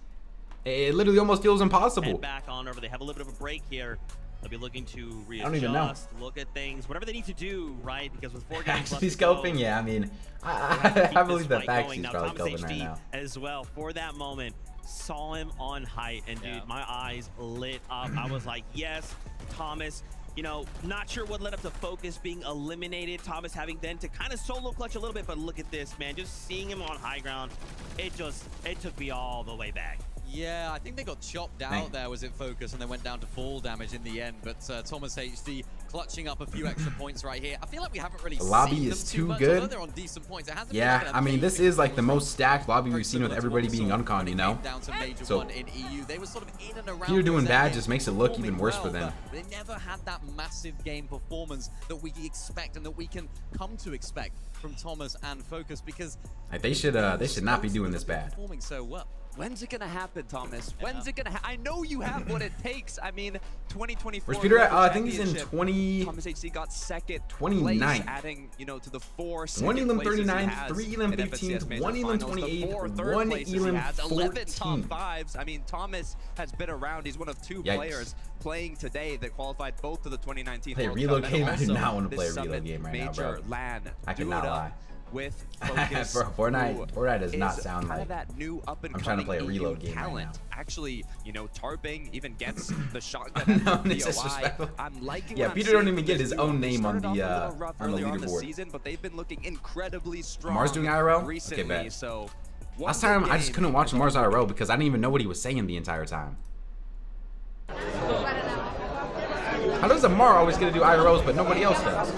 It literally almost feels impossible. Head back on over. They have a little bit of a break here. They'll be looking to readjust, I don't even know. Look at things, whatever they need to do, right? Because with 4 games left He's scoping, yeah. I mean, I believe that Faxi's probably scoping right now. As well, for that moment, saw him on height, and dude, my eyes lit up. I was like, yes, Thomas. You know, not sure what led up to Focus being eliminated. Thomas having then to kind of solo clutch a little bit, but look at this, man. Just seeing him on high ground, it took me all the way back. Yeah, I think they got chopped out there, was it Focus, and they went down to fall damage in the end. But Thomas HD clutching up a few extra points right here. I feel like we haven't really The lobby seen is them too much, good. although they're on decent points. It hasn't been Yeah, like an I mean, this is like the most stacked lobby we've seen with everybody being unconned, you know? down to major So, one in EU. They were sort of in and around Peter doing those bad endgames, just makes it look even performing worse well, for them. but they never had that massive game performance that we expect and that we can come to expect from Thomas and Focus, because Like, they should not be doing this bad. performing so well. When's it gonna happen, Thomas? When's it gonna I know you have what it takes. I mean, 2024. Where's Peter at? Global I think he's in Championship. 20 Thomas HC got second 29th. place, adding, you know, to the 4 1 second Elam places he 39th, has 3 Elam in 15th, FNCS 1 Elam Major Finals, the 28th, 4 third 1 places he Elam has, 11 top 14th. 5s. I mean, Thomas has been around. He's one of 2 Yikes. players playing today that qualified both to the 2019 Play a World reload Cup game? and I do also not want to play a this reload Summit game right now, major bro. LAN. I Do cannot it up lie. with Focus, Bro, Fortnite who does not is sound kind like of that new up and I'm trying to coming play a reload EU game right talent. now. Actually, you know, Tarping even gets the shotgun No, at the it's POI. disrespectful. I'm liking Yeah, what I'm Peter don't seeing even from get this his duo. own They name on started the off a little rough earlier on the leaderboard. season, but they've been looking incredibly strong. Mars doing IRL? recently. Okay, bet. So Last time I just couldn't watch Mars IRL because I didn't even know what he was saying the entire time. How does Amar always get to do IRLs but nobody else does?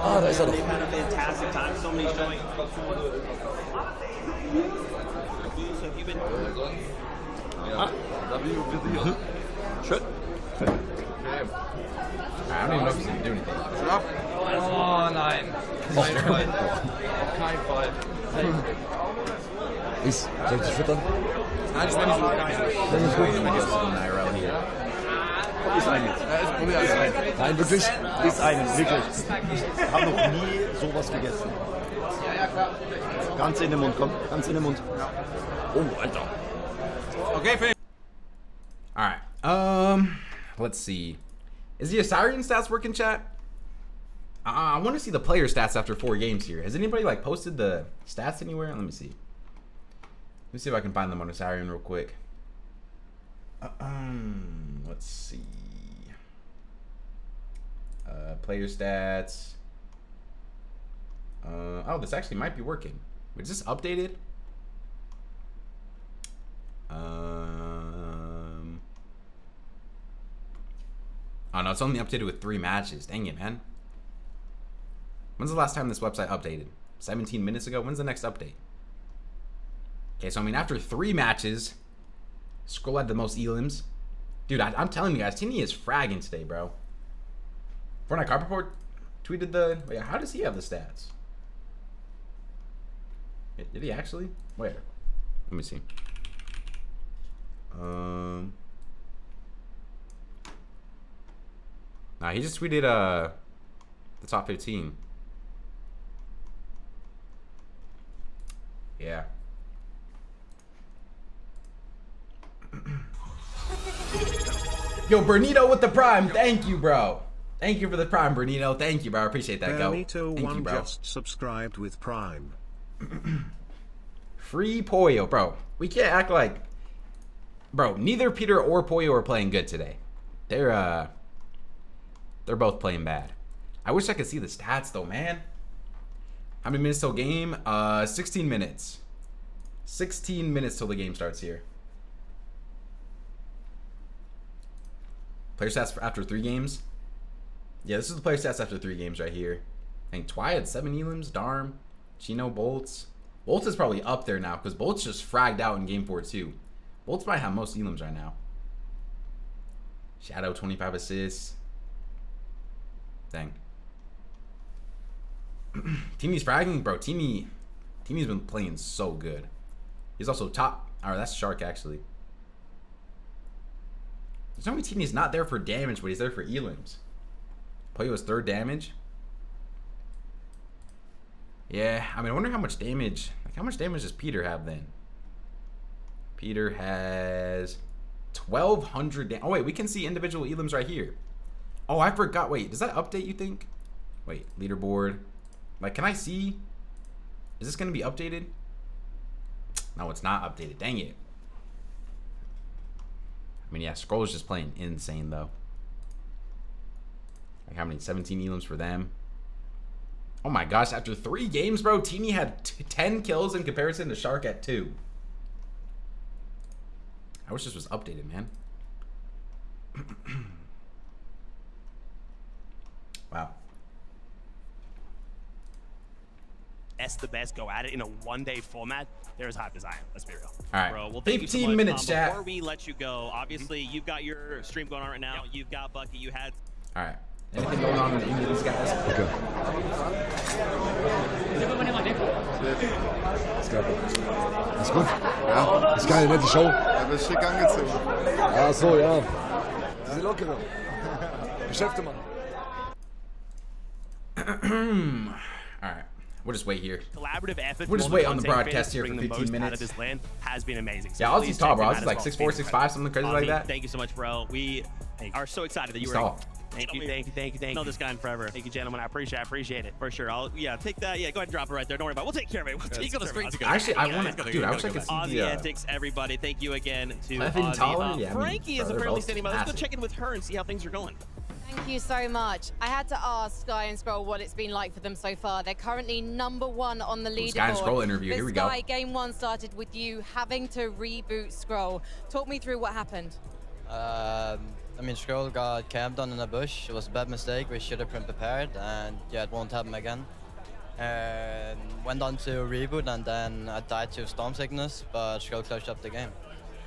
Ah, da ist er doch. They've had a fantastic time. So many showing. So have you been? Schön. I don't even know if he's gonna do anything. Oh nein. Auf keinen Fall. Auf keinen Fall. Soll ich dich füttern? Nein, ich bin nicht so gut. IRL hier. Ist ein jetzt. Probier alles rein. Nein, wirklich? Ist einen, wirklich. Ich habe noch nie sowas gegessen. Ganz in den Mund, komm. Ganz in den Mund. Oh, Alter. Okay, finish. Alright. Let's see. Is the Assyrian stats working, chat? I want to see the player stats after 4 games here. Has anybody like posted the stats anywhere? Let me see. Let me see if I can find them on Assyrian real quick. Let's see. Player stats. Oh, this actually might be working. Was this updated? Oh no, it's only updated with 3 matches. Dang it, man. When's the last time this website updated? 17 minutes ago? When's the next update? Okay, so I mean, after 3 matches, scroll at the most elims. Dude, I'm telling you guys, Tini is fragging today, bro. Fortnite Carport tweeted the... Wait, how does he have the stats? Did he actually? Where? Let me see. Nah, he just tweeted the top 15. Yeah. Yo, Bernito with the prime. Thank you, bro. Thank you for the prime, Bernito. Thank you, bro. I appreciate that, go. Bernito Thank you, bro. just subscribed with Prime. Free Poyo, bro. We can't act like... Bro, neither Peter or Poyo are playing good today. They're both playing bad. I wish I could see the stats, though, man. How many minutes till game? 16 minutes. 16 minutes till the game starts here. Player stats after 3 games. Yeah, this is the player stats after 3 games right here. I think Twy had 7 elims, Darm, Chino, Bolts. Bolts is probably up there now because Bolts just fragged out in game 4 too. Bolts might have most elims right now. Shadow 25 assists. Dang. Tini's fragging, bro. Tini's been playing so good. He's also top. Alright, that's Shxrk actually. There's no way Tini's not there for damage, but he's there for elims. Poyo is 3rd damage. Yeah, I mean, I wonder how much damage. Like, how much damage does Peter have then? Peter has 1,200. Oh wait, we can see individual elims right here. Oh, I forgot. Wait, does that update? You think? Wait, leaderboard. Like, can I see? Is this gonna be updated? No, it's not updated. Dang it. I mean, yeah, Scroll is just playing insane though. Like, how many? 17 elims for them. Oh my gosh, after 3 games, bro, Tini had 10 kills in comparison to Shxrk at 2. I wish this was updated, man. Wow. The best go at it in a one-day format. They're as hyped as I am. Let's be real. All right. Bro, well, thank you so 15 much. minutes, chat. Before we let you go, obviously you've got your stream going on right now. You've got Bucky. You had. All right. Anything going on in the Indians, guys? Okay. Alles gut? Ja, ist geil, nette Show. Er wird schick angezogen. Ach so, ja. Diese lockere. Geschäfte, Mann. All right. We'll just wait here. Collaborative effort. We'll just wait on the broadcast here for 15 minutes. Out of this land has been amazing. So yeah, Aussie's tall, bro. Aussie's like 6'4", 6'5", something crazy like that. Thank you so much, bro. We are so excited that you were. Tall. Thank you. Know this guy in forever. Thank you, gentlemen. I appreciate it for sure. Take that. Yeah, go ahead and drop it right there. Don't worry about it. We'll take care of it. You got the string to go. Actually, I want to, dude. I wish I could see Aussie Antics, everybody. Thank you again to Ozzy. Taller? Yeah, Frankie is apparently standing by. Let's go check in with her and see how things are going. Thank you so much. I had to ask Sky and Scroll what it's been like for them so far. They're currently #1 on the leaderboard. Sky and Scroll interview. Here we go. Sky, game 1 started with you having to reboot Scroll. Talk me through what happened. I mean, Shxrk got camped on in a bush. It was a bad mistake. We should have been prepared, and yeah, it won't happen again. Went on to reboot, and then I died to storm sickness, but Shxrk clutched up the game.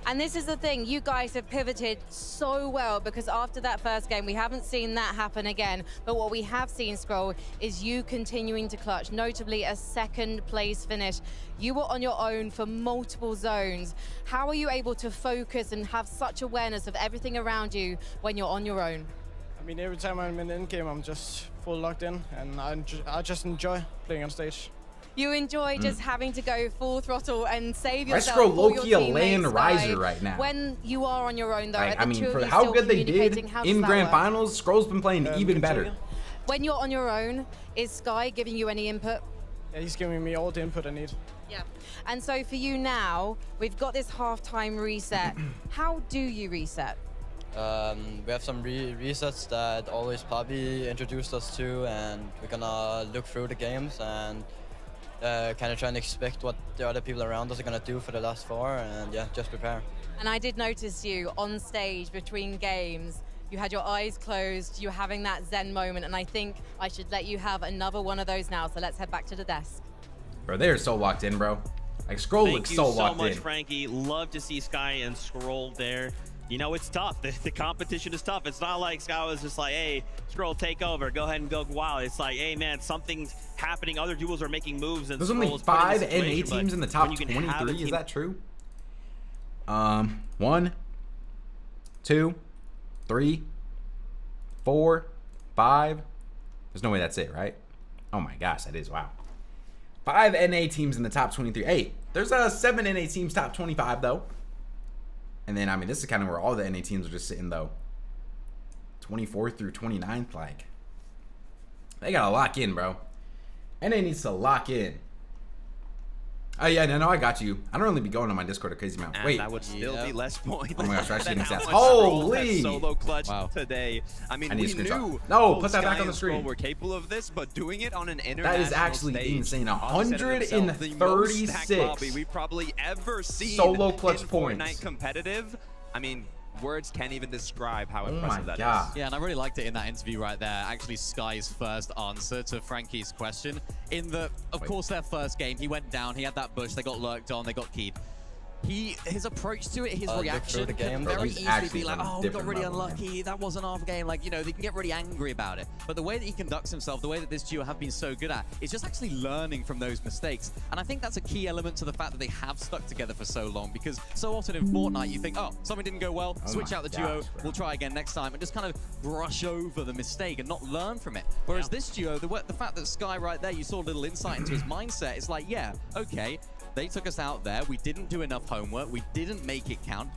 And this is the thing, you guys have pivoted so well, because after that first game, we haven't seen that happen again. But what we have seen, Scroll, is you continuing to clutch, notably a 2nd place finish. You were on your own for multiple zones. How are you able to focus and have such awareness of everything around you when you're on your own? I mean, every time I'm in the end game, I'm just full locked in, and I just enjoy playing on stage. You enjoy just having to go full throttle and save yourself. I Scroll low-key a land riser right now. When you are on your own, though, I mean, for how good they did in grand finals, Scroll's been playing even better. When you're on your own, is Sky giving you any input? Yeah, he's giving me all the input I need. Yeah. And so for you now, we've got this halftime reset. How do you reset? We have some resets that always Poppy introduced us to, and we're gonna look through the games and kind of try and expect what the other people around us are going to do for the last 4, and yeah, just prepare. And I did notice you on stage between games. You had your eyes closed, you were having that zen moment, and I think I should let you have another one of those now, so let's head back to the desk. Bro, they're so locked in, bro. Like, Scroll looks so locked in. Thank you so much, Frankie. Love to see Sky and Scroll there. You know, it's tough. The competition is tough. It's not like Sky was just like, hey, Scroll, take over. Go ahead and go wild. It's like, hey, man, something's happening. Other duels are making moves. And there's only 5 NA teams in the top 23. Is that true? 1, 2, 3, 4, 5. There's no way that's it, right? Oh my gosh, that is, wow. 5 NA teams in the top 23. Hey, there's 7 NA teams top 25, though. And then, I mean, this is kind of where all the NA teams are just sitting, though. 24th through 29th, like. They got to lock in, bro. NA needs to lock in. Oh, yeah, no, I got you. I don't really be going on my Discord a crazy amount. Wait. That would still be less points. Oh my gosh, we're actually getting stats. Holy! Solo clutch today. I mean, we knew no, put that back on the screen. We're capable of this, but doing it on an international that is actually stage, insane. 136 we've probably ever seen solo clutch in points. Fortnite competitive. I mean, words can't even describe how Oh impressive my that God. is. Yeah, and I really liked it in that interview right there. Actually, Sky's first answer to Frankie's question. In the, of course, their first game, he went down, he had that bush, they got lurked on, they got keyed. His approach to it, his reaction can very easily be like, oh, we got really unlucky, that wasn't our game. Like, you know, they can get really angry about it. But the way that he conducts himself, the way that this duo have been so good at, is just actually learning from those mistakes. And I think that's a key element to the fact that they have stuck together for so long, because so often in Fortnite, you think, oh, something didn't go well, switch out the duo, we'll try again next time, and just kind of brush over the mistake and not learn from it. Whereas this duo, the fact that Sky right there, you saw a little insight into his mindset, it's like, yeah, okay, they took us out there, we didn't do enough homework, we didn't make it count.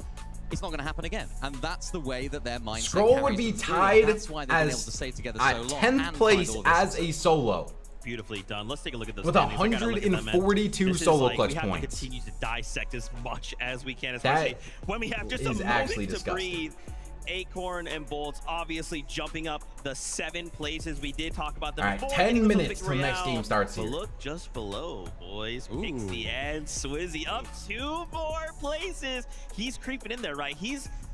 It's not going to happen again, and that's the way that their mindset Scroll would be tied that's why they've been able to stay together so long. 10th place as a solo. Beautifully done. Let's take a look at this. With 142 solo clutch points. We have points. to continue to dissect as much as we can, That especially when we have just a moment to breathe. Acorn and Bolts obviously jumping up the 7 places. We did talk about them. All right, 10 minutes till next game starts here. But look just below, boys. Pixie and Swizzy up 2 more places. He's creeping in there, right? He's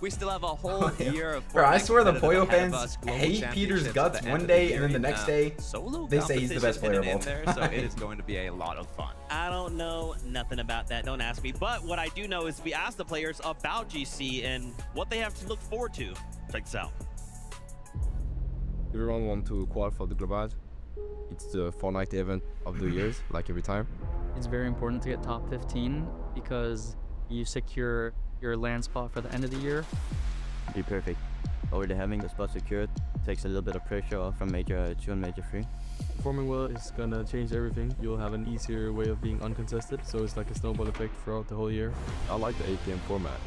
We still have a whole year of Bro, I swear the competitive Poyo ahead of fans us, global hate Peter's championships guts at the one end of the day, year, and then the even, next day solo they say he's the best player competition of all hidden in there, so time. it is going to be a lot of fun. I don't know nothing about that. Don't ask me. But what I do know is we asked the players about GC and what they have to look forward to. Check this out. Everyone wants to qualify for the Global. It's the Fortnite event of the years, like every time. It's very important to get top 15 because you secure your land spot for the end of the year. Be perfect. Already having the spot secured takes a little bit of pressure off from Major 2 and Major 3. Performing well is gonna change everything. You'll have an easier way of being uncontested, so it's like a snowball effect throughout the whole year. I like the 8 game format.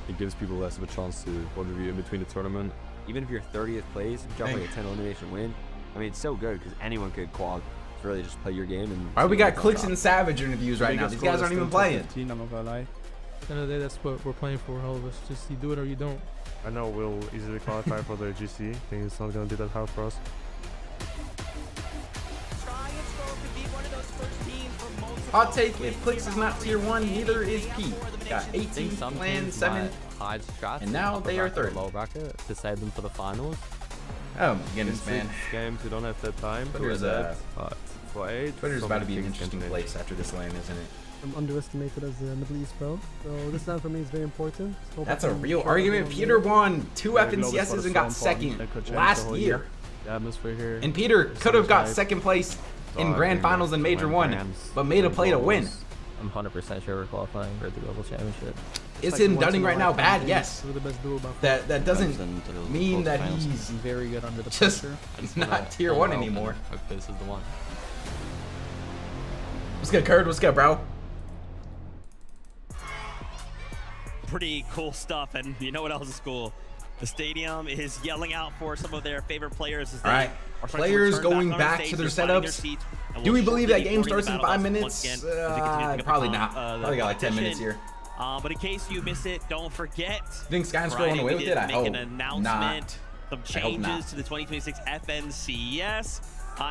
It gives people less of a chance to review in between the tournament. Even if you're 30th place, jumping a 10 elimination win, I mean, it's so good because anyone could qual. It's really just play your game. And why we got Clicks and Savage interviews right now? These guys aren't even playing. 15, I'm not gonna lie. At the end of the day, that's what we're playing for, all of us. Just you do it or you don't. I know we'll easily qualify for the GC. I think it's not gonna be that hard for us. Hot take, if Clicks is not tier 1, neither is Pete. Got 18 planned, 7, and now they are third. Low bracket to save them for the finals. Oh my goodness, man. 6 games, we don't have that time. Twitter's, for 8, Twitter's about to be an interesting place after this lane, isn't it? I'm underestimated as a Middle East pro, so this land for me is very important. That's a real argument. Peter won 2 FNCSs and got second last year. The atmosphere here. And Peter could have got second place in Grand Finals and Major 1, but made a play to win. I'm 100% sure we're qualifying for the Global Championship. Is him Dunning right now bad? Yes. That doesn't mean that he's very good under the just pressure. not tier 1 anymore. Hope this is the one. What's good, Kurt? What's good, bro? Pretty cool stuff, and you know what else is cool? The stadium is yelling out for some of their favorite players as they are players going back to their setups. Do we believe that game starts in 5 minutes? Probably not. Probably got like 10 minutes here. But in case you miss it, don't forget. Think Sky and Scroll run away with it? I hope an announcement, some changes not. to the 2026 FNCS.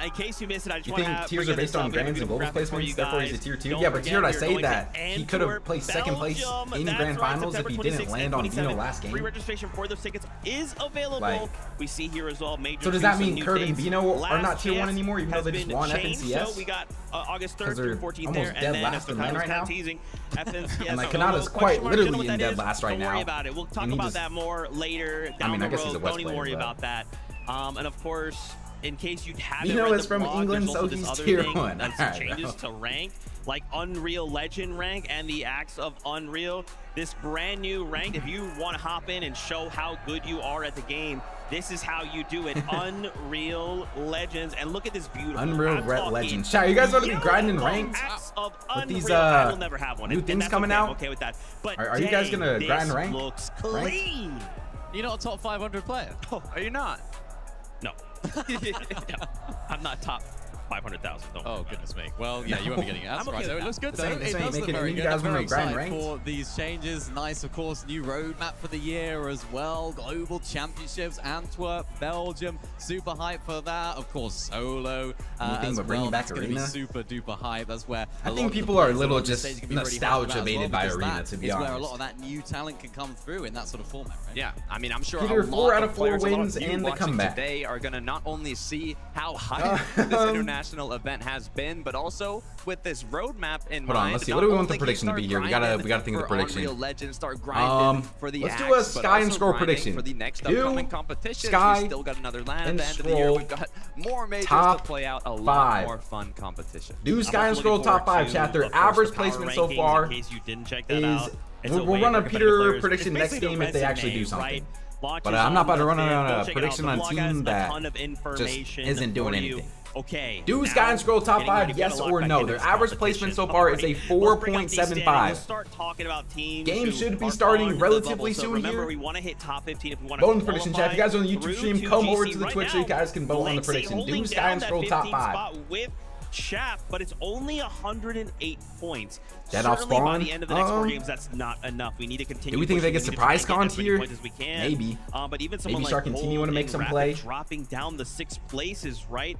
In case you missed it, I just you want think to tiers are based on grands and global placements, therefore he's a tier 2? Yeah, but did I say that he could have placed second place in Grand Finals if he didn't land on Veno last game? Pre-registration for those tickets is available. We see here as well. So does that mean Kurt and Veno are not tier 1 anymore, even though they just won FNCS? So we got August 3rd through 14th there, and then as lane right now. Teasing FNCS. And like Kanata's quite literally in dead last right now. Don't worry about it. We'll talk about that more later down the road. Don't even worry about that. And of course, in case you haven't Veno read is the from blog, England, so he's tier 1. That's changes to rank, like Unreal Legend rank and the Acts of Unreal. This brand new rank, if you want to hop in and show how good you are at the game, this is how you do it. Unreal Legends, and look at this beautiful Unreal Legends. Chat, you guys want to be grinding ranked with these I will never have one. new things coming out? I'm okay with that. But are you guys gonna grind rank? Looks clean. You're not a top 500 player. Oh, are you not? No. I'm not top 500,000. Oh, goodness me. Well, yeah, you won't be getting it. That's okay right. So it looks good, though. It does look very good. guys I'm very grind excited ranked for these changes. Nice, of course, new roadmap for the year as well. Global Championships, Antwerp, Belgium. Super hype for that. Of course, solo as well. That's going to be super duper hype. That's where I think people are a little just nostalgia baited by Arena, to be honest. Where a lot of that new talent can come through in that sort of format, right? Yeah, I mean, I'm sure Peter, a 4 lot out of of 4 players, wins a lot of you and the watching comeback today are going to not only see how hype this international event has been, but also with this roadmap in mind. Hold on, let's see. What do we want the prediction to be here? We gotta think of the prediction. Legends, start grinding for the let's do a Sky and Scroll prediction. For the next upcoming competition. Sky we still got another land at the end of the year. We've got more majors to play out, a lot more fun competition. Do Sky and Scroll top 5, chat. Their average placement so far is we'll run a Peter prediction next game if they actually do something. But I'm not about to run a prediction on a team that just isn't doing anything. Okay. Do Sky and Scroll top 5, yes or no? Their average placement so far is a 4.75. Game should be starting relatively soon here. We want to hit top 15 if we want to vote on the prediction, chat. If you guys are on the YouTube stream, come over to the Twitch so you guys can vote on the prediction. Do Sky and Scroll top 5. Chap, but it's only 108 points. Dead off spawn. By the end of the next 4 games, that's not enough. We need to continue. Do we think they get surprise cons here? Maybe. But even someone like Shxrk and Tini want to make some play. Dropping down the 6 places, right?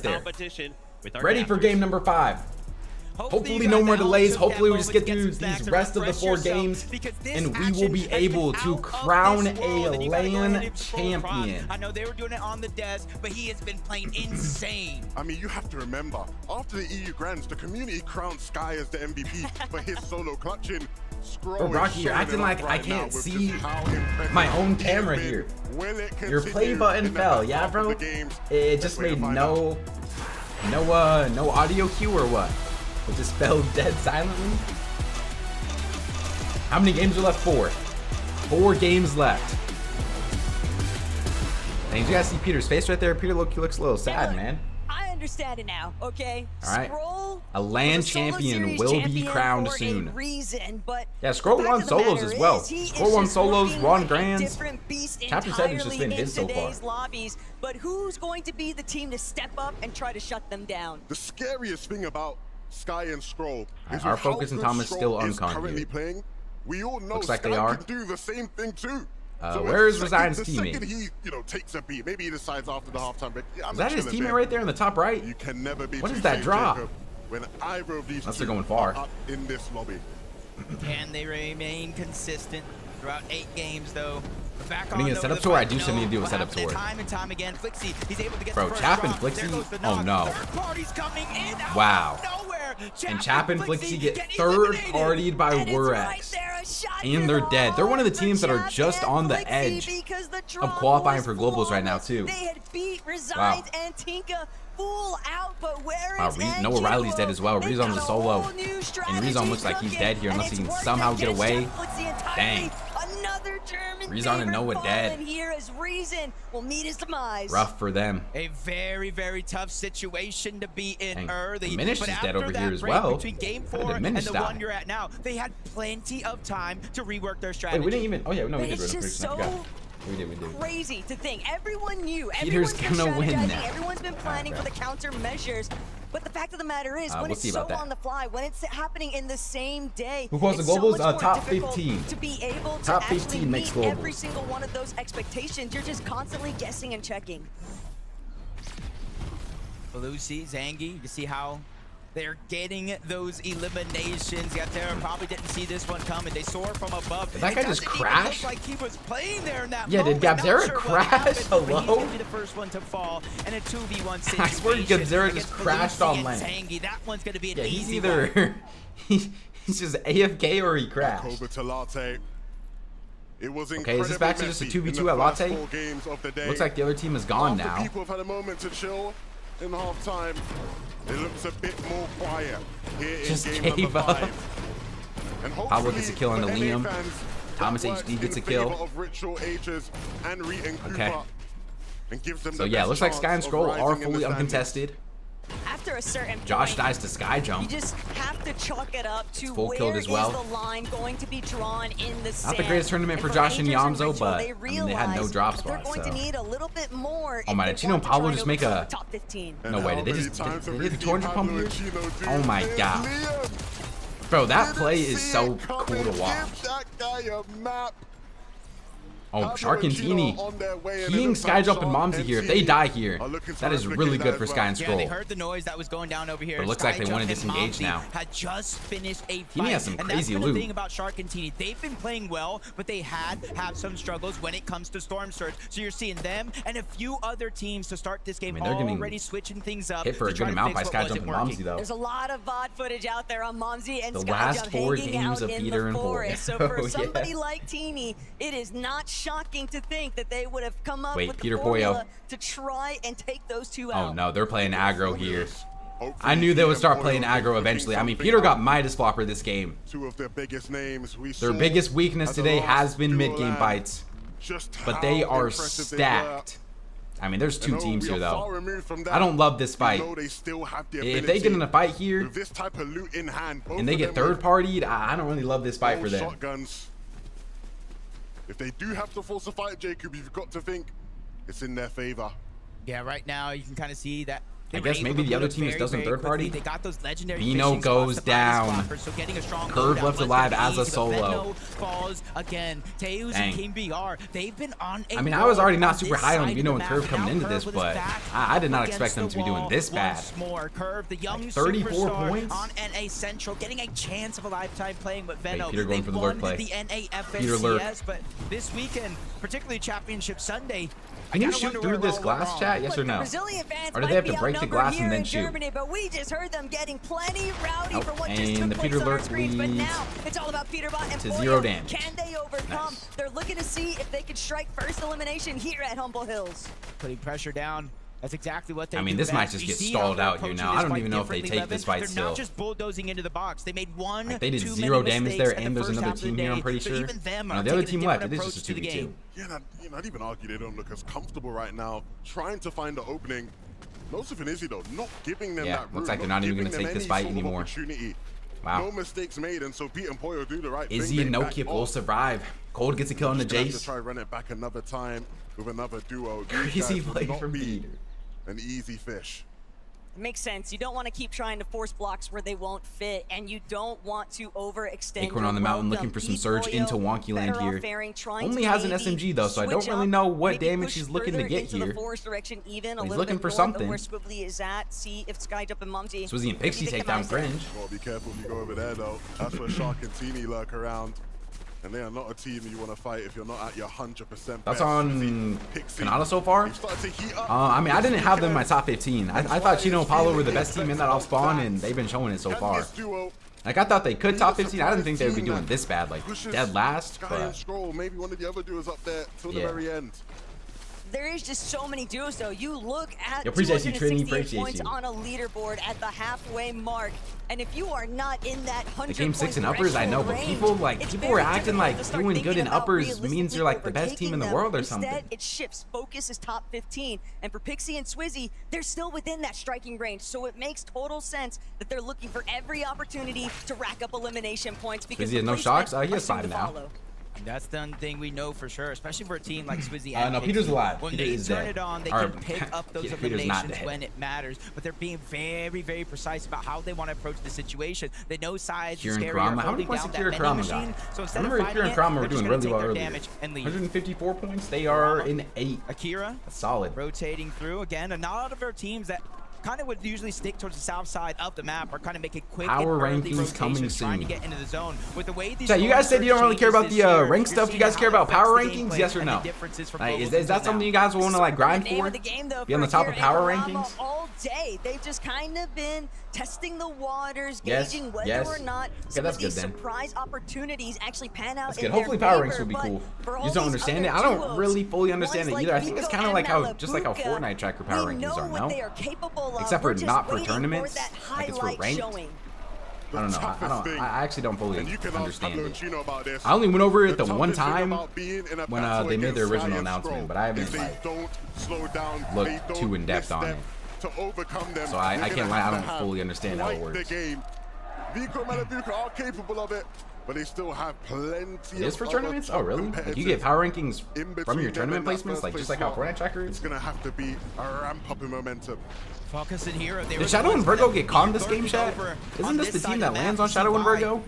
right there. competition with our Ready for captors. game number 5. Hopefully no more delays. Hopefully we just get through these rest of the 4 games and we will be able to crown a LAN champion. I know they were doing it on the desk, but he has been playing insane. I mean, you have to remember, after the EU Grands, the community crowned Sky as the MVP for his solo clutching. Bro, Rocky, you're acting like I can't see my own camera here. Your play button fell, yeah, bro? It just made no audio cue or what? It just fell dead silently. How many games are left? 4. 4 games left. And you guys see Peter's face right there? Peter looks a little sad, man. I understand it now, okay? All right. Scroll a LAN champion will be crowned soon. Reason, but yeah, Scroll won solos as well. Scroll won solos, won grands. Chapter 7's just been his so far. Lobbies, but who's going to be the team to step up and try to shut them down? The scariest thing about Sky and Scroll is our focus and Thomas still uncon here. Playing, we all know looks like Sky they are. can do the same thing too. So where is Resign's teammate? The second he, takes a beat, maybe he decides after the halftime break. Is that his teammate right there in the top right? You can never be what is that drop? When either of these unless they're going far. Up in this lobby. Can they remain consistent throughout 8 games though? I need a setup tour. I do still need to do a setup tour. Time and time again, Flixie, he's able to get bro, Chap and Flixie. Oh no! Wow. And Chap and Flixie get third partied by Wurex. And they're dead. They're one of the teams that are just on the edge of qualifying for globals right now too. Wow. Noah Riley's dead as well. Rezon's a solo. And Rezon looks like he's dead here unless he can somehow get away. Dang. Rezon and Noah dead. Rough for them. A very, very tough situation to be in early. Minish is dead over here as well. Between game 4 and the one you're at now, they had plenty of time to rework their strategy. Wait, we didn't even. Oh yeah, no, we did. It's just so we did. Crazy to think. Everyone knew. Peter's gonna win now. Everyone's been planning for the countermeasures. But the fact of the matter is, when it's so on the fly, when it's happening in the same day, who calls the globals? Top 15. To be able to top actually 15 makes meet globals. Every single one of those expectations, you're just constantly guessing and checking. Lucy, Zangi, you see how they're getting those eliminations. Gatera probably didn't see this one coming. They soar from above. Did that guy just crash? Like he was playing there in that yeah, did Gabzera crash? Hello? He's gonna be the first one to fall in a 2v1 situation. I swear Gabzera just crashed on land. Zangi, that one's gonna be an he's easy either he's just AFK or he crashed. Over to Latte. It was okay, is this back to just a 2v2 at Latte? Looks like the other team is gone now. People have had a moment to chill in halftime. It looks a bit more quiet here just in game gave number up. 5. And Pablo gets a kill on the Liam. Thomas HD gets a kill. Okay. So yeah, looks like Sky and Scroll are fully uncontested. After a certain point, Josh dies to Sky Jump. You just have to chalk it up to full killed as well. Is the line going to be drawn in the Not the greatest tournament for Josh and Yamzo, but I mean, they had no drop spots. They're going to need a little bit more. Oh my, did Chino and Pablo just make a top 15? No way, did they just did the 200 pump here? Oh my god. Bro, that play is so cool to watch. Oh, Sharkantini. He and Sky Jump and Momsy here. If they die here, that is really good for Sky and Scroll. Yeah, they heard the noise that was going down over here. But it looks like they want to disengage now. Had just finished a fight. He has some crazy loot. And that's the thing about Sharkantini. They've been playing well, but they have some struggles when it comes to Storm Surge. So you're seeing them and a few other teams to start this game already switching things up. Hit for a good amount by Sky Jump and Momsy though. There's a lot of VOD footage out there on Momsy and the Sky last Jump 4 hanging games out of in Peter the and forest. So for somebody yeah. like Teeny, it is not shocking to think that they would have come up with Peter the formula Poyo. to try and take those two out. Oh no, they're playing aggro here. I knew they would start playing aggro eventually. I mean, Peter got Midas Flopper this game. Two of their biggest names their biggest weakness today has been mid-game fights, but they are stacked. I mean, there's 2 teams here though. I don't love this fight. If they get in a fight here and they get third-partied, I don't really love this fight for them. If they do have to force a fight, Jacob, you've got to think it's in their favor. Yeah, right now you can kind of see that I guess maybe the other team is doesn't third party. They got those legendary Veno goes down. so getting a strong Curve left alive as a solo. Veno falls again. Teus and King BR, they've been on a I mean, I was already not super high on Veno and Curve coming into this, but I did not expect them to be doing this bad. Curve, the young like 34 points on NA Central, getting a chance of a lifetime playing with Veno. Peter going for the lurk play. The NA Peter lurk. but this weekend, particularly Championship Sunday, can you shoot through this glass, chat? Yes or no? Or do they have to break the glass and then shoot? Germany, but we just heard them getting plenty rowdy for what just and took the place Peter on our lurk screens. But leads now it's all about Peterbot and to Boyle. 0 damage. Can they overcome? Nice. They're looking to see if they could strike first elimination here at Humble Hills. Putting pressure down. That's exactly what they I mean, this might just get stalled out here now. I don't even know if they take this fight still. They're not just bulldozing into the box. They made one. Like they did 0 damage there, and there's another team here, I'm pretty sure. No, the other team left. It is just a 2v2. Yeah, I'd even argue they don't look as comfortable right now, trying to find the opening. Nosif and Izzy, though, not giving them that room. Looks like they're not even going to take this fight anymore. Wow. No mistakes made, and so Pete and Poyo do the right thing. Izzy and Nokip will survive. Cold gets a kill on the Jace. To try run it back another time with another duo. Crazy play from Peter. An easy fish. It makes sense. You don't want to keep trying to force blocks where they won't fit, and you don't want to overextend. Acorn on the mountain looking for some surge into Wonky Land here. Only has an SMG though, so I don't really know what damage he's looking to get here. He's looking for something. Where Squibbly is at. See if Skyjump and Mumsy. Swizzy and Pixie take down Cringe. Well, be careful if you go over there though. That's where Shxrk and Teeny lurk around. And they are not a team you want to fight if you're not at your 100% best. That's on Kanata so far. I mean, I didn't have them in my top 15. I thought Chino and Apollo were the best team in that off spawn, and they've been showing it so far. Like, I thought they could top 15. I didn't think they would be doing this bad, like dead last. But maybe one of the other duos up there till the very end. There is just so many duos, though. You look at appreciate you, Trini. 268 Appreciate points you. on a leaderboard at the halfway mark, and if you are not in that 100 the game 6 in uppers, I know, but people are acting like doing good in uppers means you're like the best team in the world or something. Instead, it shifts. Focus is top 15, and for Pixie and Swizzy, they're still within that striking range, so it makes total sense that they're looking for every opportunity to rack up elimination points. Because Swizzy has no shocks. He has 5 now. That's the thing we know for sure, especially for a team like Swizzy. No, Peter's alive. When they turn it on, they can pick up those eliminations when it matters. But they're being very, very precise about how they want to approach the situation. They know sides is scary. How many points did Kieran Krama got? So I remember Kieran and Krama were doing really well earlier. 154 points. They are in 8. Akira, that's solid. Rotating through again, and not a lot of our teams that kind of would usually stick towards the south side of the map or kind of make it quick power rankings coming soon. Trying to get into the zone. With the way these you guys said you don't really care about the rank stuff. You guys care about power rankings, yes or no? Is that something you guys want to like grind for? Be on the top of power rankings? All day, they've just kind of been testing the waters, gauging whether or not some of these surprise opportunities actually pan out. That's good. Hopefully power ranks will be cool. You just don't understand it. I don't really fully understand it either. I think it's kind of like how how Fortnite tracker power rankings are now. Except for not for tournaments, like it's for ranked. I don't know. I actually don't fully understand it. I only went over it the one time when they made their original announcement, but I haven't like looked too in depth on it. So I can't lie. I don't fully understand how it works. Vico and Malabuka are capable of it, but they still have plenty. It is for tournaments? Oh, really? Like you get power rankings from your tournament placements, like just like how Fortnite tracker is? It's gonna have to be a ramp up in momentum. Focus in here. Did Shadow and Virgo get caught in this game, chat? Isn't this the team that lands on Shadow and Virgo?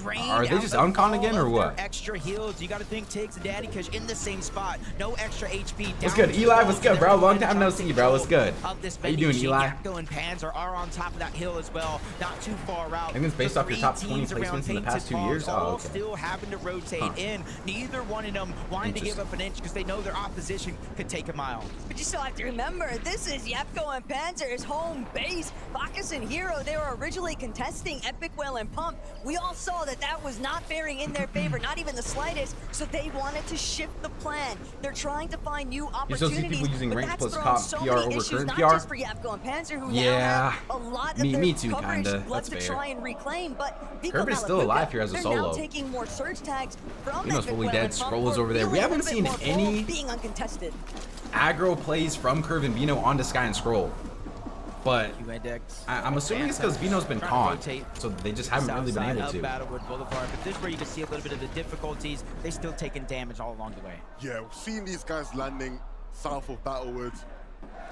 Are they just uncon again or what? Extra heals. You got to think Tiggs and Daddy Kush in the same spot. No extra HP. What's good, Eli? What's good, bro? Long time no see, bro. What's good? How you doing, Eli? Yakko and Panzer are on top of that hill as well. Not too far out. I think it's based off your top 20 placements in the past 2 years. Oh, okay. Still having to rotate in. Neither one of them wanting to give up an inch because they know their opposition could take a mile. But you still have to remember, this is Yakko and Panzer's home base. Bacchus and Hero, they were originally contesting Epic Whale and Pump. We all saw that was not faring in their favor, not even the slightest, so they wanted to shift the plan. They're trying to find new opportunities. You still see people using rank plus comp PR over current PR? Not just for Yapko and Panzer, who now have a lot of me their too, coverage kinda. left That's to try and reclaim, but Curb is still alive here as a solo. They're now taking more surge tags from Veno's fully dead. Scroll is over there. We haven't seen any being uncontested aggro plays from Curve and Veno onto Sky and Scroll. But I'm assuming it's because Veno's been caught, so they just haven't really been able to. Battlewood Boulevard, but this is where you can see a little bit of the difficulties. They're still taking damage all along the way. Yeah, seeing these guys landing south of Battlewood,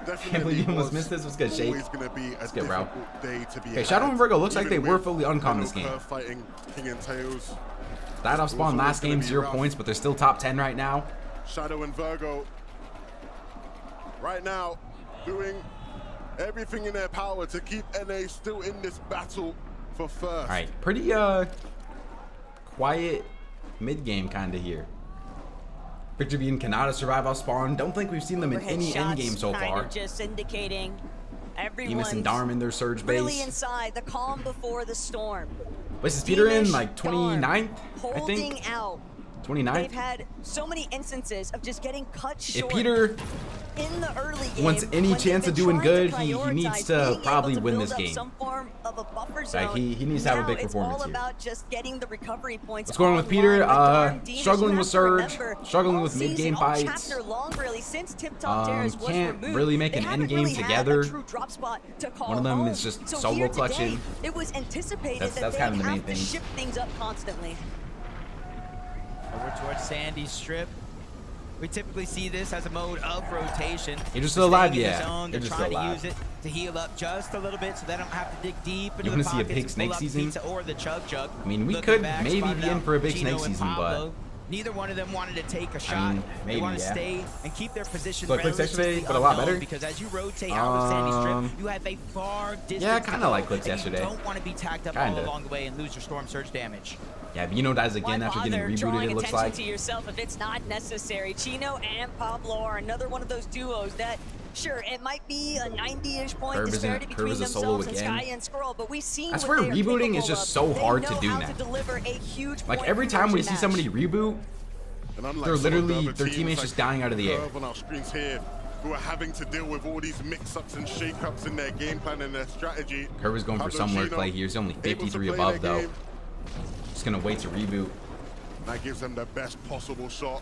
Can't believe you almost missed this. What's good, Shake? Always gonna be a good, bro. difficult day to be Okay, Shadow and Virgo looks like they were fully uncom this game. Fighting King and Tails. Died off spawn last game, 0 points, but they're still top 10 right now. Shadow and Virgo right now doing everything in their power to keep NA still in this battle for first. All right, pretty quiet mid game kind of here. Peterbot cannot survive off spawn. Don't think we've seen them in any end game so far. Just indicating Emus and Darm in their surge base. really inside the calm before the storm. What's this Peter in? Like 29th, I Holding think. out. 29th. They've had so many instances of just getting cut short. If Peter in the early game, wants any chance of doing good, he needs to probably win this build up game. some form of a buffer Like zone. he needs to have a big Now performance it's all here. about just getting the recovery points. What's going on with Peter? Struggling with surge, struggling with mid mid game fights. Can't really make an end game together. One of them is just solo clutching. It was anticipated That's kind of the main thing. shift things up constantly. Over towards Sandy Strip. We typically see this as a mode of rotation. You're just still alive, Staying in the yeah. zone, You're they're just trying still to alive. use it to heal up just a little bit so they don't have to dig deep into You the wanna see a pockets big and snake pull up the season? pizza or the chug jug. I mean, we Looking could back, maybe spotted be in out for a big Gino snake and season, but Pablo. Neither one of them wanted to take a shot. maybe, they want to yeah. stay and keep their position So clicks yesterday, relatively but a lot unknown better. because as you rotate out of Sandy Strip, you have a far distance. Yeah, to kind of go, like clicks and yesterday. You don't want to be tacked up Kinda. all along the way and lose your storm surge damage. Yeah, Veno dies again after getting rebooted, drawing it looks attention like. to yourself if it's not necessary. Chino and Pablo are another one of those duos that, sure, it might be a 90-ish point Curve disparity isn't- between Curve is a solo themselves and again. Sky and Skrull, but we've seen I what swear they are rebooting is capable just of. so They hard know to do how now. to deliver a huge Like point every time we conversion see somebody match. reboot, And unlike they're some of the literally, other their teams teammates like just dying out of the air. Curve on our screens here, who are having to deal with all these mix-ups and shake-ups in their game plan and their strategy. Curve is going for Pablo somewhere Gino play here. He's only able to 53 play above their though. game. Just gonna wait to reboot. That gives them the best possible shot.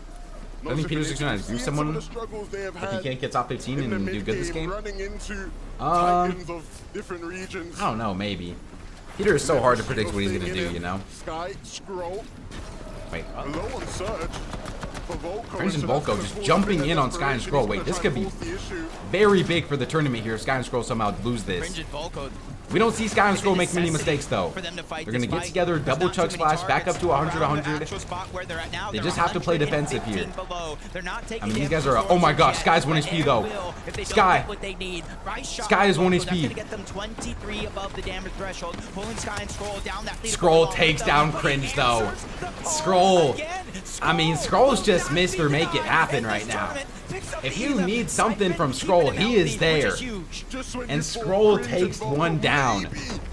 I think Peter's just gonna do someone if if he can't get top 15 and do good this game. Running into Um, titans of different regions. I don't know, maybe. Peter is so hard to predict what he's gonna do, you know? Sky, Skrull, Wait. low on surge. For Volko, Cringe and so that's Volko gonna just force jumping a bit in of on Sky and desperation. Scroll. He's Wait, gonna this try could and be force the issue. very big for the tournament here if Sky and Scroll somehow lose this. Cringe and Volko. We don't see Sky and Scroll make many mistakes though. For them to fight They're gonna this get fight. together, There's double not chug too many splash, back up to targets 100, around the 100. actual spot where they're at now. They They're just have to play defensive 115 here. below. They're not taking I mean, these damage guys are, from oh my gosh, storms Sky's yet, 1 but HP air though. will if they don't Sky. get what they need. Right shot Sky is from 1 Volko. That's HP. gonna get them 23 above the damage threshold. Pulling Sky and Scroll down that lead. Scroll takes down Cringe though. Scroll. I mean, Scroll's just Mr. Make It Happen right now. If you need something from Scroll, he is there. And Scroll takes one down.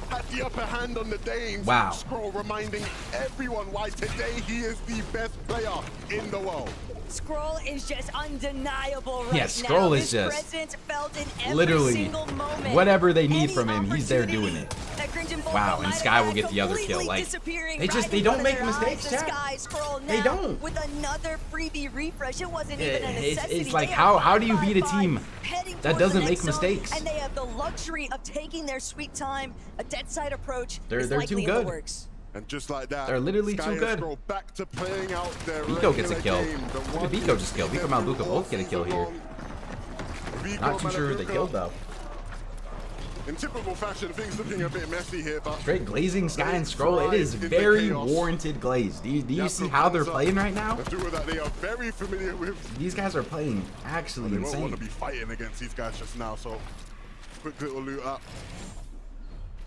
Had the upper hand on the Danes. Wow. Skrull reminding everyone why today he is the best player in the world. Skrull is just undeniable right Yeah, now. Skrull is His just presence felt in every literally single moment. whatever they need Any from him, he's there doing it. that Cringe and Volko Wow, and might Sky have will get the other completely kill. Like, disappearing they right in don't front make of their mistakes, eyes. chat. Sky Skrull They now don't. with another freebie refresh. It wasn't even a necessity. It's like, They are how do you beat a 5-5-5, team heading that towards the doesn't next make zone, mistakes? And they have the luxury of taking their sweet time. A dead side approach They're is too likely in the good. works. And just like that, They're literally Sky too and good. Skrull back to playing out their Biko gets a regular kill. game. The Look at one Biko just killed. Biko and Malbuka all both get a kill season here. long. Biko Not too and sure they Malbuka, killed though. In typical fashion, things looking a bit messy here, but Straight glazing Sky and they Scroll. It is thrive in the very chaos. warranted glaze. Do you Yep, see how they're comes up. playing right now? A duo that they are very familiar with. These guys are playing actually They won't want insane. to be fighting against these guys just now, so quick little loot up.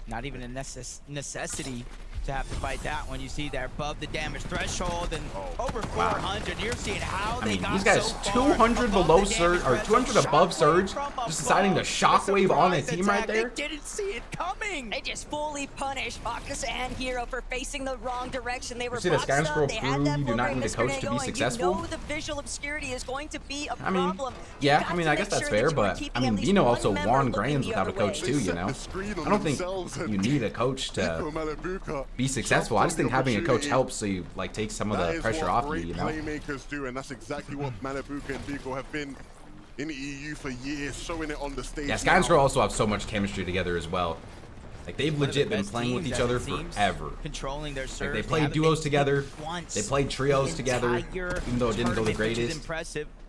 Not even a necessity to have to fight that when you see they're above the damage threshold and over 400. You're seeing how I they mean, got these guys so far 200 above below the surge damage or 200 threshold. above surge, Shockwave just deciding to shockwave on a Surprise team right attack. there. They didn't see it coming. They just fully punished Bacchus and Hero for facing the wrong direction. They were see that Sky and boxed Scroll up. They had that prove you do not program need a coach yesterday to be going. successful? You know the visual obscurity is going to be a I mean, problem. yeah, I mean, I guess that's fair, but I mean, Veno also won Grands without a coach too, you know? I don't think you need a coach to be successful. I just think having a coach helps so you like take some of the pressure off you, you know? Playmakers do, and that's exactly what Malibuka and Biko have been in the EU for years, showing it on the stage. Yeah, Sky and now. Scroll also have so much chemistry together as well. Like they've One of the legit been best playing with teams, each as other it seems, forever. Controlling their Like serve. they played haven't duos been together. once They played trios the together, entire even though it didn't go the tournament, which is greatest. impressive.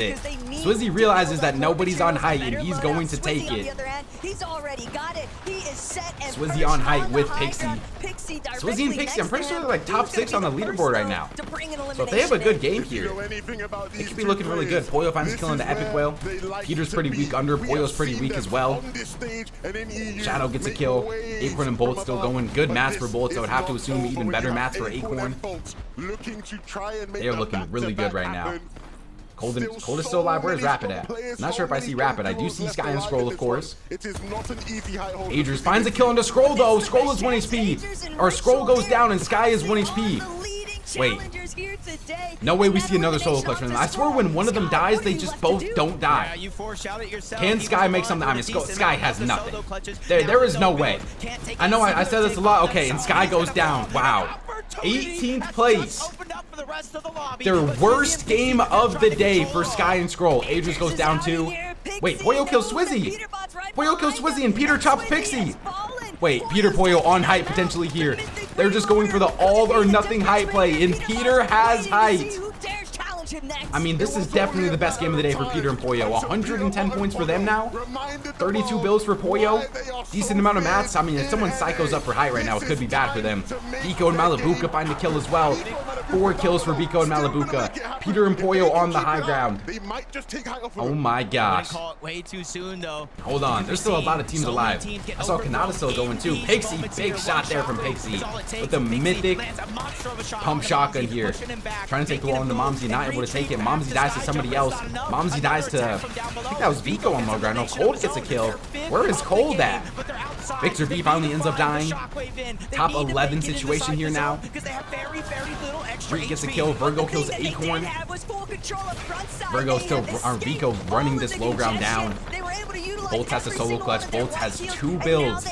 it. Swizzy realizes that nobody's on height and he's going to take it. He's already got it. He is set and Swizzy on height with Pixie. Swizzy and Pixie, I'm pretty sure they're like top 6 on the leaderboard right now. So if they have a good game here, it could be looking really good. Pollo finds killing the Epic Whale. Peter's pretty weak under. Pollo's pretty weak as well. Shadow gets a kill. Acorn and Bolt still going. Good mats for Bolts. I would have to assume even better mats for Acorn. They are looking really good right now. Cold is still alive. Where's Rapid at? Not sure if I see Rapid. I do see Sky and Scroll, of course. It is not an easy high hold. Adrius finds a kill onto Scroll, though. Scroll is 1 HP. Or Scroll goes down and Sky is 1 HP. Wait. No way we see another solo clutch from them. I swear when one of them dies, they just both don't die. Can Sky make something? I mean, Sky has nothing. There is no way. I know I said this a lot. Okay, and Sky goes down. Wow. 18th place. Their worst game of the day for Sky and Scroll. Adrius goes down too. Wait, Poyo kills Swizzy. Poyo kills Swizzy and Peter chops Pixie. Wait, Peter Poyo on height potentially here. They're just going for the all or nothing height play, and Peter has height. I mean, this is definitely the best game of the day for Peter and Poyo. 110 points for them now. 32 builds for Poyo. Decent amount of mats. I mean, if someone psychos up for height right now, it could be bad for them. Biko and Malibuka find the kill as well. 4 kills for Biko and Malibuka. Peter and Poyo on the high ground. Oh my gosh. Hold on, there's still a lot of teams alive. I saw Kanata still going too. Pixie, big shot there from Pixie. With the mythic pump shotgun here. Trying to take the wall into Momsy, not able to take it. Momsy dies to somebody else. Momsy dies to, I think that was Biko on low ground. No, Cold gets a kill. Where is Cold at? Victor V finally ends up dying. Top 11 situation here now. Reek gets a kill. Virgo kills Acorn. Virgo's still, or Biko running this low ground down. Bolts has a solo clutch. Bolts has 2 builds,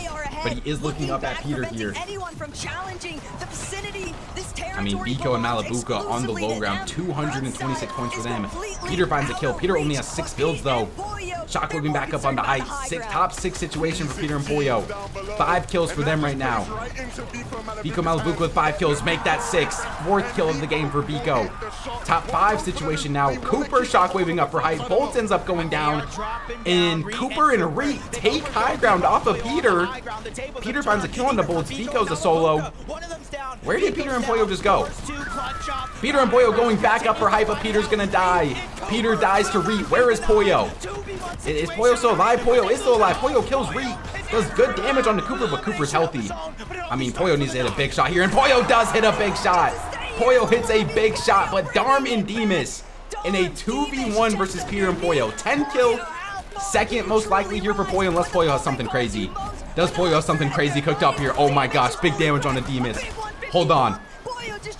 but he is looking up at Peter here. I mean, Biko and Malibuka on the low ground. 226 points for them. Peter finds a kill. Peter only has 6 builds though. Shockwaving back up on the height. Top 6 situation for Peter and Poyo. 5 kills for them right now. Biko Malibuka with 5 kills. Make that 6. 4th kill of the game for Biko. Top 5 situation now. Cooper shockwaving up for height. Bolts ends up going down. And Cooper and Reek take high ground off of Peter. Peter finds a kill on the Bolts. Biko's a solo. Where did Peter and Poyo just go? Peter and Poyo going back up for height, but Peter's gonna die. Peter dies to Reek. Where is Poyo? Is Poyo still alive? Poyo is still alive. Poyo kills Reek. Does good damage on the Cooper, but Cooper's healthy. I mean, Poyo needs to hit a big shot here, and Poyo does hit a big shot. Poyo hits a big shot, but Darm and Demus in a 2v1 versus Peter and Poyo. 10 kill, second most likely here for Poyo, unless Poyo has something crazy. Does Poyo have something crazy cooked up here? Oh my gosh, big damage on the Demus. Hold on.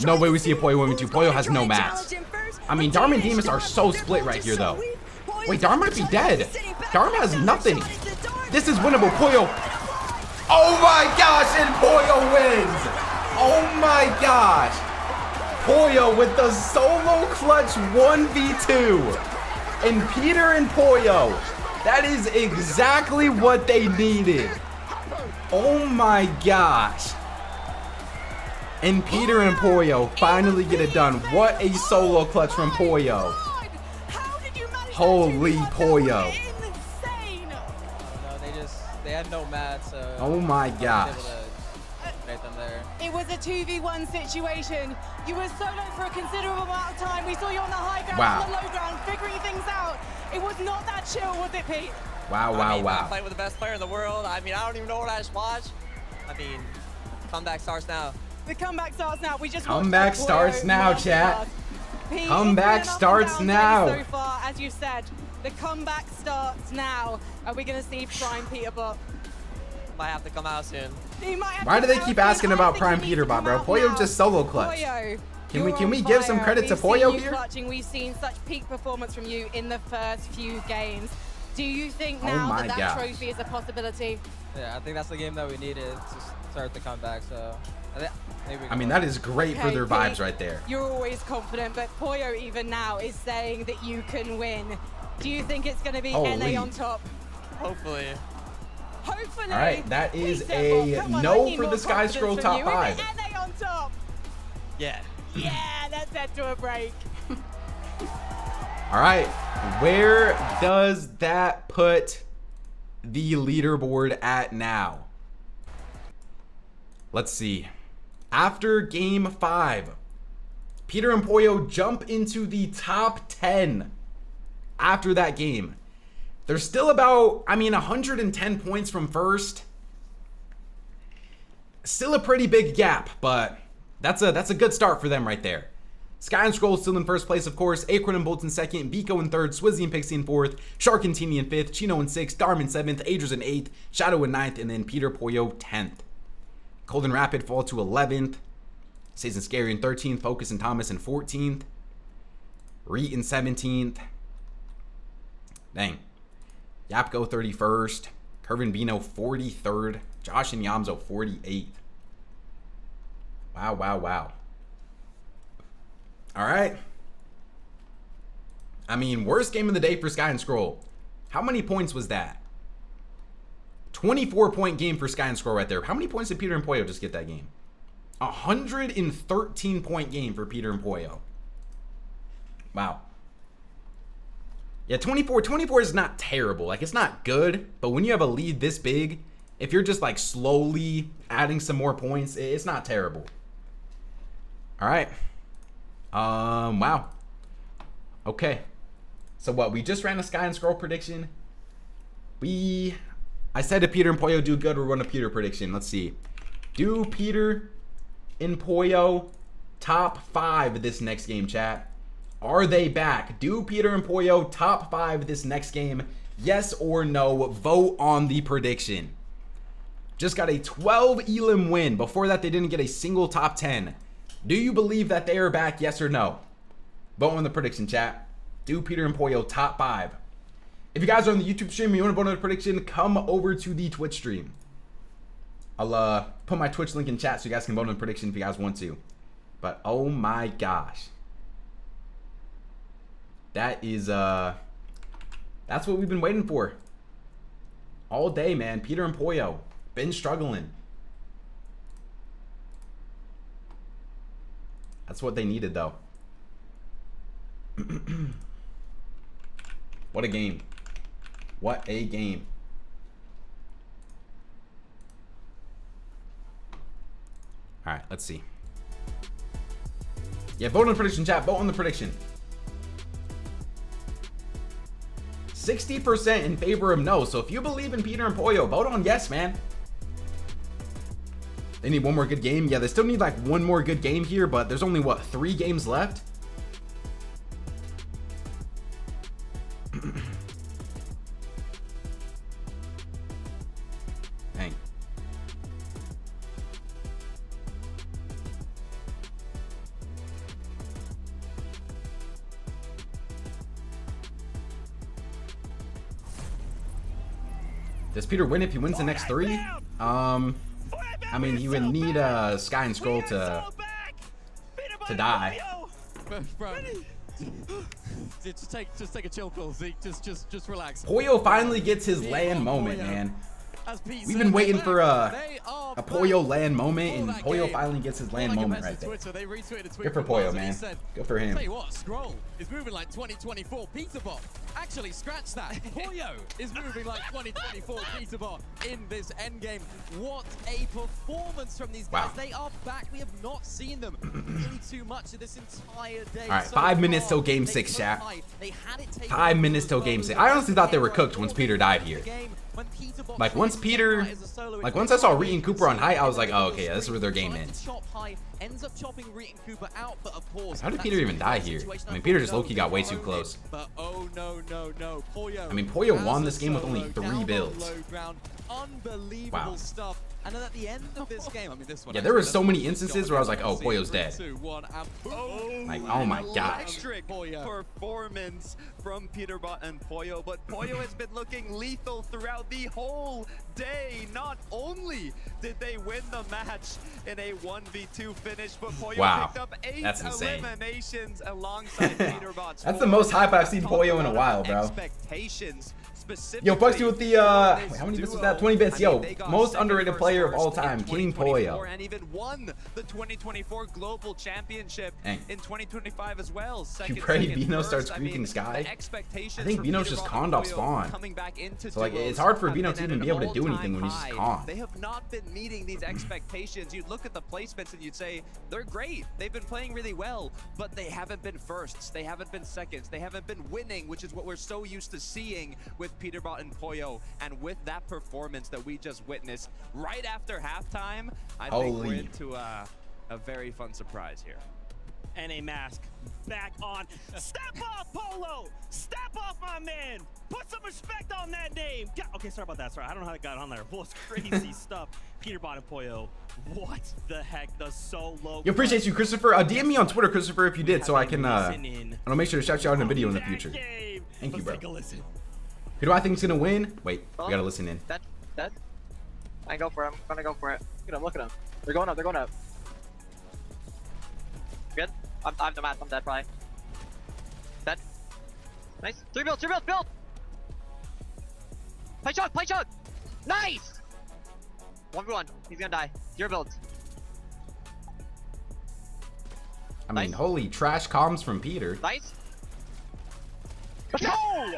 No way we see a Poyo women 2. Poyo has no mats. I mean, Darm and Demus are so split right here, though. Wait, Darm might be dead. Darm has nothing. This is winnable. Poyo. Oh my gosh, and Poyo wins. Oh my gosh. Poyo with the solo clutch 1v2. And Peter and Poyo. That is exactly what they needed. Oh my gosh. And Peter and Poyo finally get it done. What a solo clutch from Poyo. Holy Poyo. They had no mats, so oh my gosh. It was a 2v1 situation. You were soloed for a considerable amount of time. We saw you on the high ground, on the low ground, figuring things out. It was not that chill, was it, Pete? Wow, wow. Playing with the best player in the world. I mean, I don't even know what I just watched. I mean, comeback starts now. The comeback starts now. We just comeback starts now, chat. Comeback starts now. So far, as you said, the comeback starts now. Are we going to see Prime Peterbot? Might have to come out soon. Why do they keep asking about Prime Peterbot, bro? Poyo just solo clutch. Can we give some credit to Poyo here? We've seen such peak performance from you in the first few games. Do you think now that trophy is a possibility? Yeah, I think that's the game that we needed to start the comeback. So I mean, that is great for their vibes right there. You're always confident, but Poyo even now is saying that you can win. Do you think it's going to be NA on top? Hopefully. Hopefully. All right, that is a no for the Sky Scroll top 5. NA on top. Yeah. Yeah, let's head to a break. All right, where does that put the leaderboard at now? Let's see. After game 5, Peter and Poyo jump into the top 10 after that game. They're still about, 110 points from first. Still a pretty big gap, but that's a good start for them right there. Sky and Scroll still in first place, of course. Acorn and Bolt in second. Biko in third. Swizzy and Pixie in fourth. Shxrk and Teeny in fifth. Chino in sixth. Darm in seventh. Adriz in eighth. Shadow in ninth. And then Peter Poyo 10th. Cold and Rapid fall to 11th. Says and Scary in 13th. Focus and Thomas in 14th. Reet in 17th. Dang. Yapko 31st. Curvin Veno 43rd. Josh and Yamzo 48th. Wow, wow, wow. All right. I mean, worst game of the day for Sky and Scroll. How many points was that? 24-point game for Sky and Scroll right there. How many points did Peter and Poyo just get that game? 113-point game for Peter and Poyo. Wow. Yeah, 24 is not terrible. Like, it's not good, but when you have a lead this big, if you're just like slowly adding some more points, it's not terrible. All right. Wow. Okay. So what? We just ran a Sky and Scroll prediction. I said if Peter and Poyo do good, we'll run a Peter prediction. Let's see. Do Peter and Poyo top 5 this next game, chat? Are they back? Do Peter and Poyo top 5 this next game? Yes or no? Vote on the prediction. Just got a 12 elim win. Before that, they didn't get a single top 10. Do you believe that they are back? Yes or no? Vote on the prediction, chat. Do Peter and Poyo top 5? If you guys are on the YouTube stream and you want to vote on the prediction, come over to the Twitch stream. I'll put my Twitch link in chat so you guys can vote on the prediction if you guys want to. But oh my gosh. That is that's what we've been waiting for. All day, man. Peter and Poyo. Been struggling. That's what they needed, though. What a game. What a game. All right, let's see. Yeah, vote on the prediction, chat. Vote on the prediction. 60% in favor of no. So if you believe in Peter and Poyo, vote on yes, man. They need one more good game. Yeah, they still need like one more good game here, but there's only, what, 3 games left? Dang. Does Peter win if he wins the next 3? I mean, he would need Sky and Scroll to die. Bro, just take a chill pill, Zeke. Just relax. Poyo finally gets his land moment, man. We've been waiting for a Poyo land moment, and Poyo finally gets his land moment right there. Good for Poyo, man. Good for him. Tell you what, Scroll is moving like 2024 Peterbot. Actually, scratch that. Poyo is moving like 2024 Peterbot in this endgame. What a performance from these guys. Wow. They are back. We have not seen them really too much of this entire day. All right, 5 minutes till game 6, chat. 5 minutes till game 6. I honestly thought they were cooked once Peter died here. Like once I saw Reet and Cooper on height, I was like, oh, okay, yeah, this is where their game ends. How did Peter even die here? I mean, Peter just low-key got way too close. I mean, Poyo won this game with only 3 builds. Wow. And then at the end of this game, I mean, this one. Yeah, there were so many instances where I was like, oh, Poyo's dead. Like, oh my gosh. Performance from Peterbot and Poyo, but Poyo has been looking lethal throughout the whole day. Not only did they win the match in a 1v2 finish, but Poyo picked up 8 eliminations alongside Peterbot's. That's the most hype I've seen Poyo in a while, bro. Expectations. Yo, Bugsy with the, wait, how many bits was that? 20 bits. Yo, most underrated player of all time, King Poyo. And even won the 2024 Global Championship in 2025 as well. You pray Veno starts creeping Sky? I think Veno's just conned off spawn. So, like, it's hard for Veno to even be able to do anything when he's just conned. They have not been meeting these expectations. You'd look at the placements and you'd say, they're great. They've been playing really well, but they haven't been firsts. They haven't been seconds. They haven't been winning, which is what we're so used to seeing with Peterbot and Poyo. And with that performance that we just witnessed right after halftime, I think we're into a very fun surprise here. NA mask back on. Step off, Polo! Step off, my man! Put some respect on that name! Okay, sorry about that. Sorry, I don't know how it got on there. Well, it's crazy stuff. Peterbot and Poyo. What the heck? The solo. Yo, appreciate you, Christopher. DM me on Twitter, Christopher, if you did, so I can I'll make sure to shout you out in a video in the future. Thank you, bro. Take a listen. Who do I think is gonna win? Wait, we gotta listen in. That. I go for it. I'm gonna go for it. Look at him. Look at him. They're going up. They're going up. Good. I'm the match. I'm dead, probably. Dead. Nice. 3 builds. 3 builds. Build. Play chug. Play chug. Nice. 1v1. He's gonna die. 0 builds. I mean, holy trash comms from Peter. Nice. Let's go.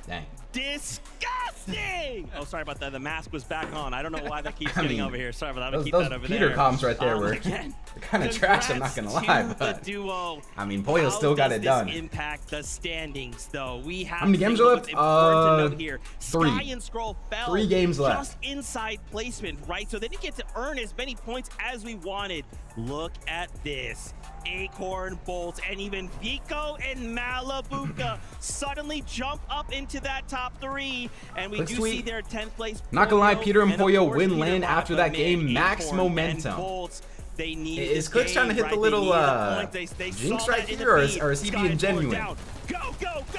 Dang. Disgusting! Oh, sorry about that. The mask was back on. I don't know why that keeps getting over here. Sorry about that. I'm Those, gonna keep that over Peter there. comms right there were Again, kind of trash. I'm not gonna lie, but duo. I mean, Poyo still got it done. Impact the standings, though. We have How many games are left? 3. Sky and Skrull fell 3 games left. Just inside placement, right? So they didn't get to earn as many points as we wanted. Look at this. Acorn, Bolt, and even Vico and Malabuka suddenly jump up into that top 3, and we do see their 10th place. Not gonna lie, Peter and Poyo win Peter land after that game. Max momentum. They need is Clix trying to hit the little jinx right here, or is he being genuine?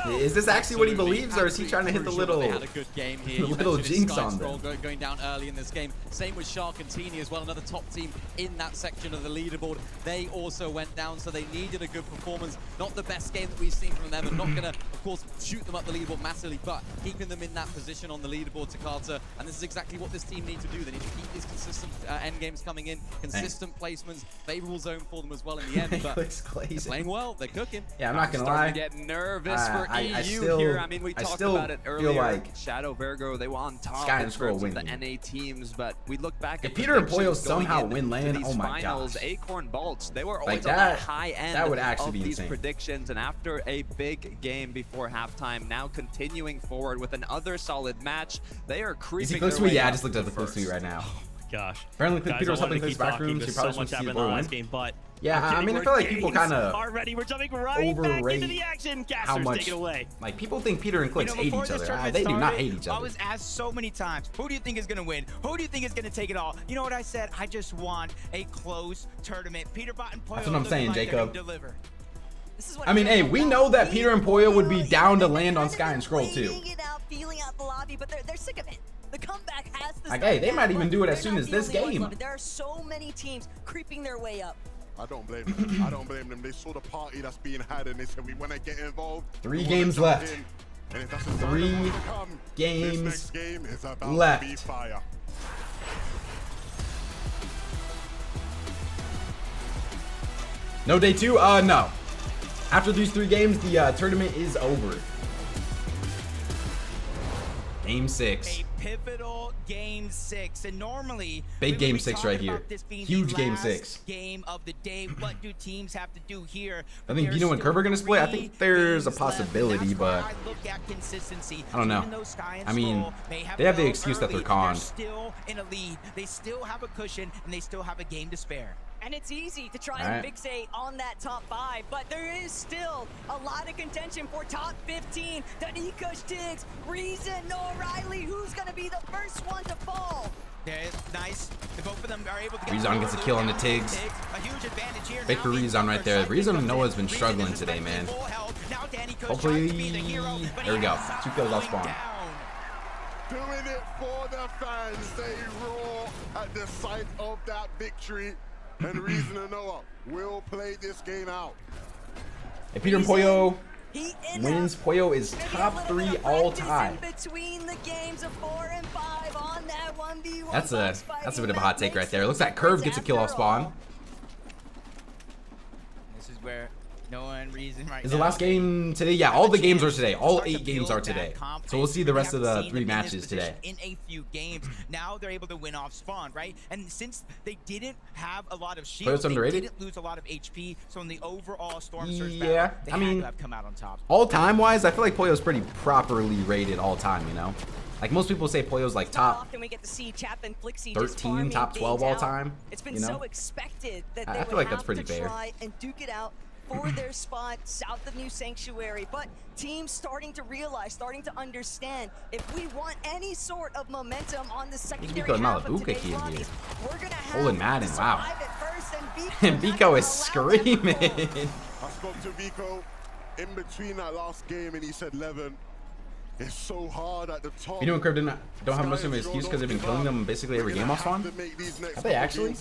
Is this actually what he believes, or is he trying to hit the little jinx on them? Going down early in this game. Same with Shxrk and Teeny as well, another top team in that section of the leaderboard. They also went down, so they needed a good performance. Not the best game that we've seen from them, and not gonna, of course, shoot them up the leaderboard massively, but keeping them in that position on the leaderboard to Carter. And this is exactly what this team needs to do. They need to keep these consistent end games coming in, consistent placements, favorable zone for them as well in the end. But they're playing well, they're cooking. Yeah, I'm not gonna lie. To get nervous for EU still, here. I mean, we talked about it earlier. Like Shadow Virgo, they were on top Sky and in Skrull terms of win. the NA teams, but we look back if Peter and Poyo somehow win land, oh my gosh. Acorn Bolts, they were always on that high end that would actually of be these insane. predictions, and after a big game before halftime, now continuing forward with another solid match, they are creeping. Is he close to me? Yeah, I just looked at the close to me right now. Gosh. Apparently, Peter was helping Clix back rooms. She probably so much wants to see happened in the win. last game, but Yeah, I mean, I feel like people kind of already we're jumping right back into the action. how much, take it away. like, people think Peter and Clix hate each other. They do not hate each other. I was asked so many times, who do you think is going to win? Who do you think is going to take it all? You know what I said? I just want a close tournament. Peterbot and Poyo. That's what I'm saying, Jacob. I mean, hey, we know that Peter and Poyo would be down to land on Sky and Skrull too. Feeling out the lobby, but they're sick of it. The comeback has to like, hey, they might even do it as soon as this game. There are so many teams creeping their way up. I don't blame them. I don't blame them. They saw the party that's being had and they said we want to get involved. 3 games left. And if that's 3 games left. No day 2? No. After these 3 games, the tournament is over. Game 6. A pivotal game 6, and normally big game 6 right here. Huge game 6. Game of the day. What do teams have to do here? I think Veno and Curve are gonna split. I think there's a possibility, but I don't know. I mean, they have the excuse that they're conned. Still in a lead. They still have a cushion, and they still have a game to spare. And it's easy to try and fixate on that top 5, but there is still a lot of contention for top 15. Danikush, Tiggs, Reason, Noah Riley. Who's going to be the first one to fall? Yeah, nice. The both of them are able to get Rezon gets a kill on the Tiggs. Big for Rezon right there. Rezon and Noah's been struggling today, man. Hopefully, there we go. 2 kills off spawn. Doing it for the fans. They roar at the sight of that victory. And Reason and Noah will play this game out. If Peter and Poyo wins, Poyo is top 3 all time. Between the games of 4 and 5 on that 1v1. That's a bit of a hot take right there. It looks like Curve gets a kill off spawn. This is where Noah and Reason right now. Is the last game today? Yeah, all the games are today. All 8 games are today. So we'll see the rest of the 3 matches today. In a few games, now they're able to win off spawn, right? And since they didn't have a lot of shields, they didn't lose a lot of HP. So in the overall Storm Surge battle, they had to have come out on top. All time wise, I feel like Poyo's pretty properly rated all time, you know? Like most people say Pollo's like top Often we get to see Chap and Flixie 13, top 12 all time. It's been you know? so expected that I they feel would like that's have pretty to fair. try and duke it out for their spot south of New Sanctuary. But teams starting to realize, starting to understand, if we want any sort of momentum on the secondary Biko half of Malabuka today's here. lobbies, we're gonna have Olin Madden, to wow. survive it first, And Biko is screaming. I spoke to Viko in between that last game, and he said, Levin, it's so hard at the top. You know, Curve don't have much of an excuse because they've been killing them basically every game off spawn. Have they actually?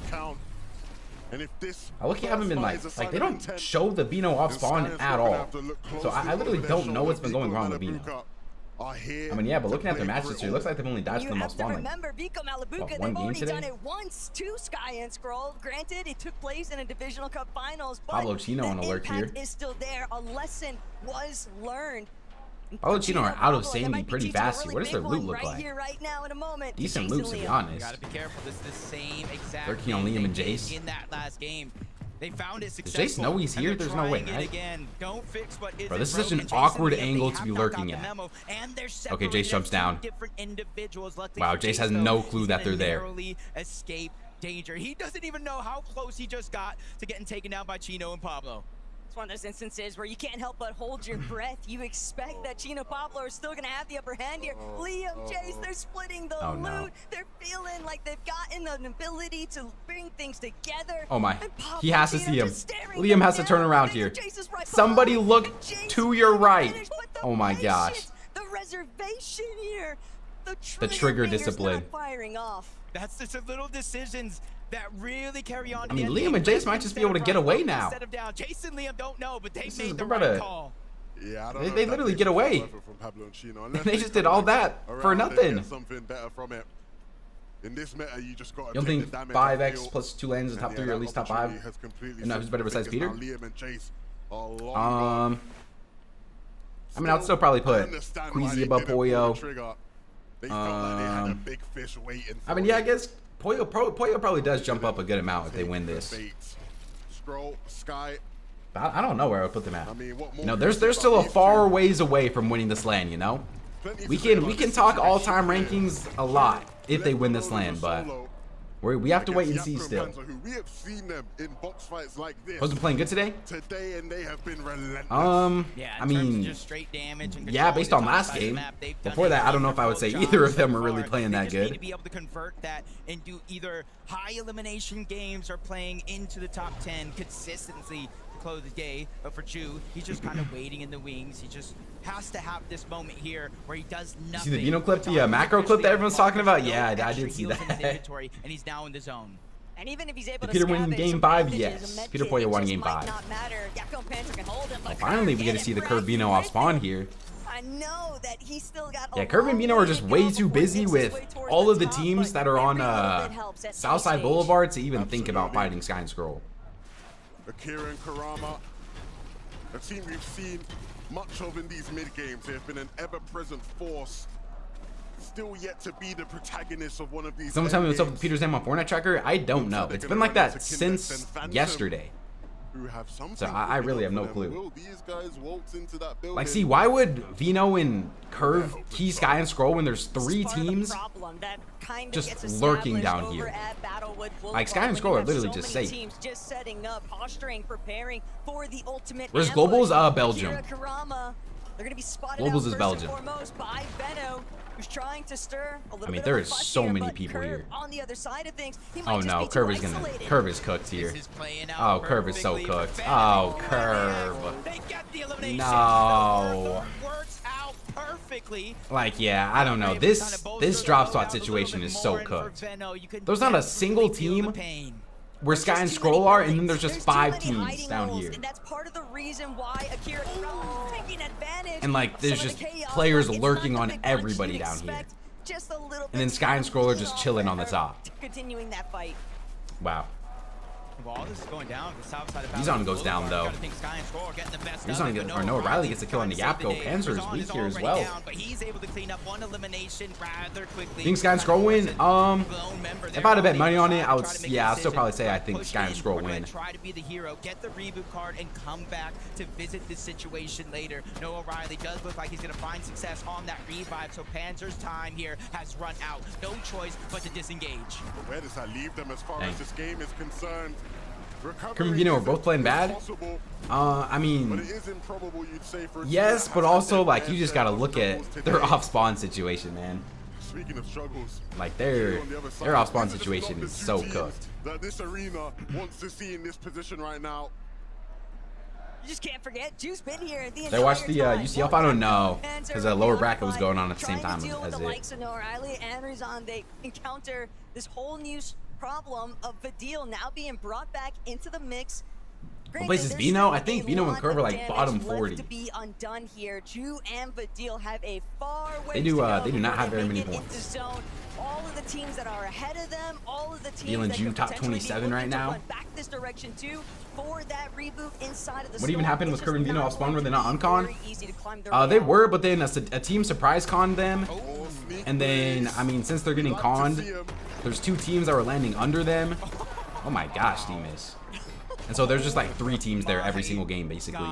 And if this I look, haven't been like they don't show the Veno off spawn at all. So I literally don't know what's been going wrong with Veno. I mean, yeah, but looking at their matches here, it looks like they've only dodged them off spawn like remember, Viko Malabuka, one they've game already today? done it once to Sky and Scroll. Granted, it took place in a Divisional Cup Finals, but Pablo Chino on the alert here. impact is still there. A lesson was learned. Pablo Chino are out of Sandy pretty fast here. What does their loot look like? Right now in a moment. Decent loot, to be honest. Gotta be careful. This is the same exact Lurking on Liam and Jace. in that last game. They found it Does successful. Jace know he's here? There's no way, right? Don't fix what Bro, this is such an awkward angle to be lurking at. Okay, Jace jumps down. Wow, Jace has no clue that they're there. Escape danger. He doesn't even know how close he just got to getting taken down by Chino and Pablo. It's one of those instances where you can't help but hold your breath. You expect that Chino Pablo are still gonna have the upper hand here. Liam, Jace, they're splitting the loot. No. They're feeling like they've gotten an ability to bring things together. Oh my, And Pablo he has to Chino see him. just staring Liam them has to turn down. around here. Somebody look to your right. Oh my gosh. The reservation here. The trigger finger's discipline. not firing off. That's just a little decisions that really carry on. I mean, Liam and Jace might just be able to get away now. Jason and Liam don't know, but they This made is the about right to- call. Yeah, I don't They know if literally that get takes away. much effort from Pablo and Chino, unless They just did all that around for and nothing. get something better from it. In this meta, you just got You don't think 5x plus 2 lanes is top 3 or at least top 5? And now who's better besides Peter? I mean, I'd still probably put Queasy above Pollo. I mean, yeah, I guess Pollo probably does jump up a good amount if they win this. Scroll, Sky. I don't know where I would put them at. You know, they're still a far ways away from winning this LAN, you know? We can talk all-time rankings a lot if they win this LAN, but we have to wait and see still. We have seen them in box fights like this. Wasn't playing good today? Today, and they have been relentless. I mean, yeah, based on last game. Before that, I don't know if I would say either of them are really playing that Need to good. be able to convert that into either high elimination games or playing into the top 10 consistently to close the day. But for Ju, he's just kind of waiting in the wings. He just has to have this moment here where he does You nothing. see the Veno clip, the macro clip that everyone's talking about? Yeah, I did see Heals in his that. inventory, and he's now in the zone. And even if he's able Did to Peter win scavenge game some 5? bandages, Yes. a med Peter kit, Pollo it won just game might 5. not matter. Yakko and Panther can hold him, but Finally, we get to see the Curve Veno off spawn here. I know that he still got Yeah, Curve and Veno are just way too busy with all of the teams that are on Southside Boulevard to even think about fighting Sky and Scroll. Akira and Karama, a team we've seen much of in these mid games. They've been an ever-present force, still yet to be the protagonist of one of these. Someone tell me what's up with Peter's name on Fortnite Tracker? I don't know. It's been like that since yesterday. So I really have no clue. Like, see, why would Veno and Curve key Sky and Scroll when there's 3 teams just lurking down here? Like, Sky and Scroll are literally just safe. Where's Globals? Belgium. They're gonna be spotted Globals out is Belgium. first and foremost by Veno, who's trying to stir a little I mean, bit there of a is fuss so here, many but people Curve here. on the other side of things, he might Oh just no, be too Curve is isolated. Curve is cooked here. Oh, Curve is so cooked. Oh, Curve. No. Works out perfectly. Like, yeah, I don't know. This drop spot situation is so cooked. There's not a single team where Sky and Scroll are, and then there's just 5 teams down here. And that's part of the reason why Akira is taking advantage. And like, there's of some of just the chaos. players Like, it's lurking not the on big punch everybody you'd down here. expect, just a little And then bit Sky and to Scroll are cool just off chilling the on the curve, top. continuing that fight. Wow. Well, all this is going down. The south side of Bizon goes down though. Bizon gets, or no, Riley gets a kill on the Yapko. Panzer is weak here as well. But he's able to clean up one elimination rather quickly. Think Sky and Scroll win? If I had to bet money on it, I would. Yeah, I'll still probably say I think Sky and Scroll win. Try to be the hero, get the reboot card, and come back to visit this situation later. Noah Riley does look like he's going to find success on that revive, so Panzer's time here has run out. No choice but to disengage. But where does that leave them as far as this game is concerned? Kerm and Veno are both playing bad. I mean, yes, but also like you just gotta look at their off spawn situation, man. Speaking of struggles, like their off spawn situation is so cooked. That this arena wants to see in this position right now. You just can't forget, Juice been here the They watched the UCL final? No, because a lower bracket was going on at the same time as the likes of Noah Riley and Rizan, they encounter this whole new problem of Vidil now being brought back into the mix. What place is Veno? I think Veno and Curve are like bottom 40. To be undone here. Ju and Vidil have a far way they do not have very many points. All of the teams that are ahead of them, all of the teams Dealing that Ju top 27 right now. Back this direction too for that reboot inside of the what even happened with Curve and Veno off spawn? Were they not on con? They were, but then a team surprise conned them. And then, I mean, since they're getting conned, there's 2 teams that were landing under them. Oh my gosh, Demas. And so there's just like 3 teams there every single game, basically.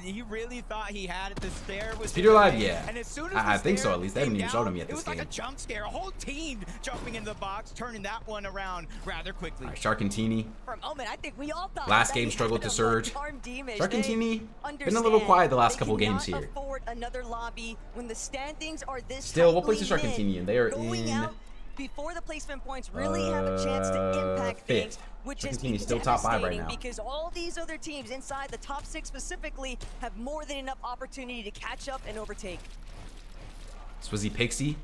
He really thought he had it. The stare was is Peter alive? Yeah. And as soon as I think so, at least. They haven't even showed him yet this game. It was like a jump scare. A whole team jumping into the box, turning that one around rather quickly. All right, Shxrk and Teeny. For a moment, I think we all thought last game struggled to surge. Shxrk and Teeny been a little quiet the last couple games here. Another lobby when the standings are this still, what place is Shxrk and Teeny in? They are in before the placement points really have a chance to impact things, which is still top 5 right now. Because all these other teams inside the top 6 specifically have more than enough opportunity to catch up and overtake. Swizzy Pixie,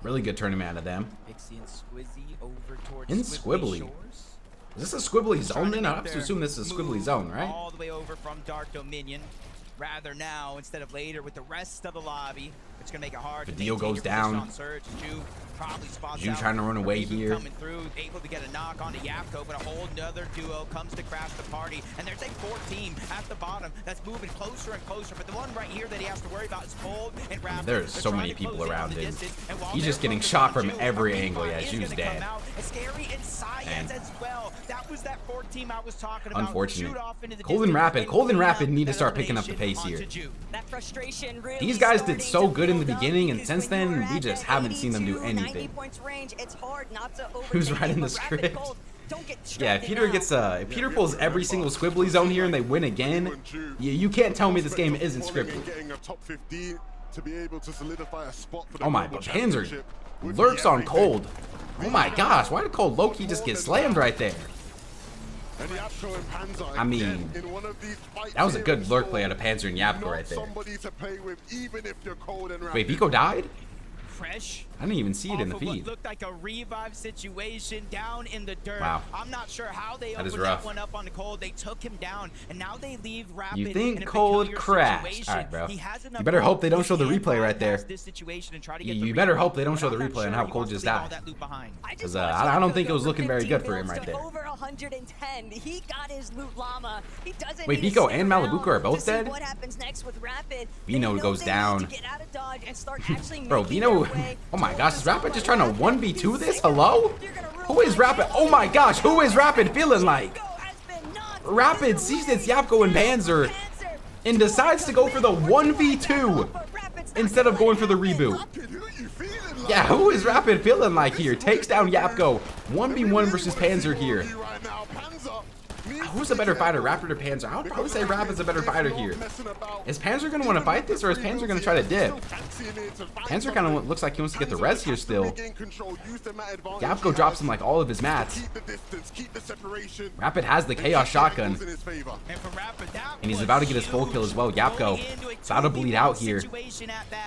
really good tournament out of them. Pixie and Squizzy over towards in Squibbly. Is this a Squibbly zone then? I have to assume this is a Squibbly zone, right? All the way over from Dark Dominion. Rather now instead of later with the rest of the lobby. It's gonna make it hard. Vidil goes down. Ju trying to run away here. Coming through, able to get a knock onto Yapko, but a whole nother duo comes to crash the party. And there's a 4 at the bottom that's moving closer and closer. But the one right here that he has to worry about is Cold and Rapid. There's so many people around him. He's just getting shot from every angle. Yeah, Ju's dead. Scary and Science as well. That was that 4 I was talking about. Unfortunate. Cold and Rapid need to start picking up the pace here. That frustration really these guys did so good in the beginning, and since then we just haven't seen them do anything. Who's writing the script? Yeah, if Peter gets if Peter pulls every single Squibbly zone here and they win again, you can't tell me this game isn't scripted. Oh my, but Panzer lurks on Cold. Oh my gosh, why did Cold low-key just get slammed right there? I mean, that was a good lurk play out of Panzer and Yapko right there. Wait, Biko died? Fresh. I didn't even see it in the feed. Looked like a revive situation down in the dirt. Wow. I'm not sure how they opened that one up on the Cold. They took him down, and now they leave Rapid. You think Cold crashed? All right, bro. You better hope they don't show the replay right there. You better hope they don't show the replay on how Cold just died. Because I don't think it was looking very good for him right there. Over 110. He got his loot llama. He doesn't. Wait, Biko and Malibuco are both dead? What happens next with Rapid? Veno goes down. Bro, Veno. Oh my gosh, is Rapid just trying to 1v2 this? Hello? Who is Rapid? Oh my gosh, who is Rapid feeling like? Rapid sees it's Yapko and Panzer and decides to go for the 1v2 instead of going for the reboot. Yeah, who is Rapid feeling like here? Takes down Yapko. 1v1 versus Panzer here. Who's a better fighter, Rapid or Panzer? I would probably say Rapid's a better fighter here. Is Panzer going to want to fight this, or is Panzer going to try to dip? Panzer kind of looks like he wants to get the res here still. Yapko drops him like all of his mats. Rapid has the Chaos Shotgun. And he's about to get his full kill as well. Yapko about to bleed out here.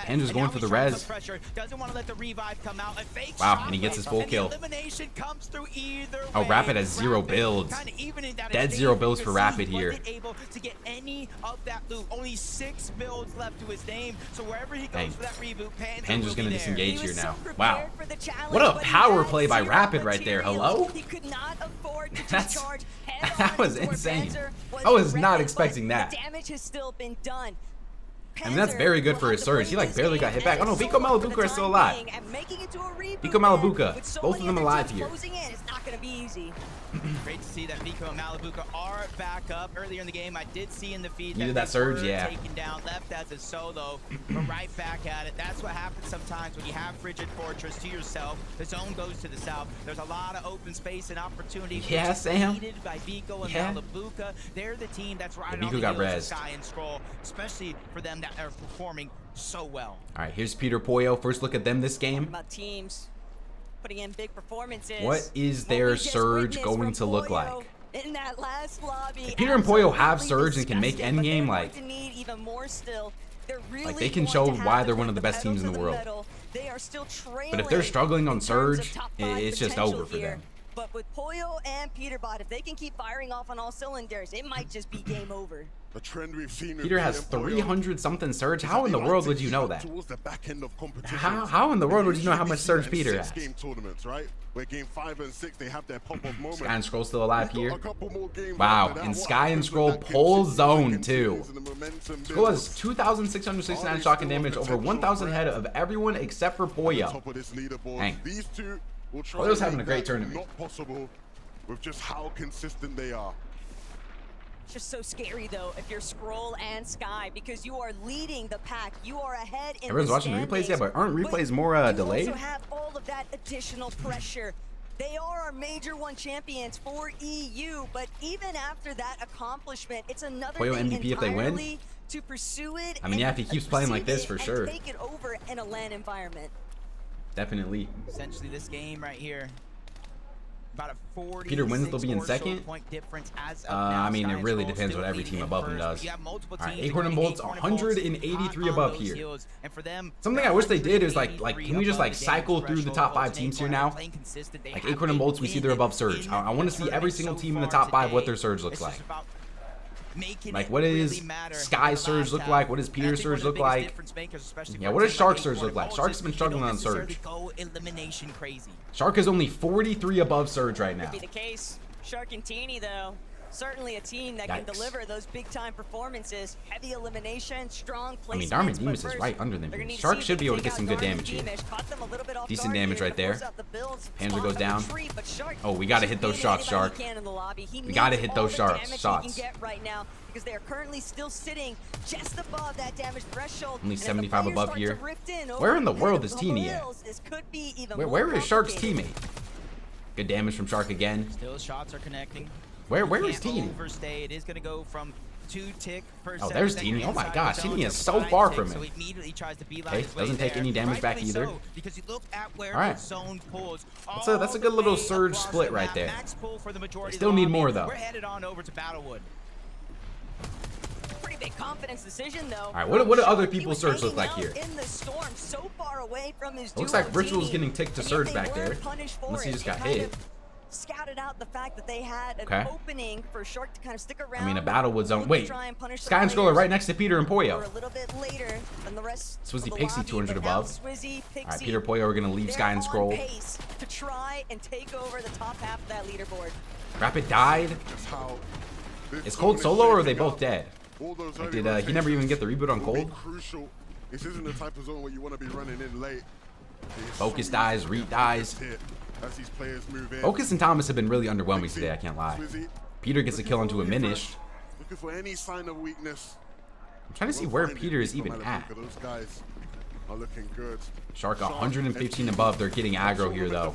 Panzer's going for the res. Wow, and he gets his full kill. Oh, Rapid has 0 builds. Dead 0 builds for Rapid here. Able to get any of that loot. Only 6 builds left to his name. So wherever he goes for that reboot, Panzer's gonna disengage here now. Wow. What a power play by Rapid right there. Hello? He could not afford to That's That was insane. I was not expecting that. The damage has still been done. I mean, that's very good for his surge. He like barely got hit back. Oh no, Vico Malabuka are still alive. Vico Malabuka, both of them alive here. It's not going to be easy. Great to see that Vico and Malabuka are back up. Earlier in the game, I did see in the feed You did that that surge, they were yeah. taken down, left as a solo, but right back at it. That's what happens sometimes when you have Frigid Fortress to yourself. The zone goes to the south. There's a lot of open space and opportunity. Yeah, Sam. By Vico and Yeah. Malabuka. They're the team that's right Yeah, on Vico the got heels of rezzed. Sky and Skrull, especially for them that are performing so well. All right, here's Peter Pollo. First look at them this game. About teams putting in big performances. What is their surge going to look like? In that last lobby, If Peter and Pollo have surge and can make endgame, like, even more still. like they can show why they're one of the best teams in the world. They are still trailing. But if they're struggling on surge, top five it's just potential over for here. them. But with Pollo and Peterbot, if they can keep firing off on all cylinders, it might just be game over. The trend we've seen. Peter has 300 something surge. How in the world would you know that? How in the world would you know how much surge Peter has? Game tournaments, right? Where game 5 and 6 they have their pop-off moment. Sky and Skrull still alive here. Wow, Wow, and Sky and Skrull pull zone too. Skrull has 2,669 shocking damage, over 1,000 head of everyone except for Pollo. Dang. These two will try Pollo's to having a make great that tournament. Not possible with just how consistent they are. It's just so scary though if you're Skrull and Sky because you are leading the pack. You are ahead in Everyone's the watching the replays, standings, yeah, but aren't replays more delayed? You also have all of that additional pressure. They are our Major 1 champions for EU, but even after that accomplishment, it's another Pollo thing MVP if they win? entirely to pursue it. I mean, yeah, if he keeps playing like this, for and sure. take it over in a LAN environment. Definitely. Essentially, this game right here, about a 40 Peter wins, they'll be in second. point difference as of I now. mean, Sky it and really Skrull depends still what every leading team in above him first, does. but you have multiple All right, teams Acorn and Bolt's Acorn and Bolt's 183 hot above on those here. heels, and for them, Something I wish they did is like can we just like cycle through the top 5 teams here now? Like Acorn and Bolts, we see they're above surge. I want to see every single team in the top 5 what their surge looks like. Like what does Sky's surge look like? What does Peter's surge look like? Yeah, what does Shxrk's surge look like? Shxrk's been struggling on surge. Shxrk is only 43 above surge right now. Could be the case. Shxrk and Teeny though. Certainly a team that can Yikes. deliver those big-time performances, heavy elimination, strong placements. I mean, Darman but Demas is first, right under them. they're gonna need Shxrk see should if be they able to can get some take good out damage here. Demas. Caught them a little bit off Decent guard damage here right to force there. out the builds. Panzer goes Spawns down. on the tree, but Shxrk Oh, we gotta hit those shots, anybody Shxrk. he can in the lobby. He We gotta needs hit all those the shots. damage he Shots. can get right now because they are currently still sitting just above that damage threshold. Only And if the 75 players above start here. to rift in Where over in the the world head is of Teeny the at? hills, this could be even Where more is Shxrk's complicated. teammate? Good damage from Shxrk again. Still shots are connecting. Where You is can't Teeny? overstay. It is going to go from 2 tick per Oh, there's second Teeny. Oh my inside gosh, the zone Teeny to is so 5 far ticks, from so him. he immediately tries to beeline Okay, his way doesn't take there. any damage back Rightfully either. so, because you look at where All right. the zone pulls. That's a good little surge split right there. Max pull for the majority They still of the need lobby. more, though. We're headed on over to Battlewood. Pretty big confidence decision though. All right, what do other people's surge look like Hanging here? out in the storm, so far away from his It looks duo like Ritual's Teeny. getting ticked to And yet surge they back there. weren't punished for Unless he it. just It got kind hit. of scouted out the fact that they had an Okay. opening for Shxrk to kind of stick around. I mean, a Battlewood zone. to Wait, try and punish the Sky and Skrull are players right next to Peter and who were Pollo. a little bit later than the rest Swizzy of the Pixie lobby, 200 but now above. Swizzy, All right, Pixie, Peter Pollo are going to leave they're Sky and on Skrull. pace to try and take over the top half of that leaderboard. Rapid died. Is Cold solo or are they both dead? Like, did he never even get the reboot on Cold? Crucial. This isn't the type of zone where you want to be running in late. Focus dies, Reet dies. As these players move in. Focus and Thomas have been really underwhelming today, I can't lie. Peter gets a kill onto a Minish. Looking for any sign of weakness. I'm trying to see where Peter is even at. Those guys are looking good. Shxrk 115 above. They're getting aggro here though.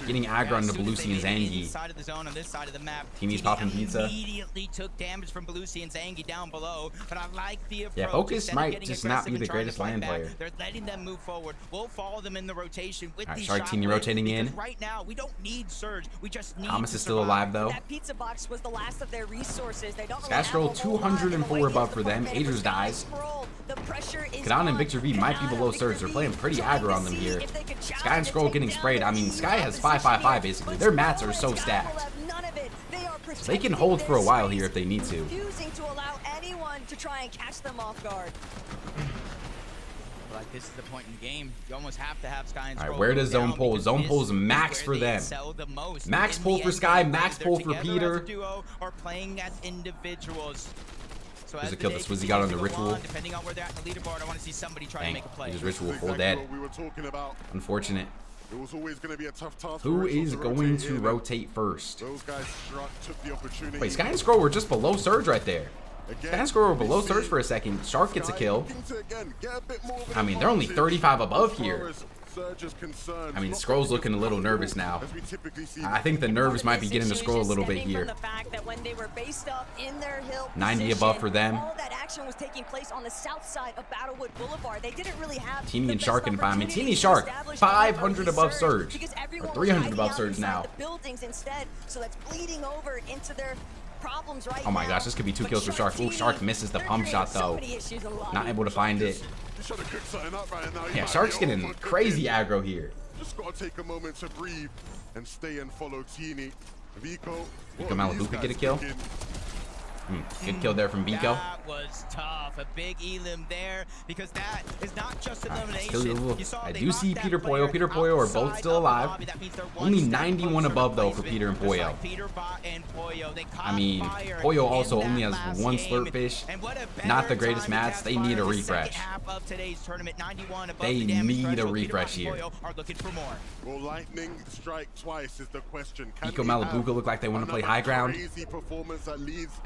Getting aggro onto Belusi and Zangi. Inside of the zone on this side of the map. Teamy's popping pizza. Immediately took damage from Belusi and Zangi down below, but I like the approach. Yeah, Focus Instead of might getting just not aggressive be and the trying to greatest fight lane back, player. They're letting them move forward. We'll follow them in the rotation with All right, these Shxrk shot Teeny plays, rotating in. because right now we don't need surge. We just need Thomas to is still survive. alive though. That pizza box was the last of their resources. They don't Sky really have Skrull a whole lot in the 204 way above of for them. department. Agers dies. Skrull, the pressure is Kadan and on. Victor V might be Kadan below and surge. Victor They're V playing pretty trying aggro to on them see here. if they could Sky and challenge Skrull and getting take sprayed. down I mean, the Sky has opposition 5-5-5 here. basically. But Their mats are Skrull so and Sky stacked. will have none of it. They are They can protecting hold for a their while space, here if they need to. refusing to allow anyone to try and catch them off guard. Like, this is the point in the game. You almost have to have Sky and All Scroll. right, where does go zone down pull? because Zone this pull's is max where for they them. excel the most. Max In pull the for end Sky, game, max whether pull they're for together Peter. as a duo or playing as individuals. So There's as a the kill day that Swizzy got on the continues to go ritual. on, depending on where they're at in the leaderboard, I want to see somebody try to make a play. He just ritual full Exactly dead. what we were talking about. Unfortunate. It was always going to be a tough task. Who for Ritual is to going rotate to in. rotate first? Those guys took the opportunity. Wait, Sky and Scroll were just below Surge right there. Sky and Scroll were below Surge for a second. Shxrk gets a kill. I mean, they're only 35 above here. I mean, Scroll's looking a little nervous now. I think the nerves might be getting to Scroll a little bit here. 90 above for them. All that action was taking place on the south side of Battlewood Boulevard. They didn't really have Teeny and Shxrk in 5. I mean, Teeny Shxrk, 500 above Surge. Or 300 above Surge now. Buildings instead, so that's bleeding over into their problems right Oh my gosh, this could be 2 kills for Shxrk. Ooh, Shxrk misses the pump shot though. Not able to find it. Yeah, Shxrk's getting crazy aggro here. Just gotta take a moment to breathe and stay and follow Teeny. Vico Malibu could get a kill. Good kill there from Vico. That was tough. A big elim there because that is not just elimination. I do see Peter Pollo. Peter Pollo are both still alive. Only 91 above though for Peter and Pollo. I mean, Pollo also only has 1 slurp fish. Not the greatest mats. They need a refresh. They need a refresh here. Will lightning strike twice is the question. Vico Malibuca look like they want to play high ground. I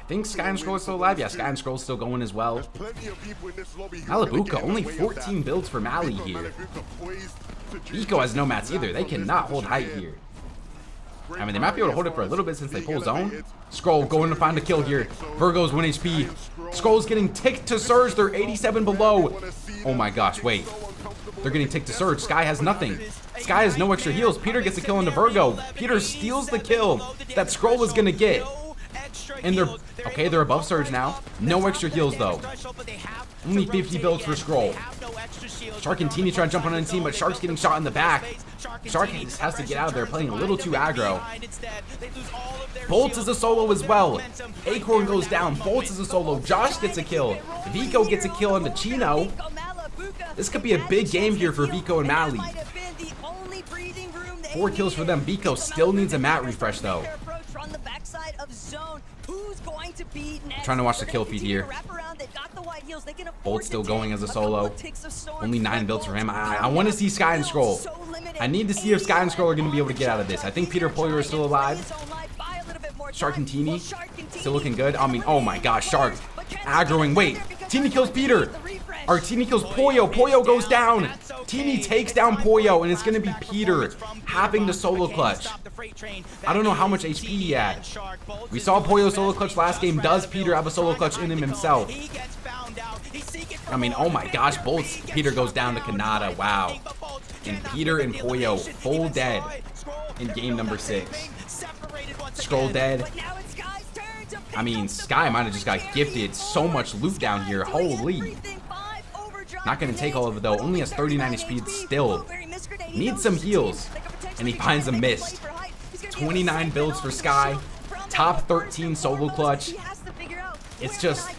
think Sky and Scroll is still alive. Yeah, Sky and Scroll is still going as well. Malibuca, only 14 builds for Mali here. Vico has no mats either. They cannot hold height here. I mean, they might be able to hold it for a little bit since they pull zone. Scroll going to find a kill here. Virgo's 1 HP. Scroll's getting ticked to Surge. They're 87 below. Oh my gosh, wait. They're getting ticked to Surge. Sky has nothing. Sky has no extra heals. Peter gets a kill into Virgo. Peter steals the kill that Scroll was going to get. And they're, okay, they're above Surge now. No extra heals though. Only 50 builds for Scroll. Shxrk and Teeny trying to jump on the team, but Shxrk's getting shot in the back. Shxrk just has to get out of there, playing a little too aggro. Bolts is a solo as well. Acorn goes down. Bolts is a solo. Josh gets a kill. Vico gets a kill on the Chino. This could be a big game here for Vico and Mali. 4 kills for them. Vico still needs a mat refresh though. Trying to watch the kill feed here. Bolt still going as a solo. Only 9 builds for him. I want to see Sky and Scroll. I need to see if Sky and Scroll are going to be able to get out of this. I think Peter Pollo is still alive. Shxrk and Teeny still looking good. I mean, oh my gosh, Shxrk aggroing. Wait, Teeny kills Peter. Or Teeny kills Pollo. Pollo goes down. Teeny takes down Pollo, and it's going to be Peter having the solo clutch. I don't know how much HP he had. We saw Pollo solo clutch last game. Does Peter have a solo clutch in him himself? I mean, oh my gosh, Bolts. Peter goes down to Kanata. Wow. And Peter and Pollo full dead in game number 6. Scroll dead. I mean, Sky might have just got gifted so much loot down here. Holy. Not going to take all of it though. Only has 39 HP still. Needs some heals. And he finds a mist. 29 builds for Sky. Top 13 solo clutch. It's just,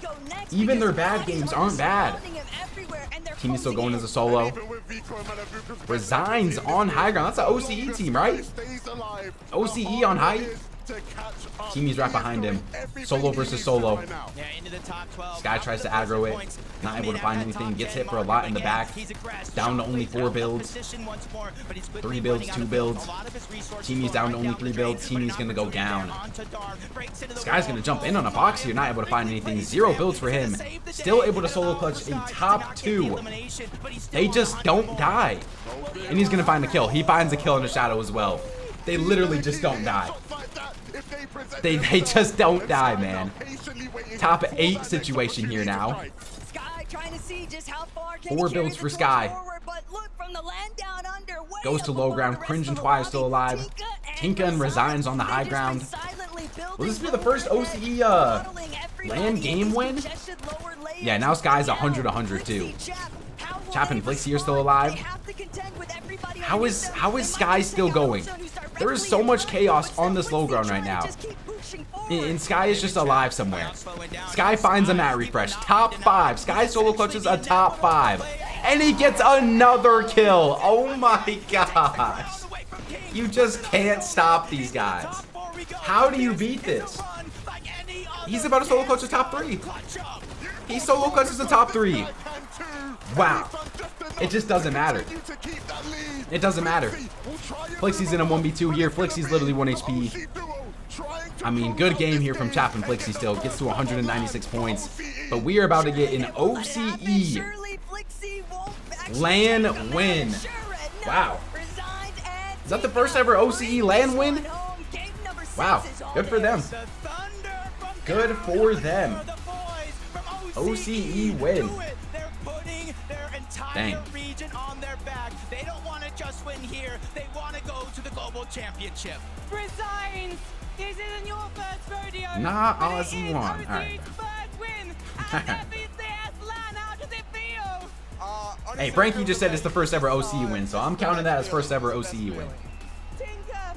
even their bad games aren't bad. Team's still going as a solo. Resigns on high ground. That's an OCE team, right? OCE on high. Teamy's right behind him. Solo versus solo. Sky tries to aggro it. Not able to find anything. Gets hit for a lot in the back. Down to only 4 builds. 3 builds, 2 builds. Teamy's down to only 3 builds. Teamy's gonna go down. Sky's gonna jump in on a box here. Not able to find anything. 0 builds for him. Still able to solo clutch a top 2. They just don't die. And he's gonna find a kill. He finds a kill in the shadow as well. They literally just don't die. They just don't die, man. Top 8 situation here now. 4 builds for Sky. Goes to low ground. Cringe and Twy are still alive. Tinka and Resigns on the high ground. Will this be the first OCE land game win? Yeah, now Sky's 100-100 too. Chap and Flix here still alive. How is Sky still going? There is so much chaos on this low ground right now. And Sky is just alive somewhere. Sky finds a mat refresh. Top 5. Sky solo clutches a top 5. And he gets another kill. Oh my gosh. You just can't stop these guys. How do you beat this? He's about to solo clutch the top 3. He solo clutches the top 3. Wow. It just doesn't matter. It doesn't matter. Flixie's in a 1v2 here. Flixie's literally 1 HP. I mean, good game here from Chap and Flixie still. Gets to 196 points. But we are about to get an OCE LAN win. Wow. Is that the first ever OCE LAN win? Wow. Good for them. Good for them. OCE win. Dang. Region on their back. They don't want to just win here. They want to go to the global championship. Resigns. This isn't your first rodeo. Nah, Aussie won. All right. Hey, Frankie just said it's the first ever OCE win, so I'm counting that as first ever OCE win. Tinker,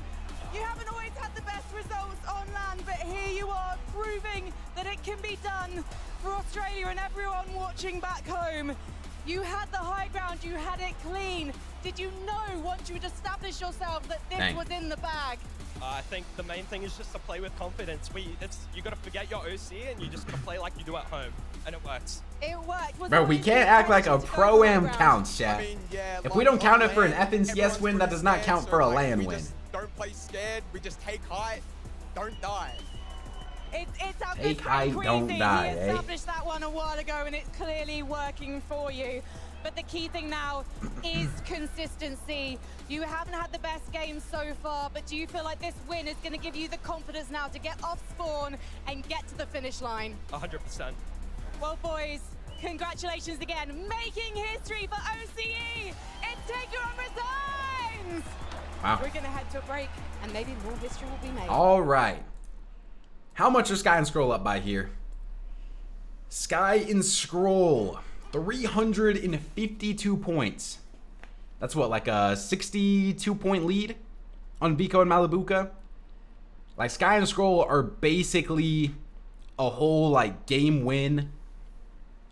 you haven't always had the best results on land, but here you are proving that it can be done for Australia and everyone watching back home. You had the high ground, you had it clean. Did you know once you had established yourself that this was in the bag? I think the main thing is just to play with confidence. You got to forget your OC and you just play like you do at home, and it works. It worked. Bro, we can't act like a pro-am counts, chat. If we don't count it for an FNCS win, that does not count for a LAN win. Don't play scared. We just take height. Don't die. It's Take height, don't die, He established that one a while ago, and it's clearly working for you. But the key thing now is consistency. You haven't had the best game so far, but do you feel like this win is going to give you the confidence now to get off spawn and get to the finish line? 100%. Well, boys, congratulations again. Making history for OCE. It's Tinker on Resigns. Wow. We're going to head to a break, and maybe more history will be made. All right. How much are Sky and Scroll up by here? Sky and Scroll, 352 points. That's what, like a 62-point lead on Vico and Malibuca? Like, Sky and Scroll are basically a whole, like, game win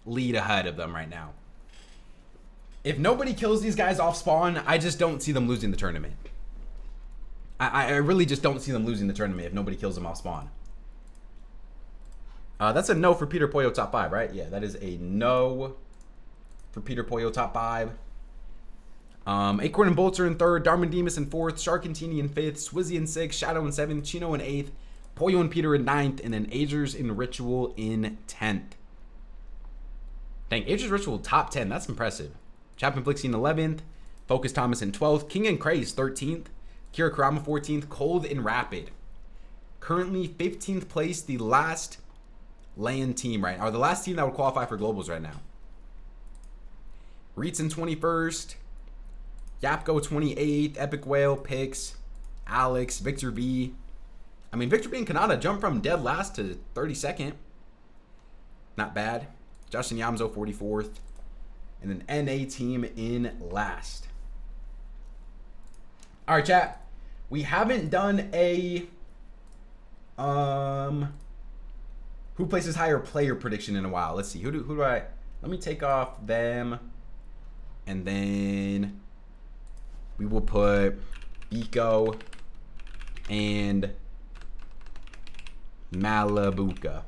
lead ahead of them right now. If nobody kills these guys off spawn, I just don't see them losing the tournament. I really just don't see them losing the tournament if nobody kills them off spawn. That's a no for Peter Pollo top 5, right? Yeah, that is a no for Peter Pollo top 5. Acorn and Bolts are in 3rd, Darman Demas in 4th, Shxrk and Teeny in 5th, Swizzy in 6th, Shadow in 7th, Chino in 8th, Pollo and Peter in 9th, and then Agers and Ritual in 10th. Dang, Agers Ritual top 10, that's impressive. Chapman Flixie in 11th, Focus Thomas in 12th, King and Craze 13th, Kira Karama 14th, Cold and Rapid. Currently 15th place, the last LAN team or the last team that would qualify for globals right now. Reets in 21st, Yapko 28th, Epic Whale, Pix, Alex, Victor V. I mean, Victor V and Kanata jumped from dead last to 32nd. Not bad. Justin Yamzo 44th. And then NA team in last. All right, chat. We haven't done a who places higher player prediction in a while. Let's see. Who do I? Let me take off them, and then we will put Biko and Malibuca. All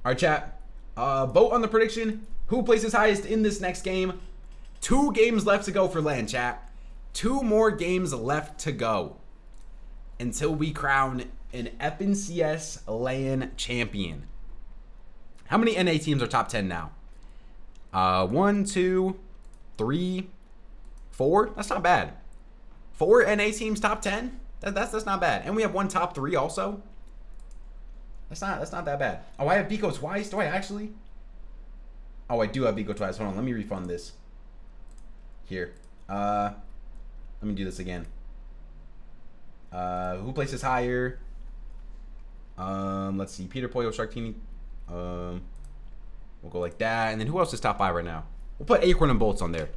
right, chat. Vote on the prediction. Who places highest in this next game? 2 games left to go for LAN, chat. 2 more games left to go until we crown an FNCS LAN champion. How many NA teams are top 10 now? 1, 2, 3, 4. That's not bad. 4 NA teams top 10. That's not bad. And we have 1 top 3 also. That's not that bad. Oh, I have Biko twice. Do I actually? Oh, I do have Biko twice. Hold on. Let me refund this. Here. Let me do this again. Who places higher? Let's see. Peter Pollo, Sharktini. We'll go like that. And then who else is top 5 right now? We'll put Acorn and Bolts on there.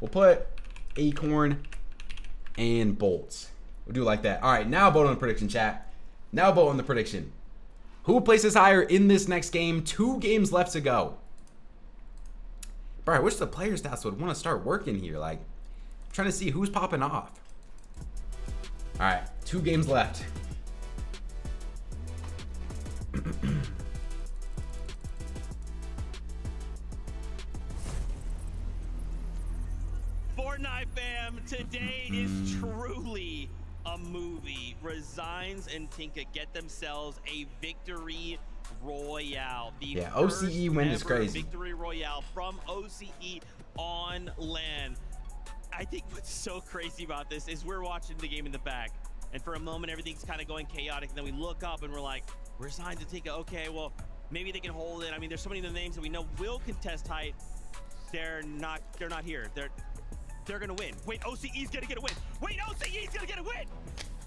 We'll put Acorn and Bolts. We'll do it like that. All right, now vote on the prediction, chat. Now vote on the prediction. Who places higher in this next game? 2 games left to go. Bro, I wish the player stats would want to start working here. Like, trying to see who's popping off. All right, 2 games left. Fortnite fam, today is truly a movie. Resigns and Tinka get themselves a victory royale. The Yeah, OCE win is crazy. Victory royale from OCE on LAN. I think what's so crazy about this is we're watching the game in the back, and for a moment everything's kind of going chaotic, and then we look up and we're like, Resigns and Tinka, okay, well, maybe they can hold it. I mean, there's so many of the names that we know will contest height. They're not here. They're gonna win. Wait, OCE's gonna get a win. Wait, OCE's gonna get a win.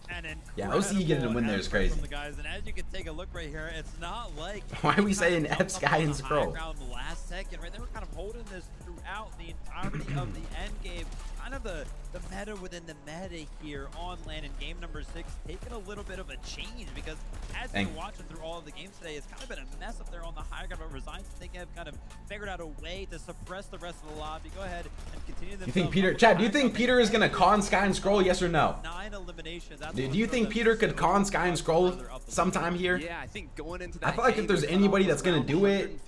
And yeah, OCE getting a win there is crazy. From the guys, and as you can take a look right here, it's not like why are we saying F Sky and Scroll? Last second, right? They were kind of holding this throughout the entirety of the end game. Kind of the meta within the meta here on LAN in game number 6, taking a little bit of a change, because as you're watching through all of the games today, it's kind of been a mess up there on the high ground. But Resigns, I think, have kind of figured out a way to suppress the rest of the lobby. Go ahead and continue. You think Peter, Chad? Do you think Peter is gonna con Sky and Scroll? Yes or no? 9 eliminations. Do you think Peter could con Sky and Scroll sometime here? Yeah, I think going into that I feel like if there's anybody that's gonna do it,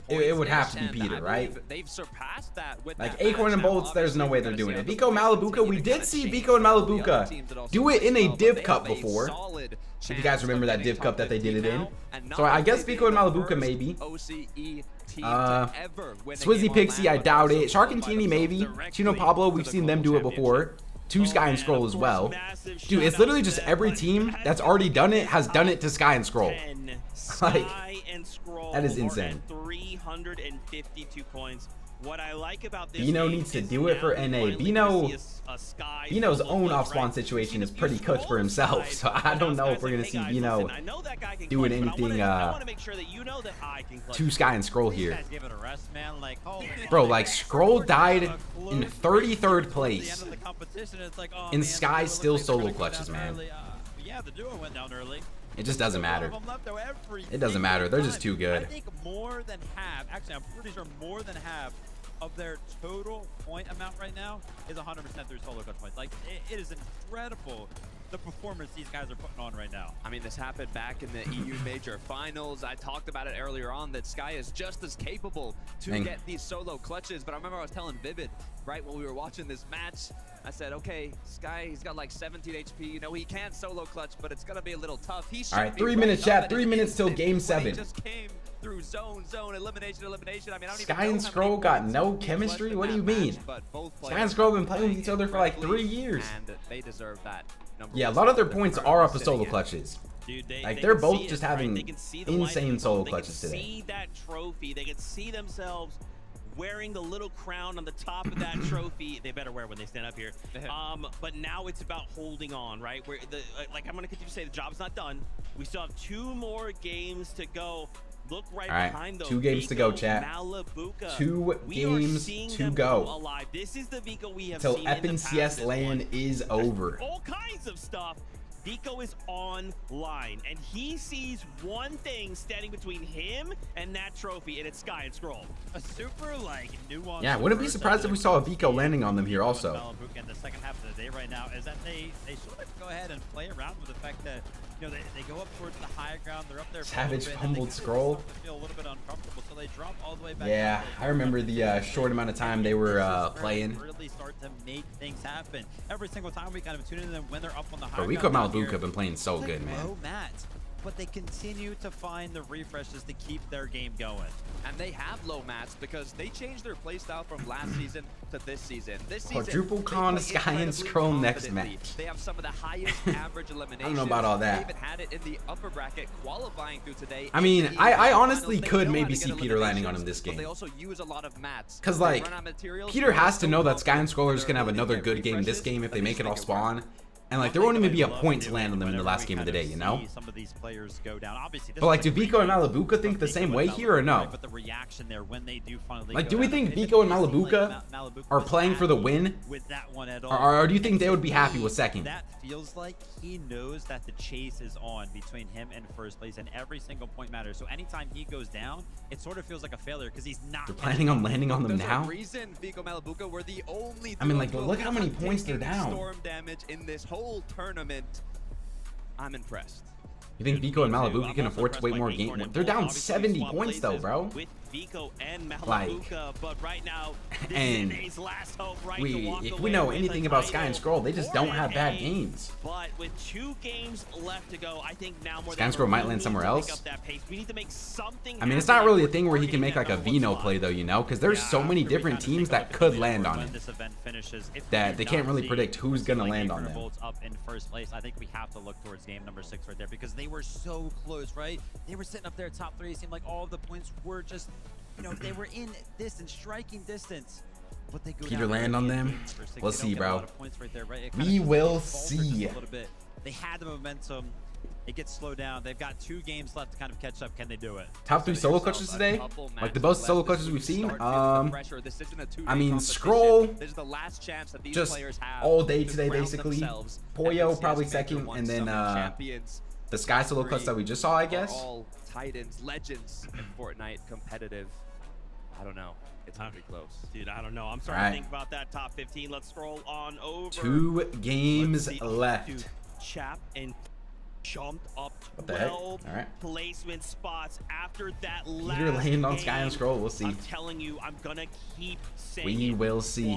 it would have to be Peter, right? They've surpassed that with like Acorn and Bolts, there's no way they're doing it. Vico Malabuka, we did see Vico and Malabuka do it in a Div Cup before. If you guys remember that Div Cup that they did it in. So I guess Vico and Malabuka maybe. Swizzy Pixie, I doubt it. Shxrk and Teeny maybe. Chino Pablo, we've seen them do it before. 2 Sky and Scroll as well. Dude, it's literally just every team that's already done it has done it to Sky and Scroll. Like, that is insane. 352 points. What I like about this Veno needs to do it for NA. Veno's own off-spawn situation is pretty cooked for himself, so I don't know if we're gonna see Veno doing anything to Sky and Scroll here. Bro, like Scroll died in 33rd place, and Sky still solo clutches, man. Yeah, the duo went down early. It just doesn't matter. It doesn't matter. They're just too good. I think more than half, actually I'm pretty sure more than half of their total point amount right now is 100% through solo clutch points. Like, it is incredible the performance these guys are putting on right now. I mean, this happened back in the EU Major Finals. I talked about it earlier on that Sky is just as capable to get these solo clutches. But I remember I was telling Vivid, right, when we were watching this match, I said, okay, Sky, he's got like 17 HP. You know, he can solo clutch, but it's going to be a little tough. All right, 3 minutes, chat. 3 minutes till game 7. He just came through zone, elimination. I mean, I don't Sky and Scroll got no chemistry? What do you mean? Sky and Scroll have been playing with each other for like 3 years. And they deserve that. Yeah, a lot of their points are up with solo clutches. Dude, like they're both just having insane solo clutches today. They can see that trophy. They can see themselves wearing the little crown on the top of that trophy. They better wear when they stand up here. But now it's about holding on, right? Where like I'm gonna continue to say, the job's not done. We still have 2 more games to go. Look right behind those. 2 games to go, chat. 2 games to go. Alive. This is the Vico we have till seen FNCS LAN is over. All kinds of stuff. Vico is online, and he sees one thing standing between him and that trophy, and it's Sky and Scroll. A super like nuanced. Yeah, wouldn't be surprised if we saw a Vico landing on them here also. In the second half of the day right now is that they sort of go ahead and play around with the fact that, you know, they go up towards the high ground, they're up there. Savage pummeled Scroll. Feel a little bit uncomfortable, so they drop all the way back. Yeah, I remember the short amount of time they were playing. Really start to make things happen. Every single time we kind of tune in them when they're up on the high ground. Rico Malabuka have been playing so good, man. Low mats, but they continue to find the refreshes to keep their game going. And they have low mats because they changed their playstyle from last season to this season. This season, quadruple con Sky and Scroll next match. They have some of the highest average eliminations. I don't know about all that. They even had it in the upper bracket qualifying through today. I mean, I honestly could maybe see Peter landing on him this game. They also use a lot of mats. Cause like Peter has to know that Sky and Scroll are just gonna have another good game this game if they make it off spawn. And like there won't even be a point to land on them in the last game of the day, you know? Some of these players go down. Obviously, But like, do Vico and Malabuka think the same way here or no? But the reaction there when they do finally Like, do we think Vico and Malabuka are playing for the win? with that one at all? Or do you think they would be happy with second? That feels like he knows that the chase is on between him and first place, and every single point matters. So anytime he goes down, it sort of feels like a failure because he's not. They're planning on landing on them There's now? a reason Vico Malabuka were the only I mean, like, duo look how many not points they're taking down. Storm damage in this whole tournament. I'm impressed. You think Vico and Malabuka can afford to wait more games? They're down 70 points though, bro. With Vico and Malabuka, Like, but right now, this and is NA's last hope, right, if to we know with anything the about Sky and title Scroll, they just don't for have bad NA. games. But with 2 games left to go, I think now more Sky and than Scroll ever, might we land need somewhere to pick else. up that pace. We need to make something I mean, it's happen not really a if thing we're where he can make targeting like a that number Veno 1 play though, you know? Because there's so many different teams that could land on it. This event finishes, if That we they do can't not really see predict who's gonna land on them. Peterbot up in first place, I think we have to look towards game number 6 right there because they were so close, right? They were sitting up there top 3. It seemed like all of the points were just, you know, they were in distance, striking distance. But they go Peter down land on them. game for 6. We'll They don't see, get a bro. lot of points right there, right? It kinda We feels like will they faltered just see. a little bit. They had the momentum. It gets slowed down. They've got 2 games left to kind of catch up. Can they do it? Top 3 solo clutches today? Like the best solo clutches we've seen? I mean, Scroll This is the last chance that these just players have all day to today crown basically. themselves Poyo as the probably CS second, Major 1 and then Summit champions. the Sky solo clutch that we just saw, I guess. All titans, legends in Fortnite, competitive. I don't know. It's gonna be close. Dude, I don't know. I'm starting to think about that top 15. Let's scroll on over. 2 games left. Dude, Chap and jumped up What the heck? 12 Alright. placement spots after that last Peter land on game. Sky and Scroll. We'll see. I'm telling you, I'm gonna keep saying We it. will see.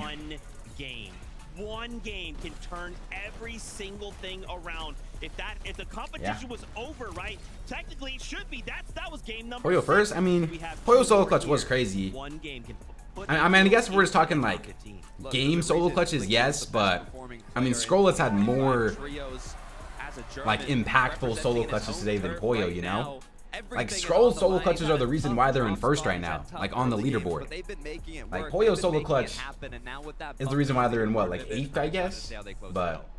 One game can turn every single thing around. If the competition was over, right? Technically, it should be. That was game number Poyo 6. first. I mean, We have Poyo 2 solo more clutch was here. crazy. One game can put I mean, I guess we're just talking like game solo clutches, yes, but I mean, Scroll has had more like impactful solo clutches today than Poyo, you know? Like Scroll's solo clutches are the reason why they're in first right now, like on the leaderboard. Like Poyo's solo clutch is the reason why they're in what, like 8th, I guess. But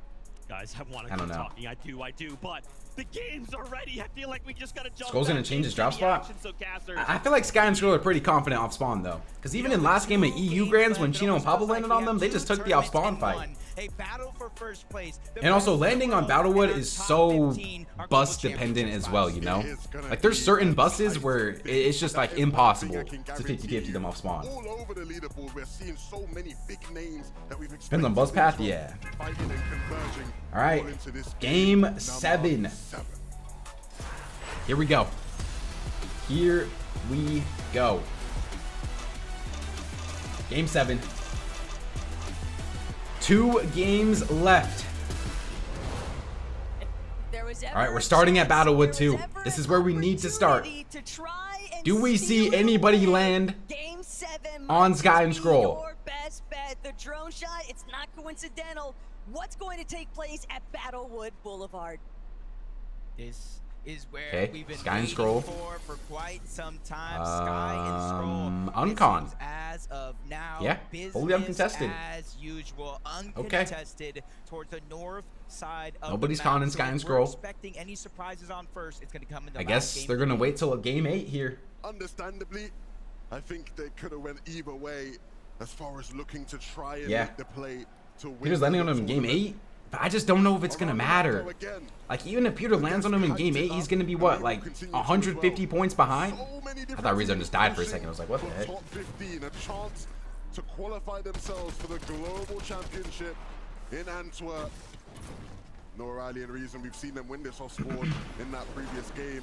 guys, I want to I don't keep know. talking. I do, but the game's already. I feel like we just gotta jump. Scroll's gonna back change his into drop the spot? action, so casters. I feel like Sky and Scroll are pretty confident off spawn though, because even in last game of EU Grands when Chino and Pablo landed on them, they just took the off spawn fight. A battle for first place. And also landing on Battlewood is so bus dependent as well, you know? Like there's certain buses where it's just like impossible to 50-50 them off spawn. All over the leaderboard, we're seeing so many big names that we've Depends on bus path, yeah. fighting and converging All right, all into this game number 7. Here we go. Here we go. Game 7. 2 games left. All right, we're starting at Battlewood 2. This is where we need to start. Do we see anybody land on Sky and Scroll? Your best bet. The drone shot, it's not coincidental. What's going to take place at Battlewood Boulevard? This is where Okay, we've been Sky and waiting Scroll. for quite some time. Sky and Scroll. Uncon. As of now, Yeah, fully uncontested. As usual, Okay. uncontested towards the north side of Nobody's the map. conning So Sky and if Scroll. We're expecting any surprises on first. It's going to come in the I last guess game they're of gonna the wait till game 8 here. Understandably, I think they could have went either way as far as looking to try and Yeah. make the play to win. Peter's landing on him in game 8, but I just don't know if it's gonna matter. Like even if Peter lands on him in game 8, he's gonna be what, like 150 points behind? I thought Rizzo just died for a second. I was like, what the heck? Top 15, a chance to qualify themselves for the global championship in Antwerp. No Riley and reason we've seen them win this off spawn in that previous game.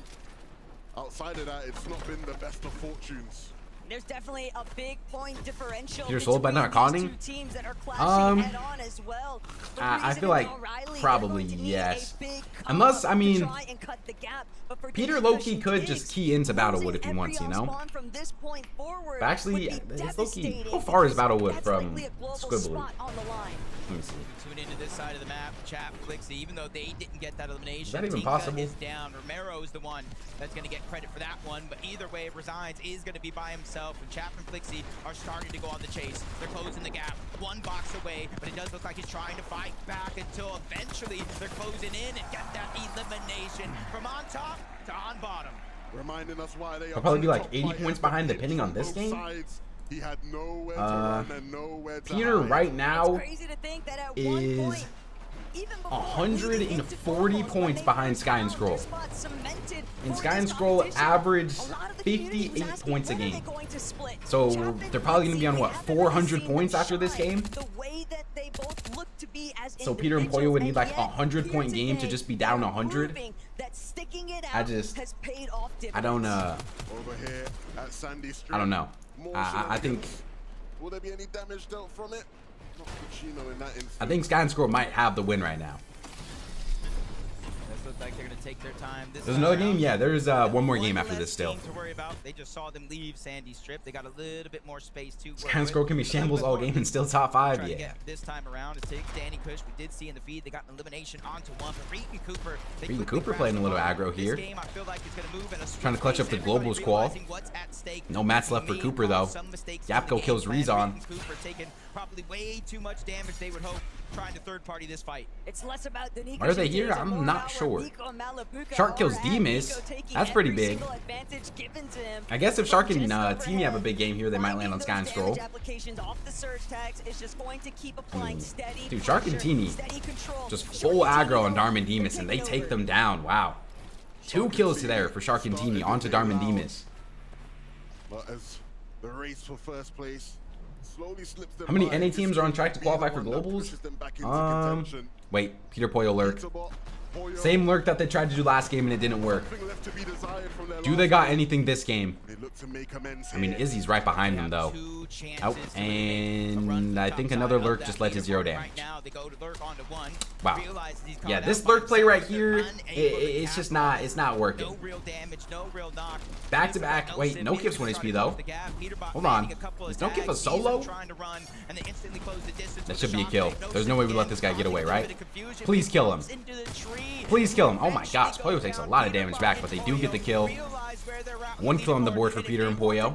Outside of that, it's not been the best of fortunes. There's definitely a big point differential You're sold by between not conning? these 2 teams that are clashing Um, head-on as well. The I reason feel like is O'Reilly, probably they're going to need yes. a big Unless, come I up to mean, try and cut the gap. But for Peter teams low-key pushing could digs, just key into Battlewood if he losing wants, you every know? on-spawn from this point forward But actually, would be it's low-key. devastating How far is because Battlewood that's from likely a global Squibbly? spot on the line. Let me see. Tune into this side of the map, Chap, Flixie, even though they didn't get that elimination. Is that even Tinka possible? is down. Romero is the one that's going to get credit for that one, but either way, Resigns is going to be by himself, and Chap and Flixie are starting to go on the chase. They're closing the gap, one box away, but it does look like he's trying to fight back until eventually they're closing in and get that elimination from on top to on bottom. Reminding us why they I'll probably be like 80 points behind depending on this game. He had nowhere to run and nowhere to Peter hide. right now is 140 points behind Sky and Scroll. And Sky and Scroll averaged 58 points a game. So they're probably going to be on what, 400 points after this game? So Peter and Pollo would need like a 100-point game to just be down 100. I don't know. I think Will there be any damage dealt from it? Not Puccino in that instance. I think Sky and Scroll might have the win right now. Does look like they're going to take their time. There's another game? Yeah, there's one more game after this still. To worry about. They just saw them leave Sandy Strip. They got a little bit more space to work Sky and Scroll can be shambles all game and still top 5. Yeah. This time around, it takes Danny Kush. We did see in the feed they got an elimination onto one, but Reed and Cooper. Reed and Cooper playing a little aggro here. Game, I feel like it's going to move in a trying to clutch up the Globals qual. No mats left for Cooper though. Yapko kills Rezon. Cooper taking probably way too much damage, they would hope, trying to third party this fight. It's less about Why are they here? I'm not sure. Shxrk kills Demas. That's pretty big. I guess if Shxrk and Teeny have a big game here, they might land on Sky and Scroll. Dude, Shxrk and Teeny just full aggro on Darman Demas, and they take them down. Wow. 2 kills there for Shxrk and Teeny onto Darman Demas. But as the race for first place slowly slips them How many by, NA teams are on track to qualify for globals? Wait, Peter Pollo lurk. Same lurk that they tried to do last game and it didn't work. Do they got anything this game? I mean, Izzy's right behind him though. Oh, and I think another lurk just led to 0 damage. Wow. Yeah, this lurk play right here, it's just not, it's not working. Back to back. Wait, no Kif's 1 HP though. Hold on. Is no Kif a solo? That should be a kill. There's no way we let this guy get away, right? Please kill him. Please kill him. Oh my gosh, Pollo takes a lot of damage back, but they do get the kill. 1 kill on the board for Peter and Pollo.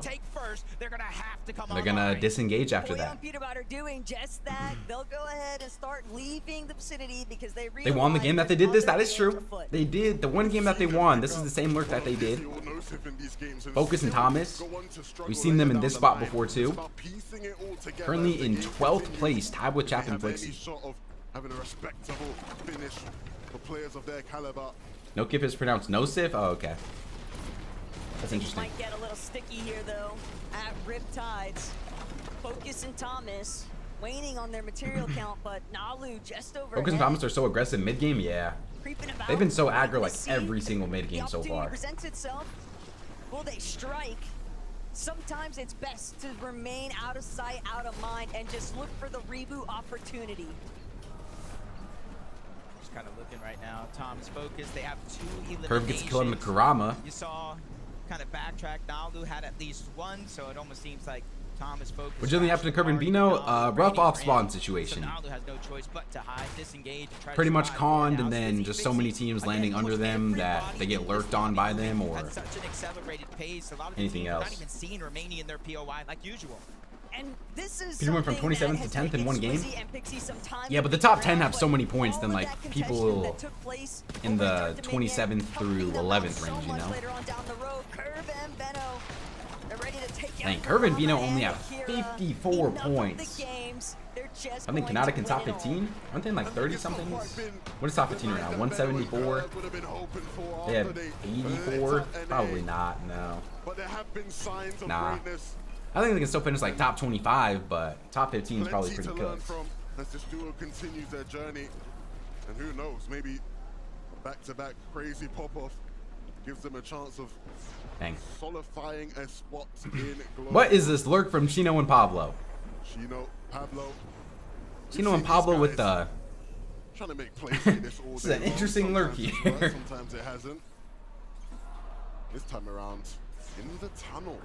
They're gonna disengage after that. Peterbot are doing just that. They'll go ahead and start leaving the vicinity because they won the game that they did this. That is true. They did. The one game that they won. This is the same lurk that they did. Focus and Thomas. We've seen them in this spot before too. Currently in 12th place, tied with Chap and Flixie. Having a respectable finish for players of their caliber. No Kif is pronounced no sif. Oh, okay. That's interesting. Might get a little sticky here though at Riptides. Focus and Thomas waning on their material count, but Nalu just over. Focus and Thomas are so aggressive mid game. Yeah, they've been so aggro like every single mid game so far. Presents itself. Will they strike? Sometimes it's best to remain out of sight, out of mind, and just look for the reboot opportunity. Just kind of looking right now. Tom's focused. They have 2 eliminations. Curve gets killed in the Kurama. You saw kind of backtrack. Nalu had at least 1, so it almost seems like Tom is focused. What generally happened to Curve and Veno? Rough off spawn situation. So Nalu has no choice but to hide, disengage, try pretty to much conned, and then just so many teams landing under them that they get lurked on by them or such an accelerated pace. A lot of anything else. Not even seen remaining in their POI like usual. And this is Peter went from 27th to 10th in one game. Yeah, but the top 10 have so many points than like people in the 27th through 11th range, you know? Dang, Curve and Veno only have 54 points. I think Kanata can top 15. Aren't they in like 30 something? What is top 15 right now? 174? They have 84? Probably not, no. Nah. I think they can still finish like top 25, but top 15 is probably pretty good. As this duo continues their journey, and who knows, maybe back-to-back crazy pop-off gives them a chance of solidifying a spot in global. What is this lurk from Chino and Pablo? Chino and Pablo with the trying to make plays like this all day. This is an interesting lurk here. Sometimes it hasn't. This time around, in the tunnel.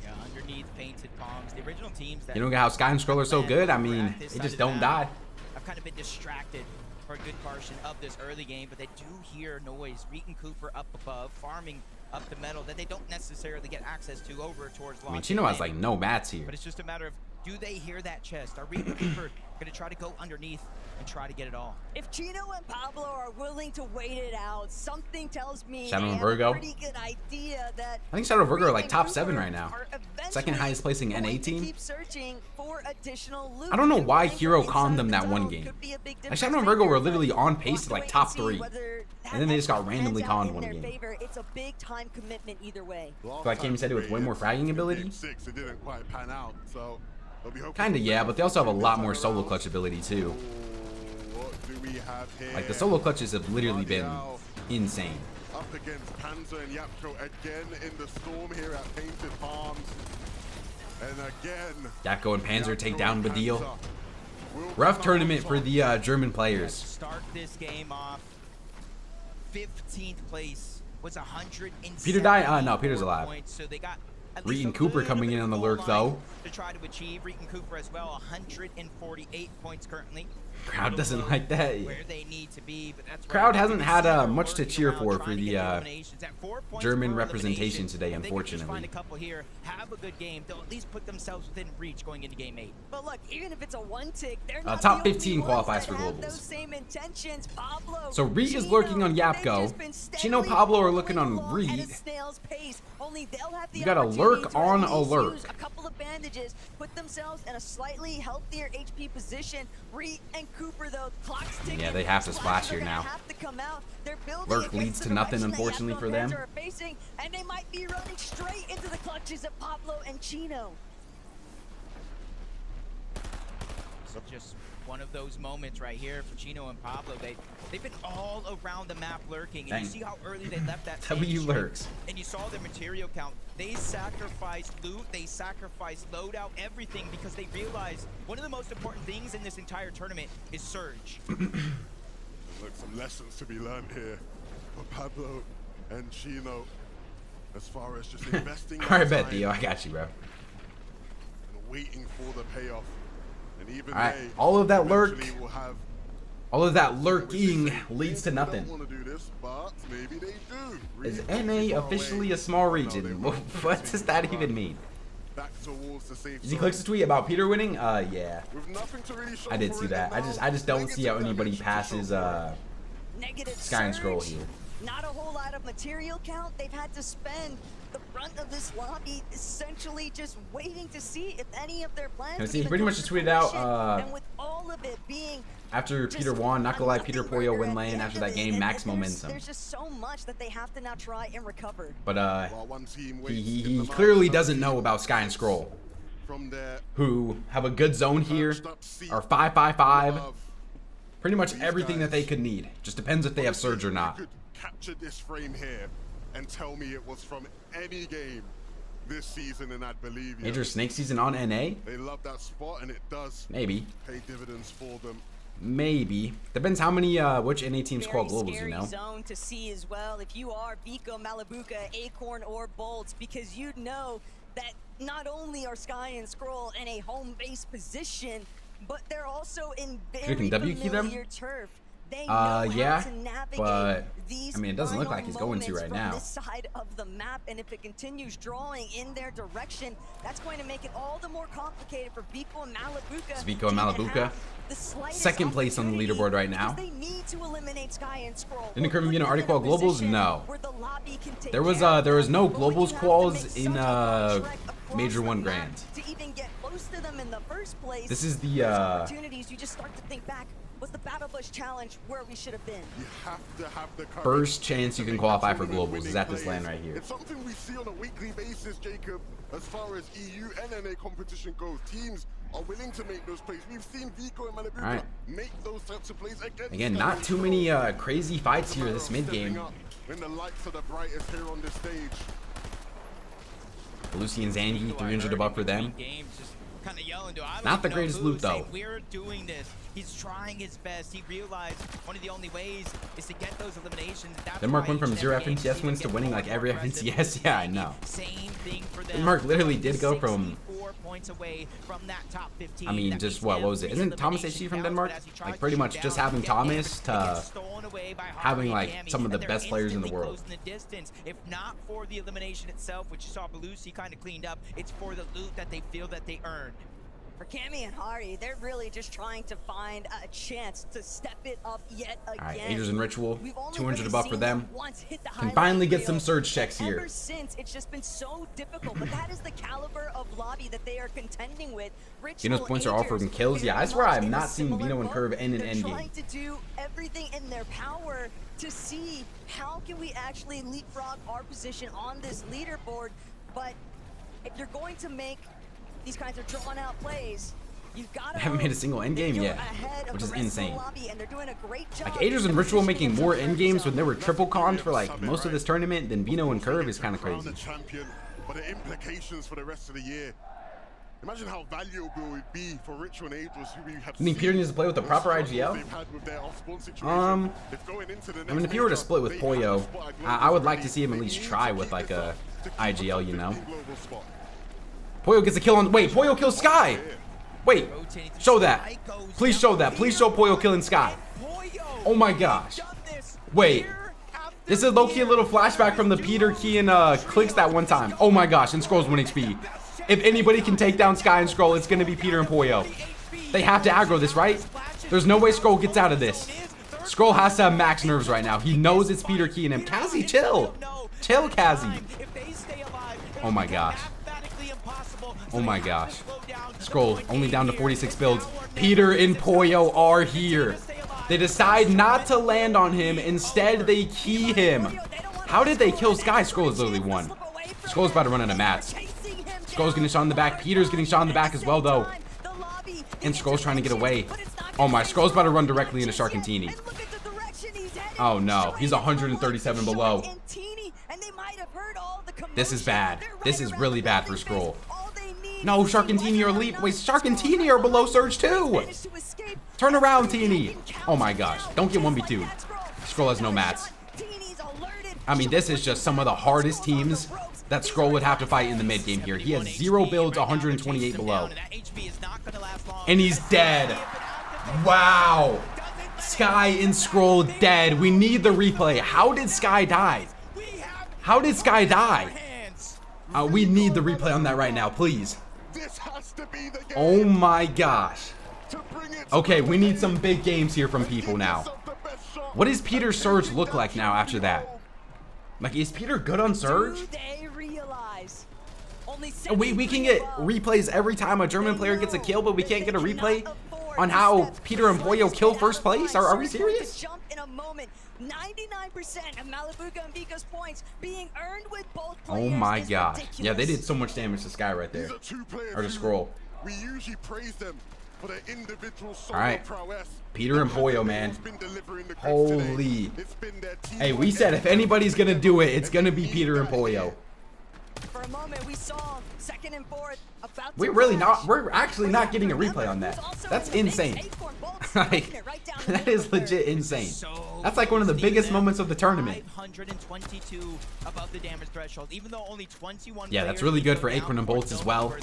Yeah, under underneath Painted Palms. The original teams that You know how Sky and Scroll are so good? I mean, they just don't die. I've kind of been distracted for a good portion of this early game, but they do hear noise. Reet and Cooper up above, farming up the metal that they don't necessarily get access to over towards I mean, Chino has like no mats here. But it's just a matter of, do they hear that chest? Are Reet and Cooper going to try to go underneath and try to get it all? If Chino and Pablo are willing to wait it out, something tells me Shadow they and have Virgo. a pretty good idea that I think Shadow and Virgo are like top 7 right now. Second highest placing NA team. keep searching for additional loot. I don't know why Hero calmed them that one game. Like Shadow and Virgo were literally on pace to like top 3. And then they just got randomly conned one game. It's a big time commitment either way. Like Cam said, it with way more fragging ability. It didn't quite pan out, so they'll be hoping Kinda, yeah, but they also have a lot more solo clutch ability too. What do we have here? Like the solo clutches have literally been insane. Up against Panzer and Yapko again in the storm here at Painted Palms. And again, Yapko and Panzer take down Badil. Rough tournament for the German players. Start this game off 15th place was 100. Peter died? No, Peter's alive. Points, so they got Reet and Cooper coming in on the lurk though. To try to achieve Reet and Cooper as well, 148 points currently. Crowd doesn't like that. Where they need to be, but that's Crowd hasn't had much to cheer for the German representation today, unfortunately. Find a couple here, have a good game. They'll at least put themselves within reach going into game 8. But look, even if it's a one tick, they're not top the 15 only ones qualifies that for have globals. those same intentions. Pablo, So Reet is lurking on Yapko. Chino, Pablo are looking on Reet. You got a lurk on a lurk. A couple of bandages, put themselves in a slightly healthier HP position. Reet and Cooper though, clock's ticking. Yeah, they have to splash here now. Lurk leads to nothing, unfortunately, for them. And they might be running straight into the clutches of Pablo and Chino. So just one of those moments right here for Chino and Pablo. They've been all around the map lurking, and you see how early they left that W lurks. And you saw their material count. They sacrificed loot, they sacrificed loadout, everything, because they realized one of the most important things in this entire tournament is Surge. Look, some lessons to be learned here for Pablo and Chino as far as just investing. Alright, bet, Theo, I got you, bro. And waiting for the payoff. And even Alright, all of that lurk, all of that lurking leads to nothing. Is NA officially a small region? What does that even mean? Did you click the tweet about Peter winning? Yeah. I did see that. I just don't see how anybody passes Sky and Scroll here. Not a whole lot of material count. They've had to spend the brunt of this lobby essentially just waiting to see if any of their plans. See, he pretty much just tweeted out and with all of it being after Peter won, not gonna lie, Peter Pollo win lane after that game, max momentum. There's just so much that they have to now try and recover. But he clearly doesn't know about Sky and Scroll, who have a good zone here, are 5-5-5, pretty much everything that they could need. Just depends if they have Surge or not. Capture this frame here and tell me it was from any game this season, and I'd believe you. Major Snake season on NA? They love that spot, and it does maybe pay dividends for them. Maybe. Depends how many which NA teams call globals, you know. Zone to see as well if you are Vico, Malabuka, Acorn, or Bolts, because you know that not only are Sky and Scroll in a home base position, but they're also in very familiar turf. Yeah, but I mean, it doesn't look like he's going to right now. This side of the map, and if it continues drawing in their direction, that's going to make it all the more complicated for Vico and Malabuka. It's Vico and Malabuka, second place on the leaderboard right now. They need to eliminate Sky and Scroll. Didn't the Veno already qual globals? No. There was no globals quals in Major 1 Grand. To even get close to them in the first place. This is the opportunities. You just start to think back. Was the Battle Bush Challenge where we should have been? You have to have the first chance you can qualify for globals is at this land right here. It's something we see on a weekly basis, Jacob. As far as EU and NA competition goes, teams are willing to make those plays. We've seen Vico and Malabuka make those types of plays against. Again, not too many crazy fights here this mid game. When the lights are the brightest here on this stage. Lucy and Zandy, 300 above for them. kind of yelling to him. Not the greatest loot though. We're doing this. He's trying his best. He realized one of the only ways is to get those eliminations. Denmark went from 0 FNCS wins to winning like every FNCS. Yeah, I know. Same thing for them. Denmark literally did go from, 4 points away from that top 15. I mean, just what was it? Isn't Thomas HG from Denmark? Like pretty much just having Thomas to having like some of the best players in the world. If not for the elimination itself, which you saw Belusi kind of cleaned up, it's for the loot that they feel that they earned. For Cammy and Hari, they're really just trying to find a chance to step it up yet again. All right, Agers and Ritual, 200 above for them. Can finally get some surge checks here. Ever since, it's just been so difficult, but that is the caliber of lobby that they are contending with. Veno's points are all from kills. Yeah, I swear I have not seen Veno and Curve end an endgame. They're trying to do everything in their power to see how can we actually leapfrog our position on this leaderboard. But if you're going to make these kinds of drawn out plays, you've got to haven't made a single endgame yet, which is insane. And they're doing a great job. Like Agers and Ritual making more endgames when they were triple cons for like most of this tournament than Veno and Curve is kind of crazy. But the implications for the rest of the year. Imagine how valuable it would be for Ritual and Agers, who we have. You think Peter needs to play with a proper IGL? I mean, if he were to split with Poyo, I would like to see him at least try with like a IGL, you know. Poyo gets a kill on. Wait, Poyo kills Sky. Wait, show that. Please show that. Please show Poyo killing Sky. Oh my gosh. Wait. This is low-key a little flashback from the Peter Key and clicks that one time. Oh my gosh, and Scroll's winning speed. If anybody can take down Sky and Scroll, it's gonna be Peter and Poyo. They have to aggro this, right? There's no way Scroll gets out of this. Scroll has to have max nerves right now. He knows it's Peter Key and him. Kazzy, chill. Chill, Kazzy. Oh my gosh. Oh my gosh. Scroll only down to 46 builds. Peter and Poyo are here. They decide not to land on him. Instead, they key him. How did they kill Sky? Scroll is literally one. Scroll's about to run out of mats. Scroll's getting shot in the back. Peter's getting shot in the back as well, though. And Scroll's trying to get away. Oh my, Scroll's about to run directly into Shxrk and Teeny. Oh no, he's 137 below. This is bad. This is really bad for Scroll. No, Shxrk and Teeny are leap. Wait, Shxrk and Teeny are below Surge too. Turn around, Teeny. Oh my gosh, don't get 1v2. Scroll has no mats. I mean, this is just some of the hardest teams that Scroll would have to fight in the mid game here. He has 0 builds, 128 below. And he's dead. Wow. Sky and Scroll dead. We need the replay. How did Sky die? How did Sky die? We need the replay on that right now, please. Oh my gosh. Okay, we need some big games here from people now. What does Peter's Surge look like now after that? Like, is Peter good on Surge? We can get replays every time a German player gets a kill, but we can't get a replay on how Peter and Poyo kill first place? Are we serious? 99% of Malibuga and Vika's points being earned with both players. Oh my gosh. Yeah, they did so much damage to Sky right there. Or to Scroll. We usually praise them for their individual solo prowess. Peter and Poyo, man. Holy. Hey, we said if anybody's gonna do it, it's gonna be Peter and Poyo. For a moment, we saw second and fourth. We're actually not getting a replay on that. That's insane. Like, that is legit insane. That's like one of the biggest moments of the tournament. 522 above the damage threshold, even though only 21. Yeah, that's really good for Acorn and Bolts as well.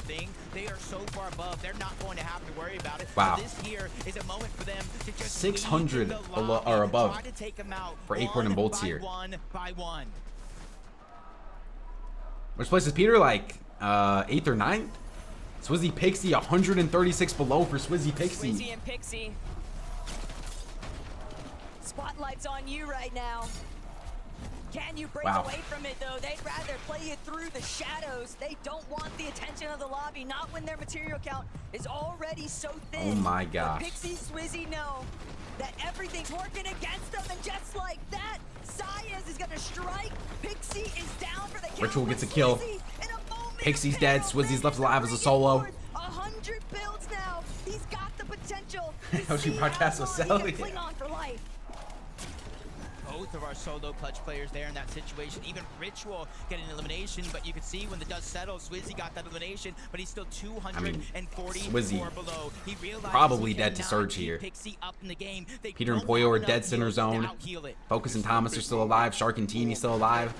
They are so far above, they're not going to have to worry about it. Wow. This here is a moment for them to just 600 below or above for Acorn and Bolts here. Which place is Peter? Like 8th or 9th? Swizzy Pixie 136 below for Swizzy Pixie. Swizzy and Pixie. Spotlight's on you right now. Can you break away from it though? They'd rather play it through the shadows. They don't want the attention of the lobby, not when their material count is already so thin. Oh my gosh. But Pixie, Swizzy know that everything's working against them, and just like that, Sayas is gonna strike. Pixie is down for the count. Ritual gets a kill. Pixie's dead. Swizzy's left alive as a solo. 100 builds now. He's got the potential. How she broadcast with Sally. both of our solo clutch players there in that situation. Even Ritual getting elimination, but you can see when the dust settles, Swizzy got that elimination, but he's still 244 below. He realized probably dead to Surge here. up in the game. Peter and Poyo are dead center zone. Focus and Thomas are still alive. Shxrk and Teeny still alive.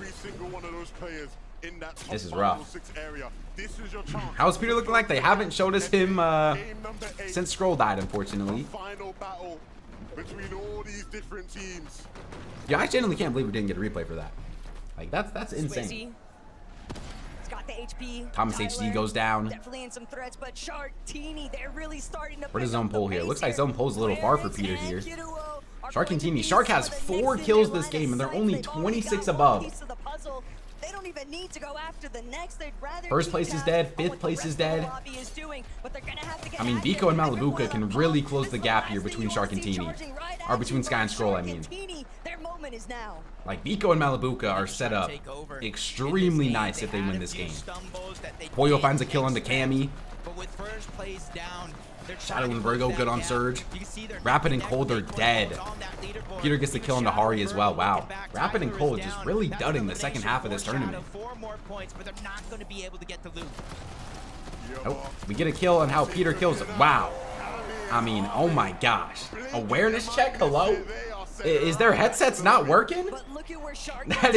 This is rough. How's Peter looking like? They haven't showed us him since Skrull died, unfortunately. Final battle between all these different teams. Yeah, I genuinely can't believe we didn't get a replay for that. Like that's insane. It's got the HP. Thomas HD goes down. Definitely in some threats, but Shxrk, Teeny, they're really starting to. Where does zone pull here? Looks like zone pull's a little far for Peter here. Shxrk and Teeny. Shxrk has 4 kills this game, and they're only 26 above. They don't even need to go after the next. They'd rather First place is dead. 5th place is dead. I mean, Veno and Malibuca can really close the gap here between Shxrk and Teeny. Or between Sky and Skrull, I mean. Like, Veno and Malibuca are set up extremely nice if they win this game. Poyo finds a kill on the Cammy. Shadow and Virgo good on Surge. Rapid and Cold are dead. Peter gets the kill on the Hari as well. Wow. Rapid and Cold just really dudding the second half of this tournament. Oh, we get a kill on how Peter kills it. Wow. I mean, oh my gosh. Awareness check? Hello? Is their headsets not working? That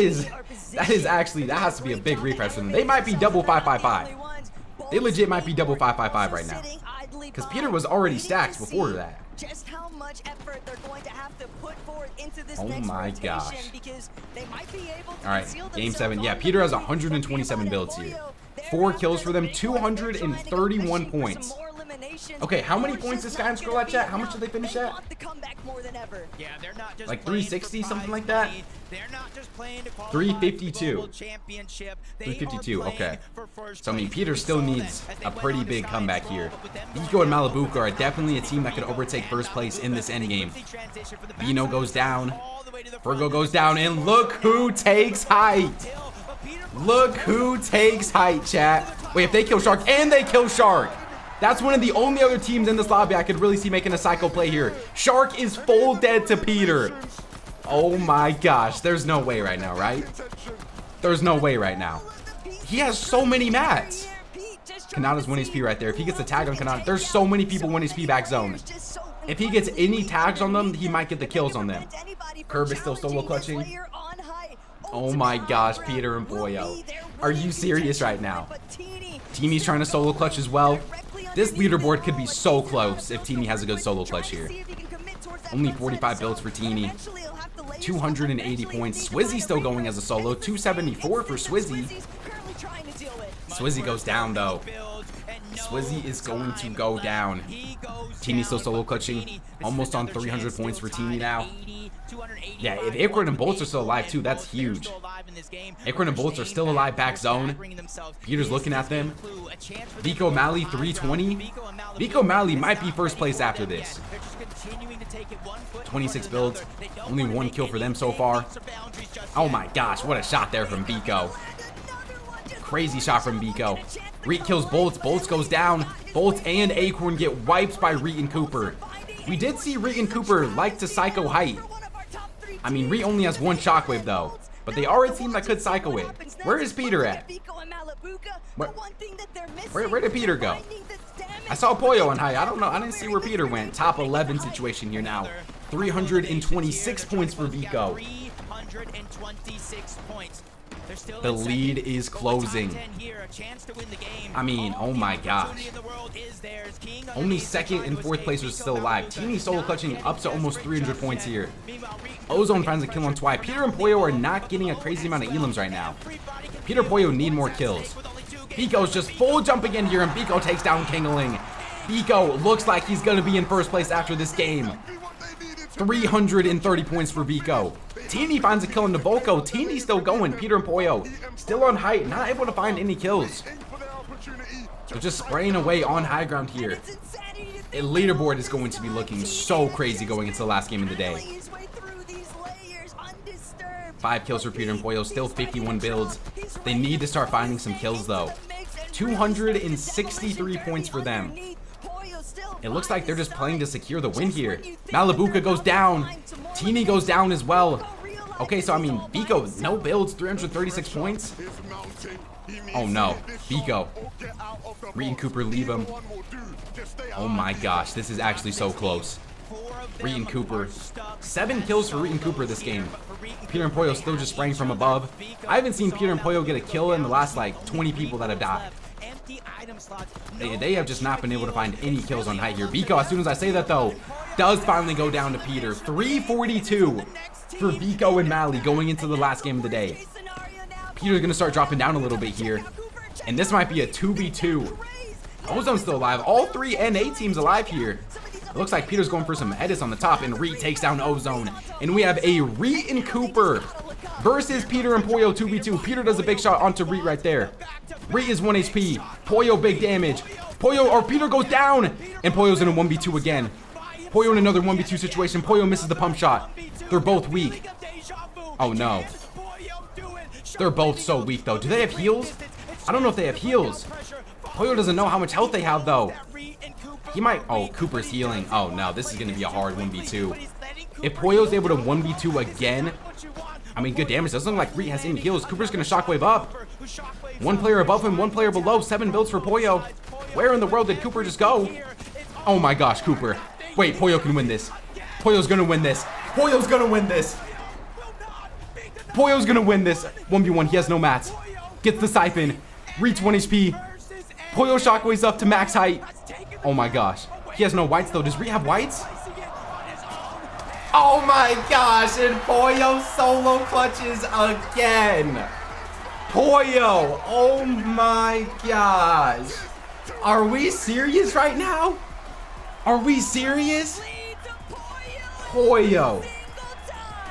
has to be a big refresh for them. They might be double 555. They legit might be double 555 right now. Because Peter was already stacked before that. Just how much effort they're going to have to put forward into this oh next my rotation, gosh. because they might be able to. All right, game 7. Yeah, Peter has 127 builds here. 4 kills for them, 231 points. Okay, how many points is Sky and Skrull at, chat? How much did they finish at? Like 360, something like that? 352. 352, okay. So, I mean, Peter still needs a pretty big comeback here. Veno and Malibuca are definitely a team that could overtake first place in this endgame. Veno goes down. Virgo goes down, and look who takes height. Look who takes height, chat. Wait, if they kill Shxrk, and they kill Shxrk. That's one of the only other teams in this lobby I could really see making a psycho play here. Shxrk is full dead to Peter. Oh my gosh. There's no way right now, right? There's no way right now. He has so many mats. Kanata's 1 HP right there. If he gets a tag on Kanata, there's so many people 1 HP back zone. If he gets any tags on them, he might get the kills on them. Curb is still solo clutching. Oh my gosh, Peter and Poyo. Are you serious right now? Teamy's trying to solo clutch as well. This leaderboard could be so close if Teeny has a good solo clutch here. Only 45 builds for Teeny. 280 points. Swizzy still going as a solo. 274 for Swizzy. Swizzy goes down though. Swizzy is going to go down. Teeny still solo clutching. Almost on 300 points for Teeny now. Yeah, if Acorn and Bolts are still alive too, that's huge. Acorn and Bolts are still alive back zone. Peter's looking at them. Veno Mali 320. Veno Mali might be first place after this. 26 builds. Only 1 kill for them so far. Oh my gosh, what a shot there from Veno. Crazy shot from Veno. Reet kills Bolts. Bolts goes down. Bolts and Acorn get wiped by Reet and Cooper. We did see Reet and Cooper like to psycho height. I mean, Reet only has 1 shockwave though. But they are a team that could cycle it. Where is Peter at? Where did Peter go? I saw Poyo on high. I don't know. I didn't see where Peter went. Top 11 situation here now. 326 points for Veno. 326 points. The lead is closing. I mean, oh my gosh. Only 2nd and 4th place are still alive. Teeny solo clutching up to almost 300 points here. Ozone finds a kill on Twy. Peter and Poyo are not getting a crazy amount of elims right now. Peter and Poyo need more kills. Veno's just full jumping in here, and Veno takes down Kingaling. Veno looks like he's going to be in first place after this game. 330 points for Veno. Teeny finds a kill on Volko. Teeny's still going. Peter and Poyo still on height, not able to find any kills. They're just spraying away on high ground here. A leaderboard is going to be looking so crazy going into the last game of the day. 5 kills for Peter and Poyo, still 51 builds. They need to start finding some kills though. 263 points for them. It looks like they're just playing to secure the win here. Malibuca goes down. Teeny goes down as well. Okay, so I mean, Vico, no builds, 336 points. Oh no, Vico. Reed and Cooper leave him. Oh my gosh, this is actually so close. Reed and Cooper. 7 kills for Reed and Cooper this game. Peter and Pollo still just spraying from above. I haven't seen Peter and Pollo get a kill in the last like 20 people that have died. They have just not been able to find any kills on height here. Vico, as soon as I say that though, does finally go down to Peter. 342 for Vico and Mally going into the last game of the day. Peter's gonna start dropping down a little bit here. And this might be a 2v2. Ozone's still alive. All 3 NA teams alive here. It looks like Peter's going for some edits on the top, and Reed takes down Ozone. And we have a Reed and Cooper versus Peter and Pollo 2v2. Peter does a big shot onto Reed right there. Reed is 1 HP. Pollo big damage. Pollo or Peter goes down, and Pollo's in a 1v2 again. Pollo in another 1v2 situation. Pollo misses the pump shot. They're both weak. Oh no. They're both so weak though. Do they have heals? I don't know if they have heals. Pollo doesn't know how much health they have though. He might. Oh, Cooper's healing. Oh no, this is gonna be a hard 1v2. If Pollo's able to 1v2 again, I mean, good damage. Doesn't look like Reed has any heals. Cooper's gonna shockwave up. 1 player above him, 1 player below. 7 builds for Pollo. Where in the world did Cooper just go? Oh my gosh, Cooper. Wait, Pollo can win this. Pollo's gonna win this. Pollo's gonna win this. Pollo's gonna win this. 1v1. He has no mats. Gets the siphon. Reach 1 HP. Pollo shockwaves up to max height. Oh my gosh. He has no whites though. Does Reed have whites? Oh my gosh. And Pollo solo clutches again. Pollo. Oh my gosh. Are we serious right now? Are we serious? Pollo.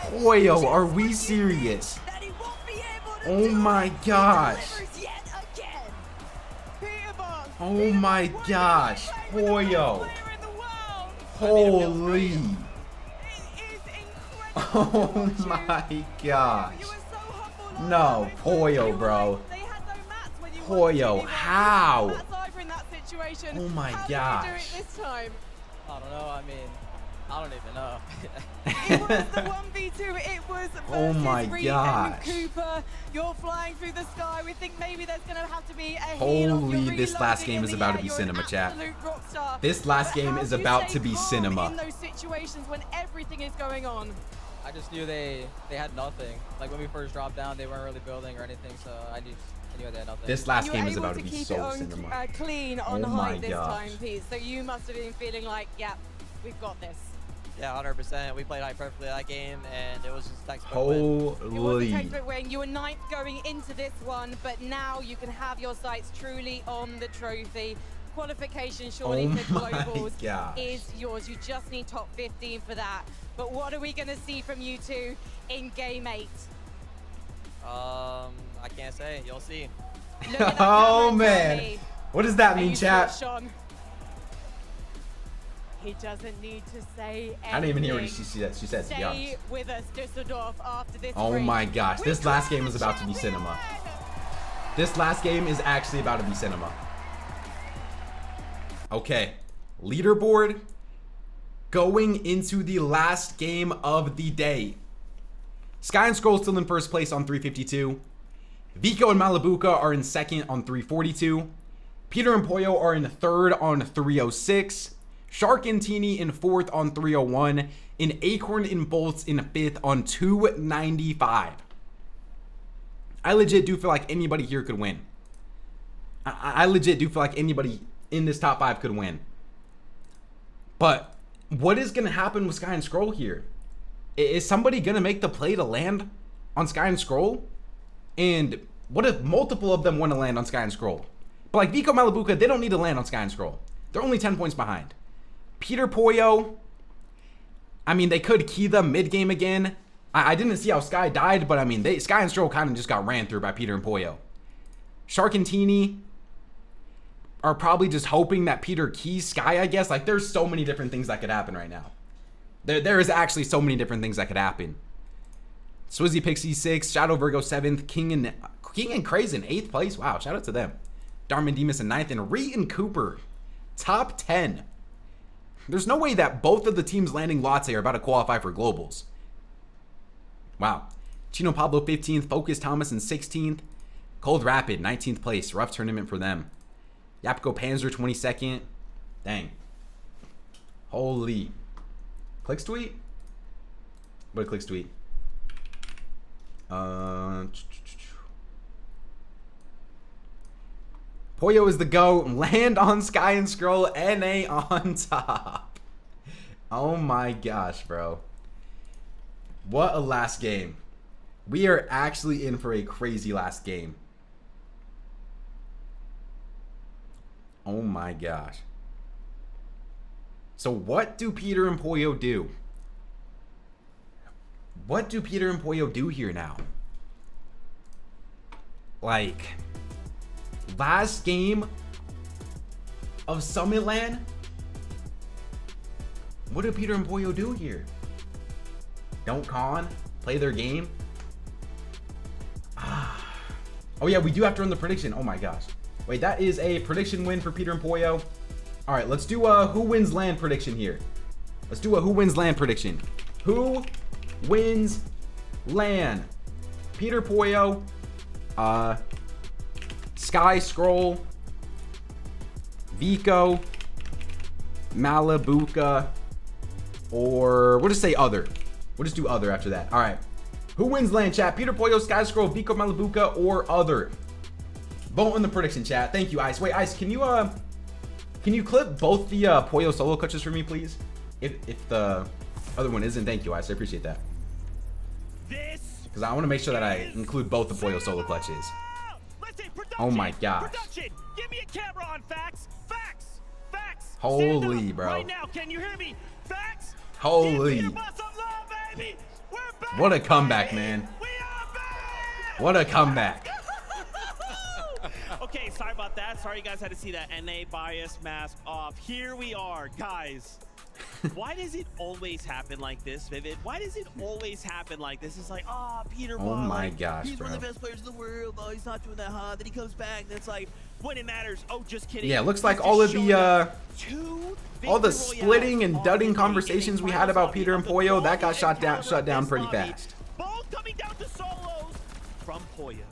Pollo, are we serious? Oh my gosh. Oh my gosh. Pollo. Holy. Oh my gosh. No, Pollo, bro. Pollo, how? Oh my gosh. I don't know, I mean, I don't even know. It was the 1v2, it was Oh my Reed gosh. and Cooper. You're flying through the sky. We think maybe there's going to have to be a heal. Holy, this last game is about to be cinema, chat. This last game is about to be cinema. In those situations when everything is going on. I just knew they had nothing. Like when we first dropped down, they weren't really building or anything, so I knew they had nothing. This last game is about to be so on, cinema. Clean on Oh my height this gosh. time, Pete. So you must have been feeling like, yeah, we've got this. Yeah, 100%. We played high perfectly that game, and it was just textbook Holy. win. It was a textbook win. You were 9th going into this one, but now you can have your sights truly on the trophy. Qualification surely Oh for my globals gosh. is yours. You just need top 15 for that. But what are we going to see from you two in game 8? I can't say. You'll see. Oh man. What does that mean, chat? Sean? He doesn't need to say anything. I didn't even hear what she said, to be Stay honest. with us, Düsseldorf, after this Oh break. my gosh. This last game is about to be cinema. This last game is actually about to be cinema. Okay. Leaderboard going into the last game of the day. Sky and Scroll still in first place on 352. Vico and Malibuca are in second on 342. Peter and Pollo are in third on 306. Shxrk and Teeny in fourth on 301. And Acorn and Bolts in fifth on 295. I legit do feel like anybody here could win. I legit do feel like anybody in this top 5 could win. But what is going to happen with Sky and Scroll here? Is somebody going to make the play to land on Sky and Scroll? And what if multiple of them want to land on Sky and Scroll? But like Vico, Malibuca, they don't need to land on Sky and Scroll. They're only 10 points behind. Peter, Pollo, I mean, they could key them mid-game again. I didn't see how Sky died, but I mean, Sky and Scroll kind of just got ran through by Peter and Pollo. Shxrk and Teeny are probably just hoping that Peter keys Sky, I guess. Like, there's so many different things that could happen right now. There is actually so many different things that could happen. Swizzy Pixie 6th, Shadow Virgo 7th, King and Craze in 8th place. Wow, shout out to them. Darman Demas in 9th, and Reed and Cooper, top 10. There's no way that both of the teams landing lots are about to qualify for globals. Wow. Chino Pablo 15th. Focus Thomas in 16th. Cold Rapid 19th place. Rough tournament for them. Yapko Panzer 22nd. Dang. Holy. Clicks tweet? What a Clicks tweet? Poyo is the GOAT. Land on Sky and Scroll. NA on top. Oh my gosh, bro. What a last game. We are actually in for a crazy last game. Oh my gosh. So what do Peter and Poyo do? What do Peter and Poyo do here now? Like, last game of Summitland? What do Peter and Poyo do here? Don't con? Play their game? Oh yeah, we do have to run the prediction. Oh my gosh. Wait, that is a prediction win for Peter and Poyo. All right, let's do a who wins land prediction here. Let's do a who wins land prediction. Who wins land? Peter Poyo, Sky Scroll, Vico, Malabuka, or we'll just say other. We'll just do other after that. All right. Who wins land, chat? Peter Poyo, Sky Scroll, Vico, Malabuka, or other? Vote in the prediction, chat. Thank you, Ice. Wait, Ice, can you clip both the Poyo solo clutches for me, please? If the other one isn't, thank you, Ice. I appreciate that. Because I want to make sure that I include both the Poyo solo clutches. Oh my gosh. Give me a camera on facts. Facts. Facts. Holy, bro. Right now, can you hear me? Facts. Holy. Give us some love, baby. We're back. What a comeback, man. What a comeback. Okay, sorry about that. Sorry you guys had to see that NA bias mask off. Here we are, guys. Why does it always happen like this, Vivid? Why does it always happen like this? It's like, oh, Peter Oh my like, gosh, he's bro. one of the best players in the world. Oh, he's not doing that hot. Then he comes back, and it's like, when it matters, oh, just kidding. Yeah, it looks He's like just all of showing the up. all the splitting and dudding conversations we had about Peter and Poyo, that got shut down pretty fast. Both coming down to solos from Poyo.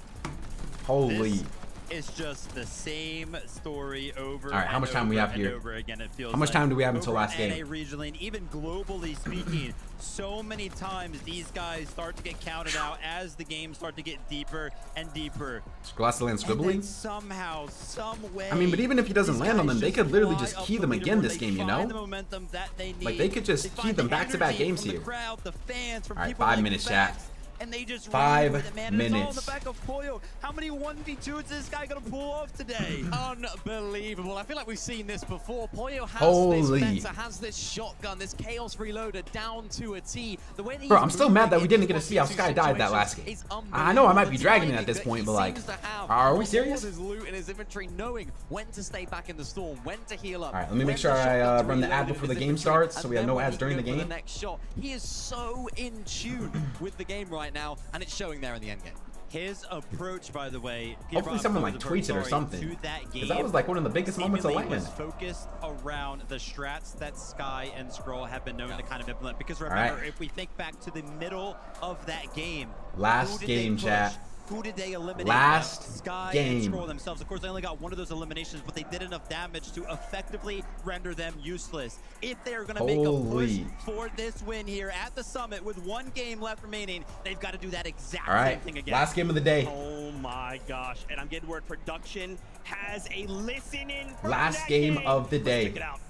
Holy. It's just the same story over. All right, how much time we have here? Again, it feels How much time do we have until over last game? NA regionally, and even globally speaking, so many times these guys start to get counted out as the games start to get deeper and deeper. Glassland Squibbly? Somehow, some way. I mean, but even if he doesn't land on them, they could literally just key them again this game, you know? The momentum that they need. Like, they could just key them back-to-back games here. Crowd, the fans, from all right, people 5 like minutes, chat. And they just 5 man. It's all in the minutes. back of Poyo. How many 1v2s is this guy gonna pull off today? Unbelievable. I feel like we've seen this before. Poyo has Holy. this Meta, has this shotgun, this Chaos Reloader down to a T. The way that Bro, he's I'm still mad that we moving didn't get to see how into Sky died that last game. is I know I might be unbelievable. dragging it at The this timing point, that but he like, seems to have are we all serious? of his loot in his inventory, knowing when to stay back in the storm, when to heal up. All right, let me make when sure the I shotgun's run the ad reloaded before in the his game inventory, starts, so and we have then no when ads he during can the go for game. The next shot. He is so in tune with the game right now, and it's showing there in the end game. His approach, by the way, Hopefully someone like tweets it or something, because that was like one of the biggest moments of was land. focused around the strats that Sky and Scroll have been known to kind of implement. Because All remember, right. if we think back to the middle of that game, Last who did game, they push? chat. Who did they eliminate? Last Sky game. and Scroll themselves. Of course, they only got one of those eliminations, but they did enough damage to effectively render them useless. If they're going to make a push Holy. for this win here at the summit with one game left remaining, they've got to do that exact All right, same thing again. last game of the day. Oh my gosh. And I'm getting word production has a listen-in. Last game of the day. Check it out.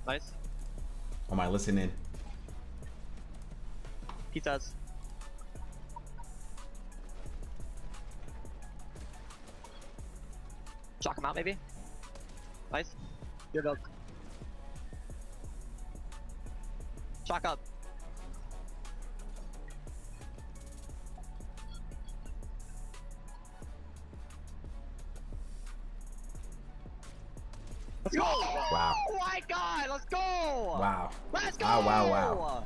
Nice. Oh my, listen in. Pizzas. Shock him out, maybe. Nice. Good build. Shock up. Let's go! Wow. Oh my god, let's go! Wow. Let's go! Wow, wow, wow.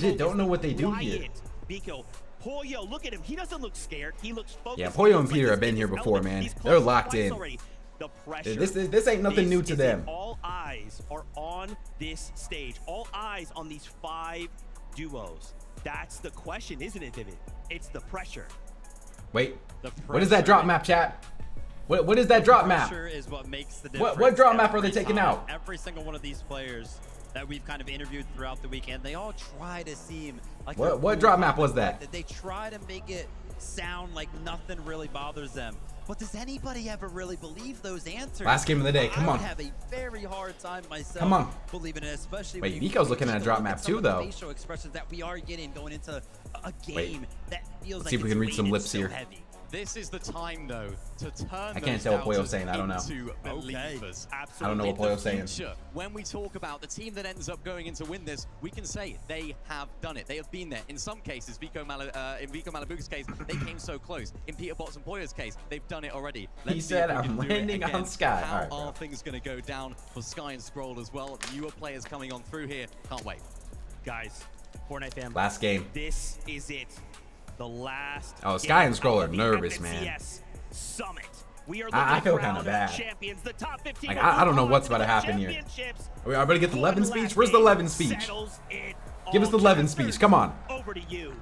legit don't know what they do here. Quiet. Biko, Poyo, look at him. He doesn't look scared. He looks focused. Yeah, Poyo and Peter have been here before, man. They're locked in. The pressure. This ain't nothing new to them. All eyes are on this stage. All eyes on these 5 duos. That's the question, isn't it, Vivid? It's the pressure. Wait. The What is that drop map, chat? What is that drop map? Pressure is what makes the difference. What drop map are they every taking time. out? Every single one of these players that we've kind of interviewed throughout the weekend, they all try to seem like What drop map was that? They try to make it sound like nothing really bothers them. But does anybody ever really believe those answers? Last game of the day, come I on. would have a very hard time myself. Come on. Believing it, especially. Wait, when you Vico's looking at a take drop look map some too, of the though. facial expressions that we are getting going into a game Wait. that feels Let's like see if we it's can read some weighted lips so here. heavy. This is the time, though, to turn I can't tell what Pollo's saying. I don't know. into believers. I don't know what Pollo's saying. When we talk about the team that ends up going in to win this, we can say they have done it. They have been there. In some cases, in Vico Malabuga's case, they came so close. In Peterbot's and Pollo's case, they've done it already. He said, "I'm landing on Sky." How All right, are things going to go down for Sky and Scroll as well? Newer players coming on through here. Can't wait. Guys, Fortnite fam. Last game. This is it. The last. Oh, Sky and game Scroll are of the nervous, man. FNCS Summit. We are I looking feel to kind crown of our bad. champions, the top 15 Like, will I don't know move what's on about to the happen here. championships. Are we about to get the One 11 speech? last Where's the game 11 speech? settles it Give us the all. 11 speech. Come on. Over to you.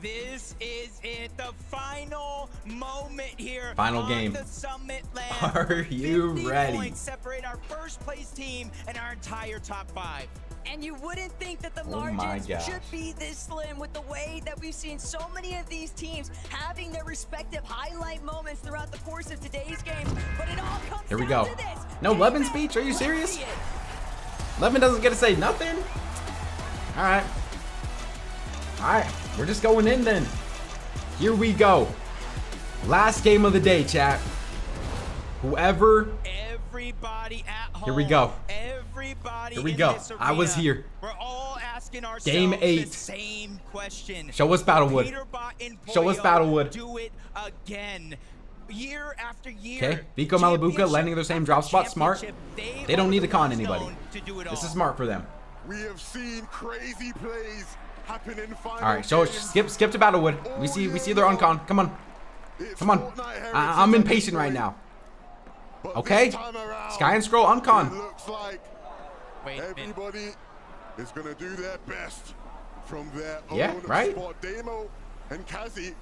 This is it, the final moment here. Final on game. The Summit land. Are you 50 ready? Points separate our first place team and our entire top 5. And you wouldn't think that the Oh my margins gosh. should be this slim with the way that we've seen so many of these teams having their respective highlight moments throughout the course of today's game. But it all comes Here we down go. to this. No Levin speech? Are you serious? Levin doesn't get to say nothing? Alright. Alright. We're just going in then. Here we go. Last game of the day, chat. Whoever. Everybody at home. Here we go. Everybody Here we in go. this I was arena, here. We're all asking ourselves Game 8. the same question. Show us Battlewood. Peterbot and Show us Pollo Battlewood. Do it again. Year after year. Okay. Vico Malabuga landing their same drop spot. Smart. They don't need to con anybody. This is smart for them. We have seen crazy plays happen in final. All right. Show skip to Battlewood. We see they're on con. Come on. Come on. I'm impatient right now. Okay. Sky and Scroll on con. Looks like everybody is gonna do their best from their Yeah, own right? spot. Damo and Kazi.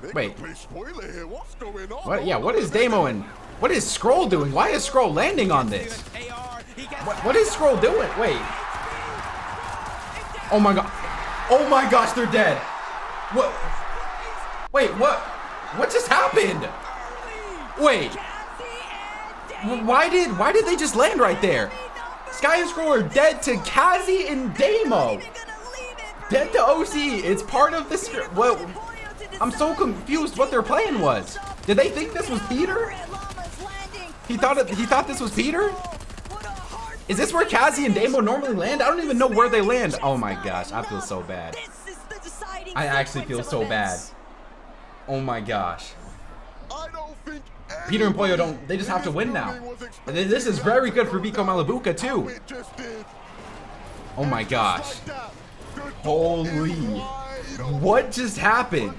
They Wait. play spoiler here. What's going on? What? Yeah. What is Damo and what is Scroll doing? Why is Scroll landing on this? What is Scroll doing? Wait. Oh my god. Oh my gosh, they're dead. What? Wait, what? What just happened? Wait. Why did they just land right there? Sky and Scroll are dead to Kazi and Damo. Dead to OC. It's part of the script. What? I'm so confused what their plan was. Did they think this was Peter? He thought this was Peter? Is this where Kazi and Damo normally land? I don't even know where they land. Oh my gosh, I feel so bad. I actually feel so bad. Oh my gosh. Peter and Pollo they just have to win now. This is very good for Vico Malabuga too. Oh my gosh. Holy. What just happened?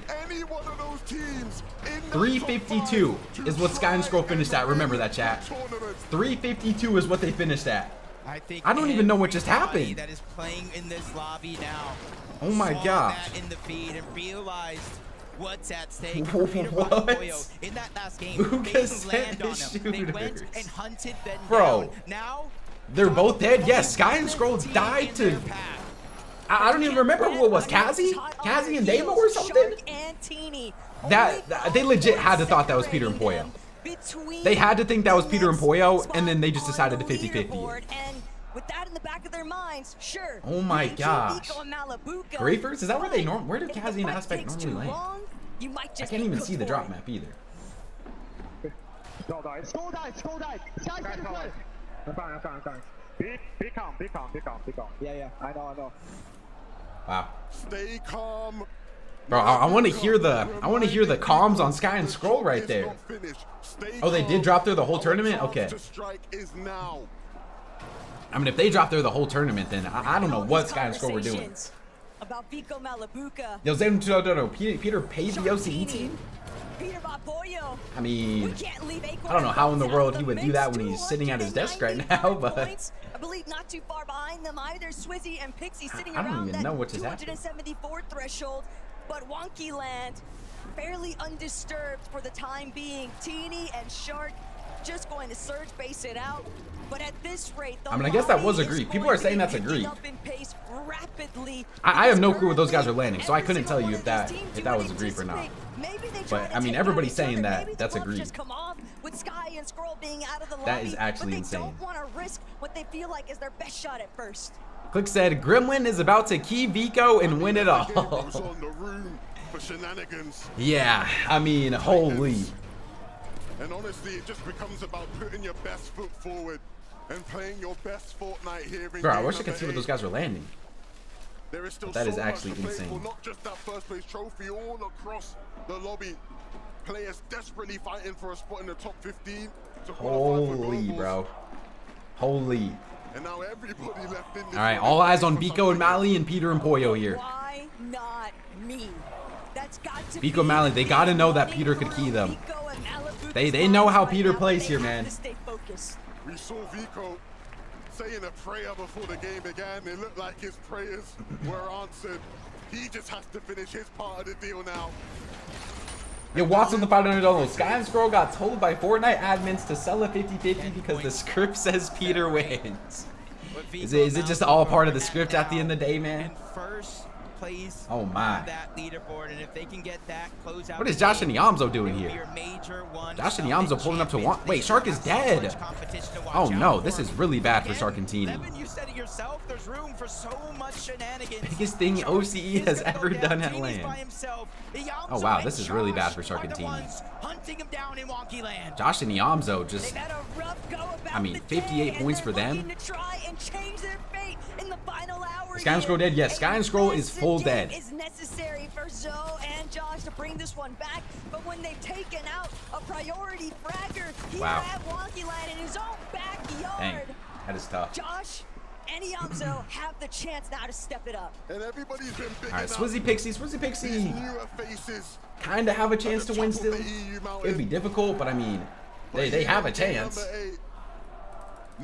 352 is what Sky and Scroll finished at. Remember that, chat. 352 is what they finished at. I don't even know what just happened. That is playing in this lobby now. Oh my saw gosh. that in the feed and realized what's at stake for Peterbot and Pollo. In that last game, they didn't land on him. They went and hunted Ben down. Now They're both dead. Yes, Sky and Scroll died to. I don't even remember who it was. Kazi and Damo or something? That they legit had to thought that was Peter and Pollo. They had to think that was Peter and Pollo, and then they just decided to 50-50. With that in the back of their minds, sure. Oh my you can gosh. Vico and Malabuga, Griefers? Is that where they where do if the Kazi and fight Aspect takes normally too land? long, you might I just can't get even cooked see the for drop it. map either. Scroll died. Scroll died. Sky's gonna play. I'm fine. Be calm. Yeah. I know. Wow. Stay calm. Bro, I want to hear the comms on Sky and Scroll right there. Oh, they did drop there the whole tournament? Okay. I mean, if they dropped there the whole tournament, then I don't know what Sky and Scroll were doing. About Vico Malabuga. Yo, no. Peter paid the OCE team? Peterbot Pollo. I mean, I don't know how in the world he would do that when he's sitting at his desk right now, but I believe not too far behind them either. Swizzy and Pixie sitting I don't around even that know what just happened. 274 threshold. but Wonky Land fairly undisturbed for the time being. Teeny and Shxrk just going to surge base it out. But at this rate, I mean, I guess that was a Greek. People are saying that's a Greek. I have no clue what those guys are landing, so I couldn't tell you if that was a Greek or not. But I mean, everybody's saying that that's a Greek. That is actually insane. Don't want to risk what they feel like is their best shot at first. Click said, Gremlin is about to key Vico and win it all. Yeah, I mean, holy. And honestly, it just becomes about putting your best foot forward and playing your best Fortnite here in Bro, I wish I could see what those guys were landing. There is still that is so actually much to play insane. for, not just that first place trophy, all across the lobby. Players desperately fighting for a spot in the top 15 to qualify for Holy, globals. bro. Holy. And now everybody left in this All right, one all is eyes on playing for Biko and something Mally and Peter and Poyo here. Why not me? That's got to Biko and Mally, they got to know that Peter could key them. They know how Peter plays here, man. We saw Vico saying a prayer before the game began. It looked like his prayers were answered. He just has to finish his part of the deal now. Yo, Watson the $500. Sky and Scroll got told by Fortnite admins to sell a 50-50 because the script says Peter wins. Is it just all part of the script at the end of the day, man? First place Oh my. on that leaderboard, and if they can get that close out. What is Josh and Yamzo doing here? Josh and Yamzo pulling up to one. Wait, Shxrk is dead. Oh no, this is really bad for Shxrk and Teeny. You said it yourself, there's room for so much shenanigans. Biggest thing OCE has ever done at LAN. Oh wow, this is really bad for Shxrk and Teeny. Hunting him down in Wonky Land. Josh and Yamzo just, I mean, 58 points for them. Sky and Scroll dead? Yes, Sky and Scroll is full dead. Is necessary for Zoe and Josh to bring this one back, but when they've taken out a priority fragger here at Wonky Land in his own backyard, Dang, that is tough. Josh and Yamzo have the chance now to step it up. And everybody's been big. All right, Swizzy Pixie kind of have a chance to win still. It'd be difficult, but I mean, they have a chance.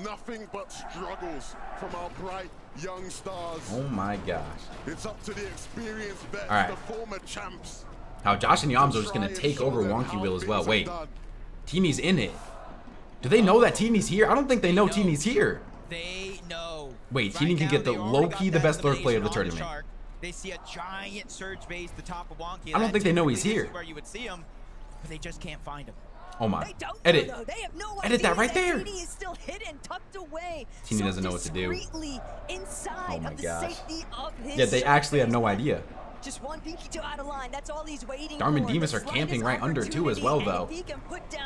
Nothing but struggles from our bright young stars. Oh my gosh. It's up to the experienced vets, All right. the former champs. Now Josh and Yamzo are just gonna take over Wonky Wheel as well. Wait, Teeny's in it. Do they know that Teeny's here? I don't think they know Teeny's here. They know. Wait, Teeny can get the low-key the best lurk play of the tournament. They see a giant surge base at the top of Wonky. I don't think they know he's here. Where you would see him, but they just can't find him. Oh my. Edit. Edit that right there. Teeny is still hidden, tucked away. Teeny doesn't know what to do. Inside Oh my of the gosh. safety of his Yeah, they actually have no idea. Just one pinky toe out of line. That's all he's waiting Darm and for. Demas The are camping right under too as well, though.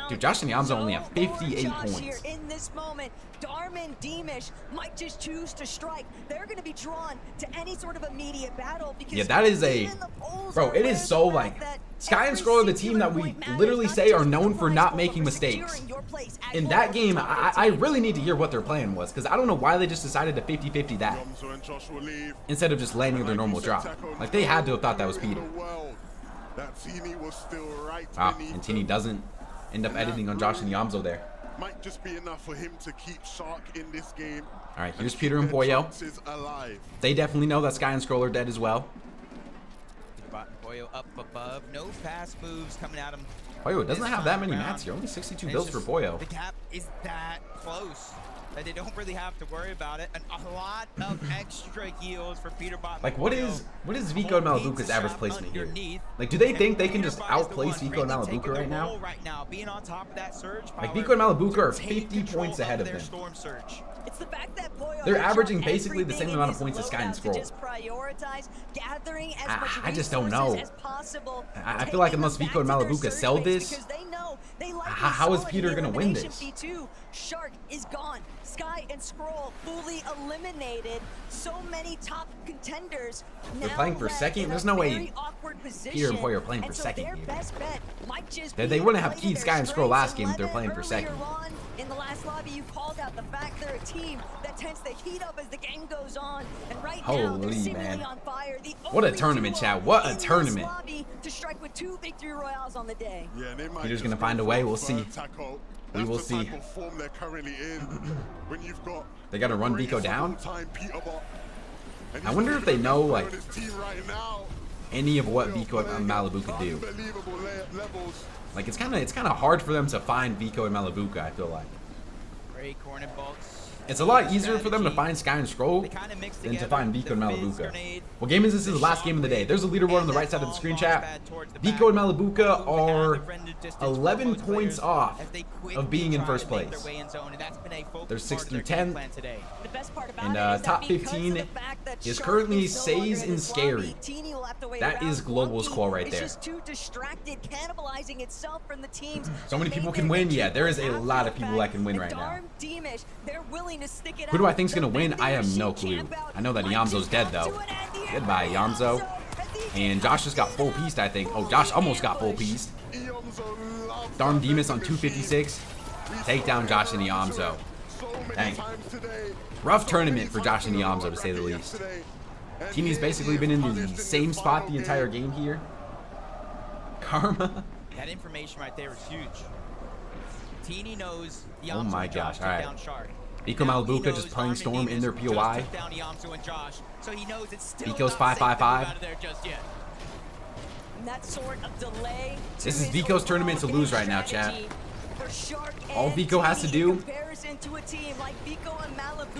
Dude, Josh and Yamzo only have 58 Josh here points. in this moment, Darman Deemish might just choose to strike. They're going to be drawn to any sort of immediate battle because Yeah, that is a... Bro, it is so like... Sky and Scroll are the team that we literally say are known for not making mistakes. In that game, I really need to hear what their plan was, because I don't know why they just decided to 50-50 that instead of just landing their normal drop. Like, they had to have thought that was Peter. Wow, and Teeny doesn't end up editing on Josh and Yamzo there. Might just be enough for him to keep Shxrk in this game. All right, here's Peter and Poyo. They definitely know that Sky and Scroll are dead as well. Poyo up above, no fast moves coming at him. Poyo doesn't have that many mats here, only 62 builds for Poyo. The gap is that close that they don't really have to worry about it, and a lot of extra heals for Peterbot. Like, what is Vico and Malabuka's average placement here? Like, do they think they can just outplace Vico and Malabuka right now? Being on top of that surge Like, Vico and Malabuka are 50 points ahead of them. It's the fact that Poyo They're has averaging shown basically the same everything amount in of points his as Sky and loadout to Scroll. just prioritize gathering as much I just don't know. resources as possible, I feel like unless Vico and taking them back to Malabuka their sell surge base this, because they know they likely how is saw it Peter in the gonna win elimination this? P2. Shxrk is gone. Sky and Scroll fully eliminated. So many top contenders. They're now playing for left second? in There's a no way very awkward position. Peter and Poyo are playing for And so second their here. best bet might just They be wouldn't to have play keyed their Sky and Scroll strengths last game if they're playing for earlier second. on in the last lobby, you called out the fact they're a team that tends to heat up as the game goes on. And right now, they're Holy seemingly man. on fire. The What a only tournament, duo chat. What a in this tournament. lobby to strike with 2 victory royales on the day. Yeah, they might Peter's just gonna go find a for way. a We'll third see. tackle. We will That's the see. type of form they're currently in. When you've got They gotta run the Vico down. greatest of all time, Peterbot, and I he's wonder not if they even know, a member like... of his team right now. any of what Vico and Malibu could do. Like it's kind of hard for them to find Vico and Malibuca, I feel like. Great corner bolts. It's a lot easier for them to find Sky and Scroll than to find Vico and Malibuca. What game is this? This is the last game of the day. There's a leaderboard on the right side of the screen chat. Vico and Malibuca are 11 points off of being in first place. They're 6 through 10. And top 15 is currently Says and Scary. That is global squall right there. So many people can win. Yeah, there is a lot of people that can win right now. Who do I think is going to win? I have no clue. I know that Yamzo's dead, though. Goodbye, Yamzo. And Josh just got full pieced, I think. Oh, Josh almost got full pieced. Darn Demus on 256. Take down Josh and Yamzo. Dang. Rough tournament for Josh and Yamzo, to say the least. Teeny's basically been in the same spot the entire game here. Karma. That information right there is huge. Teeny knows Yamzo oh my and gosh, Josh alright. took down Shxrk. Vico Malibuca just playing Storm in their POI. Vico's 5-5-5. This is Vico's tournament to lose right now, chat. All Vico has to do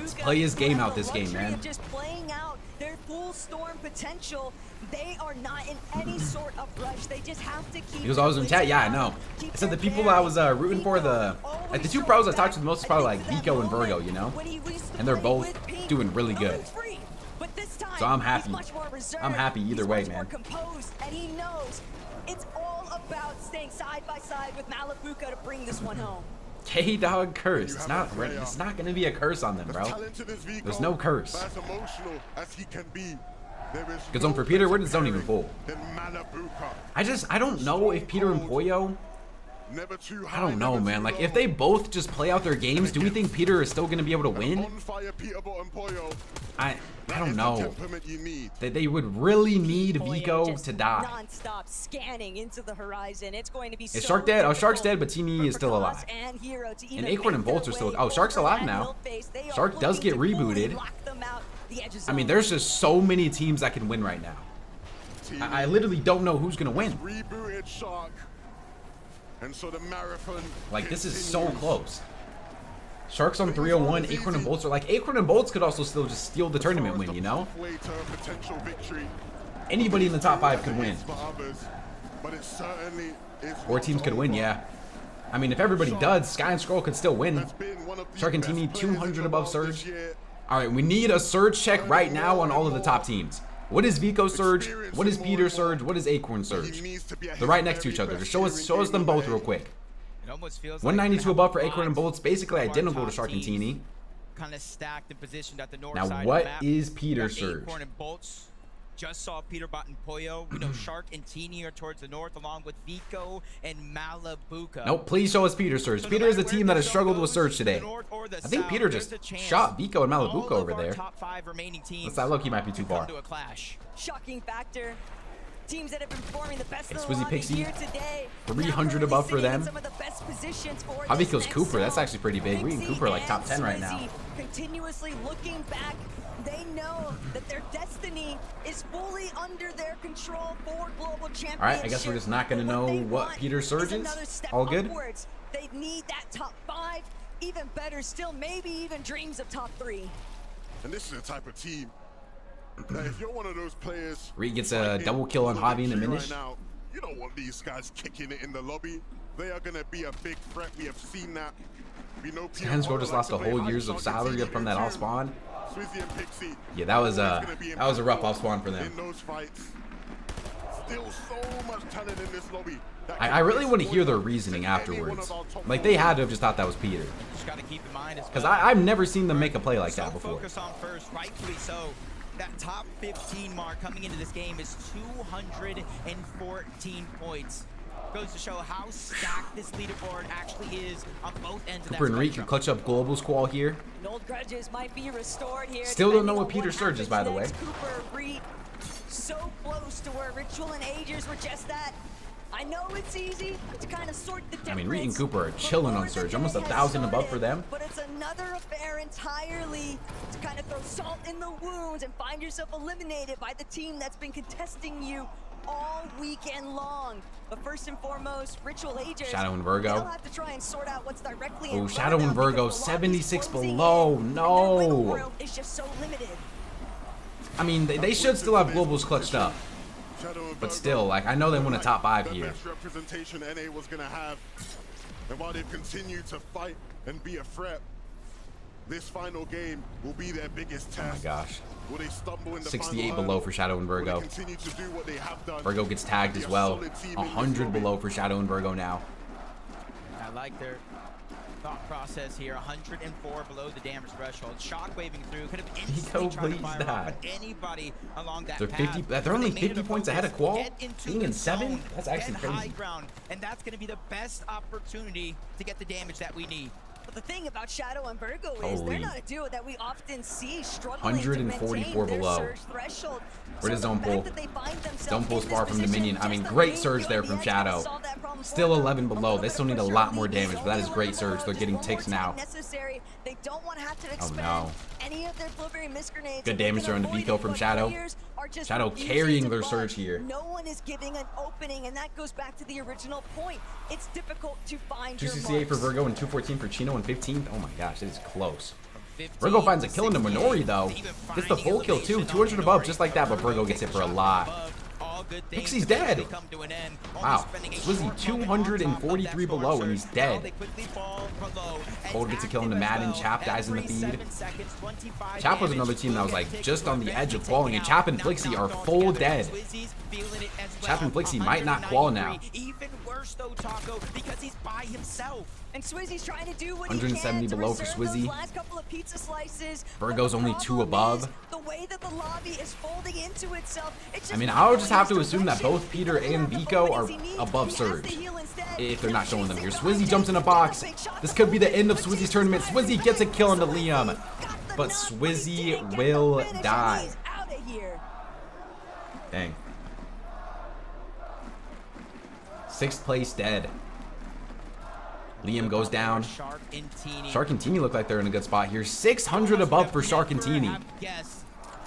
is play his game out this game, man. Just playing out their full Storm potential. They are not in any sort of rush. They just have to keep. He was always in chat. Yeah, I know. I said the people I was rooting for, the two pros I talked to the most is probably like Vico and Virgo, you know, and they're both doing really good. So I'm happy. I'm happy either way, man. And he knows it's all about staying side by side with Malibuca to bring this one home. K-Dog curse. It's not gonna be a curse on them, bro. There's no curse. Good zone for Peter. Where did zone even pull? I don't know if Peter and Pollo. I don't know, man. Like, if they both just play out their games, do we think Peter is still going to be able to win? I don't know. They would really need Vico to die. Non-stop scanning into the horizon. It's going to be Is Shxrk dead? Oh, Shxrk's dead, but Teeny is still alive. And Acorn and Bolts are still. Oh, Shxrk's alive now. Shxrk does get rebooted. I mean, there's just so many teams that can win right now. I literally don't know who's gonna win. Rebooted Shxrk. And so the marathon. Like, this is so close. Shxrk's on 301. Acorn and Bolts are like, Acorn and Bolts could also still just steal the tournament win, you know? Anybody in the top 5 could win. 4 teams could win, yeah. I mean, if everybody does, Sky and Scroll could still win. Shxrk and Teeny 200 above Surge. All right, we need a Surge check right now on all of the top teams. What is Vico Surge? What is Peter Surge? What is Acorn Surge? They're right next to each other. Just show us them both real quick. 192 above for Acorn and Bolts, basically identical to Shxrk and Teeny. Kind of stacked and positioned at the north now, side what of the map. is Peter Surge? Acorn and Bolts. Just saw Peterbot and Pollo. We know Shxrk and Teeny are towards the north, along with Vico and Malibuca. Nope, please show us Peter Surge. Peter is a team that has struggled with Surge today. I think Peter just shot Vico and Malibuca over there. Looks like Loki might be too far. Shocking factor. Teams that have been performing the best Swizzy Pixie, here today. 300 above for them. Some of the best positions for Javi kills Cooper. That's actually pretty big. We and Cooper are like top 10 right now. Continuously looking back, they know that their destiny is fully under their control for global championship. All right, I guess we're just not going to know what Peter Surge is. All good. Upwards. They need that top 5. Even better still, maybe even dreams of top 3. And this is the type of team that if you're one of those players, Reed gets a double kill on Javi in a minute. Right now, you don't want these guys kicking it in the lobby. They are going to be a big threat. We have seen that. We know Scansco just lost a whole year's of salary from that off spawn. Yeah, that was a rough off spawn for them. In those fights, still so much talent in this lobby. I really want to hear their reasoning afterwards. Like, they had to have just thought that was Peter. Because I've never seen them make a play like that before. Focus on first, rightfully so. That top 15 mark coming into this game is 214 points. Goes to show how stacked this leaderboard actually is on both ends of that. Cooper and Reed can clutch up global squall here. Old grudges might be restored here. Still don't know what Peter Surge is, by the way. Cooper, Reed, so close to where Ritual and Agers were just that. I know it's easy to kind of sort the difference. I mean, Reed and Cooper are chilling on Surge. Almost 1,000 above for them. But it's another affair entirely to kind of throw salt in the wounds and find yourself eliminated by the team that's been contesting you all weekend long. But first and foremost, Ritual Ages. Shadow and Virgo. They'll have to try and sort out what's directly Oh, Shadow and Virgo, 76 below. No. It's just so limited. I mean, they should still have globals clutched up. But still, like, I know they want a top 5 here. Best representation NA was gonna have, and while they've continued to fight and be a threat, this final game will be their biggest test. Oh my gosh. Will they stumble in the 68 final below for Shadow and Virgo. continue to do what they have done? Virgo gets tagged as well. 100 below for Shadow and Virgo now. I like their thought process here. 104 below the damage threshold. Shockwaving through could have instantly tried to fire off anybody along that path. They're only 50 points ahead of Qual. Being in 7? That's actually high crazy. ground, and that's going to be the best opportunity to get the damage that we need. But the thing about Shadow and Virgo is they're not a duo that we often see struggling 144 to maintain below. their surge threshold. Where does Zone Pull? Zone Pull's far from Dominion. I mean, great surge there from Shadow. Still 11 below. They still need a lot more damage, but that is great surge. They're getting ticks now. They don't want to have to Oh no. any of their Blueberry Mist grenades. Good damage thrown to Vico from Shadow. Shadow carrying their surge here. No one is giving an opening, and that goes back to the original point. It's difficult to find your 268 for marks. Virgo and 214 for Chino and 15th. Oh my gosh, it is close. Virgo finds a kill into Minori though. Gets the full kill too. 200 above just like that, but Virgo gets it for a lot. Pixie's dead. Wow. Swizzy 243 below and he's dead. Cold gets a kill into Madden. Chap dies in the feed. Chap was another team that was like just on the edge of falling, and Chap and Flixie are full dead. Chap and Flixie might not qual now. Even worse though, Taco, because he's by himself. And Swizzy's trying to do what 170 he can below for to reserve Swizzy. those last couple of pizza slices. Virgo's only 2 above. The way that the lobby is folding into itself, it's I mean, I would just have to assume that both Peter and Vico are above Surge if they're not showing them here. Swizzy jumps in a box. This could be the end of Swizzy's tournament. Swizzy gets a kill into Liam, but Swizzy will die. Dang. 6th place dead. Liam goes down. Shxrk and Teeny look like they're in a good spot here. 600 above for Shxrk and Teeny.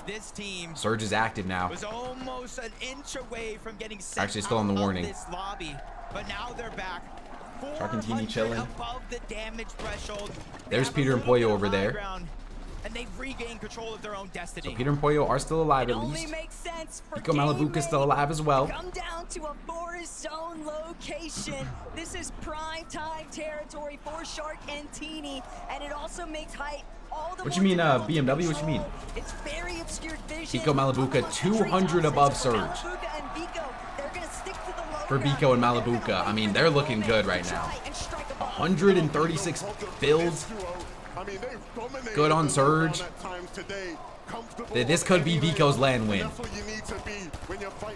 This team Surge is active now. was almost an inch away from getting sent Actually, still on the out of warning. this lobby, but now they're back. Shxrk and Teeny chilling. Above the damage threshold. There's Peter and Pollo over there. Ground, and they've regained control of their own destiny. So Peter and Pollo are still alive at least. Vico Malibuca is still alive as well. Come down to a forest zone location. This is prime time territory for Shxrk and Teeny, and it also makes height all the What you mean, BMW? What you mean? It's very obscured vision. Vico Malibuca 200 above Surge. For Vico and Malibuca, I mean, they're looking good right now. 136 builds. Good on Surge. This could be Vico's land win.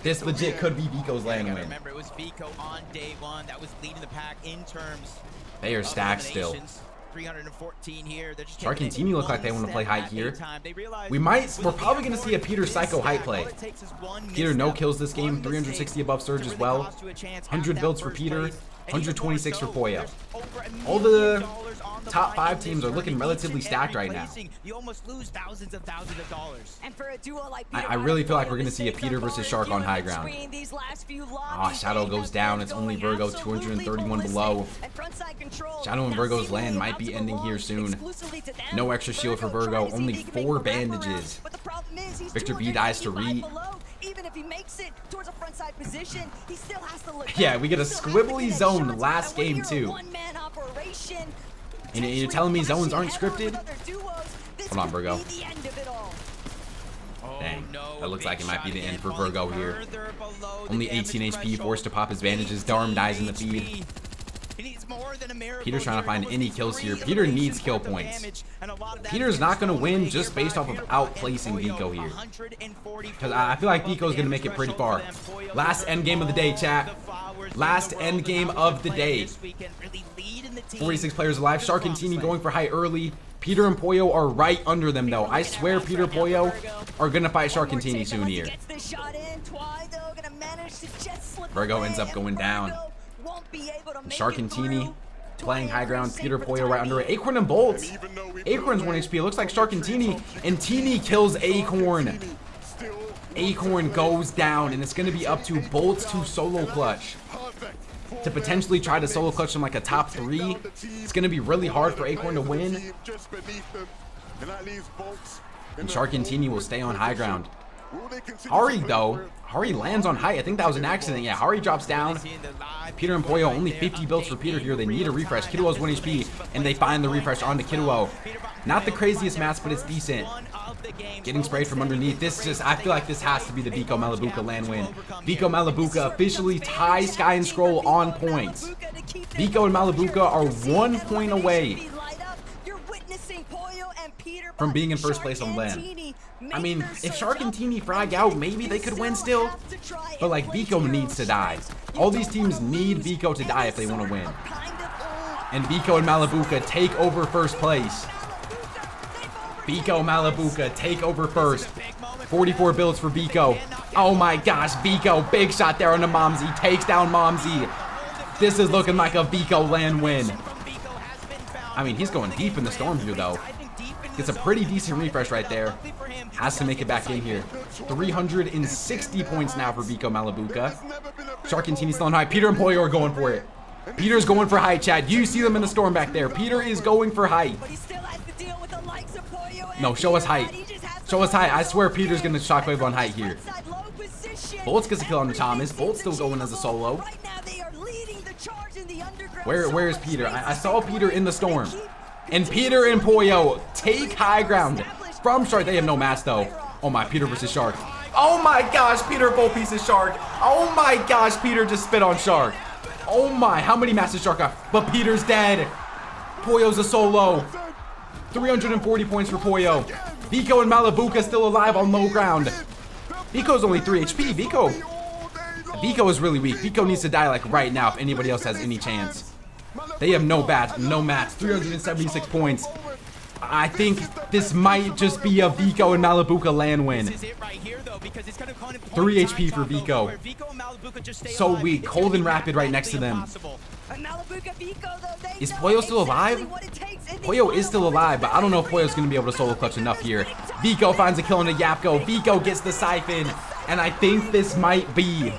This legit could be Vico's land win. Remember, it was Vico on day 1 that was leading the pack in terms. They are stacked still. 314 here. They're just Shxrk and Teeny look like they want to play height here. We're probably going to see a Peter Psycho height play. Peter no kills this game. 360 above Surge as well. 100 builds for Peter. 126 for Pollo. All the top 5 teams are looking relatively stacked right now. You almost lose thousands of dollars. And for a duo like I really feel like we're going to see a Peter versus Shxrk on high ground. Ah, Shadow goes down. It's only Virgo, 231 below. Shadow and Virgo's land might be ending here soon. No extra shield for Virgo, only 4 bandages. Victor B dies to Reed. Even if he makes it towards a frontside position, he still has to look. Yeah, we get a squibbly zone last game too. And you're telling me zones aren't scripted? Hold on, Virgo. Dang, that looks like it might be the end for Virgo here. Only 18 HP, forced to pop his bandages. Darm dies in the feed. Peter's trying to find any kills here. Peter needs kill points. Peter's not going to win just based off of outplacing Vico here. Because I feel like Vico's going to make it pretty far. Last end game of the day, chat. Last end game of the day. 46 players alive. Shxrk and Teeny going for high early. Peter and Pollo are right under them, though. I swear Peter and Pollo are going to fight Shxrk and Teeny soon here. Virgo ends up going down. Shxrk and Teeny playing high ground. Peter Pollo right under it. Acorn and Bolts. Acorn's 1 HP. It looks like Shxrk and Teeny kills Acorn. Acorn goes down, and it's going to be up to Bolts to solo clutch. To potentially try to solo clutch him like a top 3. It's going to be really hard for Acorn to win. And Shxrk and Teeny will stay on high ground. Hari, though. Hari lands on height. I think that was an accident. Yeah, Hari drops down. Peter and Pollo, only 50 builds for Peter here. They need a refresh. Kiduo's 1 HP, and they find the refresh onto Kiduo. Not the craziest match, but it's decent. Getting sprayed from underneath. I feel like this has to be the Viko Malabuka land win. Viko Malabuka officially ties Sky and Scroll on points. Viko and Malabuka are 1 point away from being in first place on LAN. I mean, if Shxrk and Teeny frag out, maybe they could win still. But like, Viko needs to die. All these teams need Viko to die if they want to win. And Viko and Malabuka take over first place. Viko Malabuka take over first. 44 builds for Viko. Oh my gosh, Viko, big shot there on the Momsy. Takes down Momsy. This is looking like a Viko land win. I mean, he's going deep in the storm here, though. Gets a pretty decent refresh right there. Has to make it back in here. 360 points now for Viko Malabuka. Shxrk and Teeny still on high. Peter and Pollo are going for it. Peter's going for height, Chad. You see them in the storm back there. Peter is going for height. No, show us height. Show us height. I swear Peter's going to shockwave on height here. Bolts gets a kill on the Thomas. Bolt's still going as a solo. Where is Peter? I saw Peter in the storm. And Peter and Pollo take high ground from Shxrk. They have no match, though. Oh my, Peter versus Shxrk. Oh my gosh, Peter full piece of Shxrk. Oh my gosh, Peter just spit on Shxrk. Oh my, how many matches Shxrk got? But Peter's dead. Pollo's a solo. 340 points for Pollo. Viko and Malabuka still alive on low ground. Viko's only 3 HP. Viko is really weak. Viko needs to die like right now if anybody else has any chance. They have no match. 376 points. I think this might just be a Viko and Malabuka land win. 3 HP for Viko. So weak. Cold and Rapid right next to them. Is Pollo still alive? Pollo is still alive, but I don't know if Pollo's going to be able to solo clutch enough here. Viko finds a kill on the Yapko. Viko gets the Siphon. And I think this might be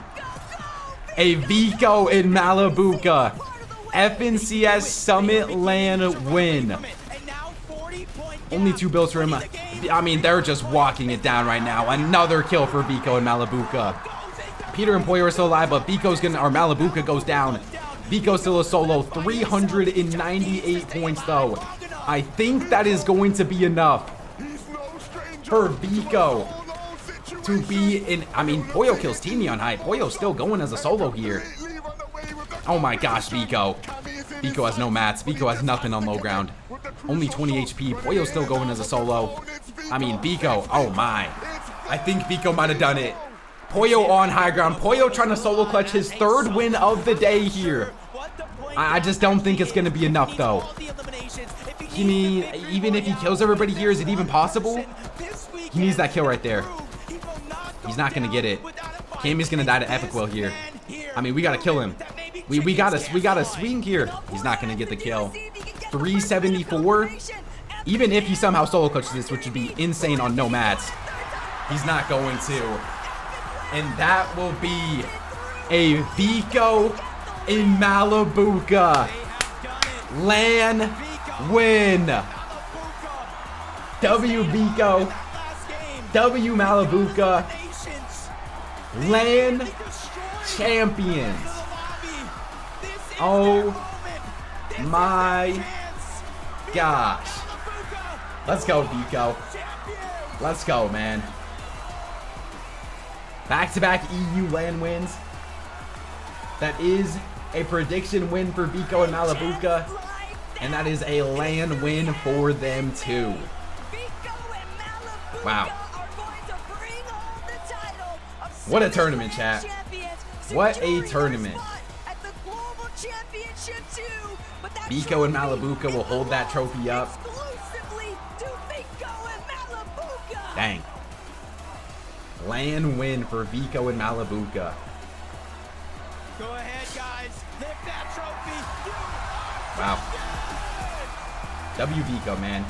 a Viko and Malabuka FNCS Summit LAN win. Only 2 builds for him. I mean, they're just walking it down right now. Another kill for Viko and Malabuka. Peter and Pollo are still alive, but Malabuka goes down. Viko's still a solo. 398 points, though. I think that is going to be enough for Viko to be in. I mean, Pollo kills Teeny on high. Pollo's still going as a solo here. Oh my gosh, Viko. Viko has no mats. Viko has nothing on low ground. Only 20 HP. Pollo's still going as a solo. I mean, Viko. Oh my. I think Viko might have done it. Pollo on high ground. Pollo trying to solo clutch his 3rd win of the day here. I just don't think it's going to be enough, though. I mean, even if he kills everybody here, is it even possible? He needs that kill right there. He's not going to get it. Kami's going to die to Epic Will here. I mean, we got to kill him. We got to swing here. He's not going to get the kill. 374. Even if he somehow solo clutches this, which would be insane on no mats, he's not going to. And that will be a Viko in Malabuka LAN win. W Viko, W Malabuka, LAN champions. Oh my gosh. Let's go, Viko. Let's go, man. Back-to-back EU LAN wins. That is a prediction win for Viko and Malabuka. And that is a LAN win for them too. Wow. What a tournament, chat. What a tournament. Championship 2, but that Viko and Malabuka will hold that trophy up. exclusively to Viko and Malabuka. Dang. LAN win for Viko and Malabuka. Go ahead, guys. Lift that trophy. Wow. W Viko, man.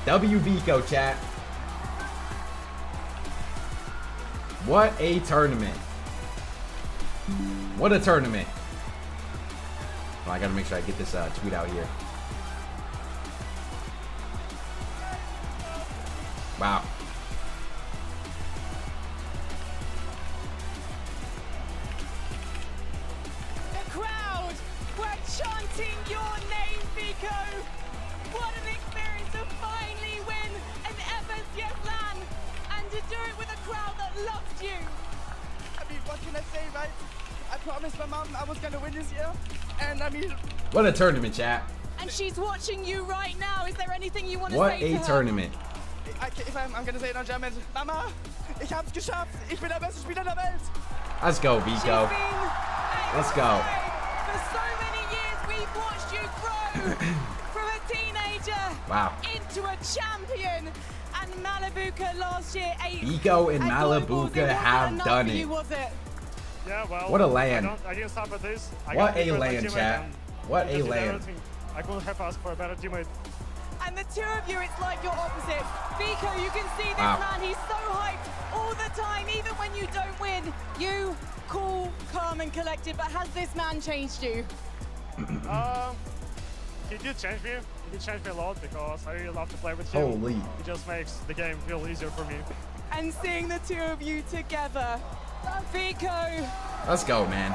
W Viko, chat. What a tournament. What a tournament. Well, I gotta make sure I get this tweet out here. Wow. The crowd were chanting your name, Viko. What an experience to finally win an FSCS LAN and to do it with a crowd that loves you. I mean, what can I say, right? I promised my mom I was gonna win this year, and I mean... What a tournament, chat. And she's watching you right now. Is there anything you want to What say to a her? tournament. I'm gonna say it on German. Mama, ich hab's geschafft. Ich bin der beste Spieler der Welt. Let's go, Viko. Let's go. For so many years, we've watched you grow from a teenager Wow. into a champion. And Malabuka last year, Viko and Malabuka have done it. Was it? Yeah, well, What a LAN. I didn't stop at this. What a LAN, chat. What a LAN. I couldn't have asked for a better teammate. And the two of you, it's like your opposite. Viko, you can see this Wow. man. He's so hyped all the time, even when you don't win. You cool, calm, and collected. But has this man changed you? He did change me. He did change me a lot because I really love to play with him. Holy. He just makes the game feel easier for me. And seeing the two of you together, Viko, Let's go, man.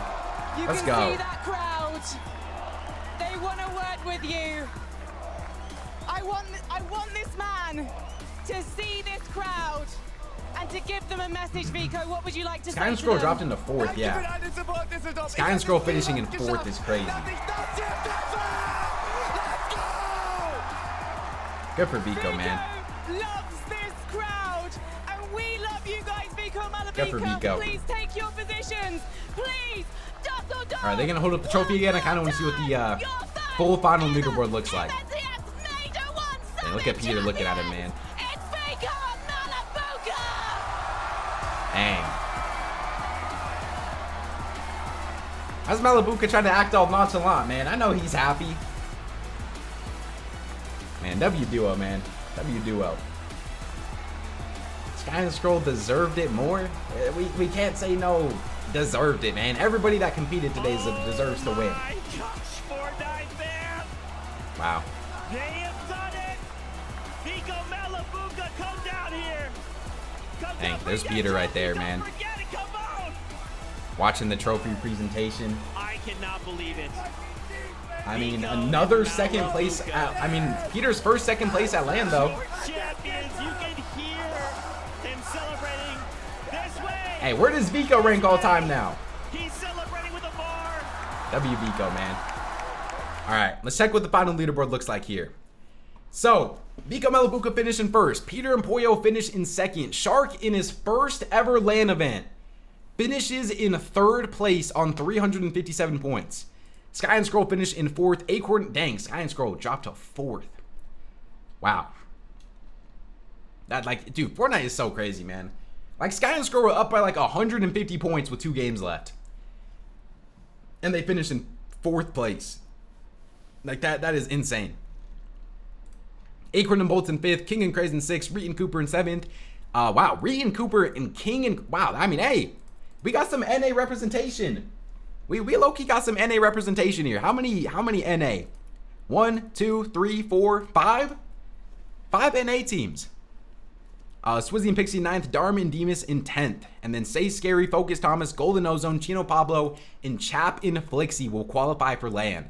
you Let's can go. see that crowd. They want to work with you. I want this man to see this crowd and to give them a message, Viko. What would you like to Sky and say Scroll to them? dropped into 4th, yeah. Sky and Scroll finishing in 4th is crazy. Good for Viko, man. Loves this crowd, and we love you guys, Viko and Good for Malabuka. Viko. Please take your positions. Please. All right, they're gonna hold up the trophy again. I kind of want to see what the full final leaderboard looks like. Hey, look at Peter looking at him, man. Dang. How's Malabuka trying to act all nonchalant, man? I know he's happy. Man, W duo, man. W duo. Sky and Scroll deserved it more. We can't say no. Deserved it, man. Everybody that competed today deserves to win. Wow. They have done it. Viko Malabuka, come down here. Dang, there's Peter right there, man. Watching the trophy presentation. I cannot believe it. I mean, another second place. I mean, Peter's first second place at LAN, though. Champions, you can hear him celebrating this way. Hey, where does Viko rank all time now? He's celebrating with a bar. W Viko, man. All right, let's check what the final leaderboard looks like here. So, Viko Malabuka finished in first. Peter and Pollo finished in second. Shxrk, in his first ever LAN event, finishes in third place on 357 points. Sky and Scroll finished in fourth. Acorn, dang, Sky and Scroll dropped to fourth. Wow. That, like, dude, Fortnite is so crazy, man. Like, Sky and Scroll were up by like 150 points with 2 games left. And they finished in fourth place. Like, that is insane. Acorn and Bolts in 5th, King and Craze in 6th, Reet and Cooper in 7th. Wow, Reet and Cooper and King and, wow, I mean, hey, we got some NA representation. We low-key got some NA representation here. How many NA? 1, 2, 3, 4, 5? 5 NA teams. Swizzy and Pixie 9th, Dharma and Demas in 10th. And then Say Scary, Focus Thomas, Golden Ozone, Chino Pablo, and Chap and Flixie will qualify for LAN.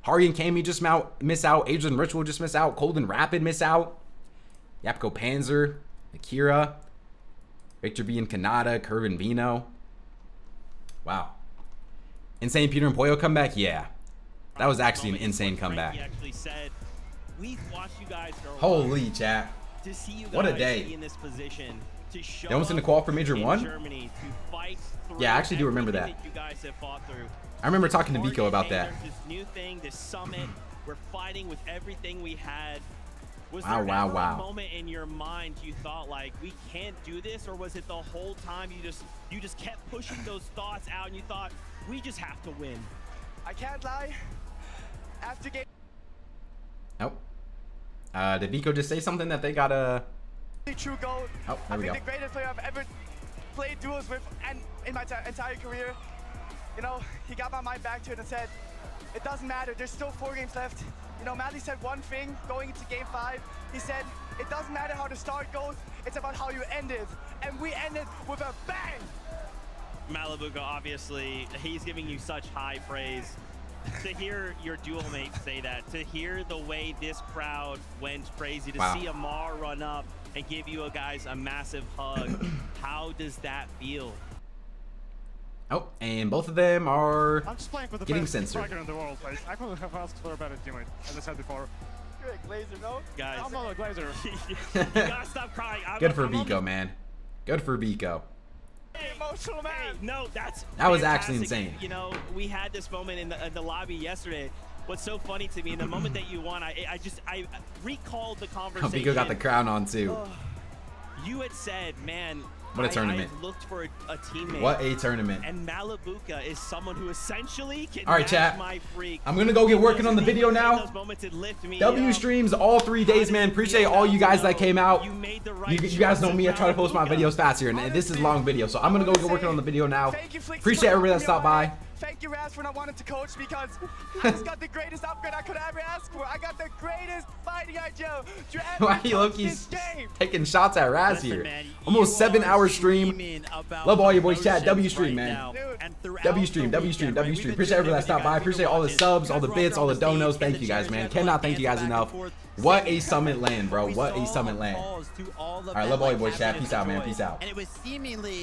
Hari and Cammy just miss out. Angel and Ritual just miss out. Cold and Rapid miss out. Yapko Panzer, Akira, Victor B and Kanata, Curve and Veno. Wow. Insane Peter and Pollo comeback? Yeah. That was actually an insane comeback. Actually said, we've watched you guys go Holy chat. to see you guys What a day. be in this position to show They almost in the up qual for Major in 1? Germany to fight through Yeah, I actually do remember everything that. you guys have fought through. I remember talking to Vico about Hey, that. there's this new thing, this summit. We're fighting with everything we had. Was Wow, there wow, ever wow. a moment in your mind you thought like we can't do this, or was it the whole time you just kept pushing those thoughts out and you thought we just have to win? I can't lie. After game Nope. Did Vico just say something that they got a... true goal. Oh, there we I go. think the greatest player I've ever played duels with and in my entire career. You know, he got my mind back to it and said, it doesn't matter, there's still 4 games left. You know, Madly said one thing going into game 5. He said, it doesn't matter how the start goes, it's about how you end it. And we ended with a bang! Malibuka, obviously, he's giving you such high praise. To hear your dual mates say that, to hear the way this crowd went crazy, to Wow. see Amar run up and give you guys a massive hug, how does that feel? Oh, and both of them are I'm just playing with the getting best censored. striker in the world. Like, I couldn't have asked for a better teammate, as I said before. You're a glazer, no? Guys, I'm not a glazer. you gotta stop crying. Good for Vico, man. Good for Vico. Emotional man. Hey, no, that's That was actually fantastic. insane. You know, we had this moment in the lobby yesterday. What's so funny to me, in the moment that you won, I recalled the Oh, conversation. Vico got the crown on too. You had said, man, What a tournament. I looked for a teammate. What a tournament. And Malibuka is someone who essentially can All right, match chat. my freak. I'm gonna go get working on the video now. Those moments that lift me W up. streams all 3 days, man. Appreciate all you guys that came out. You guys know me. I try to post my videos faster, and this is a long video, so I'm gonna go get working on the video now. Appreciate everybody that stopped by. Thank you, Raz, for not wanting to coach because I just got the greatest upgrade I could ever ask for. I got the greatest fighting idea to ever Why you coach Loki's this game. taking shots at Raz Listen, here? man, Almost 7-hour stream. screaming about Love all your boys chat. promotions W stream, right man. now. And throughout W the stream, W stream, weekend, W right, stream. we've Appreciate been everybody that stopped by. Appreciate all the subs, all the bits, all the donos. Thank you guys, man. Cannot thank you guys enough. What a summit land, bro. What a summit land. All right, love all your boys chat. Peace out, man. Peace out. And it was seemingly